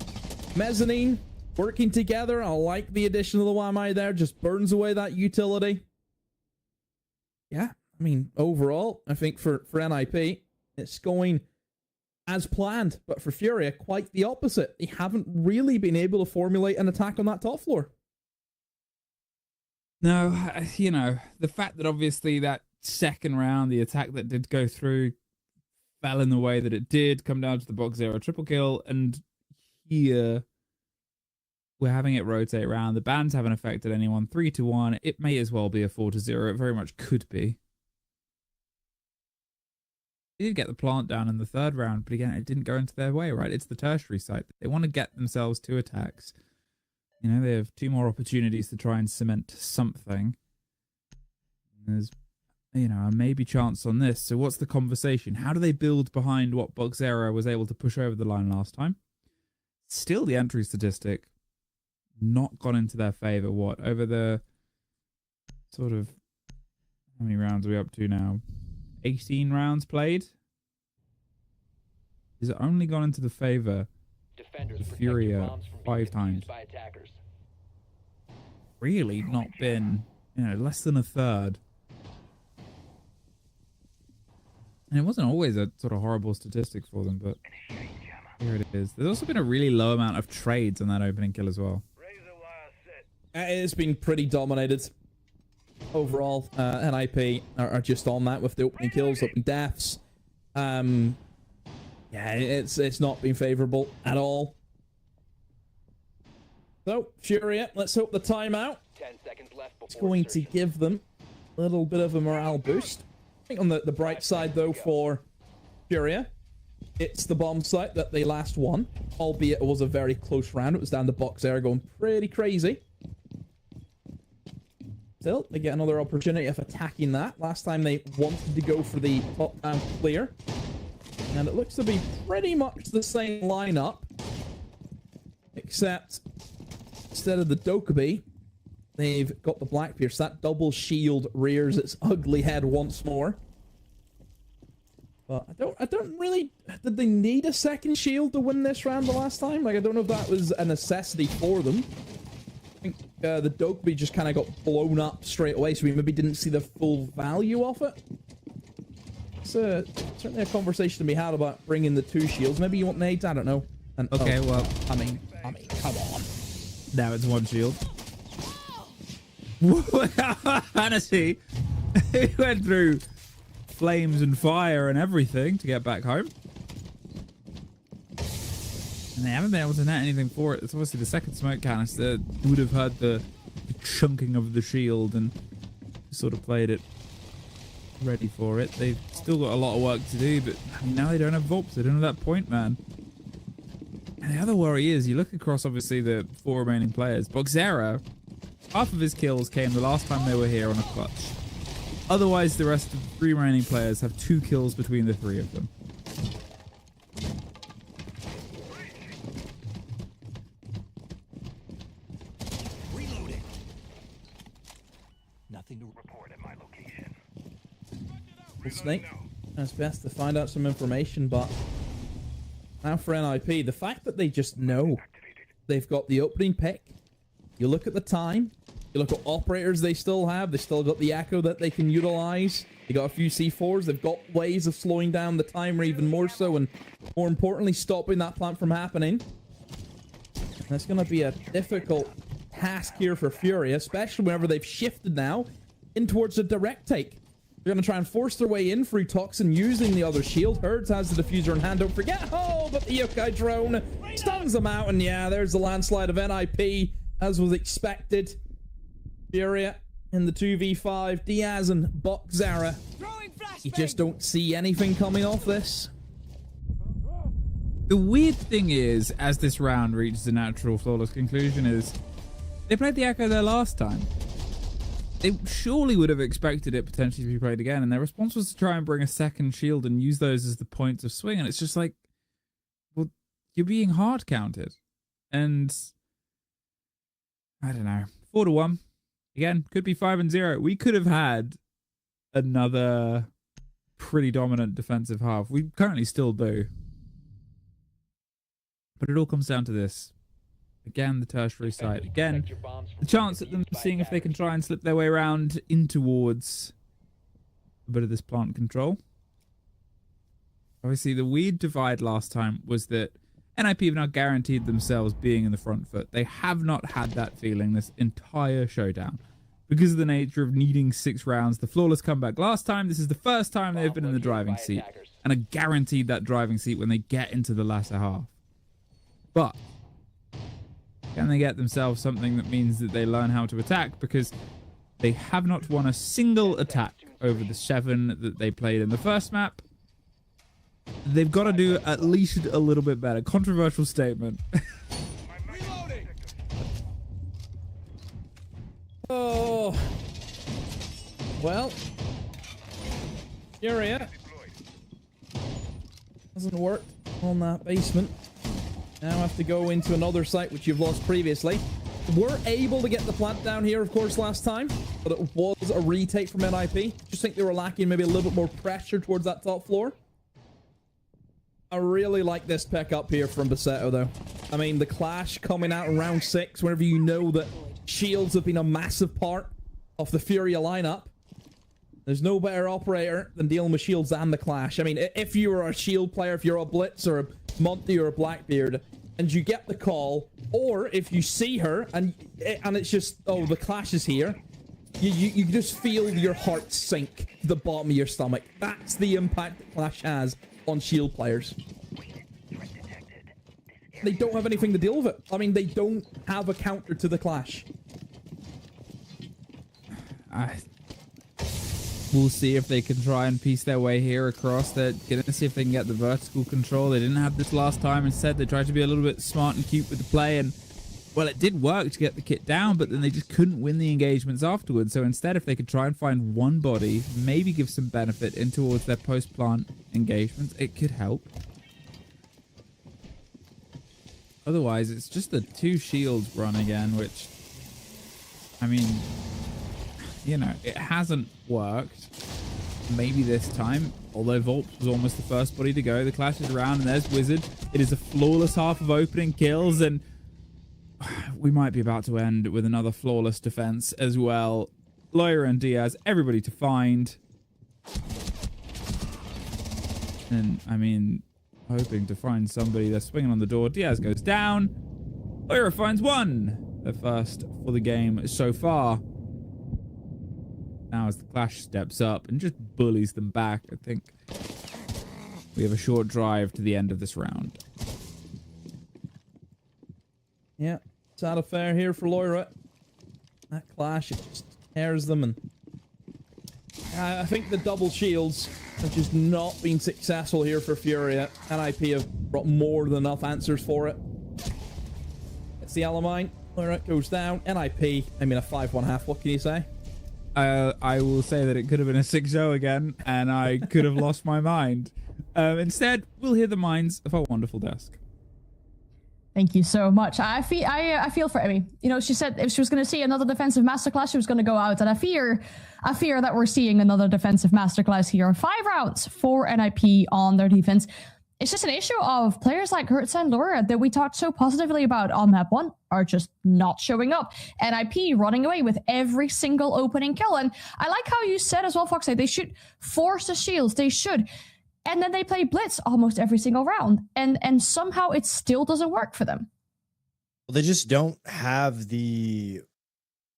Mezzanine, working together. I like the addition of the Wamai there. Just burns away that utility. Yeah. I mean, overall, I think for NIP, it's going as planned. But for Furia, quite the opposite. They haven't really been able to formulate an attack on that top floor. No, you know, the fact that obviously that second round, the attack that did go through, fell in the way that it did, come down to the box 0 triple kill, and here we're having it rotate around. The bans haven't affected anyone. 3-1. It may as well be a 4-0. It very much could be. They did get the plant down in the 3rd round, but again, it didn't go into their way, right? It's the tertiary site. They want to get themselves 2 attacks. You know, they have 2 more opportunities to try and cement something. There's, you know, a maybe chance on this. So what's the conversation? How do they build behind what Boxera was able to push over the line last time? Still the entry statistic. not gone into their favor. What, over the sort of, how many rounds are we up to now? 18 rounds played? Has it only gone into the favor of Furia 5 times? Really not been, you know, less than a third. And it wasn't always a sort of horrible statistic for them, but here it is. There's also been a really low amount of trades on that opening kill as well. It's been pretty dominated overall. NIP are just on that with the opening kills, opening deaths. Yeah, it's not been favorable at all. So, Furia, let's hope the timeout 10 seconds left is going to give them a little bit of a morale boost. I think on the bright side, though, for Furia, it's the bomb site that they last won, albeit it was a very close round. It was down the box there going pretty crazy. Still, they get another opportunity of attacking that. Last time they wanted to go for the top-down clear. And it looks to be pretty much the same lineup, except instead of the Dokkaebi, they've got the Blackpierce. That double shield rears its ugly head once more. But I don't really... Did they need a second shield to win this round the last time? Like, I don't know if that was a necessity for them. I think the Dokkaebi just kind of got blown up straight away, so we maybe didn't see the full value of it. It's certainly a conversation to be had about bringing the 2 shields. Maybe you want nades? I don't know. And, okay, well... I mean, come on. Now it's 1 shield. Honestly, he went through flames and fire and everything to get back home. And they haven't been able to net anything for it. It's obviously the second smoke canister. You would have heard the chunking of the shield and sort of played it ready for it. They've still got a lot of work to do, but I mean, now they don't have VODs. They don't have that point, man. And the other worry is, you look across, obviously, the 4 remaining players. Boxera, half of his kills came the last time they were here on a clutch. Otherwise, the rest of the 3 remaining players have 2 kills between the 3 of them. Reloading. Nothing to report at my location. Well, Snake, it's best to find out some information, but now for NIP, the fact that they just know they've got the opening pick, you look at the time, you look at operators they still have, they still got the Echo that they can utilize, they got a few C4s, they've got ways of slowing down the timer even more so, and more importantly, stopping that plant from happening. That's going to be a difficult task here for Fury, especially whenever they've shifted now in towards a direct take. They're going to try and force their way in through Toxin using the other shield. Herds has the diffuser in hand. Don't forget. Oh, but the yokai drone stuns them out. And yeah, there's the landslide of NIP, as was expected. Furia in the 2v5. Diaz and Boxera. You just don't see anything coming off this. The weird thing is, as this round reaches a natural flawless conclusion, is they played the Echo there last time. They surely would have expected it potentially to be played again, and their response was to try and bring a second shield and use those as the points of swing, and it's just like, well, you're being hard counted. And I don't know. 4-1. Again, could be 5-0. We could have had another pretty dominant defensive half. We currently still do. But it all comes down to this. Again, the tertiary site. Again, the chance at them seeing if they can try and slip their way around in towards a bit of this plant control. Obviously, the weird divide last time was that NIP have now guaranteed themselves being in the front foot. They have not had that feeling this entire showdown. Because of the nature of needing 6 rounds, the flawless comeback last time, this is the first time they've been in the driving seat. And are guaranteed that driving seat when they get into the latter half. But can they get themselves something that means that they learn how to attack? Because they have not won a single attack over the 7 that they played in the first map. They've got to do at least a little bit better. Controversial statement. Oh. Well. Furia hasn't worked on that basement. Now have to go into another site which you've lost previously. were able to get the plant down here, of course, last time, but it was a retake from NIP. Just think they were lacking maybe a little bit more pressure towards that top floor. I really like this pick up here from Basetto, though. I mean, the clash coming out in round 6, whenever you know that shields have been a massive part of the Furia lineup. There's no better operator than dealing with shields and the clash. I mean, if you're a shield player, if you're a Blitz or a Monty or a Blackbeard, and you get the call, or if you see her and it's just, oh, the clash is here, you just feel your heart sink to the bottom of your stomach. That's the impact that clash has on shield players. They don't have anything to deal with it. I mean, they don't have a counter to the clash. We'll see if they can try and piece their way here across. They're going to see if they can get the vertical control. They didn't have this last time. Instead, they tried to be a little bit smart and cute with the play. And, well, it did work to get the kit down, but then they just couldn't win the engagements afterwards. So instead, if they could try and find one body, maybe give some benefit in towards their post-plant engagements, it could help. Otherwise, it's just the 2 shields run again, which, I mean, you know, it hasn't worked. Maybe this time, although Volt was almost the first body to go. The clash is around, and there's Wizard. It is a flawless half of opening kills, and we might be about to end with another flawless defense as well. Loira and Diaz, everybody to find. And, I mean, hoping to find somebody. They're swinging on the door. Diaz goes down. Loira finds one. The first for the game so far. Now as the clash steps up and just bullies them back, I think we have a short drive to the end of this round. Yeah, sad affair here for Loira. That clash, it just tears them, and I think the double shields have just not been successful here for Furia. NIP have brought more than enough answers for it. It's the Alamine. Loira goes down. NIP, I mean a 5-1 half, what can you say? I will say that it could have been a 6-0 again, and I could have lost my mind. Instead, we'll hear the minds of our wonderful desk. Thank you so much. I feel for Emmy. You know, she said if she was going to see another defensive masterclass, she was going to go out, and I fear that we're seeing another defensive masterclass here. 5 rounds for NIP on their defense. It's just an issue of players like Hertz and Laura that we talked so positively about on map 1 are just not showing up. NIP running away with every single opening kill. And I like how you said as well, Foxy, they should force the shields. They should. And then they play Blitz almost every single round. And somehow it still doesn't work for them. Well, they just don't have the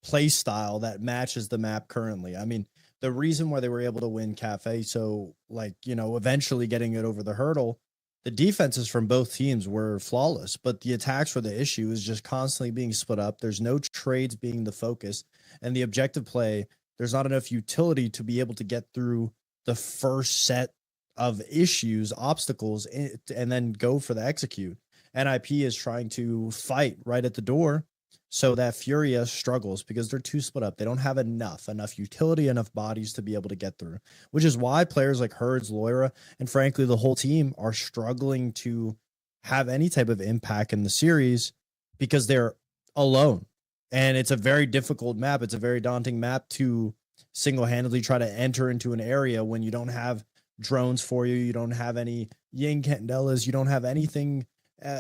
play style that matches the map currently. I mean, the reason why they were able to win Cafe, so like, you know, eventually getting it over the hurdle, the defenses from both teams were flawless, but the attacks were the issue, is just constantly being split up. There's no trades being the focus, and the objective play, there's not enough utility to be able to get through the first set of issues, obstacles, and then go for the execute. NIP is trying to fight right at the door so that Furia struggles because they're too split up. They don't have enough utility, enough bodies to be able to get through, which is why players like Herds, Loira, and frankly, the whole team are struggling to have any type of impact in the series because they're alone. And it's a very difficult map. It's a very daunting map to single-handedly try to enter into an area when you don't have drones for you. You don't have any Ying Candelas. You don't have anything,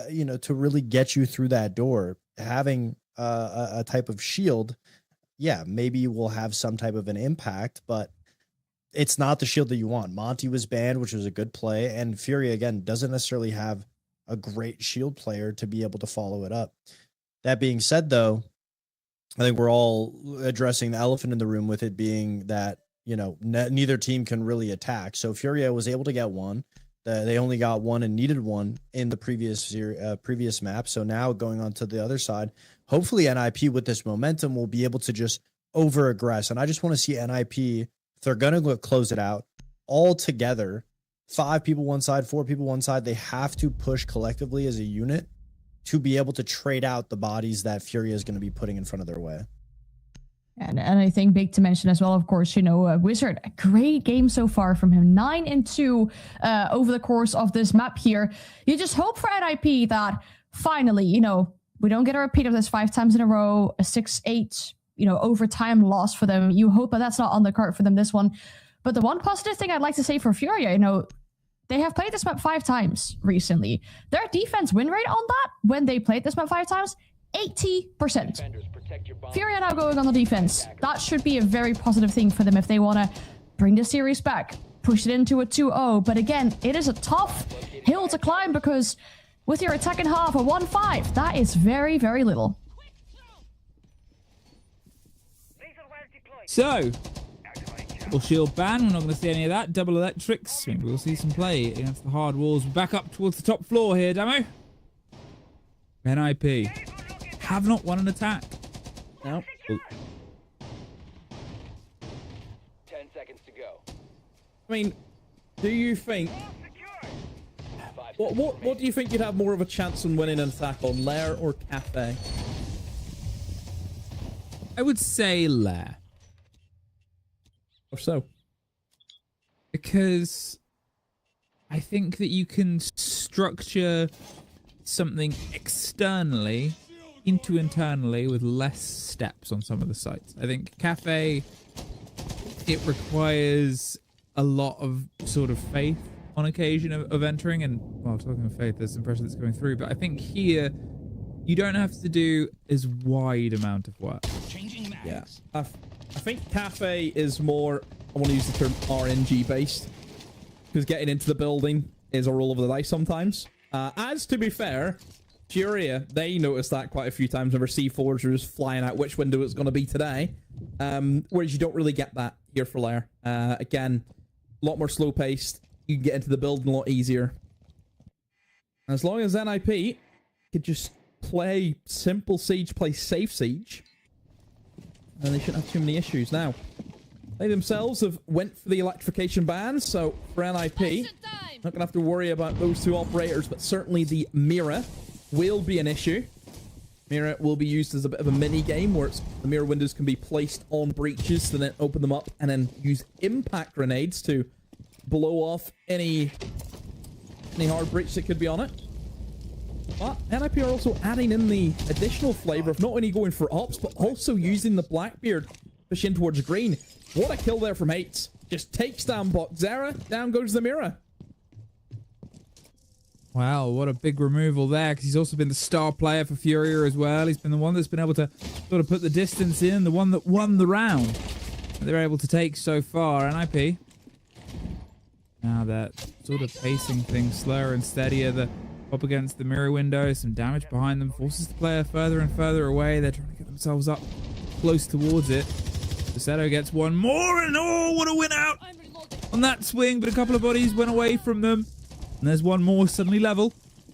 you know, to really get you through that door. Having a type of shield, yeah, maybe you will have some type of an impact, but it's not the shield that you want. Monty was banned, which was a good play, and Furia, again, doesn't necessarily have a great shield player to be able to follow it up. That being said, though, I think we're all addressing the elephant in the room with it being that, you know, neither team can really attack. So Furia was able to get one. They only got one and needed one in the previous map. So now going on to the other side, hopefully NIP with this momentum will be able to just over-aggress. And I just want to see NIP, if they're going to close it out all together, 5 people one side, 4 people one side, they have to push collectively as a unit to be able to trade out the bodies that Furia is going to be putting in front of their way. And I think big to mention as well, of course, you know, Wizard, a great game so far from him. 9-2 over the course of this map here. You just hope for NIP that finally, you know, we don't get a repeat of this 5 times in a row, a 6-8, overtime loss for them. You hope that that's not on the card for them this one. But the one positive thing I'd like to say for Furia, they have played this map 5 times recently. Their defense win rate on that, when they played this map 5 times, 80%. Furia now going on the defense. That should be a very positive thing for them if they want to bring the series back, push it into a 2-0. But again, it is a tough hill to climb because with your attack in half, a 1-5, that is very, very little. So, double shield ban. We're not going to see any of that. Double electrics. Maybe we'll see some play against the hard walls. Back up towards the top floor here, Damo. NIP have not won an attack. No. Oh. 10 seconds to go. I mean, do you think... What do you think you'd have more of a chance on winning an attack on, Lair or Cafe? I would say Lair. Or so? Because I think that you can structure something externally into internally with less steps on some of the sites. I think Cafe, it requires a lot of sort of faith on occasion of entering, and well, talking of faith, there's some pressure that's going through, but I think here you don't have to do as wide amount of work. Yeah, I think Cafe is more, I want to use the term RNG based, because getting into the building is a roll of the dice sometimes. As to be fair, Furia, they noticed that quite a few times whenever C4s was flying out which window it's going to be today, whereas you don't really get that here for Lair. Again, a lot more slow paced. You can get into the building a lot easier. As long as NIP could just play simple siege, play safe siege, then they shouldn't have too many issues. Now, they themselves have went for the electrification ban, so for NIP, not going to have to worry about those 2 operators, but certainly the mirror will be an issue. Mirror will be used as a bit of a mini game where the mirror windows can be placed on breaches to then open them up and then use impact grenades to blow off any hard breach that could be on it. But NIP are also adding in the additional flavor of not only going for ops, but also using the Blackbeard push in towards green. What a kill there from Hates. Just takes down Bot Zera, down goes the mirror. Wow, what a big removal there, because he's also been the star player for Furia as well. He's been the one that's been able to sort of put the distance in, the one that won the round that they're able to take so far. NIP. Now that sort of pacing things slower and steadier, the up against the mirror window, some damage behind them, forces the player further and further away. They're trying to get themselves up close towards it. Seto gets one more, and oh, what a win out on that swing, but a couple of bodies went away from them. And there's one more suddenly level.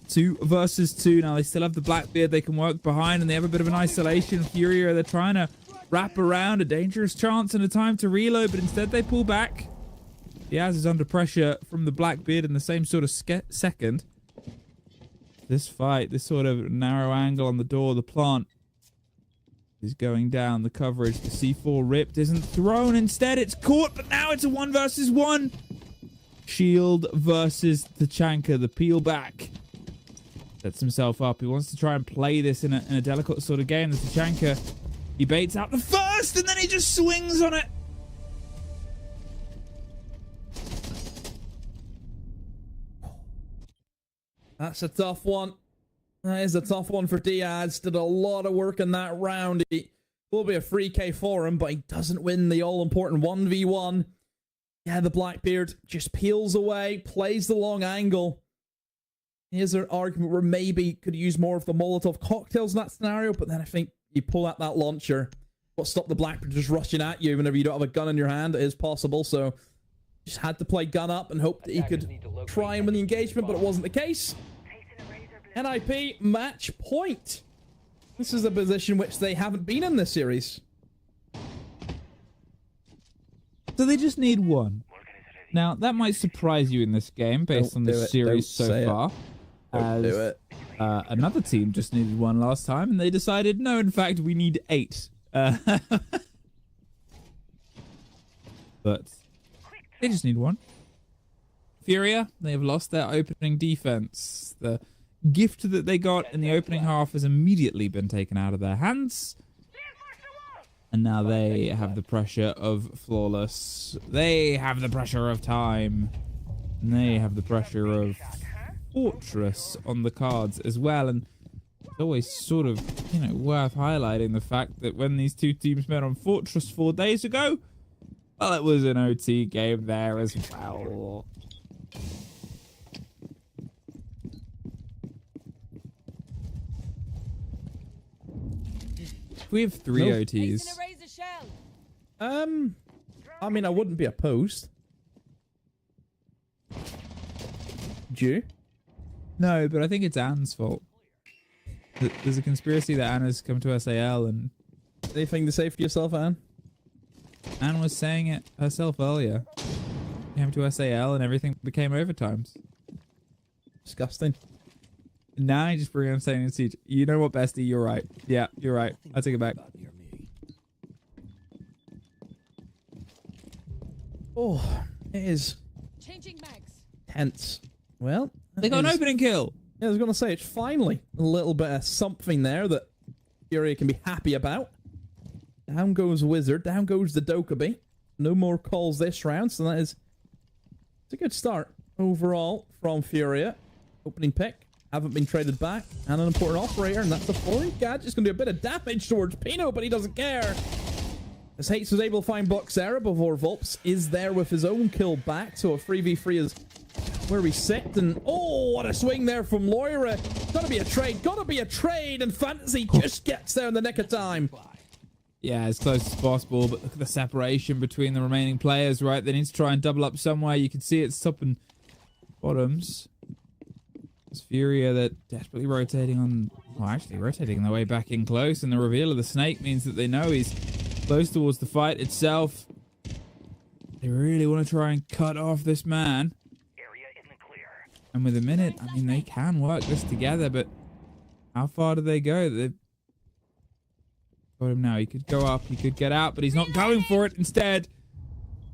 2 versus 2. Now they still have the Blackbeard they can work behind, and they have a bit of an isolation. Furia, they're trying to wrap around a dangerous chance and a time to reload, but instead they pull back. Diaz is under pressure from the Blackbeard in the same sort of second. This fight, this sort of narrow angle on the door, the plant is going down. The coverage, the C4 ripped, isn't thrown. Instead, it's caught, but now it's a 1 versus 1. Shield versus the Chanka, the peel back. Sets himself up. He wants to try and play this in a delicate sort of game. The Chanka, he baits out the first, and then he just swings on it. That's a tough one. That is a tough one for Diaz. Did a lot of work in that round. It will be a free K for him, but he doesn't win the all-important 1v1. Yeah, the Blackbeard just peels away, plays the long angle. Here's an argument where maybe could use more of the Molotov cocktails in that scenario, but then I think you pull out that launcher. What stopped the Blackbeard just rushing at you whenever you don't have a gun in your hand? It is possible, so just had to play gun up and hope that he could try and win the engagement, but it wasn't the case. NIP match point. This is a position which they haven't been in this series. So they just need 1. Now, that might surprise you in this game based on the series so far. As another team just needed 1 last time, and they decided, no, in fact, we need 8. But they just need 1. Furia, they have lost their opening defense. The gift that they got in the opening half has immediately been taken out of their hands. And now they have the pressure of Flawless. They have the pressure of time. And they have the pressure of Fortress on the cards as well. And it's always sort of, you know, worth highlighting the fact that when these two teams met on Fortress 4 days ago, well, it was an OT game there as well. We have 3 OTs. I mean, I wouldn't be opposed. Do you? No, but I think it's Anne's fault. There's a conspiracy that Anna's come to SAL and... Anything to say for yourself, Anne? Anne was saying it herself earlier. Came to SAL and everything became overtimes. Disgusting. Now I just bring on saying in siege. You know what, bestie? You're right. Yeah, you're right. I take it back. Oh, it is Changing mags. tense. Well, They got an opening kill. Yeah, I was going to say, it's finally a little bit of something there that Furia can be happy about. Down goes Wizard. Down goes the Dokkaebi. No more calls this round, so it's a good start overall from Furia. Opening pick. Haven't been traded back. And an important operator, and that's the falling gadget's going to do a bit of damage towards Pino, but he doesn't care. As Hates was able to find Boxera before Volps is there with his own kill back, so a 3v3 is where we sit. And oh, what a swing there from Loira. Gotta be a trade, and Fantasy just gets there in the nick of time. Yeah, as close as possible, but look at the separation between the remaining players, right? They need to try and double up somewhere. You can see it's top and bottoms. It's Furia that desperately rotating on... Well, actually rotating their way back in close, and the reveal of the snake means that they know he's close towards the fight itself. They really want to try and cut off this man. And with a minute, I mean, they can work this together, but how far do they go? They've got him now. He could go up, he could get out, but he's not going for it. Instead,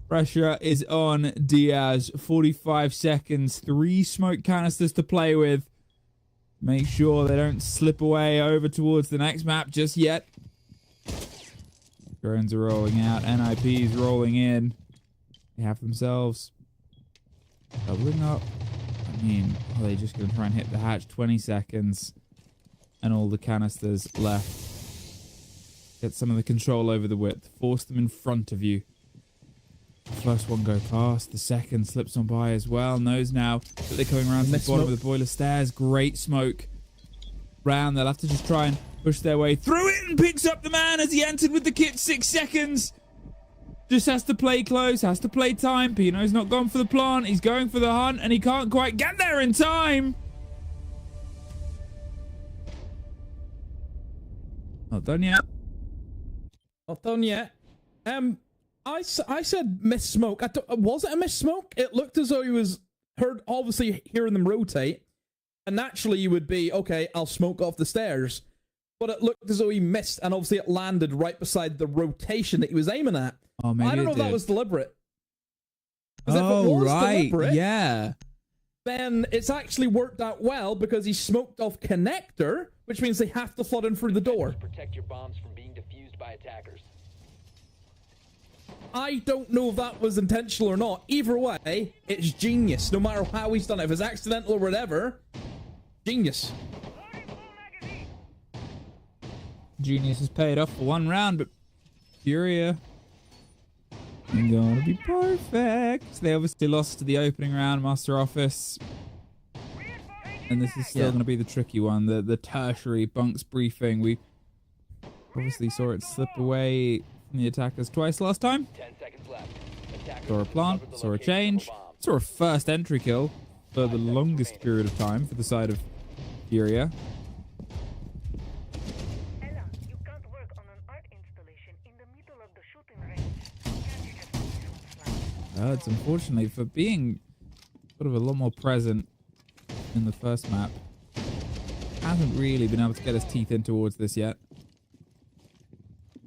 pressure is on Diaz. 45 seconds, 3 smoke canisters to play with. Make sure they don't slip away over towards the next map just yet. Drones are rolling out. NIP's rolling in. They have themselves doubling up. I mean, are they just going to try and hit the hatch? 20 seconds. And all the canisters left. Get some of the control over the width. Force them in front of you. The first one go past. The second slips on by as well. Knows now that they're coming around to the bottom of the boiler stairs. Great smoke. Round. They'll have to just try and push their way through it, and picks up the man as he entered with the kit. 6 seconds. Just has to play close. Has to play time. Pino's not gone for the plant. He's going for the hunt, and he can't quite get there in time. Not done yet. Not done yet. I said miss smoke. Was it a miss smoke? It looked as though he was obviously hearing them rotate. And naturally you would be, okay, I'll smoke off the stairs. But it looked as though he missed, and obviously it landed right beside the rotation that he was aiming at. Oh, maybe I don't know if that was deliberate. Because if it was deliberate, yeah, then it's actually worked out well because he smoked off connector, which means they have to flood in through the door. Protect your bombs from being defused by attackers. I don't know if that was intentional or not. Either way, it's genius. No matter how he's done it. If it's accidental or whatever, genius. Genius has paid off for one round, but Furia ain't gonna be perfect. They obviously lost to the opening round, Master Office. And this is still going to be the tricky one, the tertiary bunks briefing. We obviously saw it slip away from the attackers twice last time. 10 seconds left. Saw a plant, saw a change, saw a first entry kill for the longest period of time for the side of Furia. It's unfortunately for being sort of a lot more present in the first map. Hasn't really been able to get his teeth in towards this yet.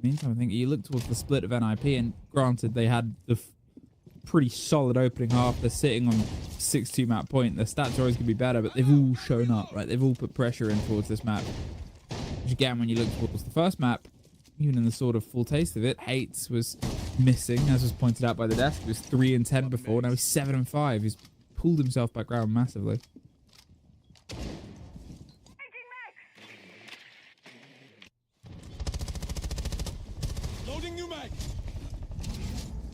Meantime, I think you look towards the split of NIP, and granted they had the pretty solid opening half. They're sitting on 6-2 map point. Their stats are always going to be better, but they've all shown up, right? They've all put pressure in towards this map. Which again, when you look towards the first map, even in the sort of full taste of it, Hates was missing, as was pointed out by the desk. He was 3-10 before, now he's 7-5. He's pulled himself back round massively. Loading new mag.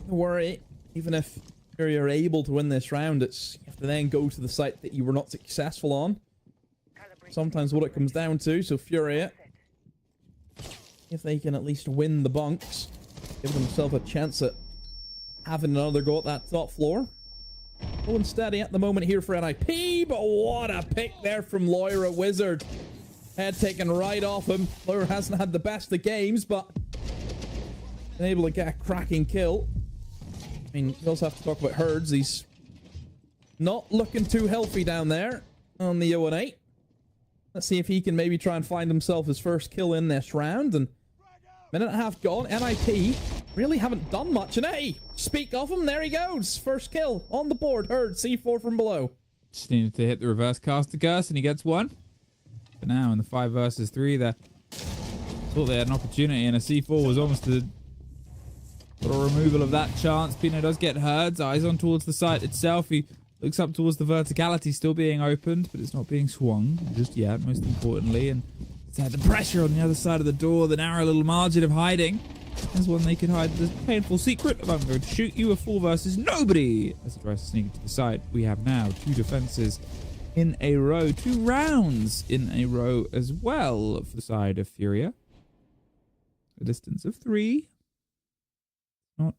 Don't worry, even if you're able to win this round, it's you have to then go to the site that you were not successful on. Sometimes what it comes down to, so Furia, if they can at least win the bunks, give themselves a chance at having another go at that top floor. Going steady at the moment here for NIP, but what a pick there from Loira Wizard. Head taken right off him. Loira hasn't had the best of games, but been able to get a cracking kill. I mean, you also have to talk about Herds. He's not looking too healthy down there on the 0-8. Let's see if he can maybe try and find himself his first kill in this round. And minute and a half gone. NIP really haven't done much. And hey, speak of him, there he goes. First kill on the board. Heard C4 from below. Just needed to hit the reverse caster curse and he gets one. But now in the 5 versus 3 there, thought they had an opportunity and a C4 was almost a removal of that chance. Pino does get Herds, eyes on towards the site itself. He looks up towards the verticality still being opened, but it's not being swung just yet, most importantly. And it's had the pressure on the other side of the door, the narrow little margin of hiding. There's one they could hide the painful secret of I'm going to shoot you, a 4 versus nobody. As he tries to sneak into the site, we have now 2 defenses in a row, 2 rounds in a row as well for the side of Furia. A distance of 3. Not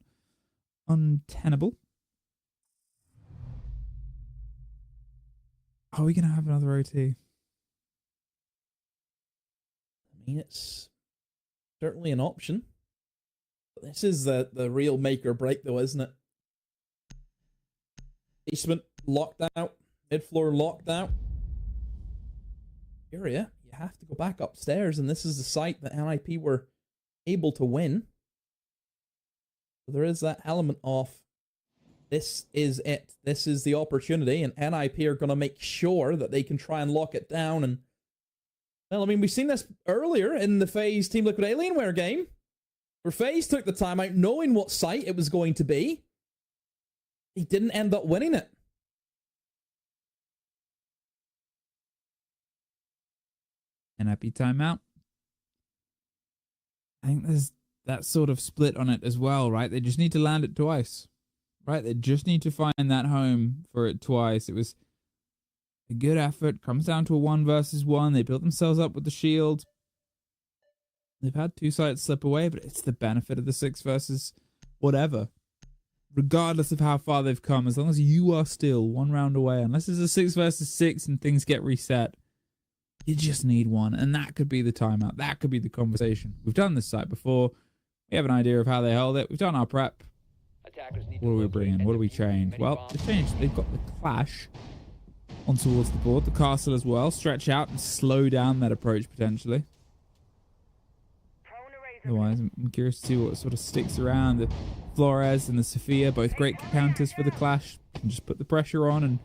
untenable. Are we going to have another OT? I mean, it's certainly an option. But this is the real make or break, though, isn't it? Basement locked out. Mid-floor locked out. Furia, you have to go back upstairs, and this is the site that NIP were able to win. So there is that element of this is it. This is the opportunity, and NIP are going to make sure that they can try and lock it down. And well, I mean, we've seen this earlier in the FaZe Team Liquid Alienware game, where FaZe took the time out knowing what site it was going to be. He didn't end up winning it. NIP timeout. I think there's that sort of split on it as well, right? They just need to land it twice, right? They just need to find that home for it twice. It was a good effort. Comes down to a 1 versus 1. They built themselves up with the shield. They've had 2 sites slip away, but it's the benefit of the 6 versus whatever. Regardless of how far they've come, as long as you are still 1 round away, unless it's a 6 versus 6 and things get reset, you just need 1, and that could be the timeout. That could be the conversation. We've done this site before. We have an idea of how they hold it. We've done our prep. What do we bring in? What do we change? Well, they changed. They've got the Clash on towards the board. The Castle as well. Stretch out and slow down that approach potentially. Otherwise, I'm curious to see what sort of sticks around. The Flores and the Sophia, both great counters for the Clash. You can just put the pressure on and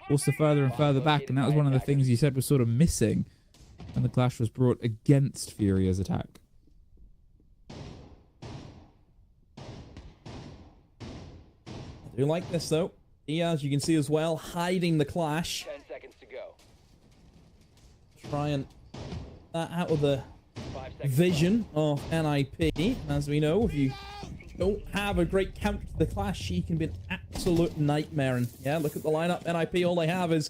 force the further and further back. And that was one of the things you said was sort of missing when the Clash was brought against Furia's attack. I do like this, though. Diaz, you can see as well, hiding the Clash. 10 seconds to go. Try and that out of the vision of NIP. As we know, if you don't have a great counter to the Clash, she can be an absolute nightmare. And yeah, look at the lineup. NIP, all they have is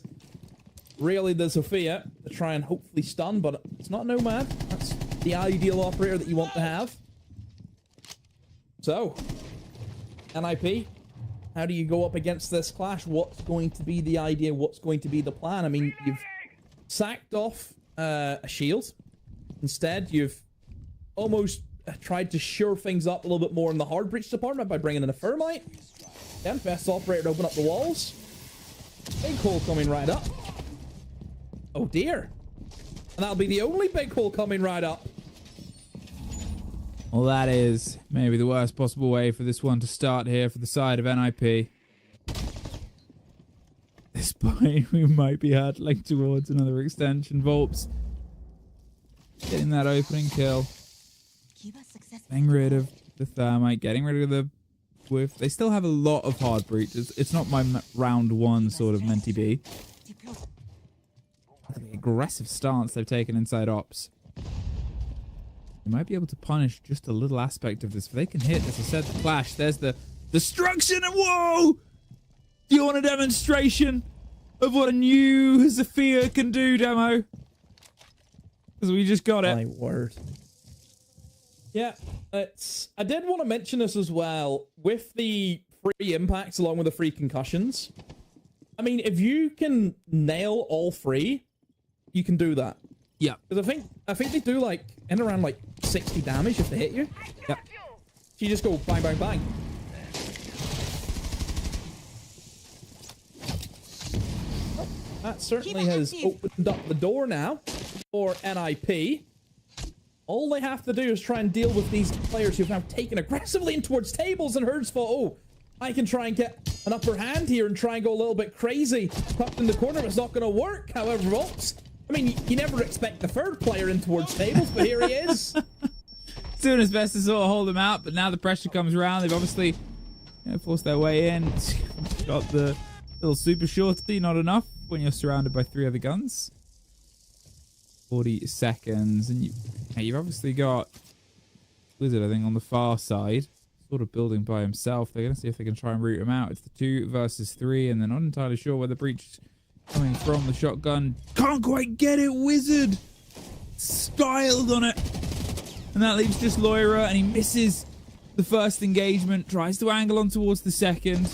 really the Sophia to try and hopefully stun, but it's not Nomad. That's the ideal operator that you want to have. So, NIP, how do you go up against this Clash? What's going to be the idea? What's going to be the plan? I mean, you've sacked off a shield. Instead, you've almost tried to shore things up a little bit more in the hard breach department by bringing in a Thermite. Again, best operator to open up the walls. Big hole coming right up. Oh dear. And that'll be the only big hole coming right up. Well, that is maybe the worst possible way for this one to start here for the side of NIP. At this point, we might be hurtling towards another extension. Volps getting that opening kill. Getting rid of the thermite, getting rid of the whiff. They still have a lot of hard breaches. It's not my round one sort of meant to be. Look at the aggressive stance they've taken inside ops. You might be able to punish just a little aspect of this. If they can hit, as I said, the clash. There's the destruction, and whoa! Do you want a demonstration of what a new Zafir can do, Demo? Because we just got it. My word. Yeah, I did want to mention this as well. With the free impacts along with the free concussions, I mean, if you can nail all three, you can do that. Yeah. Because I think they do like in around like 60 damage if they hit you. Yeah. So you just go bang, bang, bang. That certainly has opened up the door now for NIP. All they have to do is try and deal with these players who've now taken aggressively in towards tables, and Herd's thought, oh, I can try and get an upper hand here and try and go a little bit crazy. Tucked in the corner, but it's not going to work. However, Volts, I mean, you never expect the third player in towards tables, but here he is. Doing his best to sort of hold them out, but now the pressure comes around. They've obviously forced their way in. Got the little super shorty, not enough when you're surrounded by 3 other guns. 40 seconds, and you've obviously got Wizard, I think, on the far side, sort of building by himself. They're going to see if they can try and root him out. It's the 2 versus 3, and they're not entirely sure where the breach is coming from. The shotgun can't quite get it. Wizard styled on it, and that leaves just Loira, and he misses the first engagement. Tries to angle on towards the second.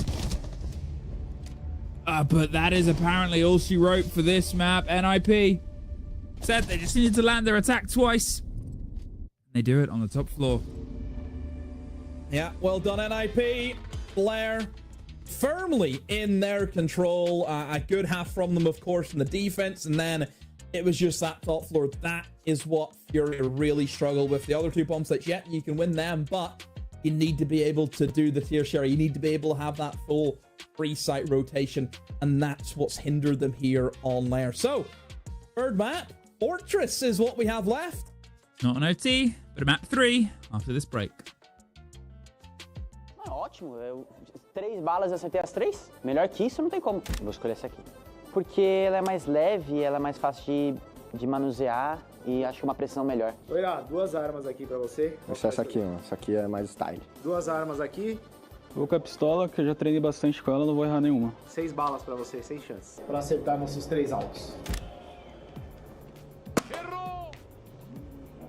But that is apparently all she wrote for this map. NIP said they just needed to land their attack twice. They do it on the top floor. Yeah, well done, NIP. Blair firmly in their control. A good half from them, of course, in the defense, and then it was just that top floor. That is what Fury really struggled with. The other 2 bomb sites, yeah, you can win them, but you need to be able to do the tier share. You need to be able to have that full free site rotation, and that's what's hindered them here on Lair. So, third map, Fortress is what we have left. Not an OT, but a map 3 after this break. Ótimo, 3 balas acertei as 3. Melhor que isso não tem como. Eu vou escolher essa aqui. Porque ela é mais leve, ela é mais fácil de manusear e acho que uma precisão melhor. Loira, 2 armas aqui pra você. Essa aqui, ó. Essa aqui é mais style. 2 armas aqui. Vou com a pistola, que eu já treinei bastante com ela, não vou errar nenhuma. 6 balas pra você, sem chance. Pra acertar nossos 3 alvos.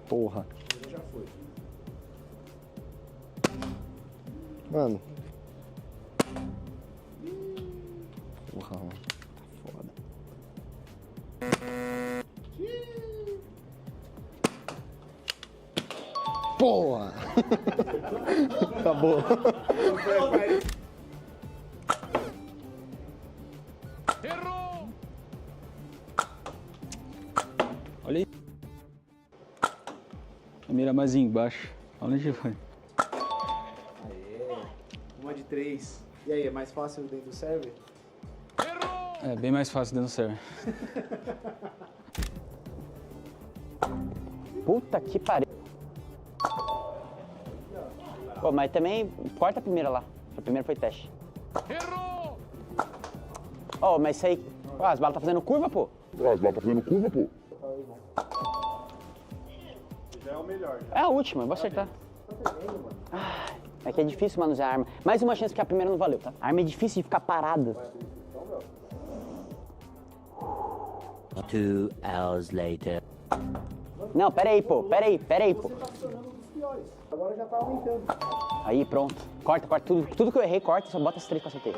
Porra. Já foi. Mano. Porra, mano. Foda. Porra! Acabou. Errou! Olha aí. A mira mais embaixo. Olha onde vai. Aê. Uma de 3. E aí, é mais fácil dentro do server? É bem mais fácil dentro do server. Puta que pariu. Pô, mas também corta a primeira lá. A primeira foi teste. Errou! Oh, mas isso aí... Oh, as balas tá fazendo curva, pô. As balas tá fazendo curva, pô. Já é o melhor. É a última, eu vou acertar. É que é difícil manusear a arma. Mais uma chance porque a primeira não valeu, tá? A arma é difícil de ficar parada. 2 hours later. Não, peraí, pô. Peraí, pô. Você tá acionando um dos piores. Agora já tá aumentando. Aí, pronto. Corta. Tudo que eu errei, corta. Só bota as 3 que eu acertei.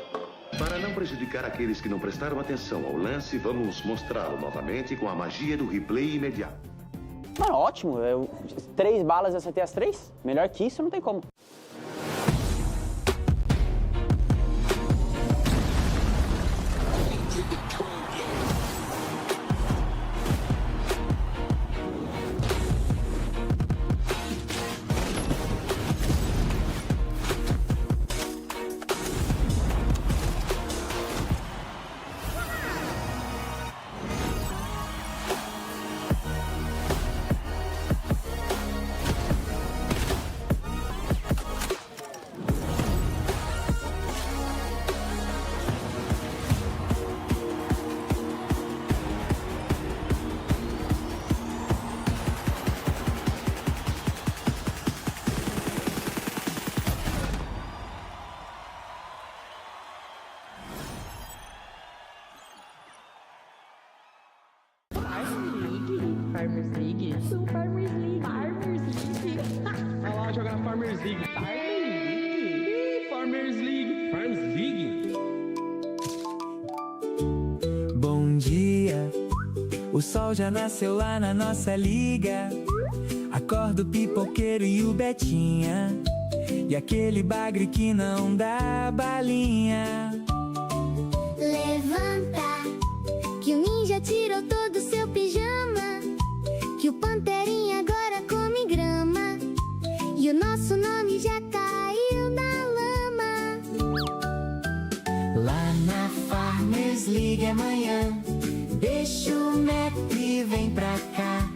Para não prejudicar aqueles que não prestaram atenção ao lance, vamos mostrá-lo novamente com a magia do replay imediato. Mano, ótimo. 3 balas eu acertei as 3. Melhor que isso não tem como. League. Farmers League. Farmers League. Bom dia, o sol já nasceu lá na nossa liga. Acorda o pipoqueiro e o Betinha, e aquele bagre que não dá balinha. Levanta, que o ninja tirou todo o seu pijama, que o Panterinha agora come grama, e o nosso nome já caiu na lama. Lá na Farmers League amanhã, deixa o map e vem pra cá,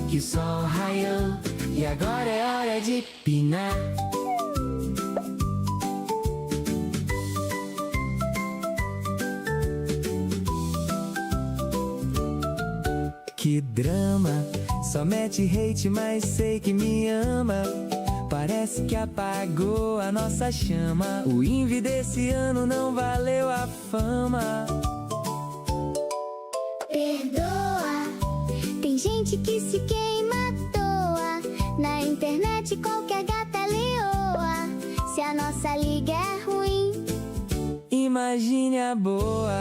que o sol raiou e agora é hora de pinar. Que drama, só mete hate, mas sei que me ama. Parece que apagou a nossa chama. O Invi desse ano não valeu a fama. Perdoa, tem gente que se queima à toa. Na internet qualquer gata é leoa. Se a nossa liga é ruim, imagine a boa.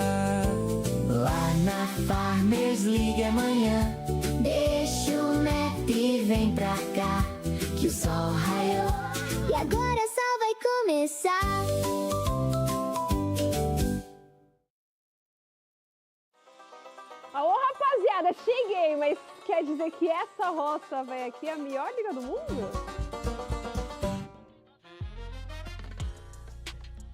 lá na Farmers League amanhã, deixa o map e vem pra cá, que o sol raiou e agora só vai começar. Alô, rapaziada, cheguei, mas quer dizer que essa roça vai aqui é a melhor liga do mundo?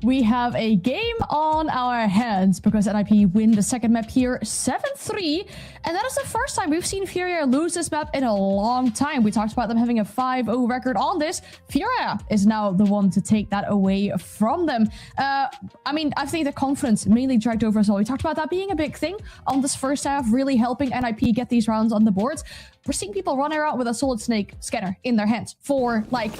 We have a game on our hands because NIP win the second map here 7-3. And that is the first time we've seen Furia lose this map in a long time. We talked about them having a 5-0 record on this. Furia is now the one to take that away from them. I mean, I think the confidence mainly dragged over us all. We talked about that being a big thing on this first half, really helping NIP get these rounds on the boards. We're seeing people run around with a Solid Snake scanner in their hands for like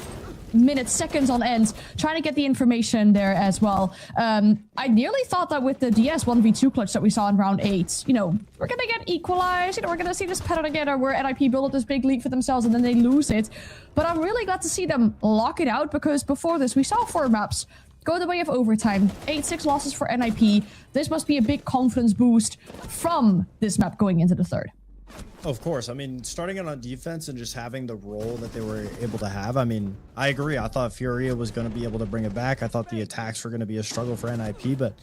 minutes, seconds on end, trying to get the information there as well. I nearly thought that with the DS 1v2 clutch that we saw in round 8, you know, we're gonna get equalized, you know, we're gonna see this pattern again where NIP build up this big lead for themselves and then they lose it. But I'm really glad to see them lock it out, because before this we saw 4 maps go the way of overtime, 8-6 losses for NIP. This must be a big confidence boost from this map going into the third. Of course. I mean, starting out on defense and just having the role that they were able to have. I mean, I agree. I thought Furia was going to be able to bring it back. I thought the attacks were going to be a struggle for NIP, but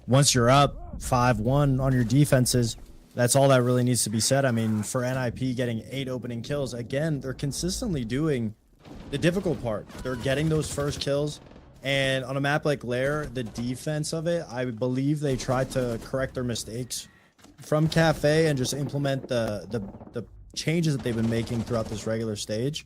once you're up 5-1 on your defenses, that's all that really needs to be said. I mean, for NIP getting 8 opening kills, again, they're consistently doing the difficult part. They're getting those first kills. And on a map like Lair, the defense of it, I believe they tried to correct their mistakes from Cafe and just implement the changes that they've been making throughout this regular stage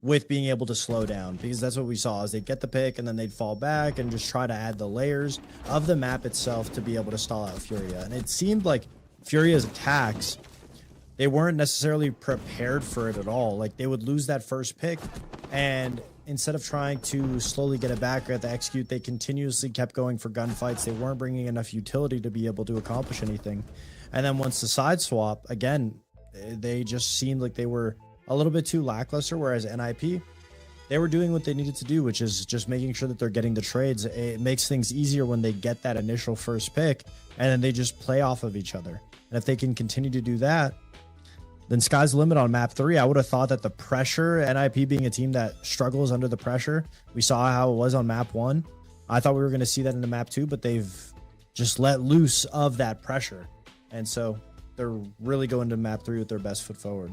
with being able to slow down, because that's what we saw is they'd get the pick and then they'd fall back and just try to add the layers of the map itself to be able to stall out Furia. And it seemed like Furia's attacks, they weren't necessarily prepared for it at all. Like, they would lose that first pick, and instead of trying to slowly get it back or have to execute, they continuously kept going for gunfights. They weren't bringing enough utility to be able to accomplish anything. And then once the side swap, again, they just seemed like they were a little bit too lackluster, whereas NIP, they were doing what they needed to do, which is just making sure that they're getting the trades. It makes things easier when they get that initial first pick, and then they just play off of each other. And if they can continue to do that, then sky's the limit on map 3. I would have thought that the pressure, NIP being a team that struggles under the pressure, we saw how it was on map 1. I thought we were going to see that in the map 2, but they've just let loose of that pressure. And so they're really going to map 3 with their best foot forward.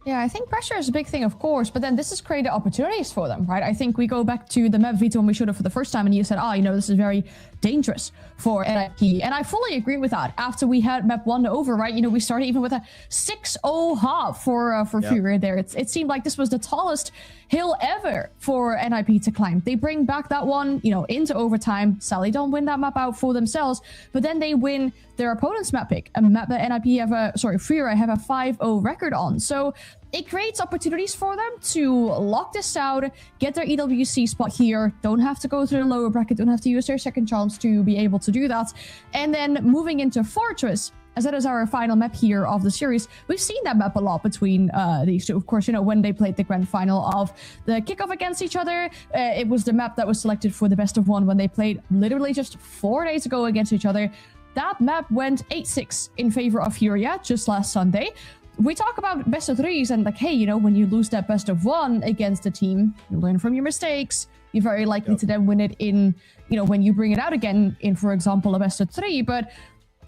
Yeah, I think pressure is a big thing, of course, but then this has created opportunities for them, right? I think we go back to the map V2 when we showed it for the first time, and you said, oh, you know, this is very dangerous for NIP. And I fully agree with that. After we had map 1 over, right, you know, we started even with a 6-0 half for Furia there. It seemed like this was the tallest hill ever for NIP to climb. They bring back that one, you know, into overtime. Sally don't win that map out for themselves, but then they win their opponent's map pick, a map that Furia have a 5-0 record on. So it creates opportunities for them to lock this out, get their EWC spot here, don't have to go through the lower bracket, don't have to use their second chance to be able to do that. And then moving into Fortress, as that is our final map here of the series, we've seen that map a lot between these two. Of course, you know, when they played the grand final of the kickoff against each other, it was the map that was selected for the best of one when they played literally just 4 days ago against each other. That map went 8-6 in favor of Furia just last Sunday. We talk about best of threes and like, hey, you know, when you lose that best of one against a team, you learn from your mistakes. You're very likely to then win it in, you know, when you bring it out again in, for example, a best of three. But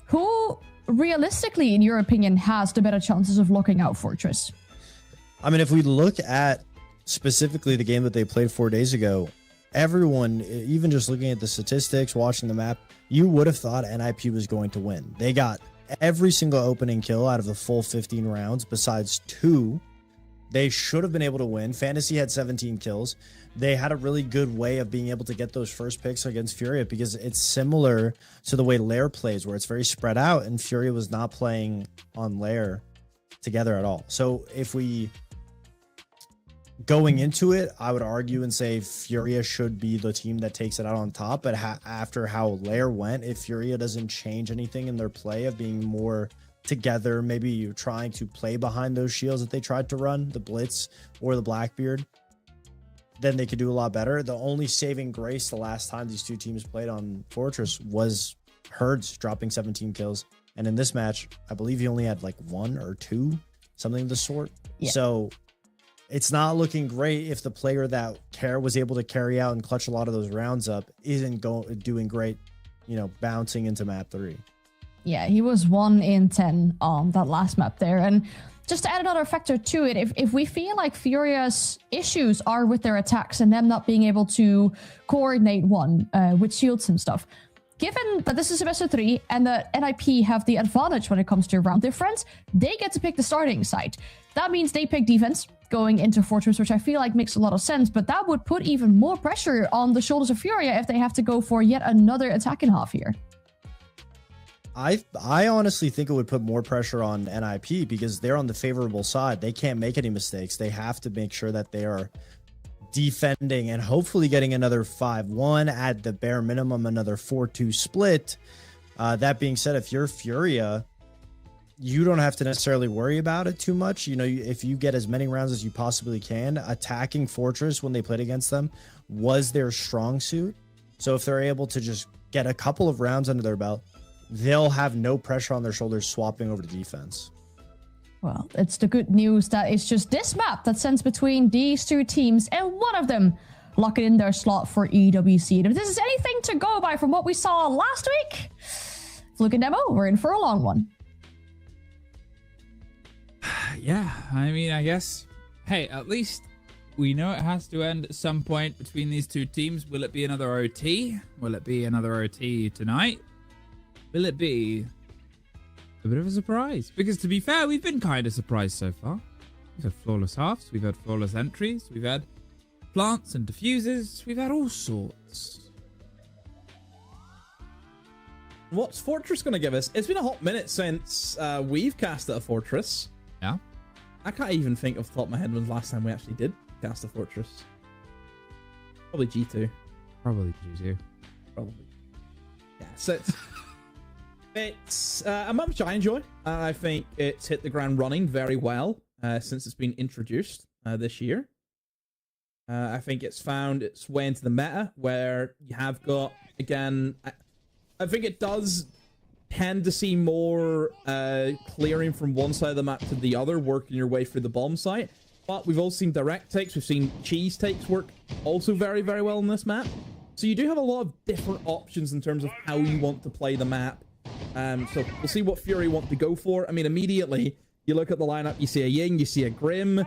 who realistically, in your opinion, has the better chances of locking out Fortress? I mean, if we look at specifically the game that they played 4 days ago, everyone, even just looking at the statistics, watching the map, you would have thought NIP was going to win. They got every single opening kill out of the full 15 rounds, besides 2. They should have been able to win. Fantasy had 17 kills. They had a really good way of being able to get those first picks against Furia because it's similar to the way Lair plays, where it's very spread out, and Furia was not playing on Lair together at all. So if we going into it, I would argue and say Furia should be the team that takes it out on top. But after how Lair went, if Furia doesn't change anything in their play of being more together, maybe you're trying to play behind those shields that they tried to run, the Blitz or the Blackbeard, then they could do a lot better. The only saving grace the last time these two teams played on Fortress was Herds dropping 17 kills. And in this match, I believe he only had like 1 or 2, something of the sort. Yeah. So it's not looking great if the player that was able to carry out and clutch a lot of those rounds up isn't doing great, you know, bouncing into map 3. Yeah, he was 1 in 10 on that last map there. And just to add another factor to it, if we feel like Furia's issues are with their attacks and them not being able to coordinate with shields and stuff, given that this is a best of 3 and the NIP have the advantage when it comes to round difference, they get to pick the starting side. That means they pick defense going into Fortress, which I feel like makes a lot of sense, but that would put even more pressure on the shoulders of Furia if they have to go for yet another attacking half here. I honestly think it would put more pressure on NIP because they're on the favorable side. They can't make any mistakes. They have to make sure that they are defending and hopefully getting another 5-1, at the bare minimum another 4-2 split. That being said, if you're Furia, you don't have to necessarily worry about it too much. You know, if you get as many rounds as you possibly can, attacking Fortress when they played against them was their strong suit. So if they're able to just get a couple of rounds under their belt, they'll have no pressure on their shoulders swapping over to defense. Well, it's the good news that it's just this map that sends between these two teams, and one of them locking in their slot for EWC. And if this is anything to go by from what we saw last week, look at demo, we're in for a long one. Yeah, I mean, I guess, hey, at least we know it has to end at some point between these two teams. Will it be another OT? Will it be another OT tonight? Will it be a bit of a surprise? Because to be fair, we've been kind of surprised so far. We've had flawless halves, we've had flawless entries, we've had plants and diffusers, we've had all sorts. What's Fortress going to give us? It's been a hot minute since we've cast at a Fortress. Yeah. I can't even think off the top of my head when's the last time we actually did cast a Fortress. Probably G2. Probably G2. Probably. Yeah, so it's a map which I enjoy. I think it's hit the ground running very well since it's been introduced this year. I think it's found its way into the meta where you have got, again, I think it does tend to see more clearing from one side of the map to the other, working your way through the bomb site. But we've also seen direct takes, we've seen cheese takes work also very, very well in this map. So you do have a lot of different options in terms of how you want to play the map. So we'll see what Fury want to go for. I mean, immediately, you look at the lineup, you see a Ying, you see a Grim.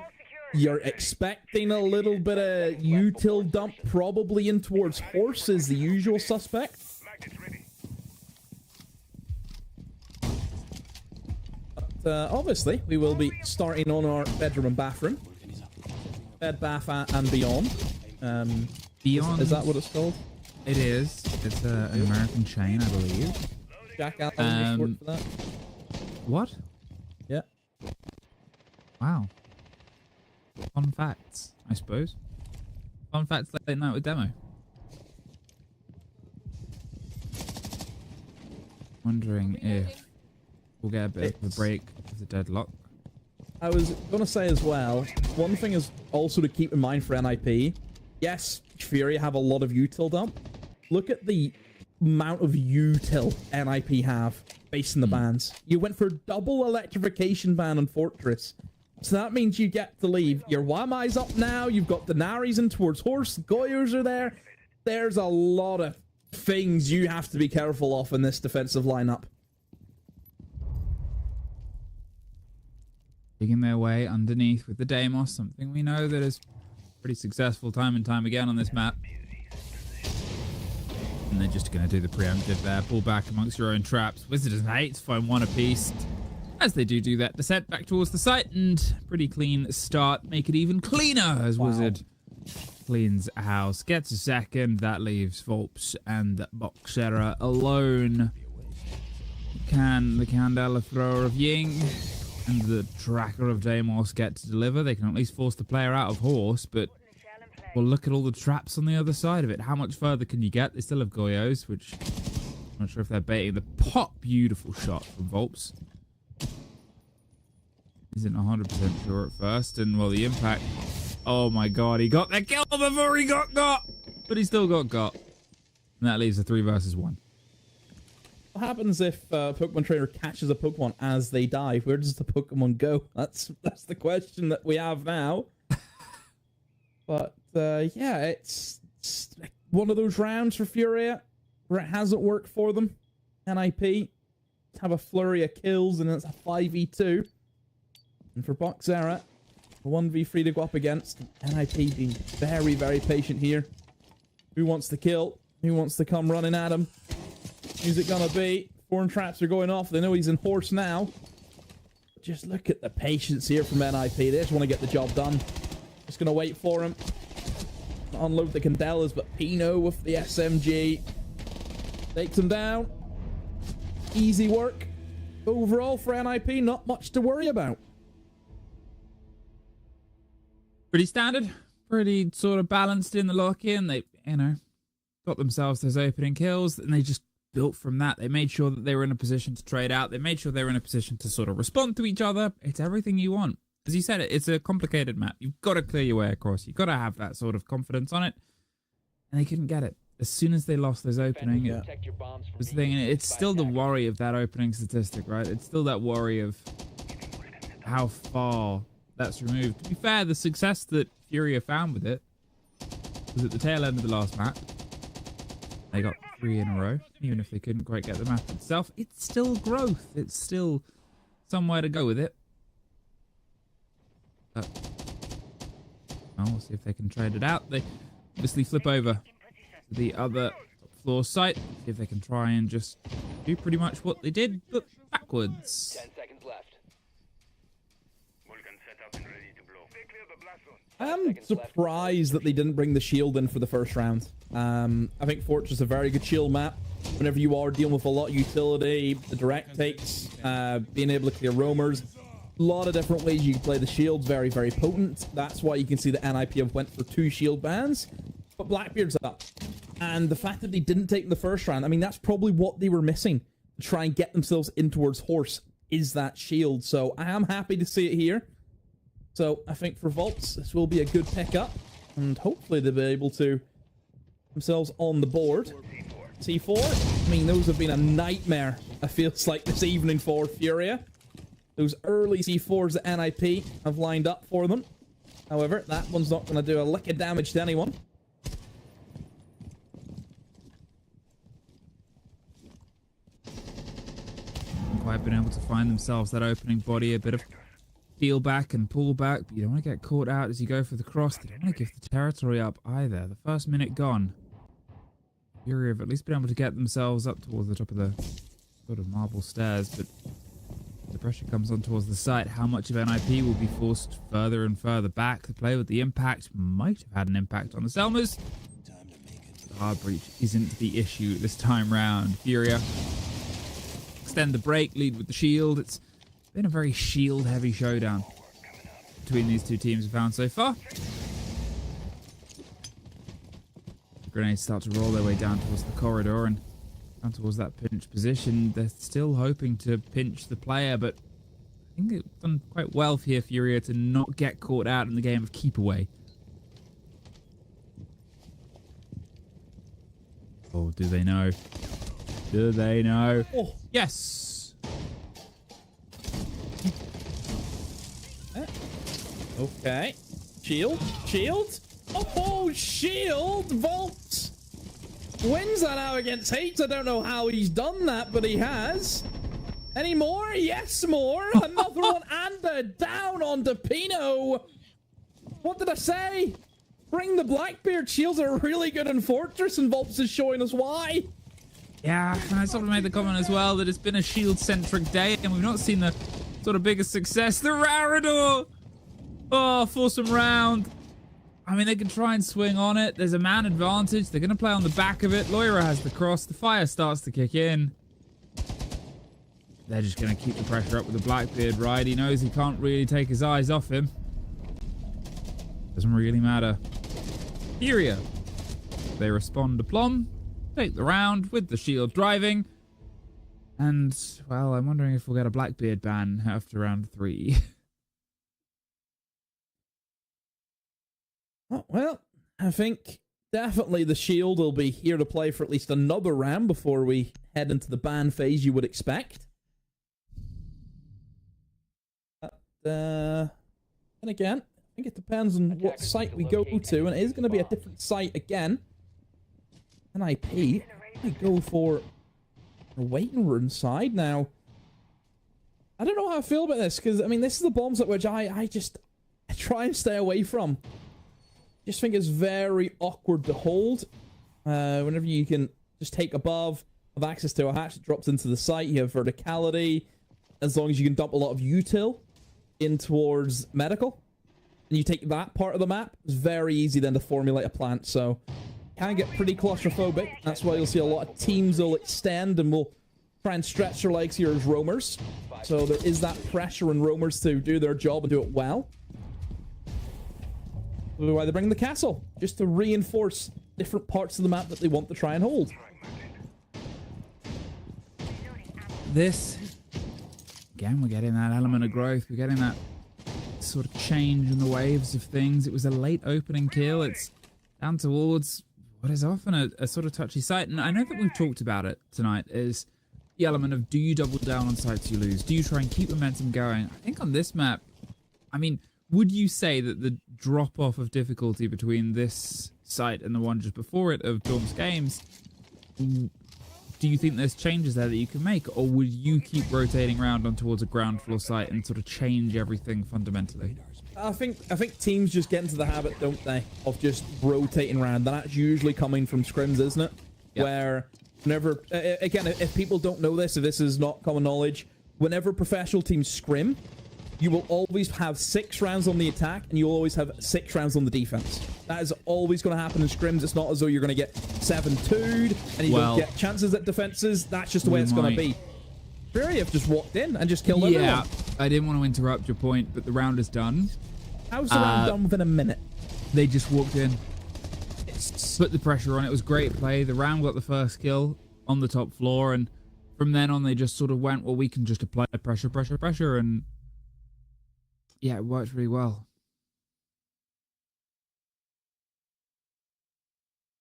You're expecting a little bit of util dump probably in towards Horse is the usual suspect. But obviously, we will be starting on our bedroom and bathroom. Bed, bath, and beyond. Beyond? Is that what it's called? It is. It's an American chain, I believe. Jack Allen used to work for that. What? Yeah. Wow. Fun facts, I suppose. Fun facts late night with demo. Wondering if We'll get a bit of a break of the deadlock. I was going to say as well, one thing is also to keep in mind for NIP. Yes, Fury have a lot of util dump. Look at the amount of util NIP have based on the bans. You went for double electrification ban on Fortress. So that means you get to leave your Wamai's up now. You've got Denaris in towards Horse. Goyos are there. There's a lot of things you have to be careful of in this defensive lineup. Digging their way underneath with the Deimos, something we know that is pretty successful time and time again on this map. And they're just going to do the preemptive there. Pull back amongst your own traps. Wizards and Hates find one apiece. As they do that, descent back towards the site and pretty clean start. Make it even cleaner as Wizard cleans house. Gets a second. That leaves Volps and Boxera alone. Can the Candela thrower of Ying and the tracker of Deimos get to deliver? They can at least force the player out of Horse, but well, look at all the traps on the other side of it. How much further can you get? They still have Goyos, which I'm not sure if they're baiting. The pop, beautiful shot from Volps. Isn't 100% sure at first, and well, the impact. Oh my god, he got that kill before he got, but he still got. And that leaves a 3 versus 1. What happens if Pokemon Trainer catches a Pokemon as they die? Where does the Pokemon go? That's the question that we have now. But yeah, it's one of those rounds for Furia where it hasn't worked for them. NIP have a flurry of kills and it's a 5v2. And for Boxera, a 1v3 to go up against. NIP being very, very patient here. Who wants the kill? Who wants to come running at him? Who's it gonna be? Foreign traps are going off. They know he's in Horse now. Just look at the patience here from NIP. They just want to get the job done. Just gonna wait for him. Unload the Candelas, but Pino with the SMG takes him down. Easy work. Overall for NIP, not much to worry about. Pretty standard, pretty sort of balanced in the lock-in. They, got themselves those opening kills, and they just built from that. They made sure that they were in a position to trade out. They made sure they were in a position to sort of respond to each other. It's everything you want. As you said, it's a complicated map. You've got to clear your way across. You've got to have that sort of confidence on it. And they couldn't get it. As soon as they lost those opening, it was the thing. And it's still the worry of that opening statistic, right? It's still that worry of how far that's removed. To be fair, the success that Furia found with it was at the tail end of the last map. They got 3 in a row. Even if they couldn't quite get the map itself, it's still growth. It's still somewhere to go with it. Well, we'll see if they can trade it out. They obviously flip over to the other floor site. See if they can try and just do pretty much what they did, but backwards. 10 seconds left. I'm surprised that they didn't bring the shield in for the first round. I think Fortress is a very good shield map. Whenever you are dealing with a lot of utility, the direct takes, being able to clear roamers, a lot of different ways you can play the shields, very, very potent. That's why you can see that NIP have went for 2 shield bans, but Blackbeard's up. And the fact that they didn't take in the first round, I mean, that's probably what they were missing to try and get themselves in towards Horse, is that shield. So I am happy to see it here. So I think for Volts, this will be a good pickup, and hopefully they'll be able to themselves on the board. C4, I mean, those have been a nightmare, it feels like, this evening for Furia. Those early C4s that NIP have lined up for them. However, that one's not going to do a lick of damage to anyone. Quite been able to find themselves that opening body, a bit of peel back and pull back, but you don't want to get caught out as you go for the cross. They don't want to give the territory up either. The first minute gone. Fury have at least been able to get themselves up towards the top of the sort of marble stairs, but the pressure comes on towards the site. How much of NIP will be forced further and further back? The play with the impact might have had an impact on the Selmas. The hard breach isn't the issue this time round. Furia extend the break, lead with the shield. It's been a very shield-heavy showdown between these two teams we've found so far. Grenades start to roll their way down towards the corridor, and down towards that pinch position. They're still hoping to pinch the player, but I think it's done quite well here, Furia, to not get caught out in the game of keep away. Oh, do they know? Do they know? Oh. Yes! Okay. Shield. Shield. Oh, shield. Vault. Wins that out against Hates. I don't know how he's done that, but he has. Any more? Yes, more. Another one and a down onto Pino. What did I say? Bring the Blackbeard. Shields are really good in Fortress, and Volps is showing us why. Yeah, and I sort of made the comment as well that it's been a shield-centric day, and we've not seen the sort of biggest success. The Raridor! Oh, foursome round. I mean, they can try and swing on it. There's a man advantage. They're going to play on the back of it. Loira has the cross. The fire starts to kick in. They're just going to keep the pressure up with the Blackbeard, right? He knows he can't really take his eyes off him. Doesn't really matter. Furia. They respond to Plum. Take the round with the shield driving. And, well, I'm wondering if we'll get a Blackbeard ban after round 3. Oh, well, I think definitely the shield will be here to play for at least another round before we head into the ban phase you would expect. And again, I think it depends on what site we go to, and it is going to be a different site again. NIP, I go for a waiting room side now. I don't know how I feel about this, because, I mean, this is the bomb site which I try and stay away from. Just think it's very awkward to hold. Whenever you can just take above, have access to a hatch that drops into the site, you have verticality. As long as you can dump a lot of util in towards medical, and you take that part of the map, it's very easy then to formulate a plant. So can get pretty claustrophobic. That's why you'll see a lot of teams will extend and will try and stretch their legs here as roamers. So there is that pressure on roamers to do their job and do it well. That's why they bring the castle, just to reinforce different parts of the map that they want to try and hold. This, again, we're getting that element of growth. We're getting that sort of change in the waves of things. It was a late opening kill. It's down towards what is often a sort of touchy site. And I know that we've talked about it tonight, is the element of, do you double down on sites you lose? Do you try and keep momentum going? I think on this map, I mean, would you say that the drop-off of difficulty between this site and the one just before it of Dorm's Games, do you think there's changes there that you can make? Or would you keep rotating around on towards a ground floor site and sort of change everything fundamentally? I think teams just get into the habit, don't they, of just rotating around. That's usually coming from scrims, isn't it? Yep. Where whenever, again, if people don't know this, if this is not common knowledge, whenever professional teams scrim, you will always have 6 rounds on the attack, and you'll always have 6 rounds on the defense. That is always going to happen in scrims. It's not as though you're going to get 7-2'd, and you don't get chances at defenses. That's just the way it's going to be. Fury have just walked in and just killed everyone. Yeah, I didn't want to interrupt your point, but the round is done. How's the round done within a minute? They just walked in, put the pressure on. It was great play. The round got the first kill on the top floor, and from then on, they just sort of went, well, we can just apply pressure, and yeah, it worked really well.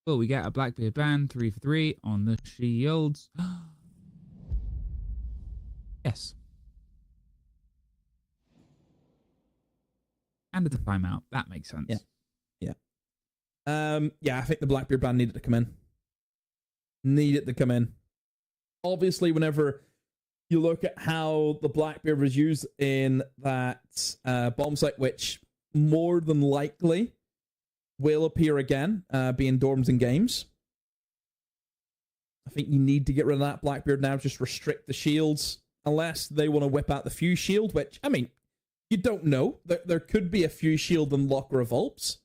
Well, we get a Blackbeard ban, 3 for 3 on the shields. Yes. And it's a timeout. That makes sense. Yeah. Yeah, I think the Blackbeard ban needed to come in. Needed to come in. Obviously, whenever you look at how the Blackbeard was used in that bomb site, which more than likely will appear again, being dorms and games. I think you need to get rid of that Blackbeard now, just restrict the shields, unless they want to whip out the Fuse Shield, which, I mean, you don't know. There could be a Fuse Shield and lock revolts.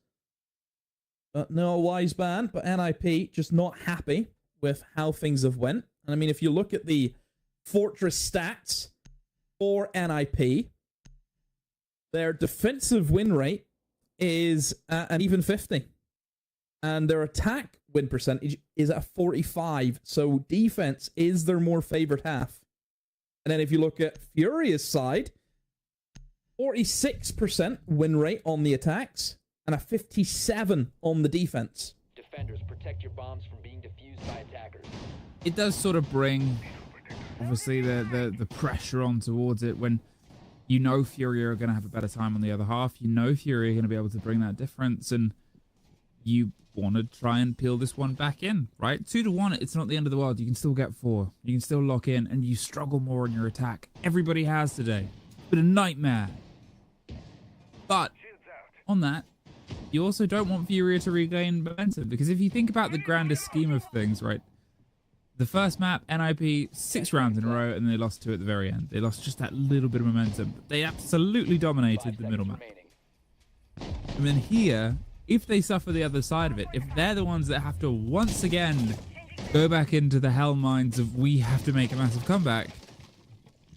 But no, a wise ban, but NIP just not happy with how things have went. And I mean, if you look at the Fortress stats for NIP, their defensive win rate is an even 50. and their attack win percentage is at 45. So defense is their more favored half. And then if you look at Furia's side, 46% win rate on the attacks and a 57 on the defense. Defenders, protect your bombs from being defused by attackers. It does sort of bring, obviously, the pressure on towards it when you know Furia are going to have a better time on the other half. You know Furia are going to be able to bring that difference, and you want to try and peel this one back in, right? 2-1, it's not the end of the world. You can still get 4. You can still lock in, and you struggle more in your attack. Everybody has today. It's been a nightmare. But on that, you also don't want Furia to regain momentum, because if you think about the grandest scheme of things, right? The first map, NIP, 6 rounds in a row, and they lost 2 at the very end. They lost just that little bit of momentum. They absolutely dominated the middle map. And then here, if they suffer the other side of it, if they're the ones that have to once again go back into the hell mines of we have to make a massive comeback,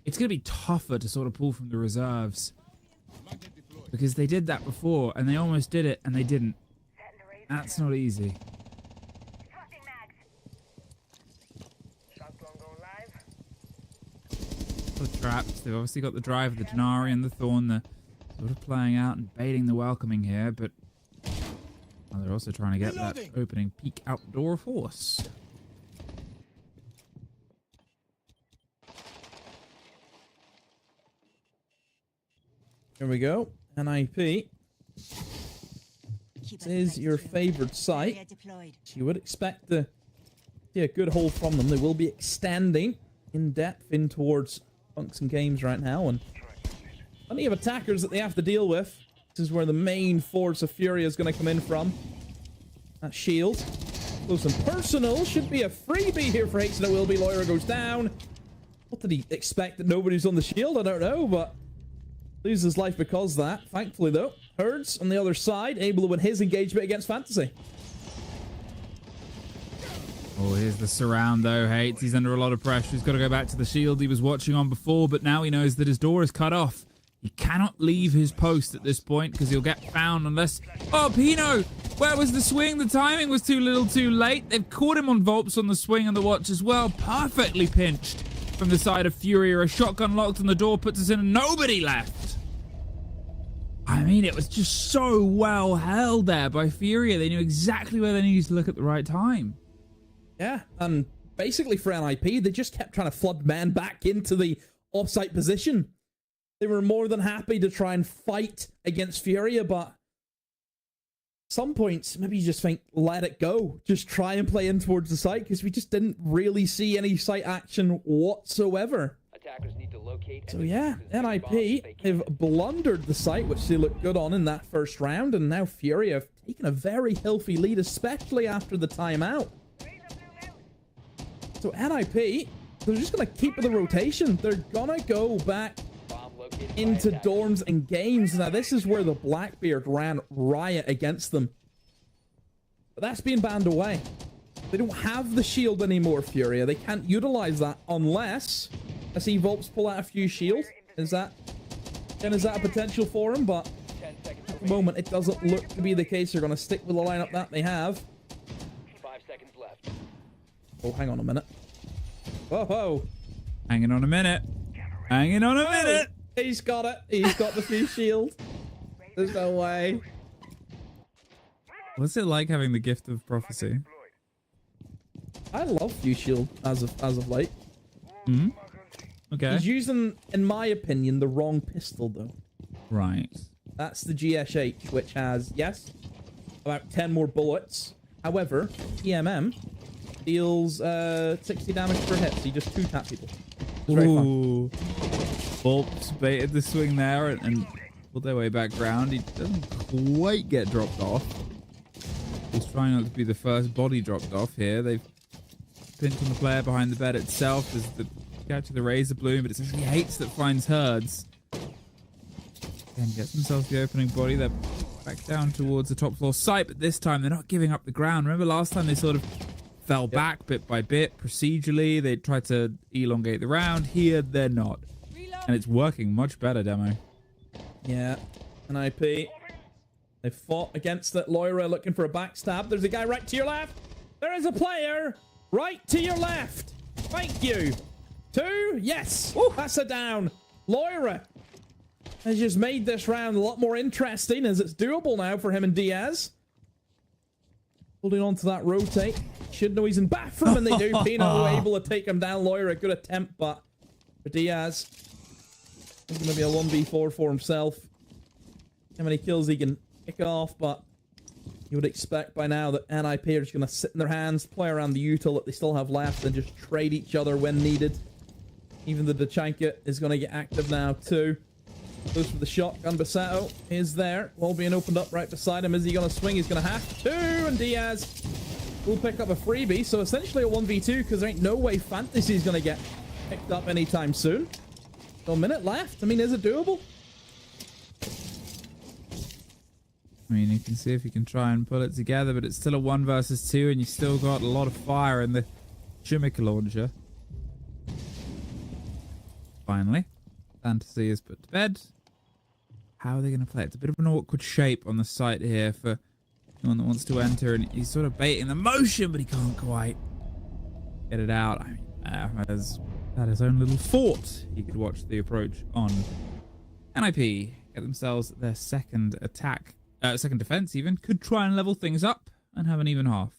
it's going to be tougher to sort of pull from the reserves. Because they did that before, and they almost did it, and they didn't. That's not easy. The traps. They've obviously got the drive of the Denari and the Thorn. They're sort of playing out and baiting the welcoming here, but they're also trying to get that opening peak outdoor force. Here we go. NIP. This is your favored site. You would expect to see a good hold from them. They will be extending in depth in towards Funks and Games right now, and plenty of attackers that they have to deal with. This is where the main force of Furia is going to come in from. That shield. Close and personal. Should be a freebie here for Hates, and it will be. Lawyer goes down. What did he expect, that nobody's on the shield? I don't know, but loses life because of that. Thankfully, though, Herds on the other side, able to win his engagement against Fantasy. Oh, here's the surround, though. Hates. He's under a lot of pressure. He's got to go back to the shield he was watching on before, but now he knows that his door is cut off. He cannot leave his post at this point because he'll get found unless... Oh, Pino! Where was the swing? The timing was too little too late. They've caught him on Volps on the swing and the watch as well. Perfectly pinched from the side of Furia. A shotgun locked on the door puts us in and nobody left. I mean, it was just so well held there by Furia. They knew exactly where they needed to look at the right time. Yeah, and basically for NIP, they just kept trying to flood men back into the offsite position. They were more than happy to try and fight against Furia, but at some points, maybe you just think, let it go. Just try and play in towards the site, because we just didn't really see any site action whatsoever. Attackers need to locate. So yeah, NIP have blundered the site, which they looked good on in that first round, and now Furia have taken a very healthy lead, especially after the timeout. So NIP, they're just going to keep the rotation. They're going to go back into dorms and games. Now, this is where the Blackbeard ran riot against them. But that's being banned away. They don't have the shield anymore, Furia. They can't utilize that unless... I see Volps pull out a few shields. Is that a potential for him? But at the moment, it doesn't look to be the case. They're going to stick with the lineup that they have. 5 seconds left. Oh, hang on a minute. Whoa, whoa. Hanging on a minute. Hanging on a minute. He's got it. He's got the few shield. There's no way. What's it like having the gift of prophecy? I love few shield as of late. Hmm. Okay. He's using, in my opinion, the wrong pistol, though. Right. That's the GSH, which has, yes, about 10 more bullets. However, TMM deals 60 damage per hit, so you just 2-tap people. It's very fun. Volps baited the swing there and pulled their way back round. He doesn't quite get dropped off. He's trying not to be the first body dropped off here. They've pinned on the player behind the bed itself. There's the catch of the razor bloom, but it's actually Hates that finds Herds. And gets themselves the opening body. They're back down towards the top floor site, but this time they're not giving up the ground. Remember last time they sort of fell back bit by bit procedurally. They tried to elongate the round. Here they're not. And it's working much better, Demo. Yeah. NIP They fought against it. Loira looking for a backstab. There's a guy right to your left. There is a player right to your left. Thank you. 2. Yes. Ooh, that's a down. Loira has just made this round a lot more interesting as it's doable now for him and Diaz. Holding on to that rotate. Should know he's in bathroom, and they do. Pino able to take him down. Loira, good attempt, but for Diaz, it's going to be a 1v4 for himself. How many kills he can pick off, but you would expect by now that NIP are just going to sit in their hands, play around the util that they still have left, and just trade each other when needed. Even the Dachanka is going to get active now, too. Goes for the shotgun. Basato is there. Wall being opened up right beside him. Is he going to swing? He's going to have to. And Diaz will pick up a freebie. So essentially a 1v2 because there ain't no way Fantasy is going to get picked up anytime soon. So a minute left. I mean, is it doable? I mean, you can see if you can try and pull it together, but it's still a 1 versus 2, and you still got a lot of fire in the Shimmick launcher. Finally, Fantasy is put to bed. How are they going to play it? It's a bit of an awkward shape on the site here for anyone that wants to enter, and he's sort of baiting the motion, but he can't quite get it out. I mean, that is his own little fort. He could watch the approach on. NIP get themselves their second attack. Second defense even, could try and level things up and have an even half.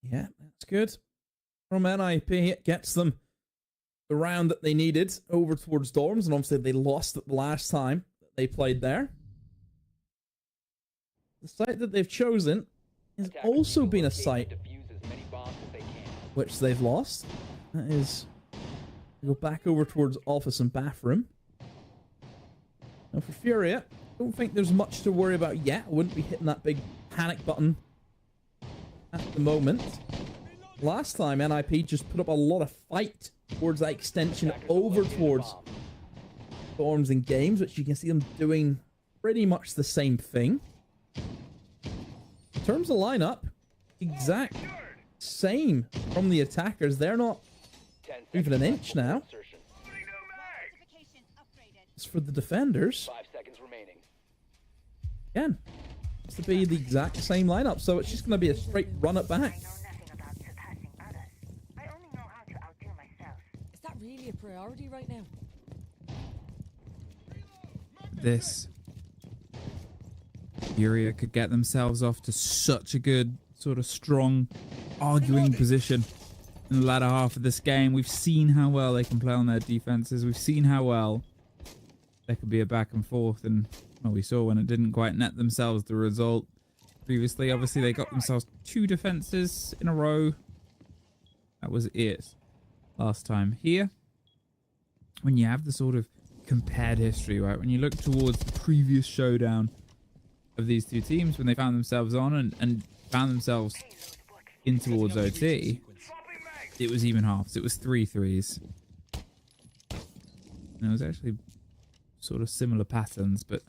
Yeah, that's good. From NIP, it gets them the round that they needed over towards Dorms, and obviously they lost it the last time that they played there. The site that they've chosen has also been a site which they've lost. That is, go back over towards office and bathroom. Now for Furia, I don't think there's much to worry about yet. I wouldn't be hitting that big panic button at the moment. Last time, NIP just put up a lot of fight towards that extension over towards Storms and Games, which you can see them doing pretty much the same thing. In terms of lineup, exact same from the attackers. They're not even an inch now. As for the defenders, 5 seconds remaining. Again, it's to be the exact same lineup, so it's just going to be a straight run it back. Is that really a priority right now? This Furia could get themselves off to such a good, sort of strong, arguing position in the latter half of this game. We've seen how well they can play on their defenses. We've seen how well there could be a back and forth, and well, we saw when it didn't quite net themselves the result previously. Obviously, they got themselves 2 defenses in a row. That was it last time. Here, when you have the sort of compared history, right, when you look towards the previous showdown of these two teams, when they found themselves on and found themselves in towards OT, it was even halves. It was 3 threes. And it was actually sort of similar patterns, but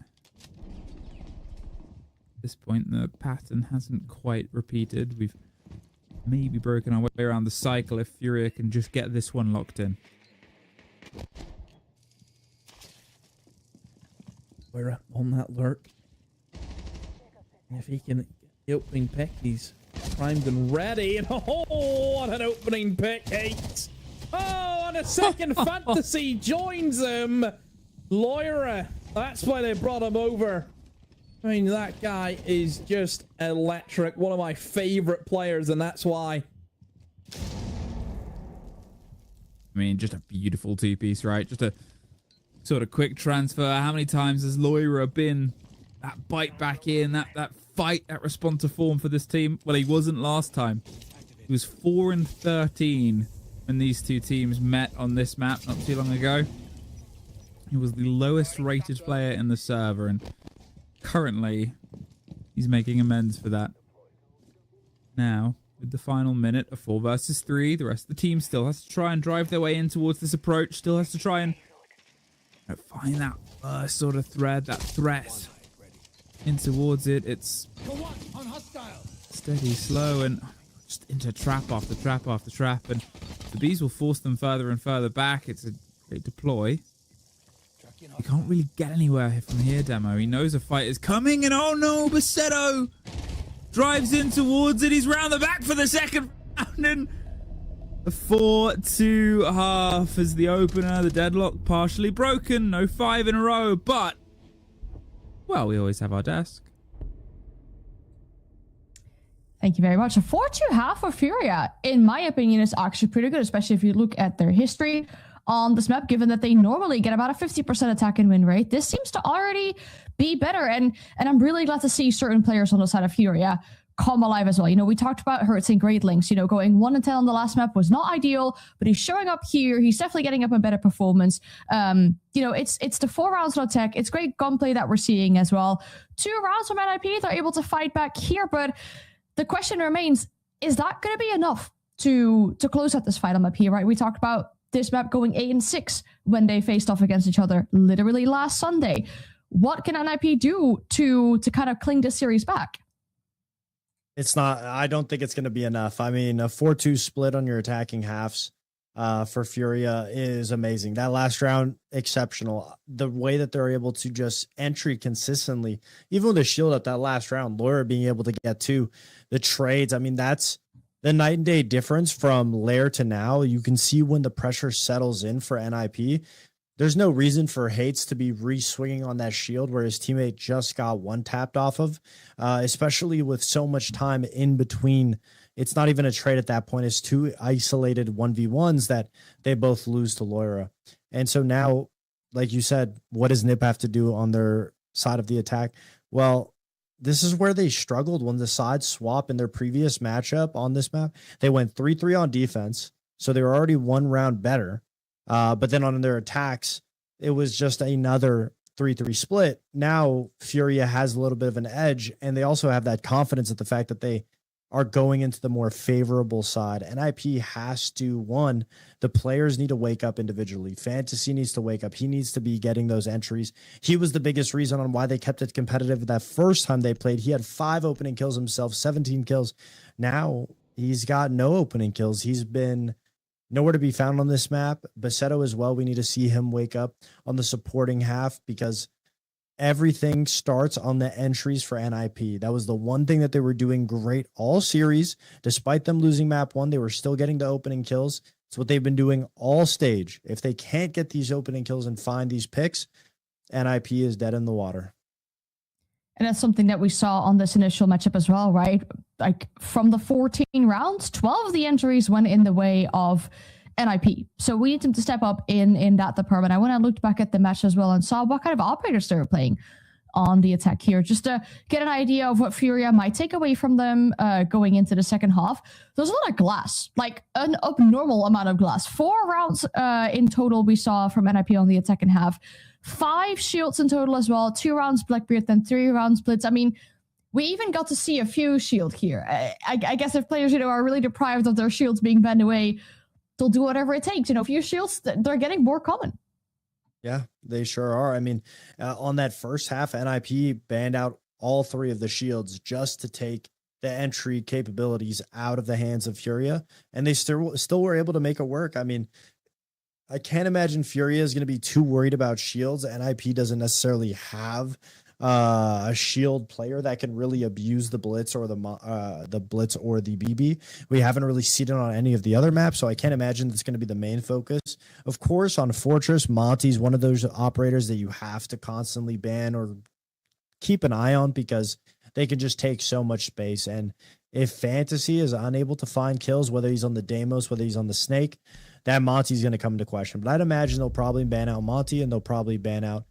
at this point the pattern hasn't quite repeated. We've maybe broken our way around the cycle if Furia can just get this one locked in. We're on that lurk. If he can get the opening pick, he's primed and ready. And oh, what an opening pick, 8. Oh, and a second Fantasy joins him. Loira, that's why they brought him over. I mean, that guy is just electric. One of my favorite players, and that's why. I mean, just a beautiful 2-piece, right? Just a sort of quick transfer. How many times has Loira been that bite back in, that fight, that respond to form for this team? Well, he wasn't last time. He was 4-13 when these two teams met on this map not too long ago. He was the lowest rated player in the server, and currently he's making amends for that. Now, with the final minute of 4 versus 3, the rest of the team still has to try and drive their way in towards this approach, still has to try and find that first sort of thread, that threat in towards it. It's steady, slow, and just into trap after trap after trap, and the bees will force them further and further back. It's a great deploy. You can't really get anywhere from here, Demo. He knows a fight is coming, and oh no, Basetto drives in towards it. He's round the back for the second round, and a 4-2 as the opener. The deadlock partially broken. No 5 in a row, but, well, we always have our desk. Thank you very much. A 4-2 for Furia, in my opinion, is actually pretty good, especially if you look at their history on this map, given that they normally get about a 50% attack and win rate. This seems to already be better, and I'm really glad to see certain players on the side of Furia come alive as well. You know, we talked about Hurts and Great Links. You know, going 1-10 on the last map was not ideal, but he's showing up here. He's definitely getting up a better performance. You know, it's the 4 rounds on tech. It's great gunplay that we're seeing as well. 2 rounds from NIP. They're able to fight back here, but the question remains, is that going to be enough to close out this final map here, right? We talked about this map going 8-6 when they faced off against each other literally last Sunday. What can NIP do to kind of cling this series back? It's not, I don't think it's going to be enough. I mean, a 4-2 split on your attacking halves for Furia is amazing. That last round, exceptional. The way that they're able to just entry consistently, even with the shield up that last round, Laura being able to get to the trades. I mean, that's the night and day difference from Lair to now. You can see when the pressure settles in for NIP. There's no reason for Hates to be re-swinging on that shield where his teammate just got one tapped off of, especially with so much time in between. It's not even a trade at that point. It's 2 isolated 1v1s that they both lose to Loira. And so now, like you said, what does NIP have to do on their side of the attack? Well, this is where they struggled when the sides swap in their previous matchup on this map. They went 3-3 on defense, so they were already 1 round better. But then on their attacks, it was just another 3-3 split. Now Furia has a little bit of an edge, and they also have that confidence at the fact that they are going into the more favorable side. NIP has to, one, the players need to wake up individually. Fantasy needs to wake up. He needs to be getting those entries. He was the biggest reason on why they kept it competitive that first time they played. He had 5 opening kills himself, 17 kills. Now he's got no opening kills. He's been nowhere to be found on this map. Basetto as well. We need to see him wake up on the supporting half because everything starts on the entries for NIP. That was the one thing that they were doing great all series. Despite them losing map 1, they were still getting the opening kills. It's what they've been doing all stage. If they can't get these opening kills and find these picks, NIP is dead in the water. And that's something that we saw on this initial matchup as well, right? Like from the 14 rounds, 12 of the entries went in the way of NIP. So we need them to step up in that department. I went and looked back at the match as well and saw what kind of operators they were playing on the attack here, just to get an idea of what Furia might take away from them going into the second half. There's a lot of glass, like an abnormal amount of glass. 4 rounds in total we saw from NIP on the attacking half. 5 shields in total as well. 2 rounds Blackbeard, then 3 rounds Blitz. I mean, we even got to see a few shield here. I guess if players, are really deprived of their shields being banned away, they'll do whatever it takes. A few shields, they're getting more common. Yeah, they sure are. I mean, on that first half, NIP banned out all 3 of the shields just to take the entry capabilities out of the hands of Furia, and they still were able to make it work. I mean, I can't imagine Furia is going to be too worried about shields. NIP doesn't necessarily have a shield player that can really abuse the blitz or the blitz or the BB. We haven't really seen it on any of the other maps, so I can't imagine that's going to be the main focus. Of course, on Fortress, Monty's one of those operators that you have to constantly ban or keep an eye on because they can just take so much space. And if Fantasy is unable to find kills, whether he's on the Deimos, whether he's on the Snake, that Monty's going to come into question. But I'd imagine they'll probably ban out Monty, and they'll probably ban out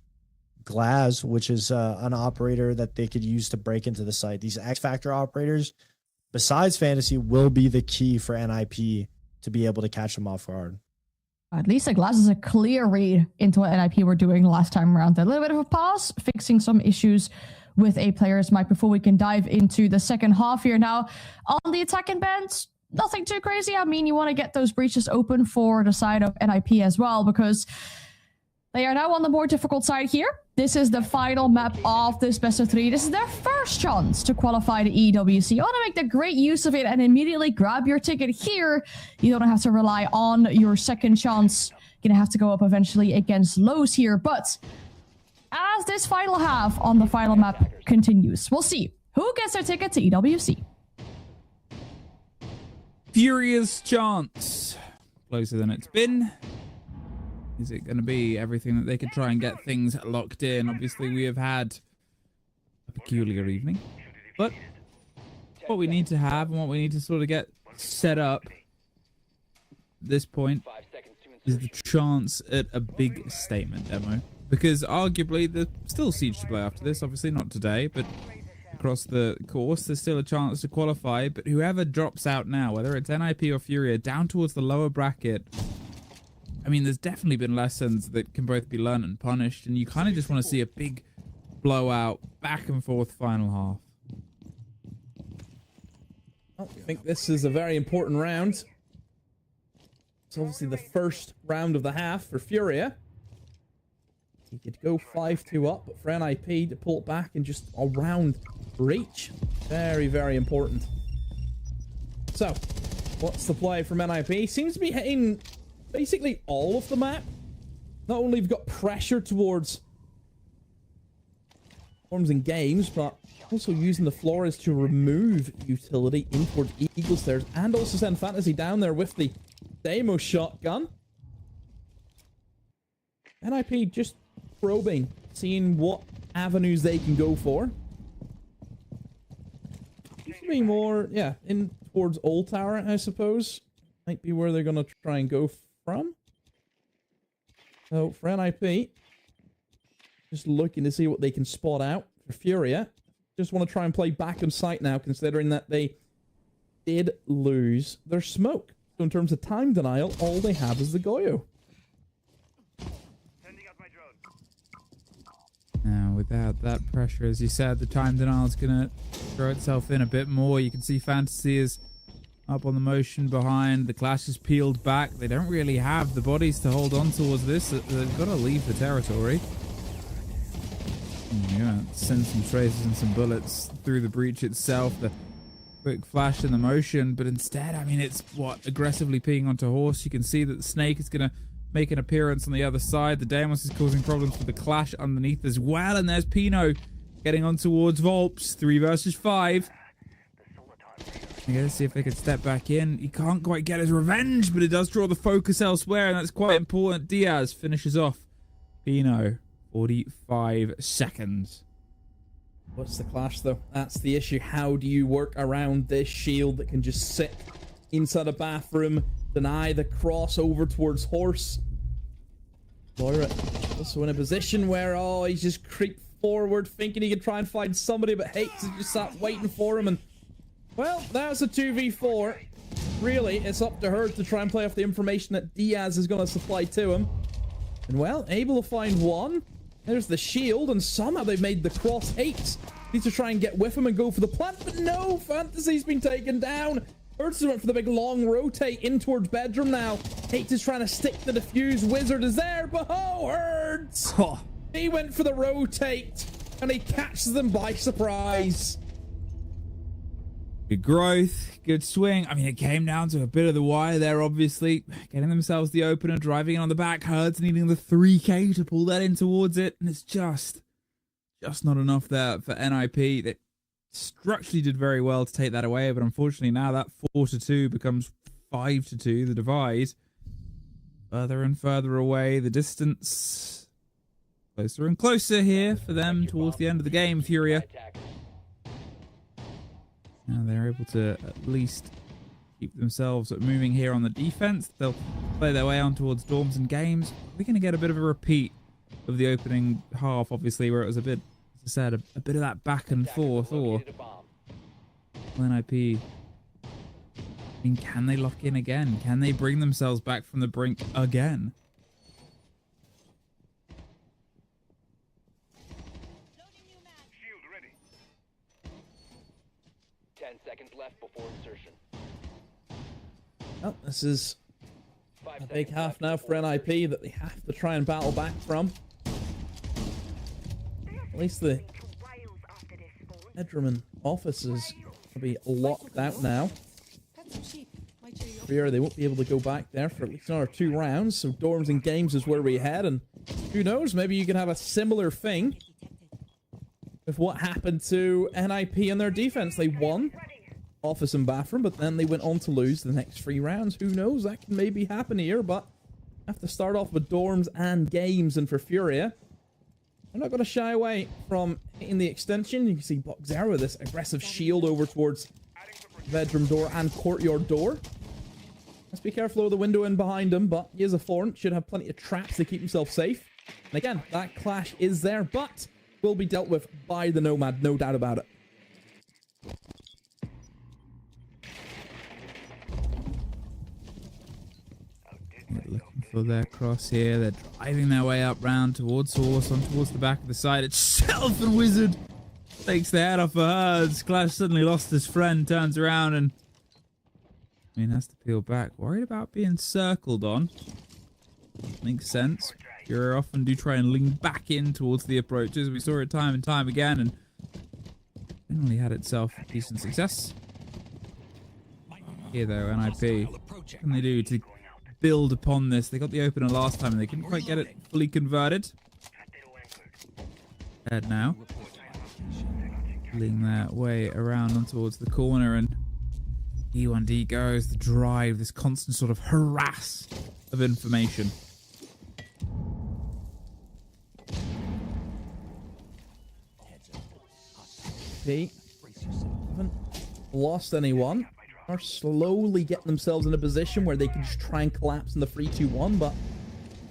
Glaz, which is an operator that they could use to break into the site. These X-Factor operators, besides Fantasy, will be the key for NIP to be able to catch them off guard. At least Glaz is a clear read into what NIP were doing last time around. A little bit of a pause, fixing some issues with a player's mic before we can dive into the second half here. Now, on the attacking bans, nothing too crazy. I mean, you want to get those breaches open for the side of NIP as well, because they are now on the more difficult side here. This is the final map of this best of 3. This is their first chance to qualify the EWC. You want to make the great use of it and immediately grab your ticket here. You don't have to rely on your second chance gonna have to go up eventually against Lowe's here. But as this final half on the final map continues, we'll see who gets their ticket to EWC. Furious chance. Closer than it's been. Is it going to be everything that they could try and get things locked in? Obviously, we have had a peculiar evening. But what we need to have and what we need to sort of get set up at this point is the chance at a big statement demo. Because arguably, there's still Siege to play after this. Obviously, not today, but across the course, there's still a chance to qualify. But whoever drops out now, whether it's NIP or Furia, down towards the lower bracket, I mean, there's definitely been lessons that can both be learned and punished. And you kind of just want to see a big blowout, back and forth final half. Well, I think this is a very important round. It's obviously the first round of the half for Furia. He could go 5-2 up, but for NIP to pull it back and just around reach. Very, very important. So, what's the play from NIP? Seems to be hitting basically all of the map. Not only have got pressure towards forms and games, but also using the Flores to remove utility in towards Eagle Stairs and also send Fantasy down there with the Demo shotgun. NIP just probing, seeing what avenues they can go for. Be more, yeah, in towards Old Tower, I suppose. Might be where they're going to try and go from. So, for NIP, just looking to see what they can spot out. For Furia, just want to try and play back on site now, considering that they did lose their smoke. So, in terms of time denial, all they have is the Goyo. Now, without that pressure, as you said, the time denial is going to throw itself in a bit more. You can see Fantasy is up on the motion behind. The Clash is peeled back. They don't really have the bodies to hold on towards this. They've got to leave the territory. Yeah, send some traces and some bullets through the breach itself. The quick flash in the motion, but instead, I mean, it's what, aggressively peeing onto Horse. You can see that the Snake is going to make an appearance on the other side. The Deimos is causing problems for the Clash underneath as well. And there's Pino getting on towards Volps. 3 versus 5. I gotta see if they can step back in. He can't quite get his revenge, but it does draw the focus elsewhere, and that's quite important. Diaz finishes off Pino. 45 seconds. What's the Clash, though? That's the issue. How do you work around this shield that can just sit inside a bathroom, deny the crossover towards Horse? Moira also in a position where, oh, he's just creeped forward, thinking he could try and find somebody, but Hates has just sat waiting for him, and, well, that was a 2v4. Really, it's up to her to try and play off the information that Diaz is going to supply to him. And, well, able to find one. There's the shield, and somehow they've made the cross Hates. Needs to try and get with him and go for the plant, but no, Fantasy's been taken down. Ursa went for the big long rotate in towards bedroom now. Hates is trying to stick the defuse. Wizard is there, but oh, Herds! Oh. He went for the rotate, and he catches them by surprise. Good growth, good swing. I mean, it came down to a bit of the wire there, obviously. Getting themselves the opener, driving in on the back. Herds needing the 3K to pull that in towards it. And it's just not enough there for NIP. They structurally did very well to take that away. But unfortunately now that 4-2 becomes 5-2. The divide further and further away. The distance closer and closer here for them towards the end of the game, Furia. Now they're able to at least keep themselves moving here on the defense. They'll play their way on towards Dorms and Games. We're going to get a bit of a repeat of the opening half, obviously, where it was a bit, as I said, a bit of that back and forth. Or NIP, I mean, can they lock in again? Can they bring themselves back from the brink again? 10 seconds left before insertion. Well, this is a big half now for NIP that they have to try and battle back from. At least the bedroom and office is going to be locked out now. Fury, they won't be able to go back there for at least another 2 rounds. So dorms and games is where we head, and who knows, maybe you can have a similar thing with what happened to NIP and their defense. They won Office and Bathroom, but then they went on to lose the next 3 rounds. Who knows, that can maybe happen here, but have to start off with dorms and games. And for Furia, I'm not going to shy away from hitting the extension. You can see Boxer with this aggressive shield over towards bedroom door and courtyard door. Let's be careful of the window in behind him, but he is a Thorn. Should have plenty of traps to keep himself safe. And again, that clash is there, but will be dealt with by the Nomad, no doubt about it. Looking for their cross here. They're driving their way up round towards Horse, on towards the back of the side itself, and Wizard takes the head off of Herds. Clash suddenly lost his friend, turns around and has to peel back. Worried about being circled on. Makes sense. You often do try and lean back in towards the approaches. We saw it time and time again, and generally had itself decent success. Here though, NIP, what can they do to build upon this? They got the opener last time and they couldn't quite get it fully converted. Head now. Pulling their way around on towards the corner, and E1D goes, the drive, this constant sort of harass of information. They haven't lost anyone. Are slowly getting themselves in a position where they can just try and collapse in the 3-2-1, but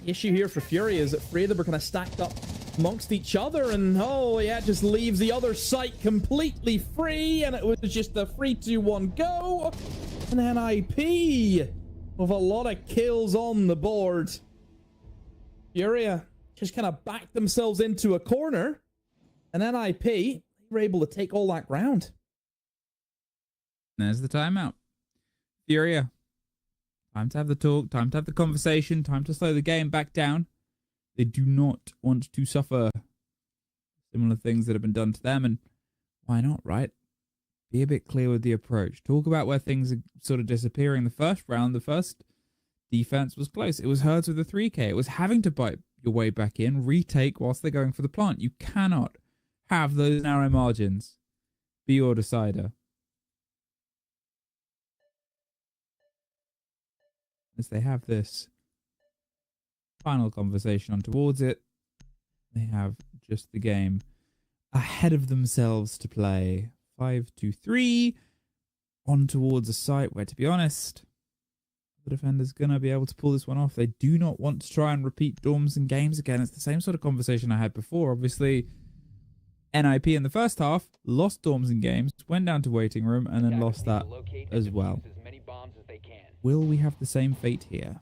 the issue here for Fury is that 3 of them are kind of stacked up amongst each other, and oh yeah, it just leaves the other site completely free, and it was just a 3-2-1 go, and NIP with a lot of kills on the board. Furia just kind of backed themselves into a corner, and NIP were able to take all that ground. There's the timeout. Furia. Time to have the talk, time to have the conversation, time to slow the game back down. They do not want to suffer similar things that have been done to them, and why not, right? Be a bit clear with the approach. Talk about where things are sort of disappearing. The first round, the first defense was close. It was Herds with a 3K. It was having to bite your way back in, retake whilst they're going for the plant. You cannot have those narrow margins be your decider. As they have this final conversation on towards it, they have just the game ahead of themselves to play. 5-2-3 on towards a site where, to be honest, the defender's going to be able to pull this one off. They do not want to try and repeat dorms and games again. It's the same sort of conversation I had before. Obviously, NIP in the first half lost dorms and games, went down to waiting room, and then lost that as well. Will we have the same fate here?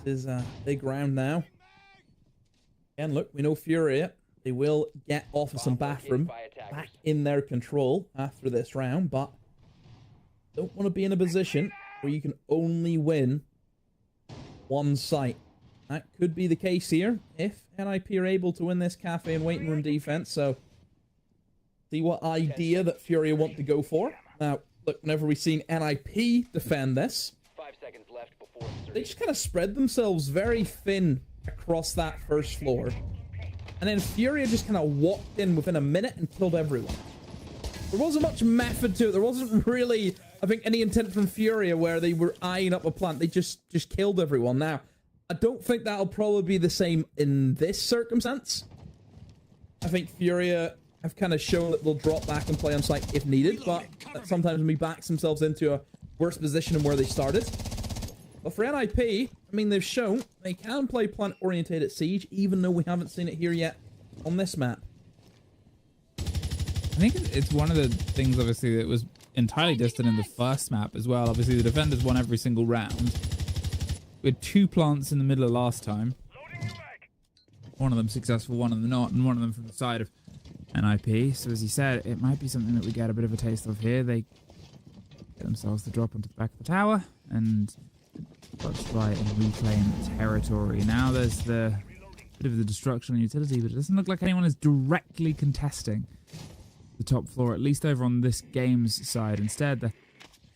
This is big round now. And look, we know Furia, they will get Office and Bathroom back in their control after this round, but don't want to be in a position where you can only win one site. That could be the case here if NIP are able to win this cafe and waiting room defense. So see what idea that Furia want to go for. Now, look, whenever we've seen NIP defend this, 5 seconds left before they just kind of spread themselves very thin across that first floor. And then Furia just kind of walked in within a minute and killed everyone. There wasn't much method to it. There wasn't really, I think, any intent from Furia where they were eyeing up a plant. They just killed everyone. Now, I don't think that'll probably be the same in this circumstance. I think Furia have kind of shown that they'll drop back and play on site if needed, but sometimes when he backs themselves into a worse position than where they started. But for NIP, I mean, they've shown they can play plant-oriented at Siege, even though we haven't seen it here yet on this map. I think it's one of the things, obviously, that was entirely distant in the first map as well. Obviously, the defenders won every single round. We had 2 plants in the middle of last time. One of them successful, one of them not, and one of them from the side of NIP. So as he said, it might be something that we get a bit of a taste of here. They get themselves to drop onto the back of the tower and try and reclaim territory. Now there's the bit of the destruction on utility, but it doesn't look like anyone is directly contesting the top floor, at least over on this game's side. Instead, they're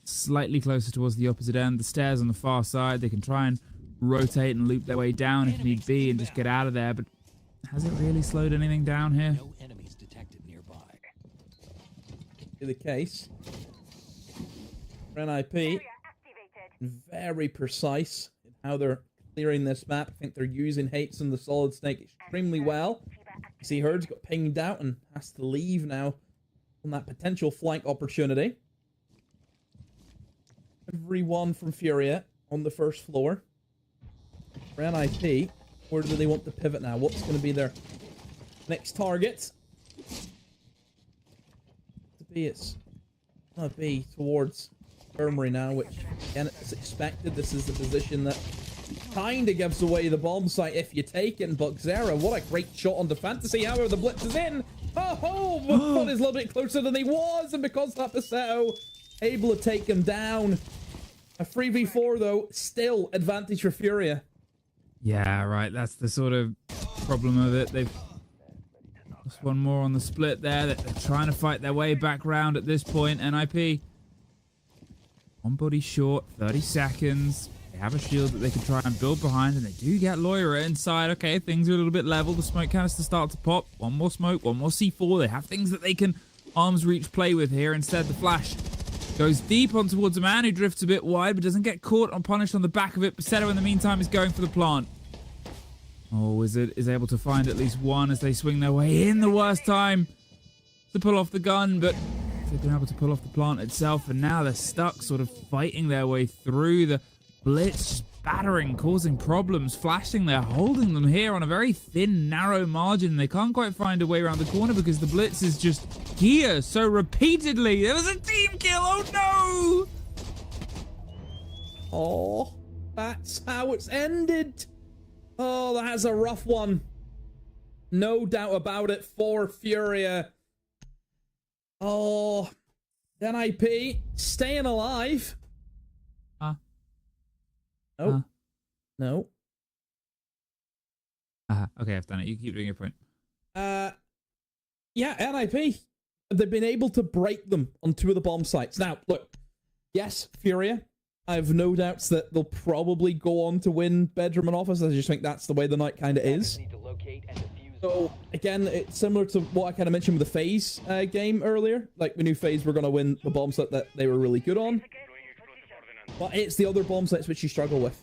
slightly closer towards the opposite end. The stairs on the far side, they can try and rotate and loop their way down if need be and just get out of there, but has it really slowed anything down here? No enemies detected nearby. In the case, NIP, very precise in how they're clearing this map. I think they're using Hates and the Solid Snake extremely well. You see Herd's got pinged out and has to leave now on that potential flank opportunity. Everyone from Furia on the first floor. For NIP, where do they want to pivot now? What's going to be their next target? It's going to be towards Infirmary now, which again it's expected. This is the position that kind of gives away the bomb site if you take it. And Buckzera, what a great shot onto Fantasy. However, the blitz is in. Oh, but is a little bit closer than he was, and because that Pasetto able to take him down. A 3v4 though, still advantage for Furia. Yeah, right. That's the sort of problem of it. They've lost one more on the split there. They're trying to fight their way back round at this point. NIP, one body short, 30 seconds. They have a shield that they can try and build behind, and they do get Loira inside. Okay, things are a little bit level. The smoke canister start to pop. One more smoke, one more C4. They have things that they can arms reach play with here. Instead, the flash goes deep on towards a man who drifts a bit wide, but doesn't get caught or punished on the back of it. Pasetto, in the meantime, is going for the plant. Oh, Wizard is able to find at least one as they swing their way in. The worst time to pull off the gun, but they've been able to pull off the plant itself, and now they're stuck sort of fighting their way through. The blitz just battering, causing problems, flashing. They're holding them here on a very thin, narrow margin. They can't quite find a way around the corner because the blitz is just here so repeatedly. There was a team kill. Oh, no! Oh, that's how it's ended. Oh, that's a rough one. No doubt about it for Furia. Oh, NIP staying alive. No. No. Okay, I've done it. You keep doing your point. Yeah, NIP. They've been able to break them on 2 of the bomb sites. Now, look. Yes, Furia. I have no doubts that they'll probably go on to win Bedroom and Office. I just think that's the way the night kind of is. So, again, it's similar to what I kind of mentioned with the FaZe game earlier. Like, we knew FaZe were going to win the bomb set that they were really good on. But it's the other bomb sets which you struggle with.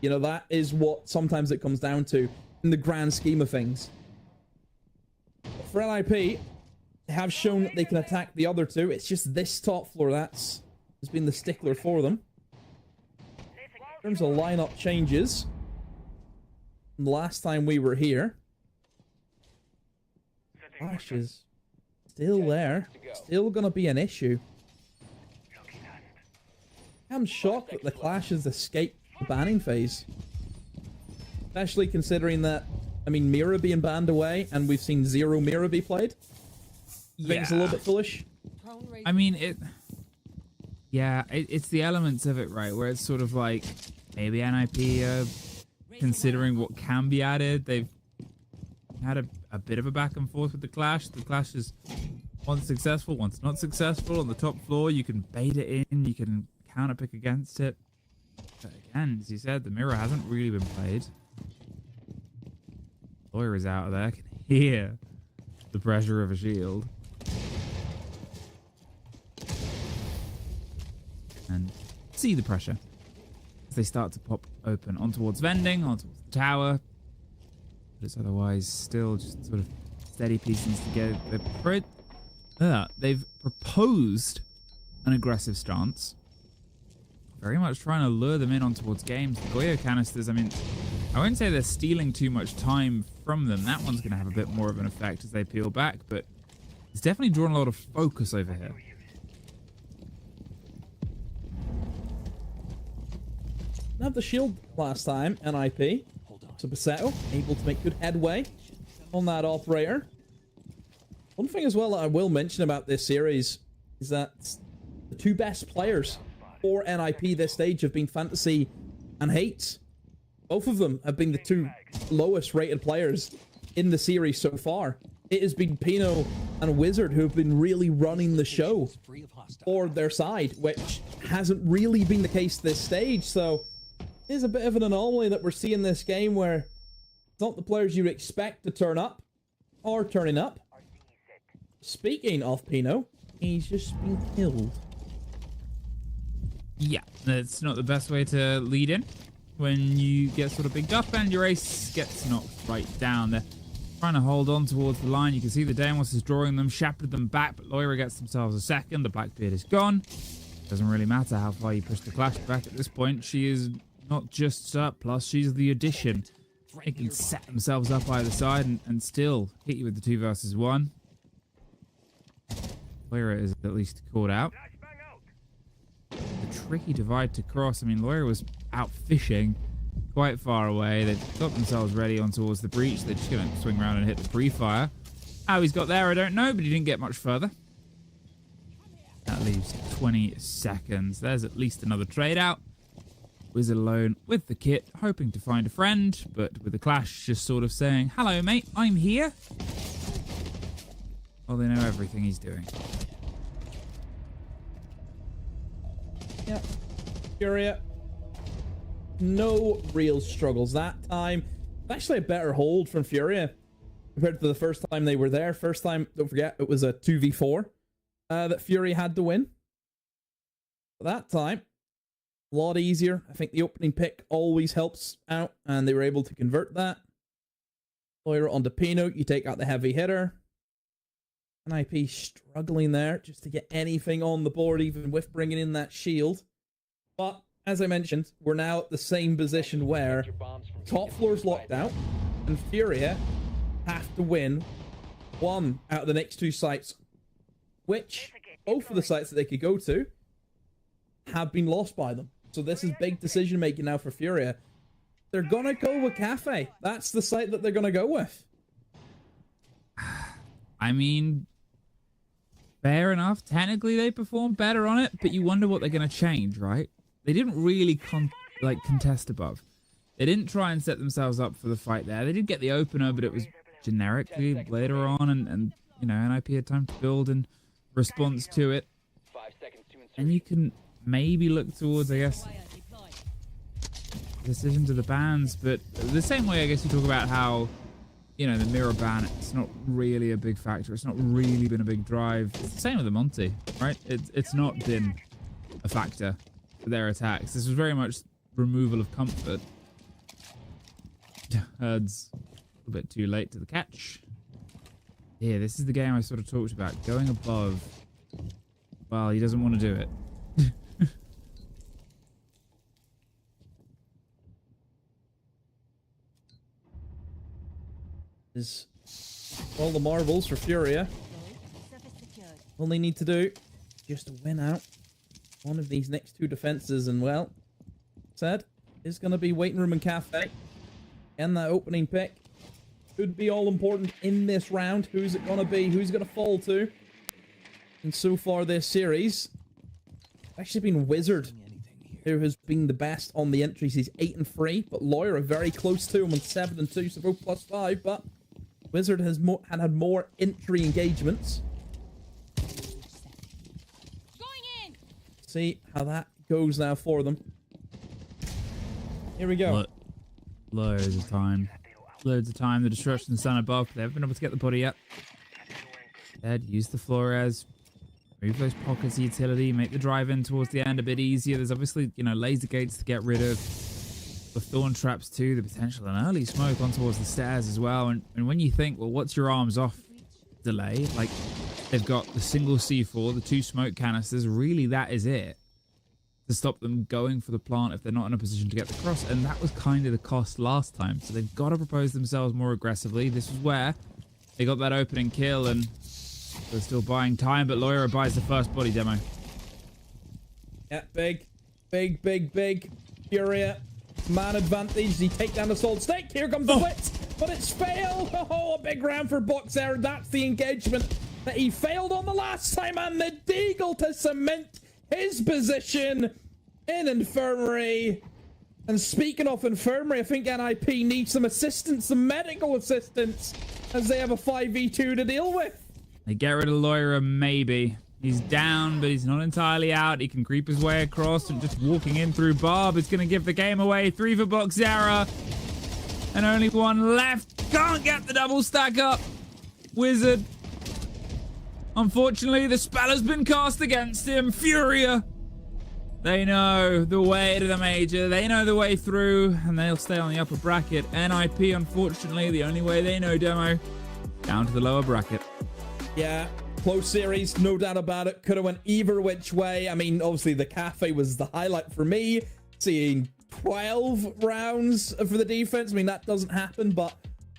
You know, that is what sometimes it comes down to in the grand scheme of things. But for NIP, they have shown that they can attack the other 2. It's just this top floor has been the stickler for them. In terms of lineup changes, from the last time we were here, Flash is still there. Still going to be an issue. I'm shocked that the Clash has escaped the banning phase. Especially considering that, I mean, Mira being banned away, and we've seen 0 Mira be played. Yeah. Things a little bit foolish. I mean, it's the elements of it, right? Where it's sort of like, maybe NIP considering what can be added. They've had a bit of a back and forth with the Clash. The Clash is once successful, once not successful. On the top floor, you can bait it in, you can counterpick against it. But again, as you said, the mirror hasn't really been played. Lawyer is out of there. I can hear the pressure of a shield. And see the pressure as they start to pop open on towards vending, on towards the tower. But it's otherwise still just sort of steady piecing together. They've proposed an aggressive stance. Very much trying to lure them in on towards games. The Goyo canisters, I mean, I wouldn't say they're stealing too much time from them. That one's going to have a bit more of an effect as they peel back, but it's definitely drawn a lot of focus over here. Have the shield last time, NIP. So Pasetto able to make good headway on that operator. One thing as well that I will mention about this series is that the 2 best players for NIP this stage have been Fantasy and Hate. Both of them have been the two lowest rated players in the series so far. It has been Pino and Wizard who have been really running the show for their side, which hasn't really been the case this stage. So it is a bit of an anomaly that we're seeing this game where it's not the players you expect to turn up are turning up. Speaking of Pino, he's just been killed. Yeah, that's not the best way to lead in when you get sort of bigged up and your ace gets knocked right down. They're trying to hold on towards the line. You can see the Deimos is drawing them, shepherded them back, but Loira gets themselves a second. The Blackbeard is gone. Doesn't really matter how far you push the Clash back at this point. She is not just surplus, she's the addition. They can set themselves up either side and still hit you with the 2 versus 1. Loira is at least caught out. A tricky divide to cross. I mean, Loira was out fishing quite far away. They've got themselves ready on towards the breach. They're just going to swing around and hit the pre-fire. How he's got there, I don't know, but he didn't get much further. That leaves 20 seconds. There's at least another trade out. Wizard alone with the kit, hoping to find a friend, but with the Clash just sort of saying, hello, mate, I'm here. Well, they know everything he's doing. Yep. Furia. No real struggles that time. Actually a better hold from Furia compared to the first time they were there. First time, don't forget, it was a 2v4 that Fury had to win. But that time, a lot easier. I think the opening pick always helps out, and they were able to convert that. Loira onto Pino, you take out the heavy hitter. NIP struggling there just to get anything on the board, even with bringing in that shield. But, as I mentioned, we're now at the same position where top floor's locked out, and Furia have to win one out of the next 2 sites, which both of the sites that they could go to have been lost by them. So this is big decision making now for Furia. They're gonna go with Cafe. That's the site that they're gonna go with. I mean, fair enough. Technically, they performed better on it, but you wonder what they're going to change, right? They didn't really contest above. They didn't try and set themselves up for the fight there. They did get the opener, but it was generically later on, and you know, NIP had time to build in response to it. And you can maybe look towards, I guess, decision to the bans, but the same way, I guess, you talk about how, you know, the mirror ban, it's not really a big factor. It's not really been a big drive. It's the same with the Monty, right? It's not been a factor for their attacks. This was very much removal of comfort. Herd's a little bit too late to the catch. Yeah, this is the game I sort of talked about. Going above. Well, he doesn't want to do it. Is all the marbles for Furia. All they need to do just to win out one of these next 2 defenses, and well, said is going to be Waiting Room and Cafe, and that opening pick could be all important in this round. Who's it going to be? Who's going to fall to? And so far this series, actually been Wizard who has been the best on the entries. He's 8-3, but Loira very close to him on 7-2, so both +5, but Wizard has had more entry engagements. See how that goes now for them. Here we go. Loads of time. Loads of time. The destruction sun above. They haven't been able to get the body up. Instead, use the Flores. Move those pockets of utility. Make the drive in towards the end a bit easier. There's obviously, you know, laser gates to get rid of. The thorn traps too. The potential an early smoke on towards the stairs as well. And when you think, well, what's your arms off delay? Like, they've got the single C4, the 2 smoke canisters. Really, that is it to stop them going for the plant if they're not in a position to get the cross. And that was kind of the cost last time. So they've got to propose themselves more aggressively. This is where they got that opening kill, and they're still buying time, but Loira buys the first body demo. Yeah, big. Furia, man advantage. Does he take down the Solid Snake? Here comes the Blitz, but it's failed. Oh, a big round for Boxer. That's the engagement that he failed on the last time, and the Deagle to cement his position in Infirmary. And speaking of infirmary, I think NIP needs some assistance, some medical assistance, as they have a 5v2 to deal with. They get rid of Lyra, maybe. He's down, but he's not entirely out. He can creep his way across, and just walking in through Barb is going to give the game away. 3 for Boxera, and only 1 left. Can't get the double stack up. Wizard. Unfortunately, the spell has been cast against him. Furia. They know the way to the major. They know the way through, and they'll stay on the upper bracket. NIP, unfortunately, the only way they know, Demo, down to the lower bracket. Yeah, close series, no doubt about it. Could have went either which way. I mean, obviously, the cafe was the highlight for me. Seeing 12 rounds for the defense. I mean, that doesn't happen, but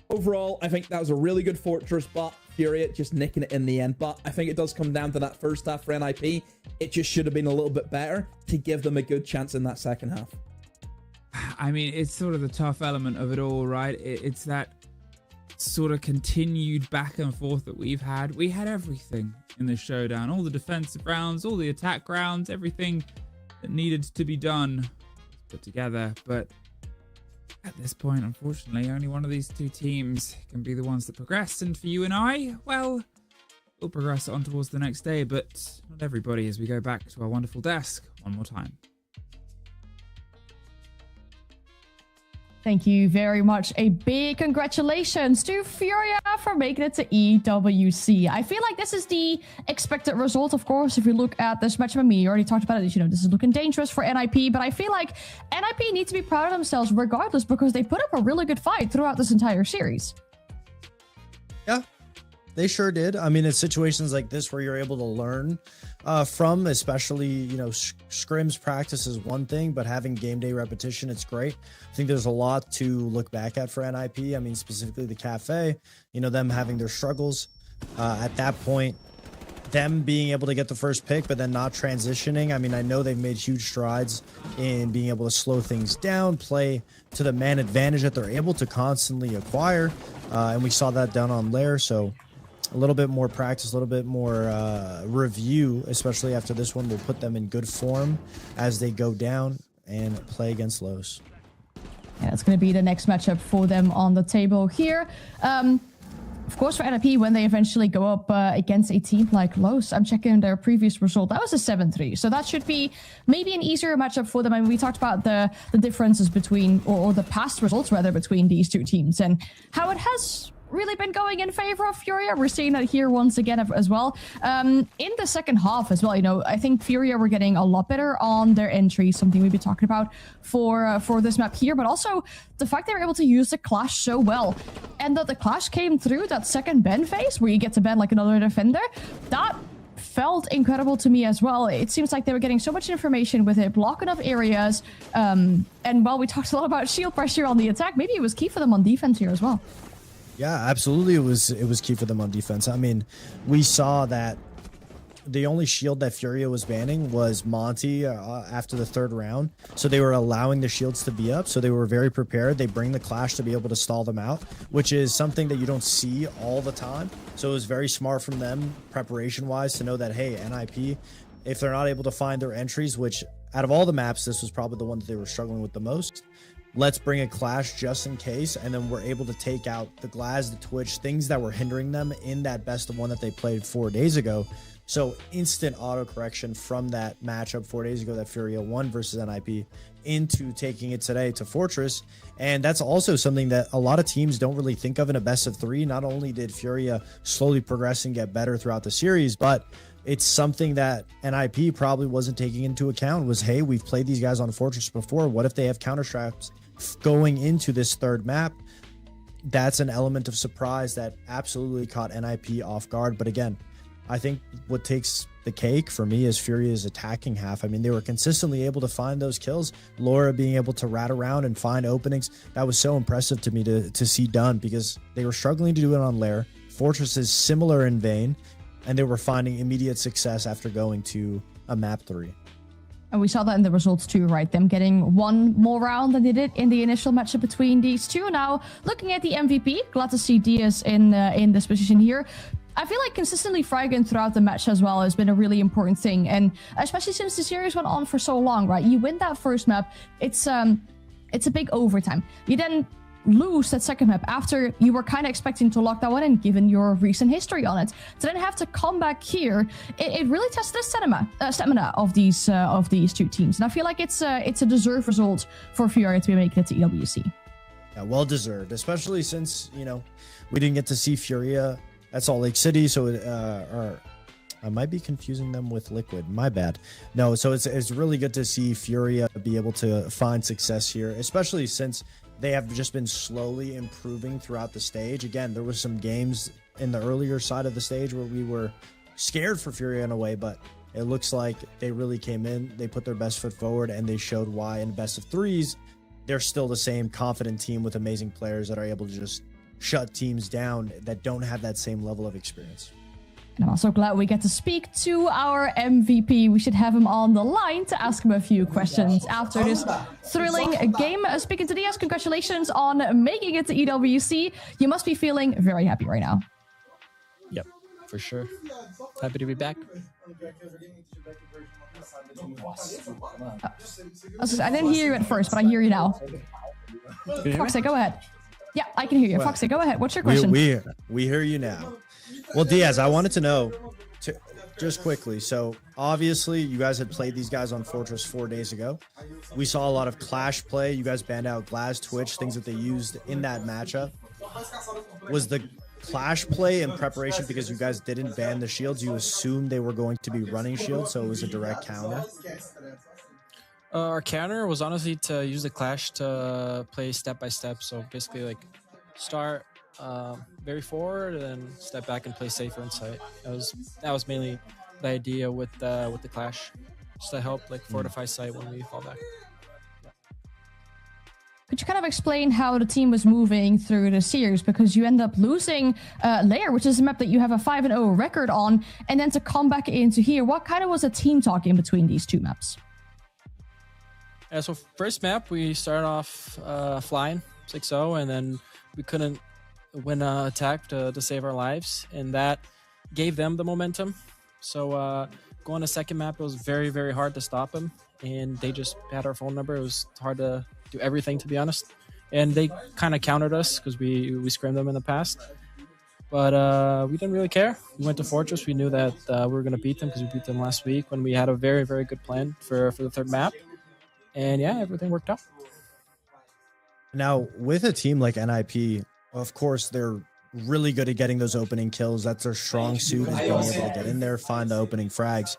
overall, I think that was a really good Fortress, but Furia just nicking it in the end. But I think it does come down to that first half for NIP. It just should have been a little bit better to give them a good chance in that second half. I mean, it's sort of the tough element of it all, right? It's that sort of continued back and forth that we've had. We had everything in this showdown. All the defensive rounds, all the attack rounds, everything that needed to be done put together. But at this point, unfortunately, only one of these 2 teams can be the ones that progress. And for you and I, well, we'll progress on towards the next day, but not everybody, as we go back to our wonderful desk one more time. Thank you very much. A big congratulations to Furia for making it to EWC. I feel like this is the expected result, of course, if you look at this matchup. I mean, you already talked about it. You know, this is looking dangerous for NIP, but I feel like NIP need to be proud of themselves regardless, because they put up a really good fight throughout this entire series. Yeah, they sure did. I mean, it's situations like this where you're able to learn from, especially, you know, scrims practice is one thing, but having game day repetition, it's great. I think there's a lot to look back at for NIP. I mean, specifically the cafe, you know, them having their struggles at that point, them being able to get the first pick, but then not transitioning. I mean, I know they've made huge strides in being able to slow things down, play to the man advantage that they're able to constantly acquire. And we saw that down on Lair. So a little bit more practice, a little bit more review, especially after this one, will put them in good form as they go down and play against Los. Yeah, it's going to be the next matchup for them on the table here. Of course, for NIP, when they eventually go up against a team like Los, I'm checking their previous result. That was a 7-3. So that should be maybe an easier matchup for them. I mean, we talked about the differences between, or the past results, rather, between these 2 teams and how it has really been going in favor of Furia. We're seeing that here once again as well. In the second half as well, you know, I think Furia were getting a lot better on their entry, something we've been talking about for this map here, but also the fact they were able to use the clash so well, and that the clash came through that second ban phase where you get to ban like another defender. That felt incredible to me as well. It seems like they were getting so much information with it, blocking up areas, and while we talked a lot about shield pressure on the attack, maybe it was key for them on defense here as well. Yeah, absolutely. It was key for them on defense. I mean, we saw that the only shield that Furia was banning was Monty after the 3rd round. So they were allowing the shields to be up. So they were very prepared. They bring the clash to be able to stall them out, which is something that you don't see all the time. So it was very smart from them preparation wise to know that, hey, NIP, if they're not able to find their entries, which out of all the maps, this was probably the one that they were struggling with the most. Let's bring a clash just in case, and then we're able to take out the Glaz, the Twitch, things that were hindering them in that best of one that they played 4 days ago. So instant auto correction from that matchup 4 days ago that Furia won versus NIP into taking it today to Fortress. And that's also something that a lot of teams don't really think of in a best of 3. Not only did Furia slowly progress and get better throughout the series, but it's something that NIP probably wasn't taking into account was, hey, we've played these guys on Fortress before. What if they have counter straps going into this 3rd map? That's an element of surprise that absolutely caught NIP off guard. But again, I think what takes the cake for me is Furia's attacking half. I mean, they were consistently able to find those kills. Laura being able to rat around and find openings. That was so impressive to me to see done, because they were struggling to do it on Lair. Fortress is similar in vein, and they were finding immediate success after going to a map 3. And we saw that in the results too, right? Them getting one more round than they did in the initial matchup between these 2. Now, looking at the MVP, glad to see Diaz in this position here. I feel like consistently fragging throughout the match as well has been a really important thing. And especially since the series went on for so long, right? You win that first map, it's it's a big overtime. You then lose that second map after you were kind of expecting to lock that one in, given your recent history on it. To then have to come back here, it really tests the stamina of these two teams. And I feel like it's a deserved result for Furia to be making it to EWC. Yeah, well deserved, especially since, you know, we didn't get to see Furia at Salt Lake City, so I might be confusing them with Liquid. My bad. No, so it's really good to see Furia be able to find success here, especially since they have just been slowly improving throughout the stage. Again, there was some games in the earlier side of the stage where we were scared for Furia in a way, but it looks like they really came in, they put their best foot forward, and they showed why in best of threes, they're still the same confident team with amazing players that are able to just shut teams down that don't have that same level of experience. And I'm also glad we get to speak to our MVP. We should have him on the line to ask him a few questions after this thrilling game. Speaking to DS, congratulations on making it to EWC. You must be feeling very happy right now. Yep, for sure. Happy to be back. I didn't hear you at first, but I hear you now. Foxy, go ahead. Yeah, I can hear you. Foxy, go ahead. What's your question? We hear you now. Well, Diaz, I wanted to know, just quickly, so obviously you guys had played these guys on Fortress 4 days ago. We saw a lot of Clash play. You guys banned out Glass, Twitch, things that they used in that matchup. Was the Clash play in preparation because you guys didn't ban the shields? You assumed they were going to be running shields, so it was a direct counter? Our counter was honestly to use the Clash to play step by step, so basically like start very forward and then step back and play safer in sight. That was mainly the idea with the Clash, just to help like fortify sight when we fall back. Could you kind of explain how the team was moving through the series? Because you end up losing Lair, which is a map that you have a 5-0 record on, and then to come back into here, what kind of was a team talk in between these two maps? Yeah, so first map we started off flying 6-0, and then we couldn't win an attack to save our lives, and that gave them the momentum. So going to second map, it was very, very hard to stop them, and they just had our phone number. It was hard to do everything, to be honest, and they kind of countered us because we scrimmed them in the past, but we didn't really care. We went to Fortress. We knew that we were going to beat them because we beat them last week when we had a very, very good plan for the third map, and yeah, everything worked out. Now, with a team like NIP, of course, they're really good at getting those opening kills. That's their strong suit, is being able to get in there, find the opening frags.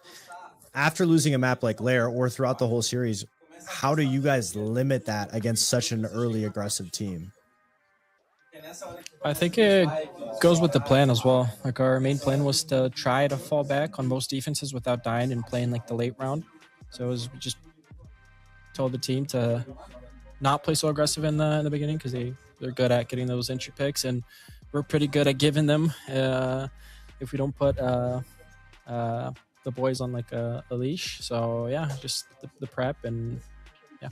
After losing a map like Lair or throughout the whole series, how do you guys limit that against such an early aggressive team? I think it goes with the plan as well. Like our main plan was to try to fall back on most defenses without dying and playing like the late round. So we just told the team to not play so aggressive in the beginning because they're good at getting those entry picks, and we're pretty good at giving them if we don't put the boys on like a leash. So yeah, just the prep and yeah.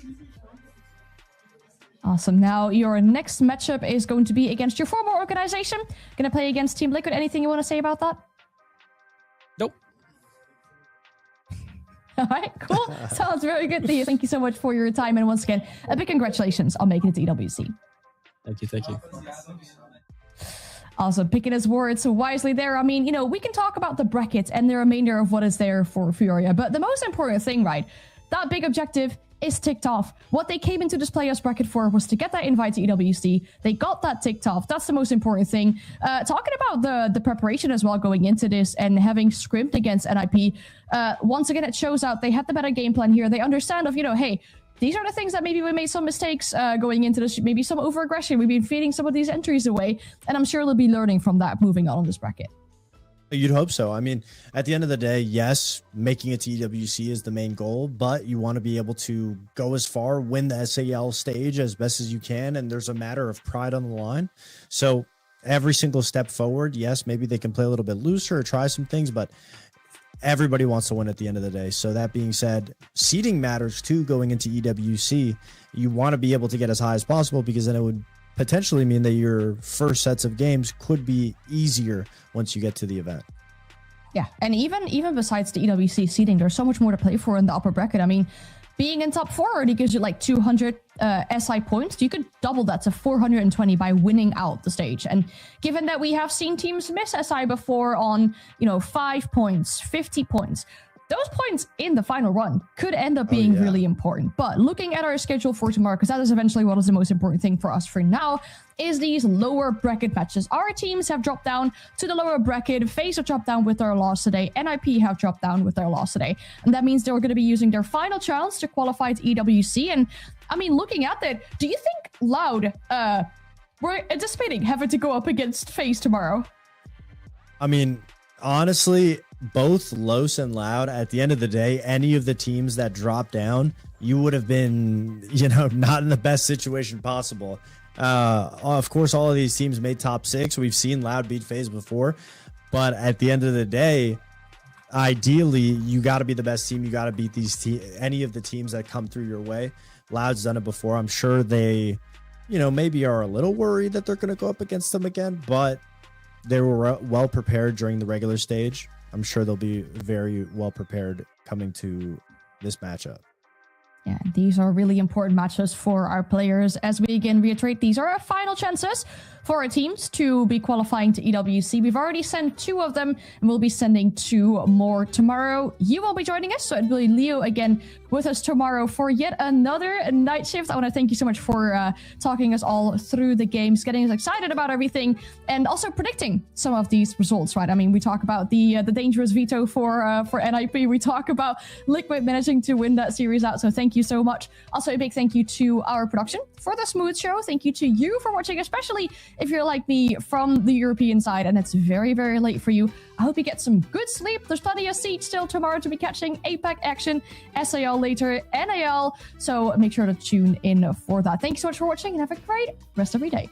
Awesome. Now your next matchup is going to be against your former organization. Going to play against Team Liquid. Anything you want to say about that? Nope. All right, cool. Sounds very good to you. Thank you so much for your time, and once again, a big congratulations on making it to EWC. Thank you. Also, picking his words wisely there. I mean, you know, we can talk about the brackets and the remainder of what is there for Furia, but the most important thing, right, that big objective is ticked off. What they came into this players bracket for was to get that invite to EWC. They got that ticked off. That's the most important thing. Talking about the preparation as well going into this and having scrimped against NIP, once again, it shows out they had the better game plan here. They understand of, you know, hey, these are the things that maybe we made some mistakes going into this, maybe some over-aggression. We've been feeding some of these entries away, and I'm sure they'll be learning from that moving on in this bracket. You'd hope so. I mean, at the end of the day, yes, making it to EWC is the main goal, but you want to be able to go as far, win the SAL stage as best as you can, and there's a matter of pride on the line. So every single step forward, yes, maybe they can play a little bit looser or try some things, but everybody wants to win at the end of the day. So that being said, seeding matters too going into EWC. You want to be able to get as high as possible because then it would potentially mean that your first sets of games could be easier once you get to the event. Yeah, and even besides the EWC seeding, there's so much more to play for in the upper bracket. I mean, being in top 4 already gives you like 200 SI points. You could double that to 420 by winning out the stage. And given that we have seen teams miss SI before on, 5 points, 50 points, those points in the final run could end up being really important. But looking at our schedule for tomorrow, because that is eventually what is the most important thing for us for now, is these lower bracket matches. Our teams have dropped down to the lower bracket. FaZe have dropped down with their loss today. NIP have dropped down with their loss today. And that means they're going to be using their final chance to qualify to EWC. And I mean, looking at that, do you think Loud, we're anticipating having to go up against FaZe tomorrow? I mean, honestly, both Los and Loud, at the end of the day, any of the teams that drop down, you would have been, not in the best situation possible. Of course, all of these teams made top 6. We've seen Loud beat FaZe before, but at the end of the day, ideally, you got to be the best team. You got to beat any of the teams that come through your way. Loud's done it before. I'm sure they, maybe are a little worried that they're going to go up against them again, but they were well prepared during the regular stage. I'm sure they'll be very well prepared coming to this matchup. Yeah, these are really important matches for our players. As we again reiterate, these are our final chances for our teams to be qualifying to EWC. We've already sent 2 of them, and we'll be sending 2 more tomorrow. You will be joining us, so it will be Leo again with us tomorrow for yet another night shift. I want to thank you so much for talking us all through the games, getting us excited about everything, and also predicting some of these results, right? I mean, we talk about the dangerous veto for NIP. We talk about Liquid managing to win that series out, so thank you so much. Also, a big thank you to our production for the smooth show. Thank you to you for watching, especially if you're like me from the European side and it's very, very late for you. I hope you get some good sleep. There's plenty of Siege still tomorrow to be catching, APAC action, SAL later, NAL. So make sure to tune in for that. Thank you so much for watching and have a great rest of your day.